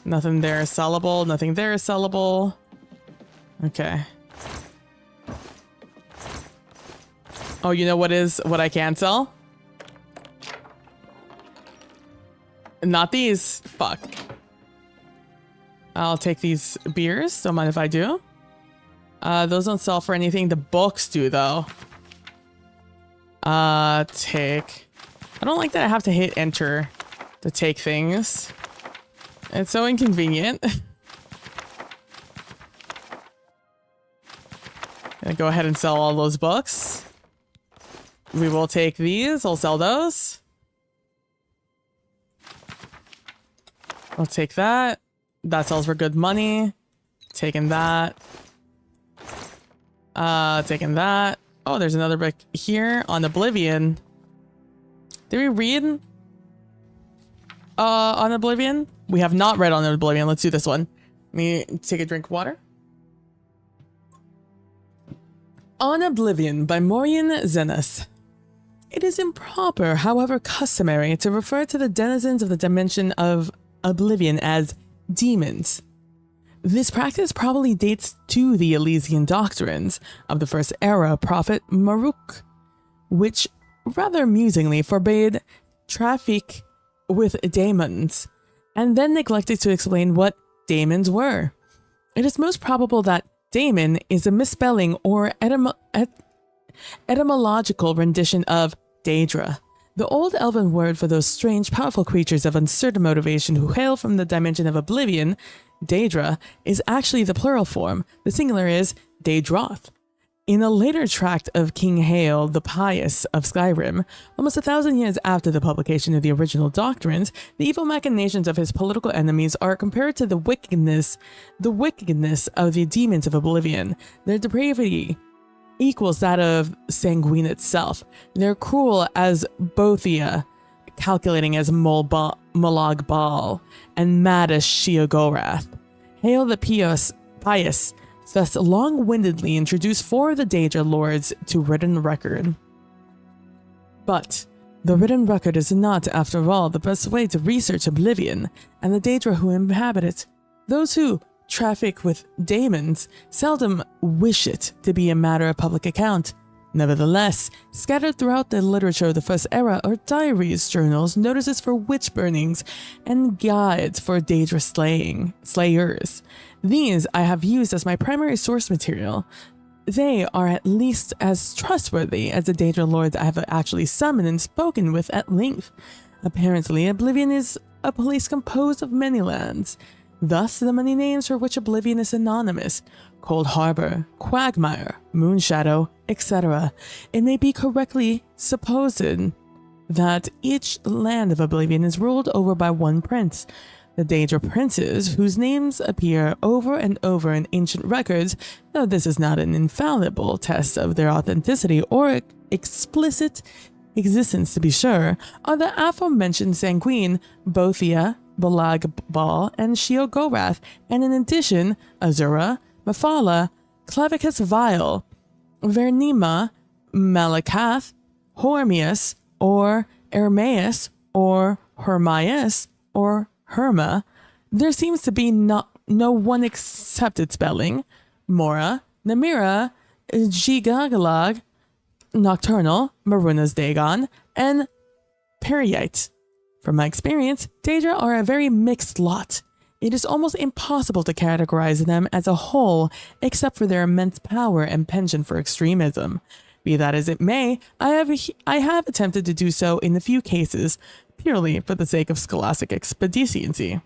Nothing there is sellable. Nothing there is sellable. Okay. Oh, you know what I can sell? Not these. Fuck. I'll take these beers. Don't mind if I do. Those don't sell for anything. The books do, though. Take. I don't like that I have to hit enter to take things. It's so inconvenient. Gonna go ahead and sell all those books. We will take these. I'll sell those. I'll take that. That sells for good money. Taking that. Taking that. Oh, there's another book here on Oblivion. Did we read on Oblivion? We have not read on Oblivion. Let's do this one. Let me take a drink of water. On Oblivion by Morian Zenas. It is improper, however customary, to refer to the denizens of the dimension of Oblivion as demons. This practice probably dates to the Elysian doctrines of the First Era prophet Maruk, which rather amusingly forbade traffic with daemons, and then neglected to explain what daemons were. It is most probable that daemon is a misspelling or etymological rendition of Daedra, the old elven word for those strange, powerful creatures of uncertain motivation who hail from the dimension of Oblivion. Daedra is actually the plural form. The singular is Daedroth. In a later tract of King Hale the Pious of Skyrim, almost 1,000 years after the publication of the original doctrines, the evil machinations of his political enemies are compared to the wickedness of the demons of Oblivion. Their depravity equals that of Sanguine itself. They're cruel as Bothia, calculating as Molag Bal, and mad as Sheogorath. Hale the Pious thus long-windedly introduced 4 of the Daedra lords to written record. But the written record is not, after all, the best way to research Oblivion and the Daedra who inhabit it. Those who traffic with daemons seldom wish it to be a matter of public account. Nevertheless, scattered throughout the literature of the First Era are diaries, journals, notices for witch burnings, and guides for Daedra slayers. These I have used as my primary source material. They are at least as trustworthy as the Daedra lords I have actually summoned and spoken with at length. Apparently, Oblivion is a place composed of many lands. Thus, the many names for which Oblivion is synonymous: Cold Harbor, Quagmire, Moonshadow, etc. It may be correctly supposed that each land of Oblivion is ruled over by one prince. The Daedra princes, whose names appear over and over in ancient records, though this is not an infallible test of their authenticity or explicit existence to be sure, are the aforementioned Sanguine, Bothia, Molag Bal, and Sheogorath, and in addition, Azura, Mephala, Clavicus Vile, Vernima, Malakath, Hormius, or Ermaeus, or Hermias, or Herma. There seems to be no one accepted spelling. Mora, Namira, Gigagalag, Nocturnal, Maruna's Dagon, and Periite. From my experience, Daedra are a very mixed lot. It is almost impossible to categorize them as a whole, except for their immense power and penchant for extremism. Be that as it may, I have attempted to do so in a few cases, purely for the sake of scholastic expediency.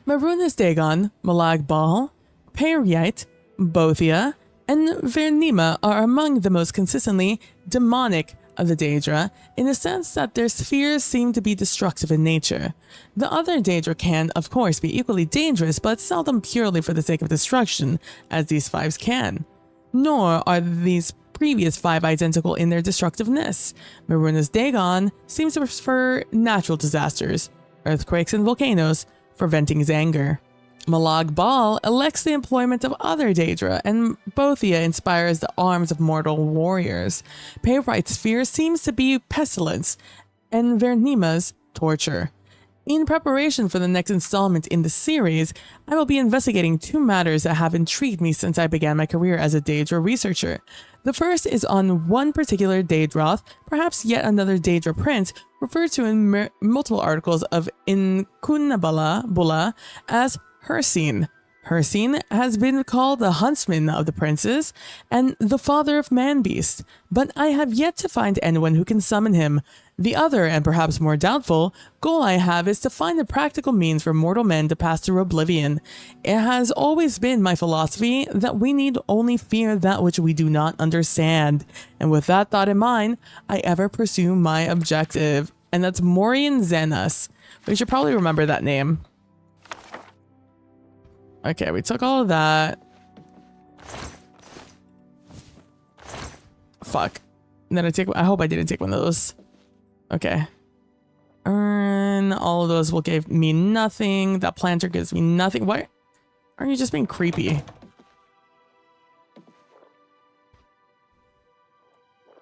Marunas Dagon, Molag Bal, Peryite, Bothia, and Vernima are among the most consistently demonic of the Daedra, in the sense that their spheres seem to be destructive in nature. The other Daedra can, of course, be equally dangerous, but seldom purely for the sake of destruction, as these fives can. Nor are these previous five identical in their destructiveness. Marunas Dagon seems to prefer natural disasters, earthquakes and volcanoes, for venting his anger. Molag Bal elects the employment of other Daedra, and Bothia inspires the arms of mortal warriors. Peryite's sphere seems to be pestilence, and Vernima's torture. In preparation for the next installment in the series, I will be investigating two matters that have intrigued me since I began my career as a Daedra researcher. The first is on one particular Daedroth, perhaps yet another Daedra prince, referred to in multiple articles of Incunabula as Hircine. Hircine has been called the huntsman of the princes and the father of man-beast, but I have yet to find anyone who can summon him. The other, and perhaps more doubtful, goal I have is to find a practical means for mortal men to pass through oblivion. It has always been my philosophy that we need only fear that which we do not understand, and with that thought in mind, I ever pursue my objective, and that's Morian Xenas. We should probably remember that name. Okay, we took all of that. Fuck. And then I hope I didn't take one of those. Okay. Earn. All of those will give me nothing. That planter gives me nothing. Why are you just being creepy?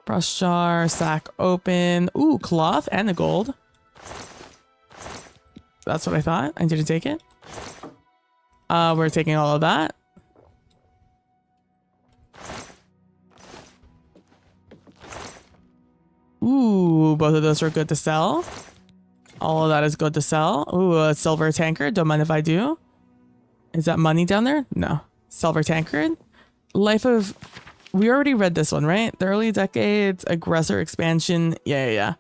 Brush jar, sack open. Ooh, cloth and the gold. That's what I thought. I didn't take it. We're taking all of that. Ooh, both of those are good to sell. All of that is good to sell. Ooh, a silver tankard. Don't mind if I do. Is that money down there? No. Silver tankard. Life of... We already read this one, right? The early decades, aggressor expansion. Yeah.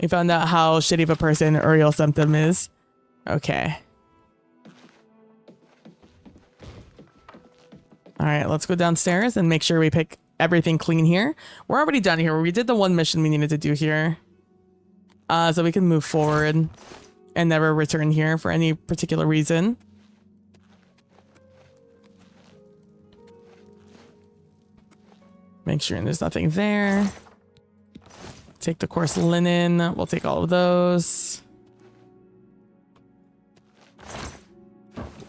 We found out how shitty of a person Uriel Symptom is. Okay. All right, let's go downstairs and make sure we pick everything clean here. We're already done here. We did the one mission we needed to do here. So we can move forward and never return here for any particular reason. Make sure there's nothing there. Take the coarse linen. We'll take all of those.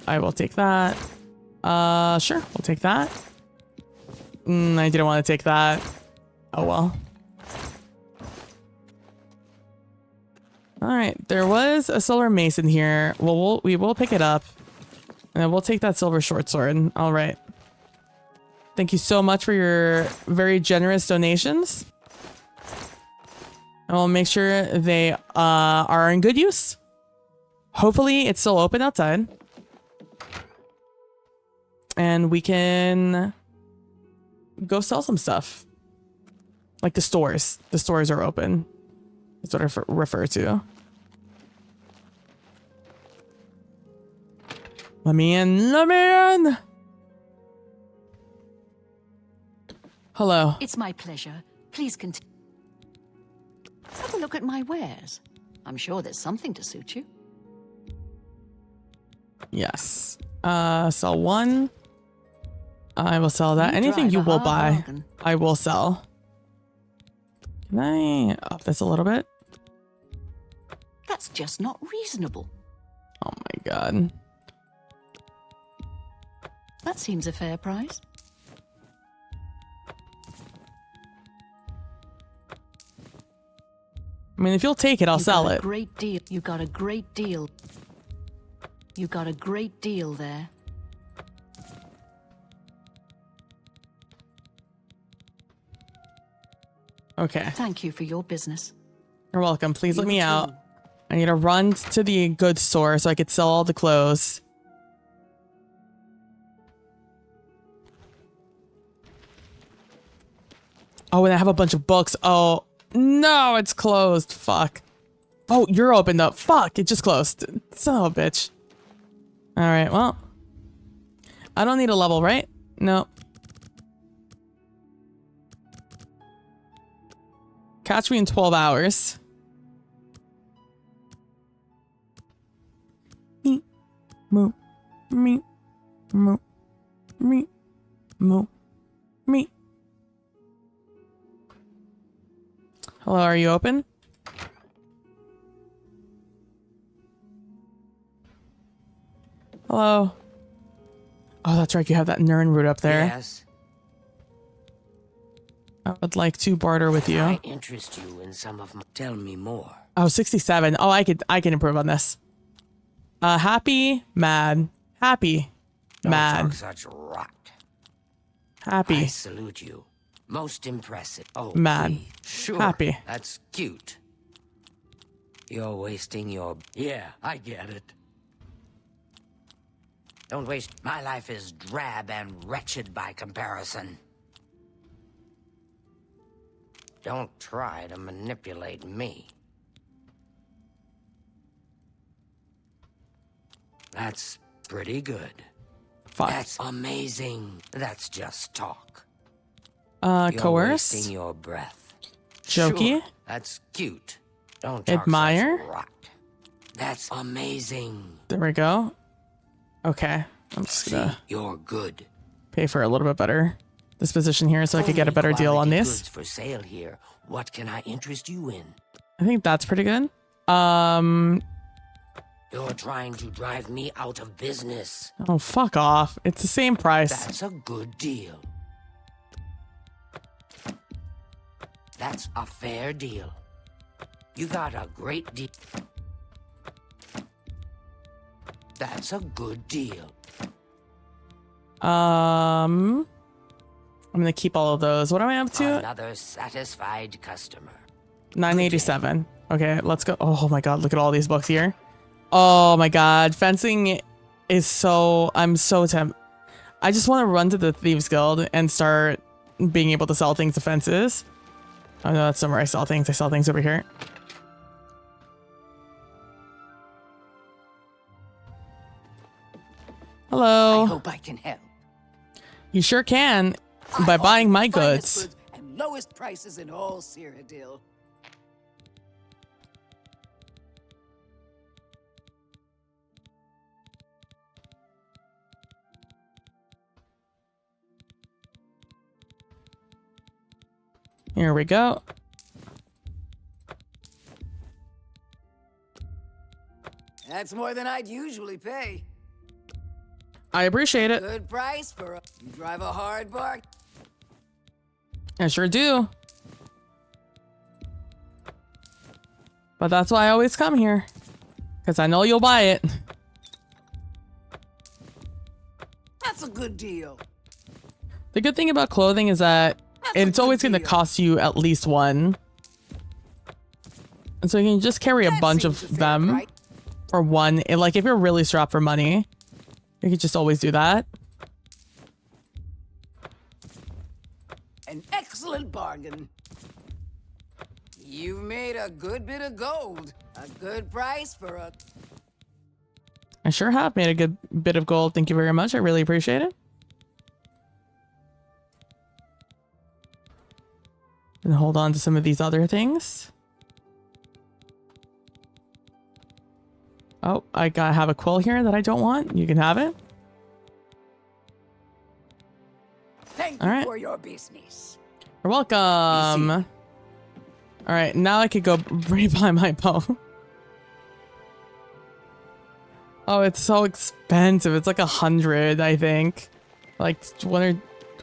I will take that. Sure, we'll take that. I didn't want to take that. Oh well. All right, there was a silver mason here. Well, we will pick it up, and then we'll take that silver short sword. All right. Thank you so much for your very generous donations. And we'll make sure they are in good use. Hopefully, it's still open outside. And we can go sell some stuff. Like the stores. The stores are open. That's what I refer to. Let me in. Let me in. Hello. It's my pleasure. Please continue. Have a look at my wares. I'm sure there's something to suit you. Yes. Sell one. I will sell that. Anything you will buy, I will sell. Can I up this a little bit? That's just not reasonable. Oh my god. That seems a fair price. I mean, if you'll take it, I'll sell it. Great deal. You got a great deal. You got a great deal there. Okay. Thank you for your business. You're welcome. Please let me out. I need to run to the goods store so I could sell all the clothes. Oh, and I have a bunch of books. Oh, no, it's closed. Fuck. Oh, you're opened up. Fuck, it just closed. Son of a bitch. All right, well. I don't need a level, right? No. Catch me in 12 hours. Me, moo, me, moo, me, moo, me. Hello, are you open? Hello. Oh, that's right. You have that Nern root up there. Yes. I would like to barter with you. I interest you in some of my... Tell me more. Oh, 67. Oh, I can improve on this. Happy, mad. Happy, mad. Don't talk such rot. Happy. I salute you. Most impressive. Oh, mad. please. Sure. Happy. That's cute. You're wasting your... Yeah, I get it. Don't waste... My life is drab and wretched by comparison. Don't try to manipulate me. That's pretty good. Fuck. That's amazing. That's just talk. Coerce. You're wasting your breath. Jokey. Sure, that's cute. Don't talk Admire. such rot. That's amazing. There we go. Okay. I'm just gonna You're good. pay for a little bit better disposition here so I could get a better deal on Goods these. for sale here. What can I interest you in? I think that's pretty good. You're trying to drive me out of business. Oh, fuck off. It's the same price. That's a good deal. That's a fair deal. You got a great deal. That's a good deal. I'm gonna keep all of those. What am I up to? Another satisfied customer. 987. Okay, let's go. Oh my god, look at all these books here. Oh my god, fencing is so... I'm so tempted. I just want to run to the Thieves Guild and start being able to sell things to fences. Oh no, that's somewhere I sell things. I sell things over here. Hello. I hope I can help. You sure can, by buying my Finest goods. and lowest prices in all Cyrodiil. Here we go. That's more than I'd usually pay. I appreciate it. Good price for a... You drive a hard bark. I sure do. But that's why I always come here. Because I know you'll buy it. That's a good deal. The good thing about clothing is that it's always going to cost you at least one. And so you can just carry a bunch of them for one. And like if you're really strapped for money, you could just always do that. An excellent bargain. You've made a good bit of gold. A good price for a... I sure have made a good bit of gold. Thank you very much. I really appreciate it. And hold on to some of these other things. Oh, I have a quill here that I don't want. You can have it. Thank All you right. for your business. You're welcome. All right, now I could go rebuy my bow. Oh, it's so expensive. It's like 100, I think. Like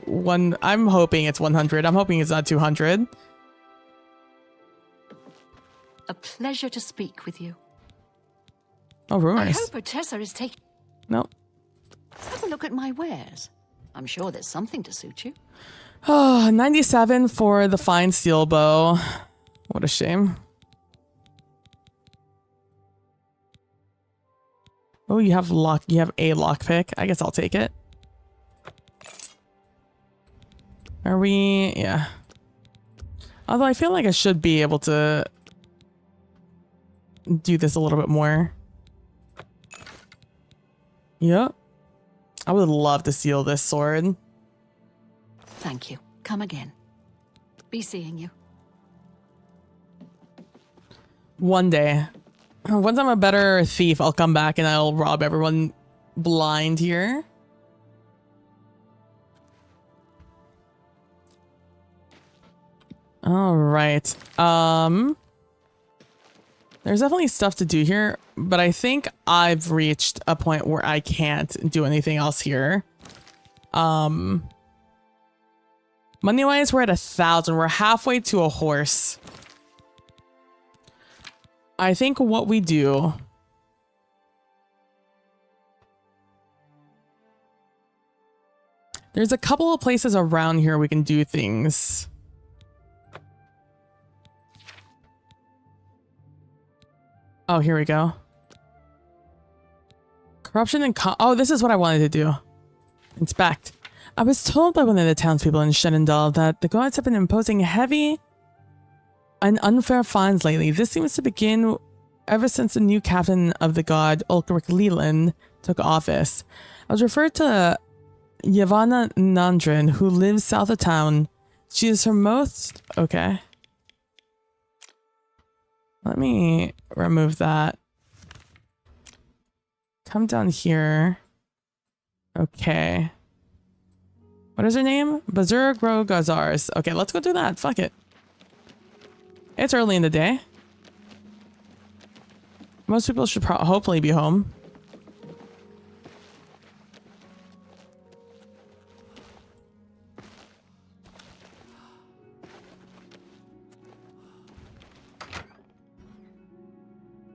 one. I'm hoping it's 100. I'm hoping it's not 200. A pleasure to speak with you. Oh, I rumors. hope Otessa is taking... Nope. Have a look at my wares. I'm sure there's something to suit you. Oh, 97 for the fine steel bow. What a shame. Oh, you have a lockpick. I guess I'll take it. Are we? Yeah. Although I feel like I should be able to do this a little bit more. Yep. I would love to seal this sword. Thank you. Come again. Be seeing you. One day. Once I'm a better thief, I'll come back and I'll rob everyone blind here. All right. There's definitely stuff to do here, but I think I've reached a point where I can't do anything else here. Money-wise, we're at 1,000. We're halfway to a horse. I think what we do... There's a couple of places around here we can do things. Oh, here we go. Corruption and oh, this is what I wanted to do. Inspect. I was told by one of the townspeople in Shenandoah that the guards have been imposing heavy and unfair fines lately. This seems to begin ever since the new captain of the guard, Ulrich Leland, took office. I was referred to Yavanna Nandrin, who lives south of town. She is her most... Okay. Let me remove that. Come down here. Okay. What is her name? Bazur Gro Gazars. Okay, let's go do that. Fuck it. It's early in the day. Most people should hopefully be home.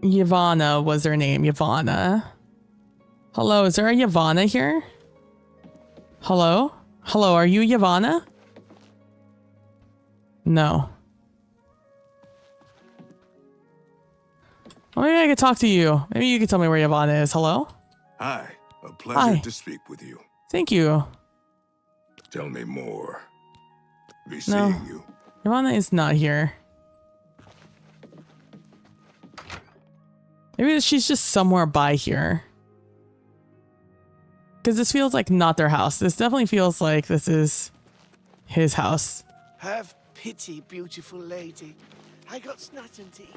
Yavanna was her name. Yavanna. Hello, is there a Yavanna here? Hello? Hello, are you Yavanna? No. Well, maybe I could talk to you. Maybe you could tell me where Yavanna is. Hello? Hi, a pleasure to speak with you. Thank you. Tell me more. Be seeing you. Yavanna is not here. Maybe she's just somewhere by here. Because this feels like not their house. This definitely feels like this is his house. Have pity, beautiful lady. I got nothing to eat.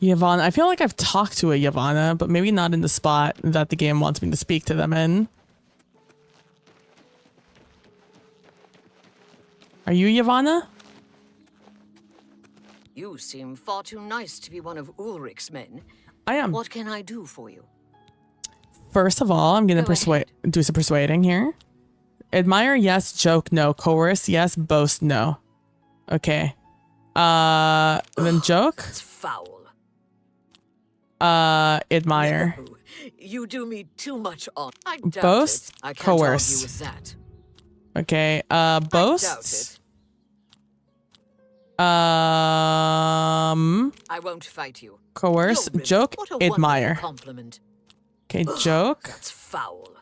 Yavanna. I feel like I've talked to a Yavanna, but maybe not in the spot that the game wants me to speak to them in. Are you Yavanna? You seem far too nice to be one of Ulrich's men. I am. What can I do for you? First of all, I'm gonna do some persuading here. Admire, yes. Joke, no. Coerce, yes. Boast, no. Okay. Then joke. That's foul. Admire. No, you do me too much on. I doubt Boast. It. I can't Coerce. argue with that. Okay. Boast. I won't fight you. Coerce. Really, Joke. what a Admire. Compliment. Okay. Joke. That's foul.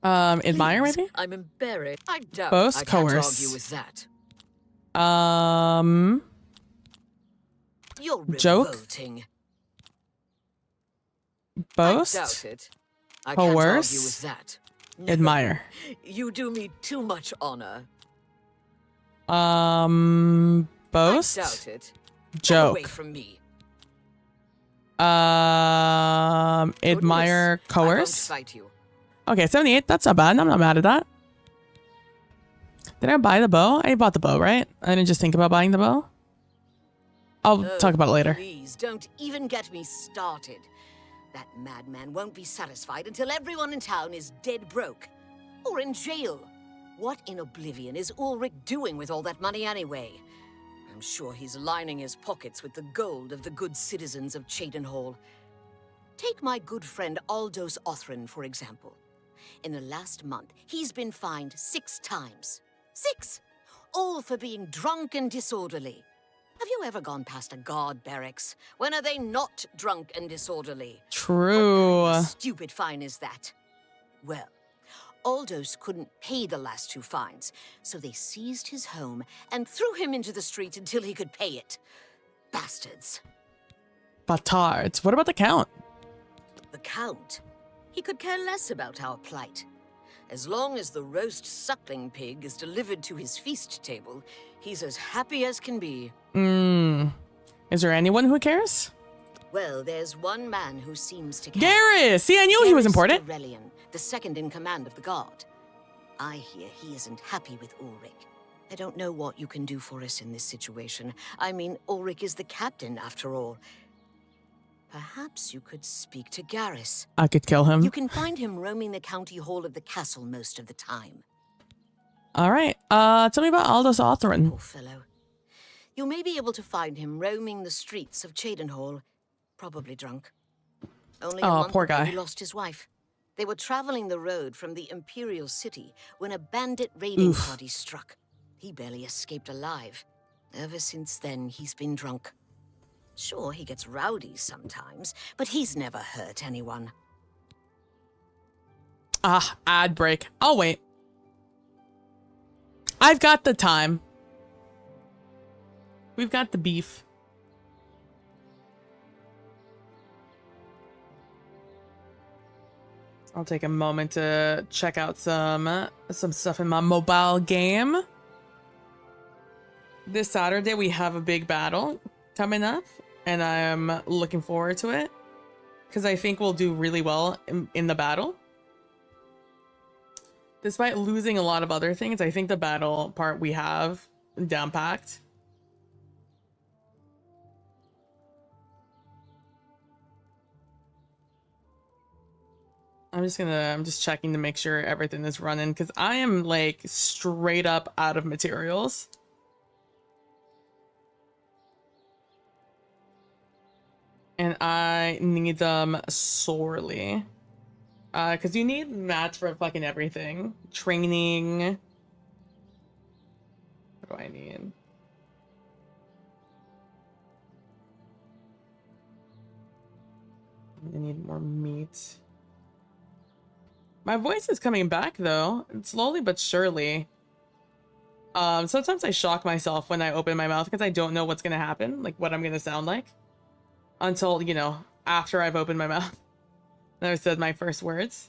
Admire Please, maybe. I'm embarrassed. I doubt. Boast. I can't Coerce. argue with that. You're Joke. revolting. Boast. I doubt it. I can't argue with that. No. Admire. You do me too much honor. Boast. I doubt it. Joke. Away from me. Admire. Goodness, I won't Coerce. fight you. Okay, 78. That's not bad. I'm not mad at that. Did I buy the bow? I bought the bow, right? I didn't just think about buying the bow. I'll talk about it later. Please don't even get me started. That madman won't be satisfied until everyone in town is dead broke. Or in jail. What in oblivion is Ulrich doing with all that money anyway? I'm sure he's lining his pockets with the gold of the good citizens of Cheydinhal. Take my good friend Aldous Othran, for example. In the last month, he's been fined 6 times. 6! all for being drunk and disorderly. Have you ever gone past a guard barracks? When are they not drunk and disorderly? True. What kind of stupid fine is that? Well, Aldous couldn't pay the last 2 fines, so they seized his home and threw him into the street until he could pay it. Bastards. Batards. What about the Count? The Count? He could care less about our plight. As long as the roast suckling pig is delivered to his feast table, he's as happy as can be. Is there anyone who cares? Well, there's one man who seems to care. Garrus! See, I knew he was important. Aurelian, the second in command of the guard. I hear he isn't happy with Ulrich. I don't know what you can do for us in this situation. I mean, Ulrich is the captain, after all. Perhaps you could speak to Garrus. I could kill him. You can find him roaming the county hall of the castle most of the time. All right. Tell me about Aldous Othran. Poor fellow. You may be able to find him roaming the streets of Cheydinhal, probably drunk. Only a month poor ago guy. he lost his wife. They were traveling the road from the Imperial City when a bandit raiding party struck. He barely escaped alive. Ever since then, he's been drunk. Sure, he gets rowdy sometimes, but he's never hurt anyone. Ad break. I'll wait. I've got the time. We've got the beef. I'll take a moment to check out some stuff in my mobile game. This Saturday we have a big battle coming up, and I'm looking forward to it because I think we'll do really well in the battle. Despite losing a lot of other things, I think the battle part we have down packed. I'm just checking to make sure everything is running because I am like straight up out of materials. And I need them sorely. Because you need mats for fucking everything. Training. What do I need? I need more meat. My voice is coming back though, slowly but surely. Sometimes I shock myself when I open my mouth because I don't know what's gonna happen, like what I'm gonna sound like, until, you know, after I've opened my mouth and I've said my first words.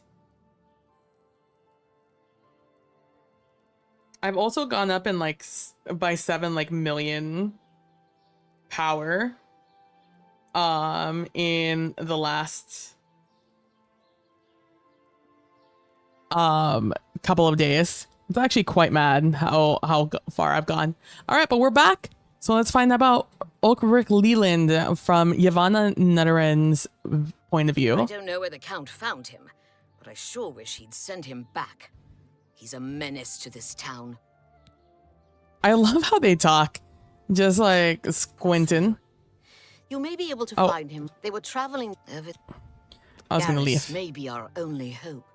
I've also gone up in like by 7 million power in the last couple of days. It's actually quite mad how far I've gone. All right, but we're back. So let's find out about Ulrich Leland from Yavanna Neteren's point of view. I don't know where the Count found him, but I sure wish he'd send him back. He's a menace to this town. I love how they talk, just like squinting. You may be able to find him. They were traveling. I was gonna leave. Garrus may be our only hope.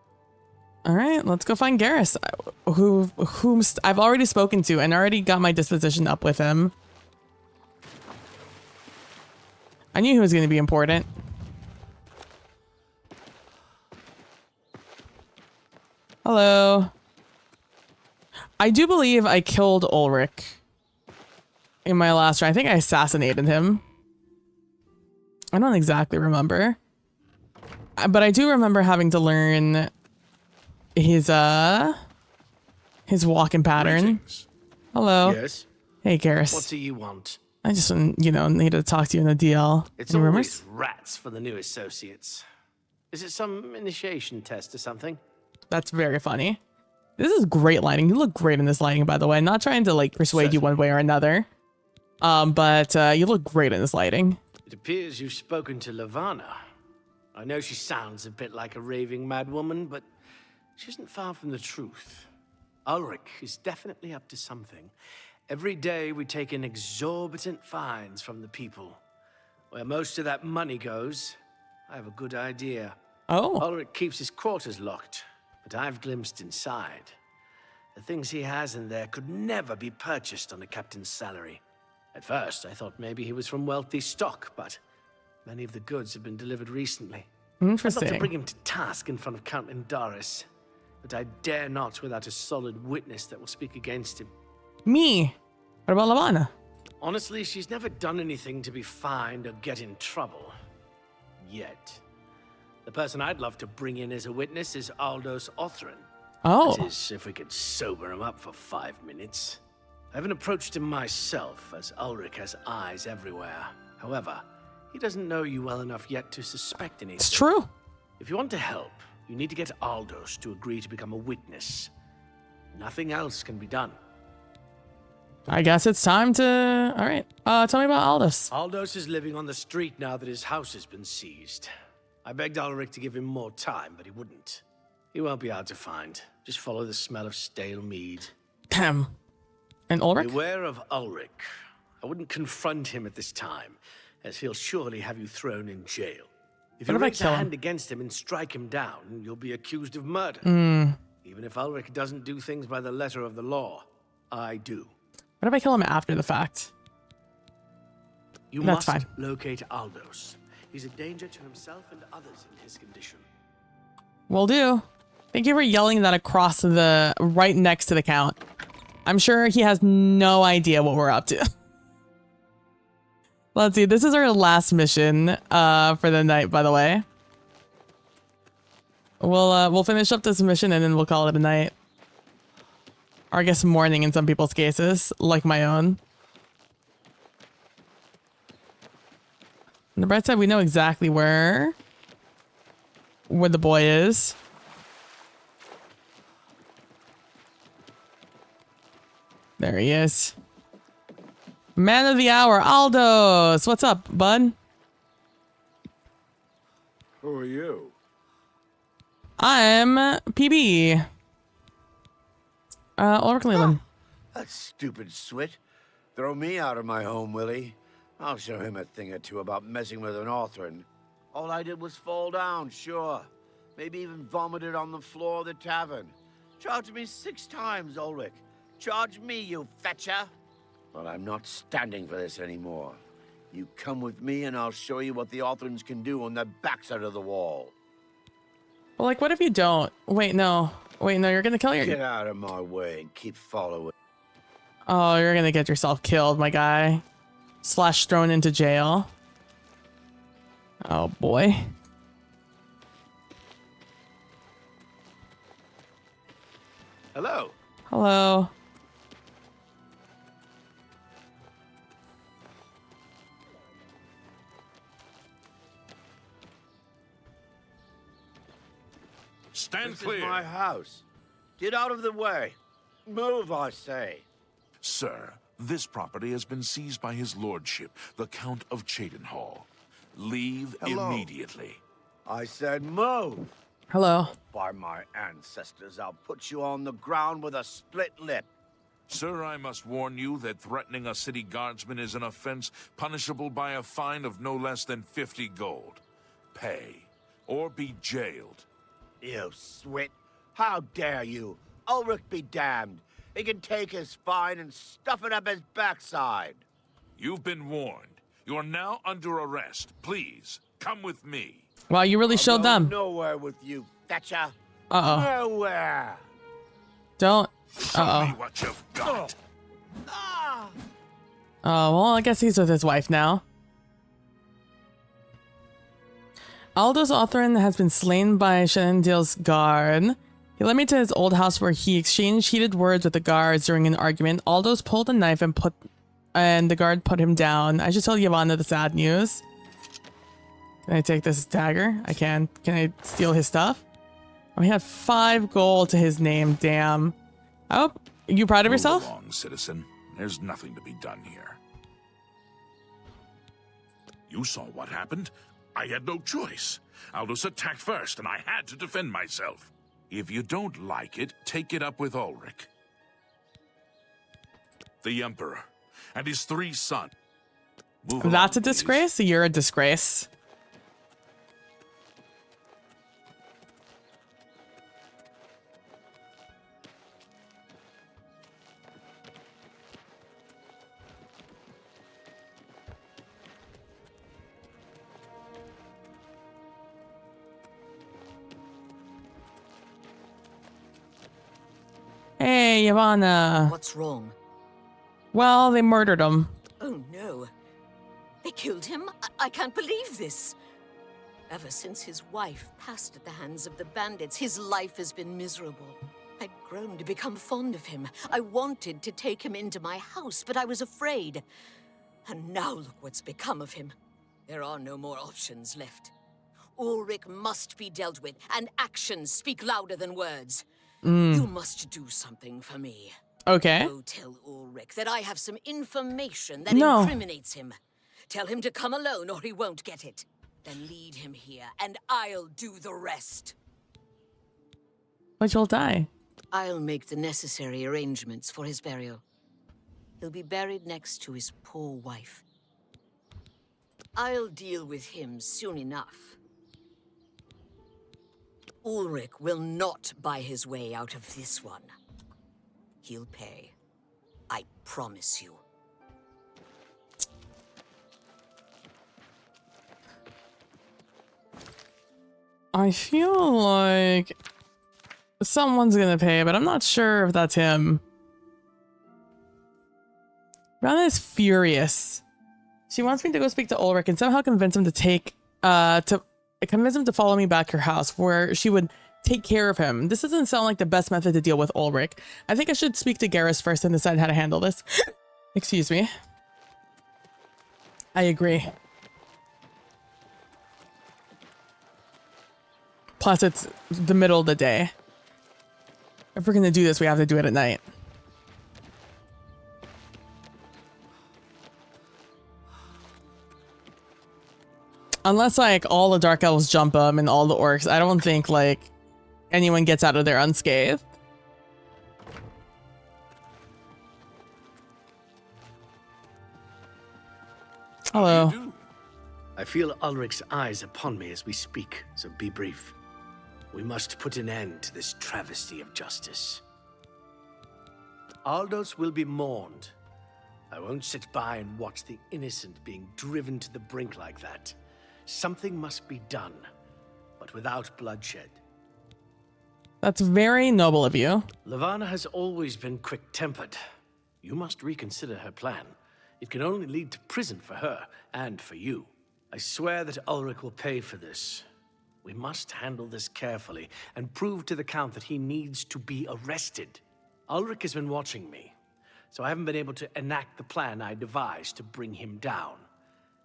All right, let's go find Garrus, whom I've already spoken to and already got my disposition up with him. I knew he was going to be important. Hello. I do believe I killed Ulrich in my last run. I think I assassinated him. I don't exactly remember. But I do remember having to learn his walking pattern. Greetings. Hello. Yes? Hey, Garrus. What do you want? I just, need to talk to you in the DL. It's Any always rumors? rats for the new associates. Is it some initiation test or something? That's very funny. This is great lighting. You look great in this lighting, by the way. I'm not trying to persuade you one way or another. But you look great in this lighting. It appears you've spoken to Lavanna. I know she sounds a bit like a raving madwoman, but she isn't far from the truth. Ulrich is definitely up to something. Every day we take in exorbitant fines from the people. Where most of that money goes, I have a good idea. Oh. Ulrich keeps his quarters locked, but I've glimpsed inside. The things he has in there could never be purchased on a captain's salary. At first, I thought maybe he was from wealthy stock, but many of the goods have been delivered recently. Interesting. I'd love to bring him to task in front of Count Indaris, but I dare not without a solid witness that will speak against him. Me? What about Lavanna? Honestly, she's never done anything to be fined or get in trouble. Yet. The person I'd love to bring in as a witness is Aldous Othran. Oh. That is, if we could sober him up for 5 minutes. I haven't approached him myself, as Ulrich has eyes everywhere. However, he doesn't know you well enough yet to suspect anything. It's true. If you want to help, you need to get Aldous to agree to become a witness. Nothing else can be done. I guess it's time to... All right. Tell me about Aldous. Aldous is living on the street now that his house has been seized. I begged Ulrich to give him more time, but he wouldn't. He won't be hard to find. Just follow the smell of stale mead. Damn. And Ulrich? Beware of Ulrich. I wouldn't confront him at this time, as he'll surely have you thrown in jail. If you raise a hand against him and strike him down, you'll be accused of murder. Even if Ulrich doesn't do things by the letter of the law, I do. What if I kill him after the fact? You That's must fine. locate Aldous. He's a danger to himself and others in his condition. Will do. Thank you for yelling that across the right next to the Count. I'm sure he has no idea what we're up to. Let's see. This is our last mission for the night, by the way. We'll finish up this mission and then we'll call it a night. Or I guess morning in some people's cases, like my own. On the bright side, we know exactly where the boy is. There he is. Man of the hour, Aldous. What's up, bud? Who are you? I'm PB. Ulrich Leland. That stupid swit. Throw me out of my home, will he? I'll show him a thing or two about messing with an Othran. All I did was fall down, sure. Maybe even vomited on the floor of the tavern. Charge me 6 times, Ulrich. Charge me, you fetcher. But I'm not standing for this anymore. You come with me and I'll show you what the Othrans can do on the backside of the wall. Well, like, what if you don't? Wait, no. Wait, no, you're gonna kill your... Get out of my way and keep following. Oh, you're gonna get yourself killed, my guy. / thrown into jail. Oh, boy. Hello. Hello. Stand this clear. Is my house. Get out of the way. Move, I say. Sir, this property has been seized by his lordship, the Count of Cheydinhal. Leave immediately. I said move. Hello. By my ancestors, I'll put you on the ground with a split lip. Sir, I must warn you that threatening a city guardsman is an offense punishable by a fine of no less than 50 gold. Pay, or be jailed. You swit. How dare you? Ulrich be damned. He can take his fine and stuff it up his backside. You've been warned. You're now under arrest. Please, come with me. Wow, you really showed them. Nowhere with you, Thatcher. Uh-oh. Nowhere. Don't. Show Uh-oh. me what you've got. Oh, well, I guess he's with his wife now. Aldous Othran has been slain by Shenandoah's guard. He led me to his old house where he exchanged heated words with the guards during an argument. Aldous pulled a knife and the guard put him down. I should tell Yavanna the sad news. Can I take this dagger? I can. Can I steal his stuff? Oh, he had 5 gold to his name. Damn. Oh, you proud of yourself? Move along, citizen. There's nothing to be done here. You saw what happened. I had no choice. Aldous attacked first, and I had to defend myself. If you don't like it, take it up with Ulrich. The Emperor and his 3 sons. That's a disgrace? You're a disgrace. Hey, Yavanna. What's wrong? Well, they murdered him. Oh no. They killed him? I can't believe this. Ever since his wife passed at the hands of the bandits, his life has been miserable. I'd grown to become fond of him. I wanted to take him into my house, but I was afraid. And now look what's become of him. There are no more options left. Ulrich must be dealt with, and actions speak louder than words. You must do something for me. Okay. Go tell Ulrich that I have some information that incriminates him. Tell him to come alone or he won't get it. Then lead him here, and I'll do the rest. But you'll die. I'll make the necessary arrangements for his burial. He'll be buried next to his poor wife. I'll deal with him soon enough. Ulrich will not buy his way out of this one. He'll pay. I promise you. I feel like someone's gonna pay, but I'm not sure if that's him. Rana is furious. She wants me to go speak to Ulrich and somehow convince him to convince him to follow me back to her house, where she would take care of him. This doesn't sound like the best method to deal with Ulrich. I think I should speak to Garrus first and decide how to handle this. Excuse me. I agree. Plus, it's the middle of the day. If we're gonna do this, we have to do it at night. Unless, like, all the Dark Elves jump him and all the orcs, I don't think, like, anyone gets out of there unscathed. Hello. I feel Ulrich's eyes upon me as we speak, so be brief. We must put an end to this travesty of justice. Aldous will be mourned. I won't sit by and watch the innocent being driven to the brink like that. Something must be done, but without bloodshed. That's very noble of you. Lavanna has always been quick-tempered. You must reconsider her plan. It can only lead to prison for her and for you. I swear that Ulrich will pay for this. We must handle this carefully and prove to the Count that he needs to be arrested. Ulrich has been watching me, so I haven't been able to enact the plan I devised to bring him down.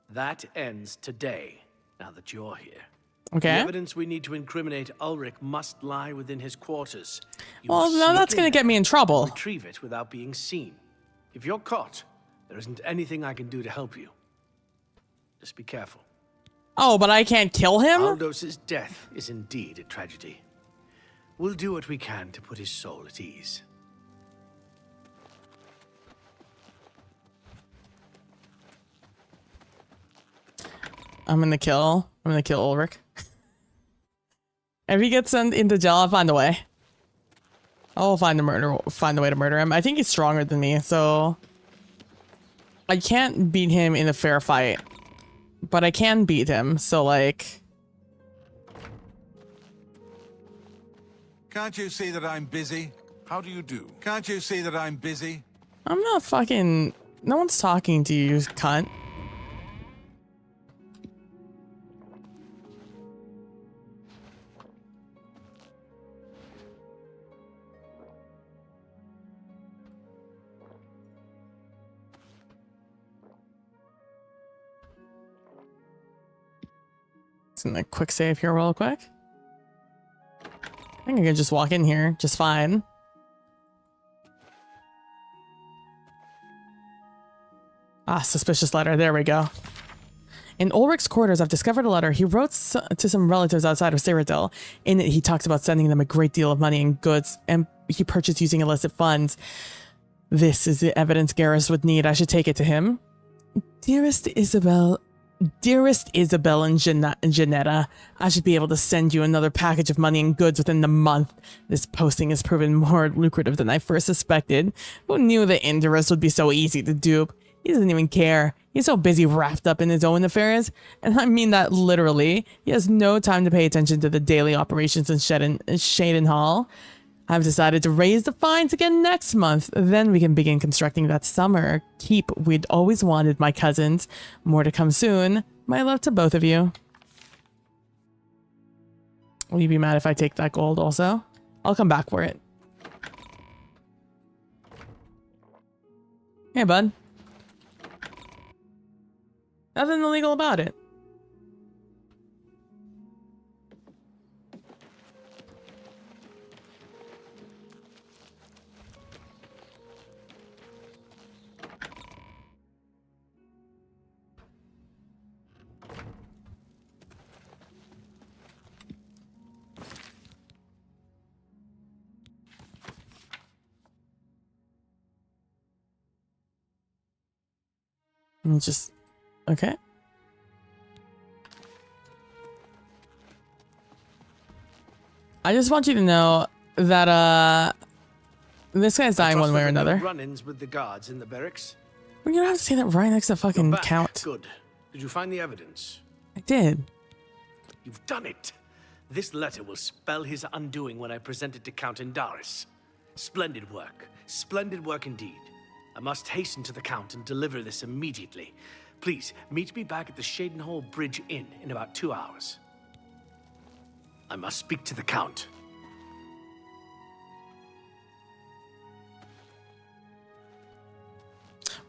That ends today, now that you're here. Okay. The evidence we need to incriminate Ulrich must lie within his quarters. Well, now that's going to get me in trouble. Retrieve it without being seen. If you're caught, there isn't anything I can do to help you. Just be careful. Oh, but I can't kill him? Aldous' death is indeed a tragedy. We'll do what we can to put his soul at ease. I'm gonna kill Ulrich. If he gets sent into jail, I'll find a way. I'll find a way to murder him. I think he's stronger than me, so I can't beat him in a fair fight. But I can beat him, so like... Can't you see that I'm busy? How do you do? Can't you see that I'm busy? I'm not fucking... No one's talking to you, cunt. A quick save here real quick. I think I can just walk in here just fine. Ah, suspicious letter. There we go. In Ulrich's quarters, I've discovered a letter he wrote to some relatives outside of Cyrodiil. In it, he talks about sending them a great deal of money and goods, and he purchased using illicit funds. This is the evidence Garrus would need. I should take it to him. Dearest Isabel and Janetta, I should be able to send you another package of money and goods within the month. This posting has proven more lucrative than I first suspected. Who knew that Indorus would be so easy to dupe? He doesn't even care. He's so busy wrapped up in his own affairs. And I mean that literally. He has no time to pay attention to the daily operations in Shaden Hall. I've decided to raise the fines again next month. Then we can begin constructing that summer keep we'd always wanted, my cousins. More to come soon. My love to both of you. Will you be mad if I take that gold also? I'll come back for it. Hey, bud. Nothing illegal about it. And just, okay. I just want you to know that this guy's dying one way or another. Run-ins with the guards in the barracks. Well, you don't have to say that right next to fucking Count. Good. Did you find the evidence? I did. You've done it. This letter will spell his undoing when I present it to Count Indaris. Splendid work. Splendid work indeed. I must hasten to the Count and deliver this immediately. Please, meet me back at the Shadenhall Bridge Inn in about 2 hours. I must speak to the Count.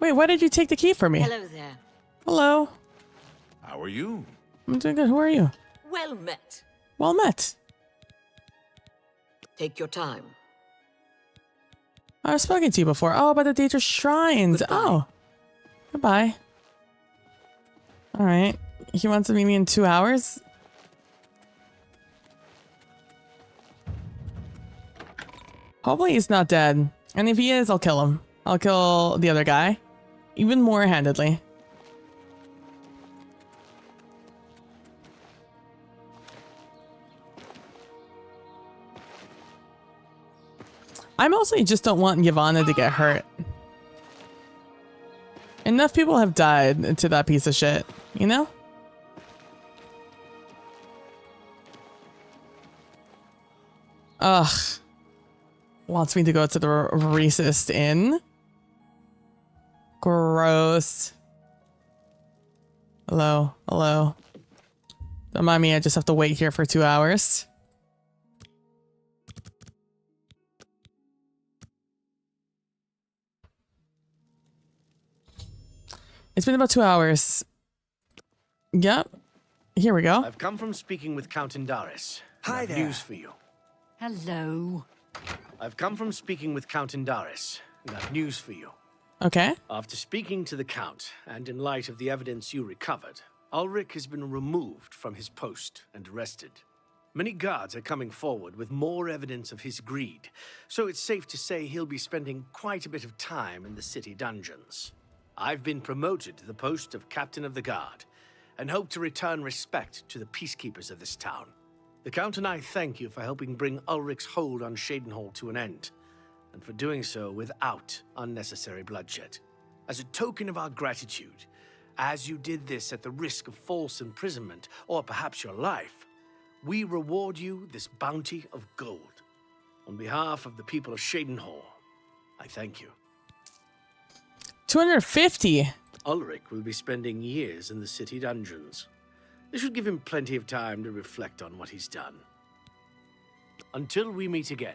Wait, why did you take the key from me? Hello there. Hello. How are you? I'm doing good. Who are you? Well met. Well met. Take your time. I've spoken to you before. Oh, about the Daedra Shrines. Goodbye. Oh. Goodbye. Alright. He wants to meet me in 2 hours? Hopefully he's not dead. And if he is, I'll kill him. I'll kill the other guy. Even more handedly. I mostly just don't want Yavanna to get hurt. Enough people have died to that piece of shit, you know? Ugh. Wants me to go to the racist inn. Gross. Hello, hello. Don't mind me, I just have to wait here for 2 hours. It's been about 2 hours. Yep. Here we go. I've come from speaking with Count Indaris. Hi there. News for you. Hello. I've come from speaking with Count Indaris, and I've news for you. Okay. After speaking to the Count, and in light of the evidence you recovered, Ulrich has been removed from his post and arrested. Many guards are coming forward with more evidence of his greed, so it's safe to say he'll be spending quite a bit of time in the city dungeons. I've been promoted to the post of Captain of the Guard, and hope to return respect to the peacekeepers of this town. The Count and I thank you for helping bring Ulrich's hold on Shadenhall to an end, and for doing so without unnecessary bloodshed. As a token of our gratitude, as you did this at the risk of false imprisonment, or perhaps your life, we reward you this bounty of gold. On behalf of the people of Shadenhall, I thank you. 250. Ulrich will be spending years in the city dungeons. This should give him plenty of time to reflect on what he's done. Until we meet again.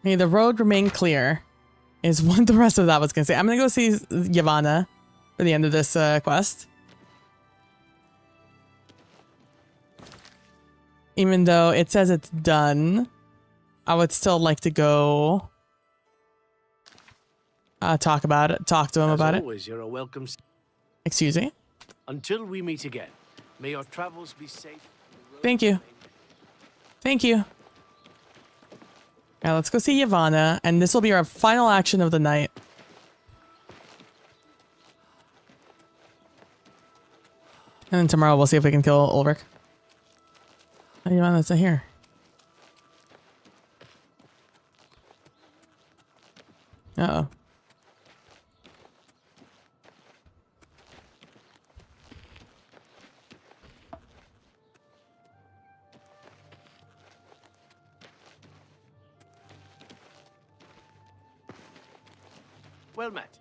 May the road remain clear is what the rest of that was going to say. I'm going to go see Yavanna for the end of this quest. Even though it says it's done, I would still like to go talk about it, talk to him about it. As always, you're a welcome. Excuse me? Until we meet again, may your travels be safe. Thank you. Thank you. Now let's go see Yavanna, and this will be our final action of the night. And then tomorrow we'll see if we can kill Ulrich. Oh, Yavanna's not here. Uh-oh. Well met.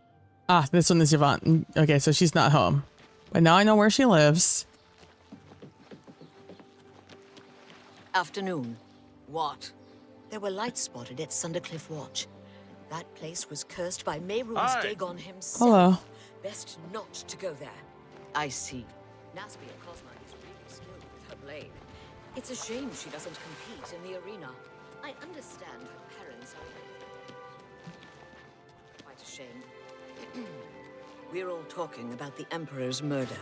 Ah, this one is Yvonne. Okay, so she's not home. But now I know where she lives. Afternoon. What? There were lights spotted at Sundercliff Watch. That place was cursed by Mehrunes Dagon himself. Hello. Best not to go there. I see. Naspia Cosma is really skilled with her blade. It's a shame she doesn't compete in the arena. I understand her parents are... Quite a shame. We're all talking about the Emperor's murder.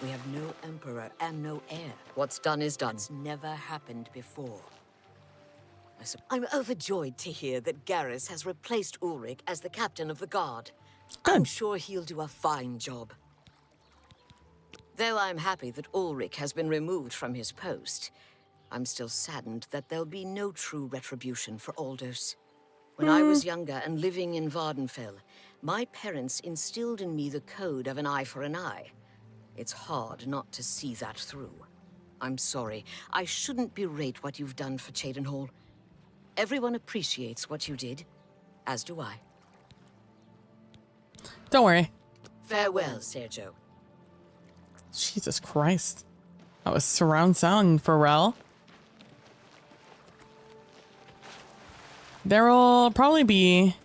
We have no Emperor and no heir. What's done is done. It's never happened before. I'm overjoyed to hear that Garrus has replaced Ulrich as the captain of the guard. I'm sure he'll do a fine job. Though I'm happy that Ulrich has been removed from his post, I'm still saddened that there'll be no true retribution for Aldous. When I was younger and living in Vardenfell, my parents instilled in me the code of an eye for an eye. It's hard not to see that through. I'm sorry. I shouldn't berate what you've done for Cheydinhal. Everyone appreciates what you did, as do I. Don't worry. Farewell, Sergio. Jesus Christ. That was surround sound, Pharrell. There will probably be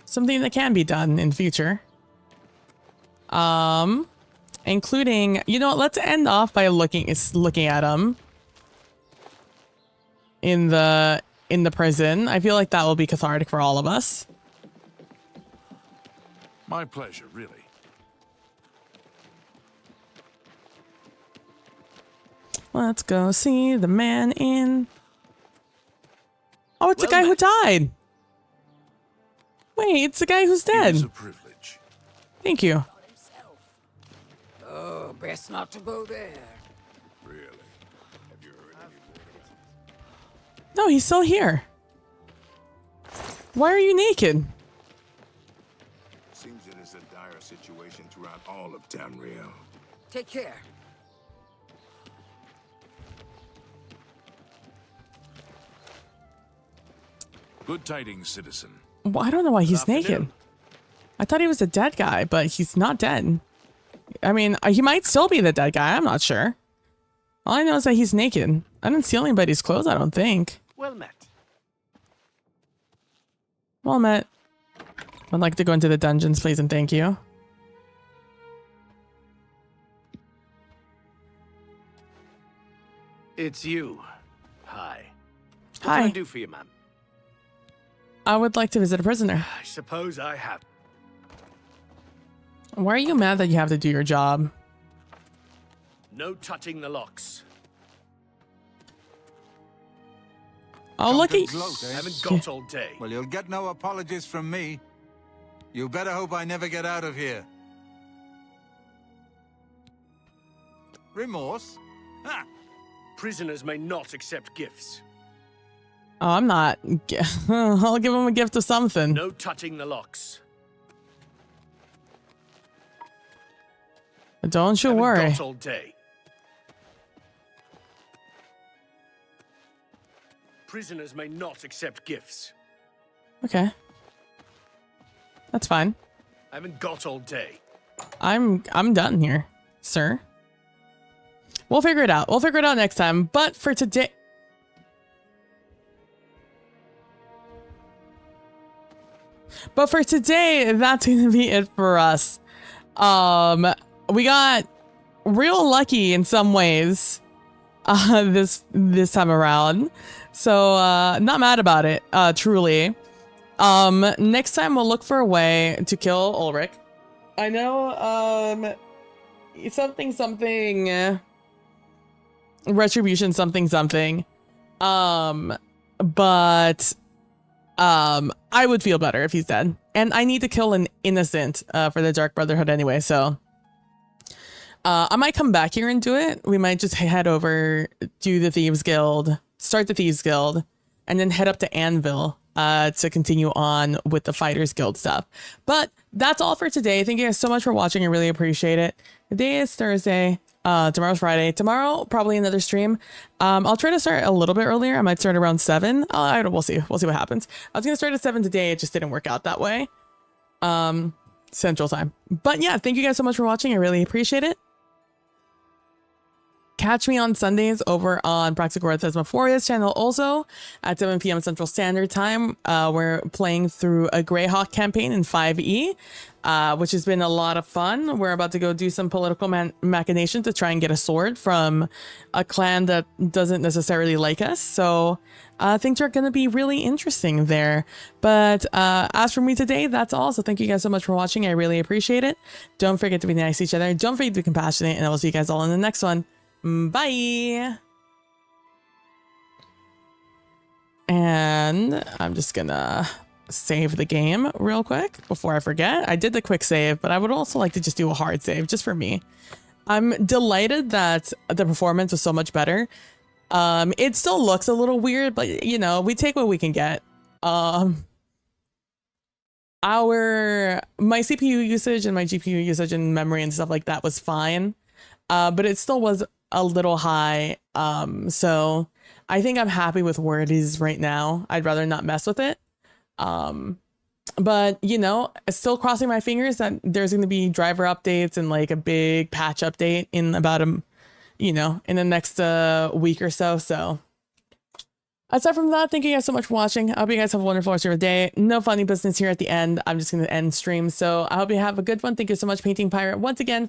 something that can be done in future. Including, you know what, let's end off by looking at him in the prison. I feel like that will be cathartic for all of us. My pleasure, really. Let's go see the man in... Oh, it's the guy who died. Wait, it's the guy who's dead. It's a privilege. Thank you. Oh, best not to go there. Really? Have you heard any No, he's still here. Why are you naked? Seems it is a dire situation throughout all of Tamriel. Take care. Good tidings, citizen. Well, I don't know why he's naked. I thought he was a dead guy, but he's not dead. I mean, he might still be the dead guy. I'm not sure. All I know is that he's naked. I didn't steal anybody's clothes, I don't think. Well met. Well met. I'd like to go into the dungeons, please, and thank you. It's you. Hi. What Hi. can I do for you, ma'am? I would like to visit a prisoner. I suppose I have. Why are you mad that you have to do your job? No touching the locks. Oh, look at Gloat, eh? Haven't got all day. Well, you'll get no apologies from me. You better hope I never get out of here. Remorse? Ha! Prisoners may not accept gifts. Oh, I'm not. I'll give him a gift of something. No touching the locks. Don't you Haven't worry. got all day. Prisoners may not accept gifts. Okay. That's fine. I haven't got all day. I'm done here, sir. We'll figure it out. We'll figure it out next time. But for today... that's going to be it for us. We got real lucky in some ways this time around. So not mad about it, truly. Next time we'll look for a way to kill Ulrich. I know something retribution something. But I would feel better if he's dead. And I need to kill an innocent for the Dark Brotherhood anyway, so I might come back here and do it. We might just head over to the Thieves Guild, start the Thieves Guild, and then head up to Anvil to continue on with the Fighters Guild stuff. But that's all for today. Thank you guys so much for watching. I really appreciate it. The day is Thursday. Tomorrow's Friday. Tomorrow, probably another stream. I'll try to start a little bit earlier. I might start around 7. We'll see. We'll see what happens. I was going to start at 7 today. It just didn't work out that way. Central Time. But yeah, thank you guys so much for watching. I really appreciate it. Catch me on Sundays over on Praxagora Thesmophoria's channel also at 7 p.m. Central Standard Time. We're playing through a Greyhawk campaign in 5e, which has been a lot of fun. We're about to go do some political machination to try and get a sword from a clan that doesn't necessarily like us. So things are going to be really interesting there. But as for me today, that's all. So thank you guys so much for watching. I really appreciate it. Don't forget to be nice to each other. Don't forget to be compassionate. And I will see you guys all in the next one. Bye. And I'm just gonna save the game real quick before I forget. I did the quick save, but I would also like to just do a hard save just for me. I'm delighted that the performance was so much better. It still looks a little weird, but you know, we take what we can get. My CPU usage and my GPU usage and memory and stuff like that was fine. But it still was a little high. So I think I'm happy with where it is right now. I'd rather not mess with it. But you know, still crossing my fingers that there's going to be driver updates and like a big patch update in about in the next week or so. So aside from that, thank you guys so much for watching. I hope you guys have a wonderful rest of your day. No funny business here at the end. I'm just going to end stream. So I hope you have a good one. Thank you so much, Painting Pirate, once again.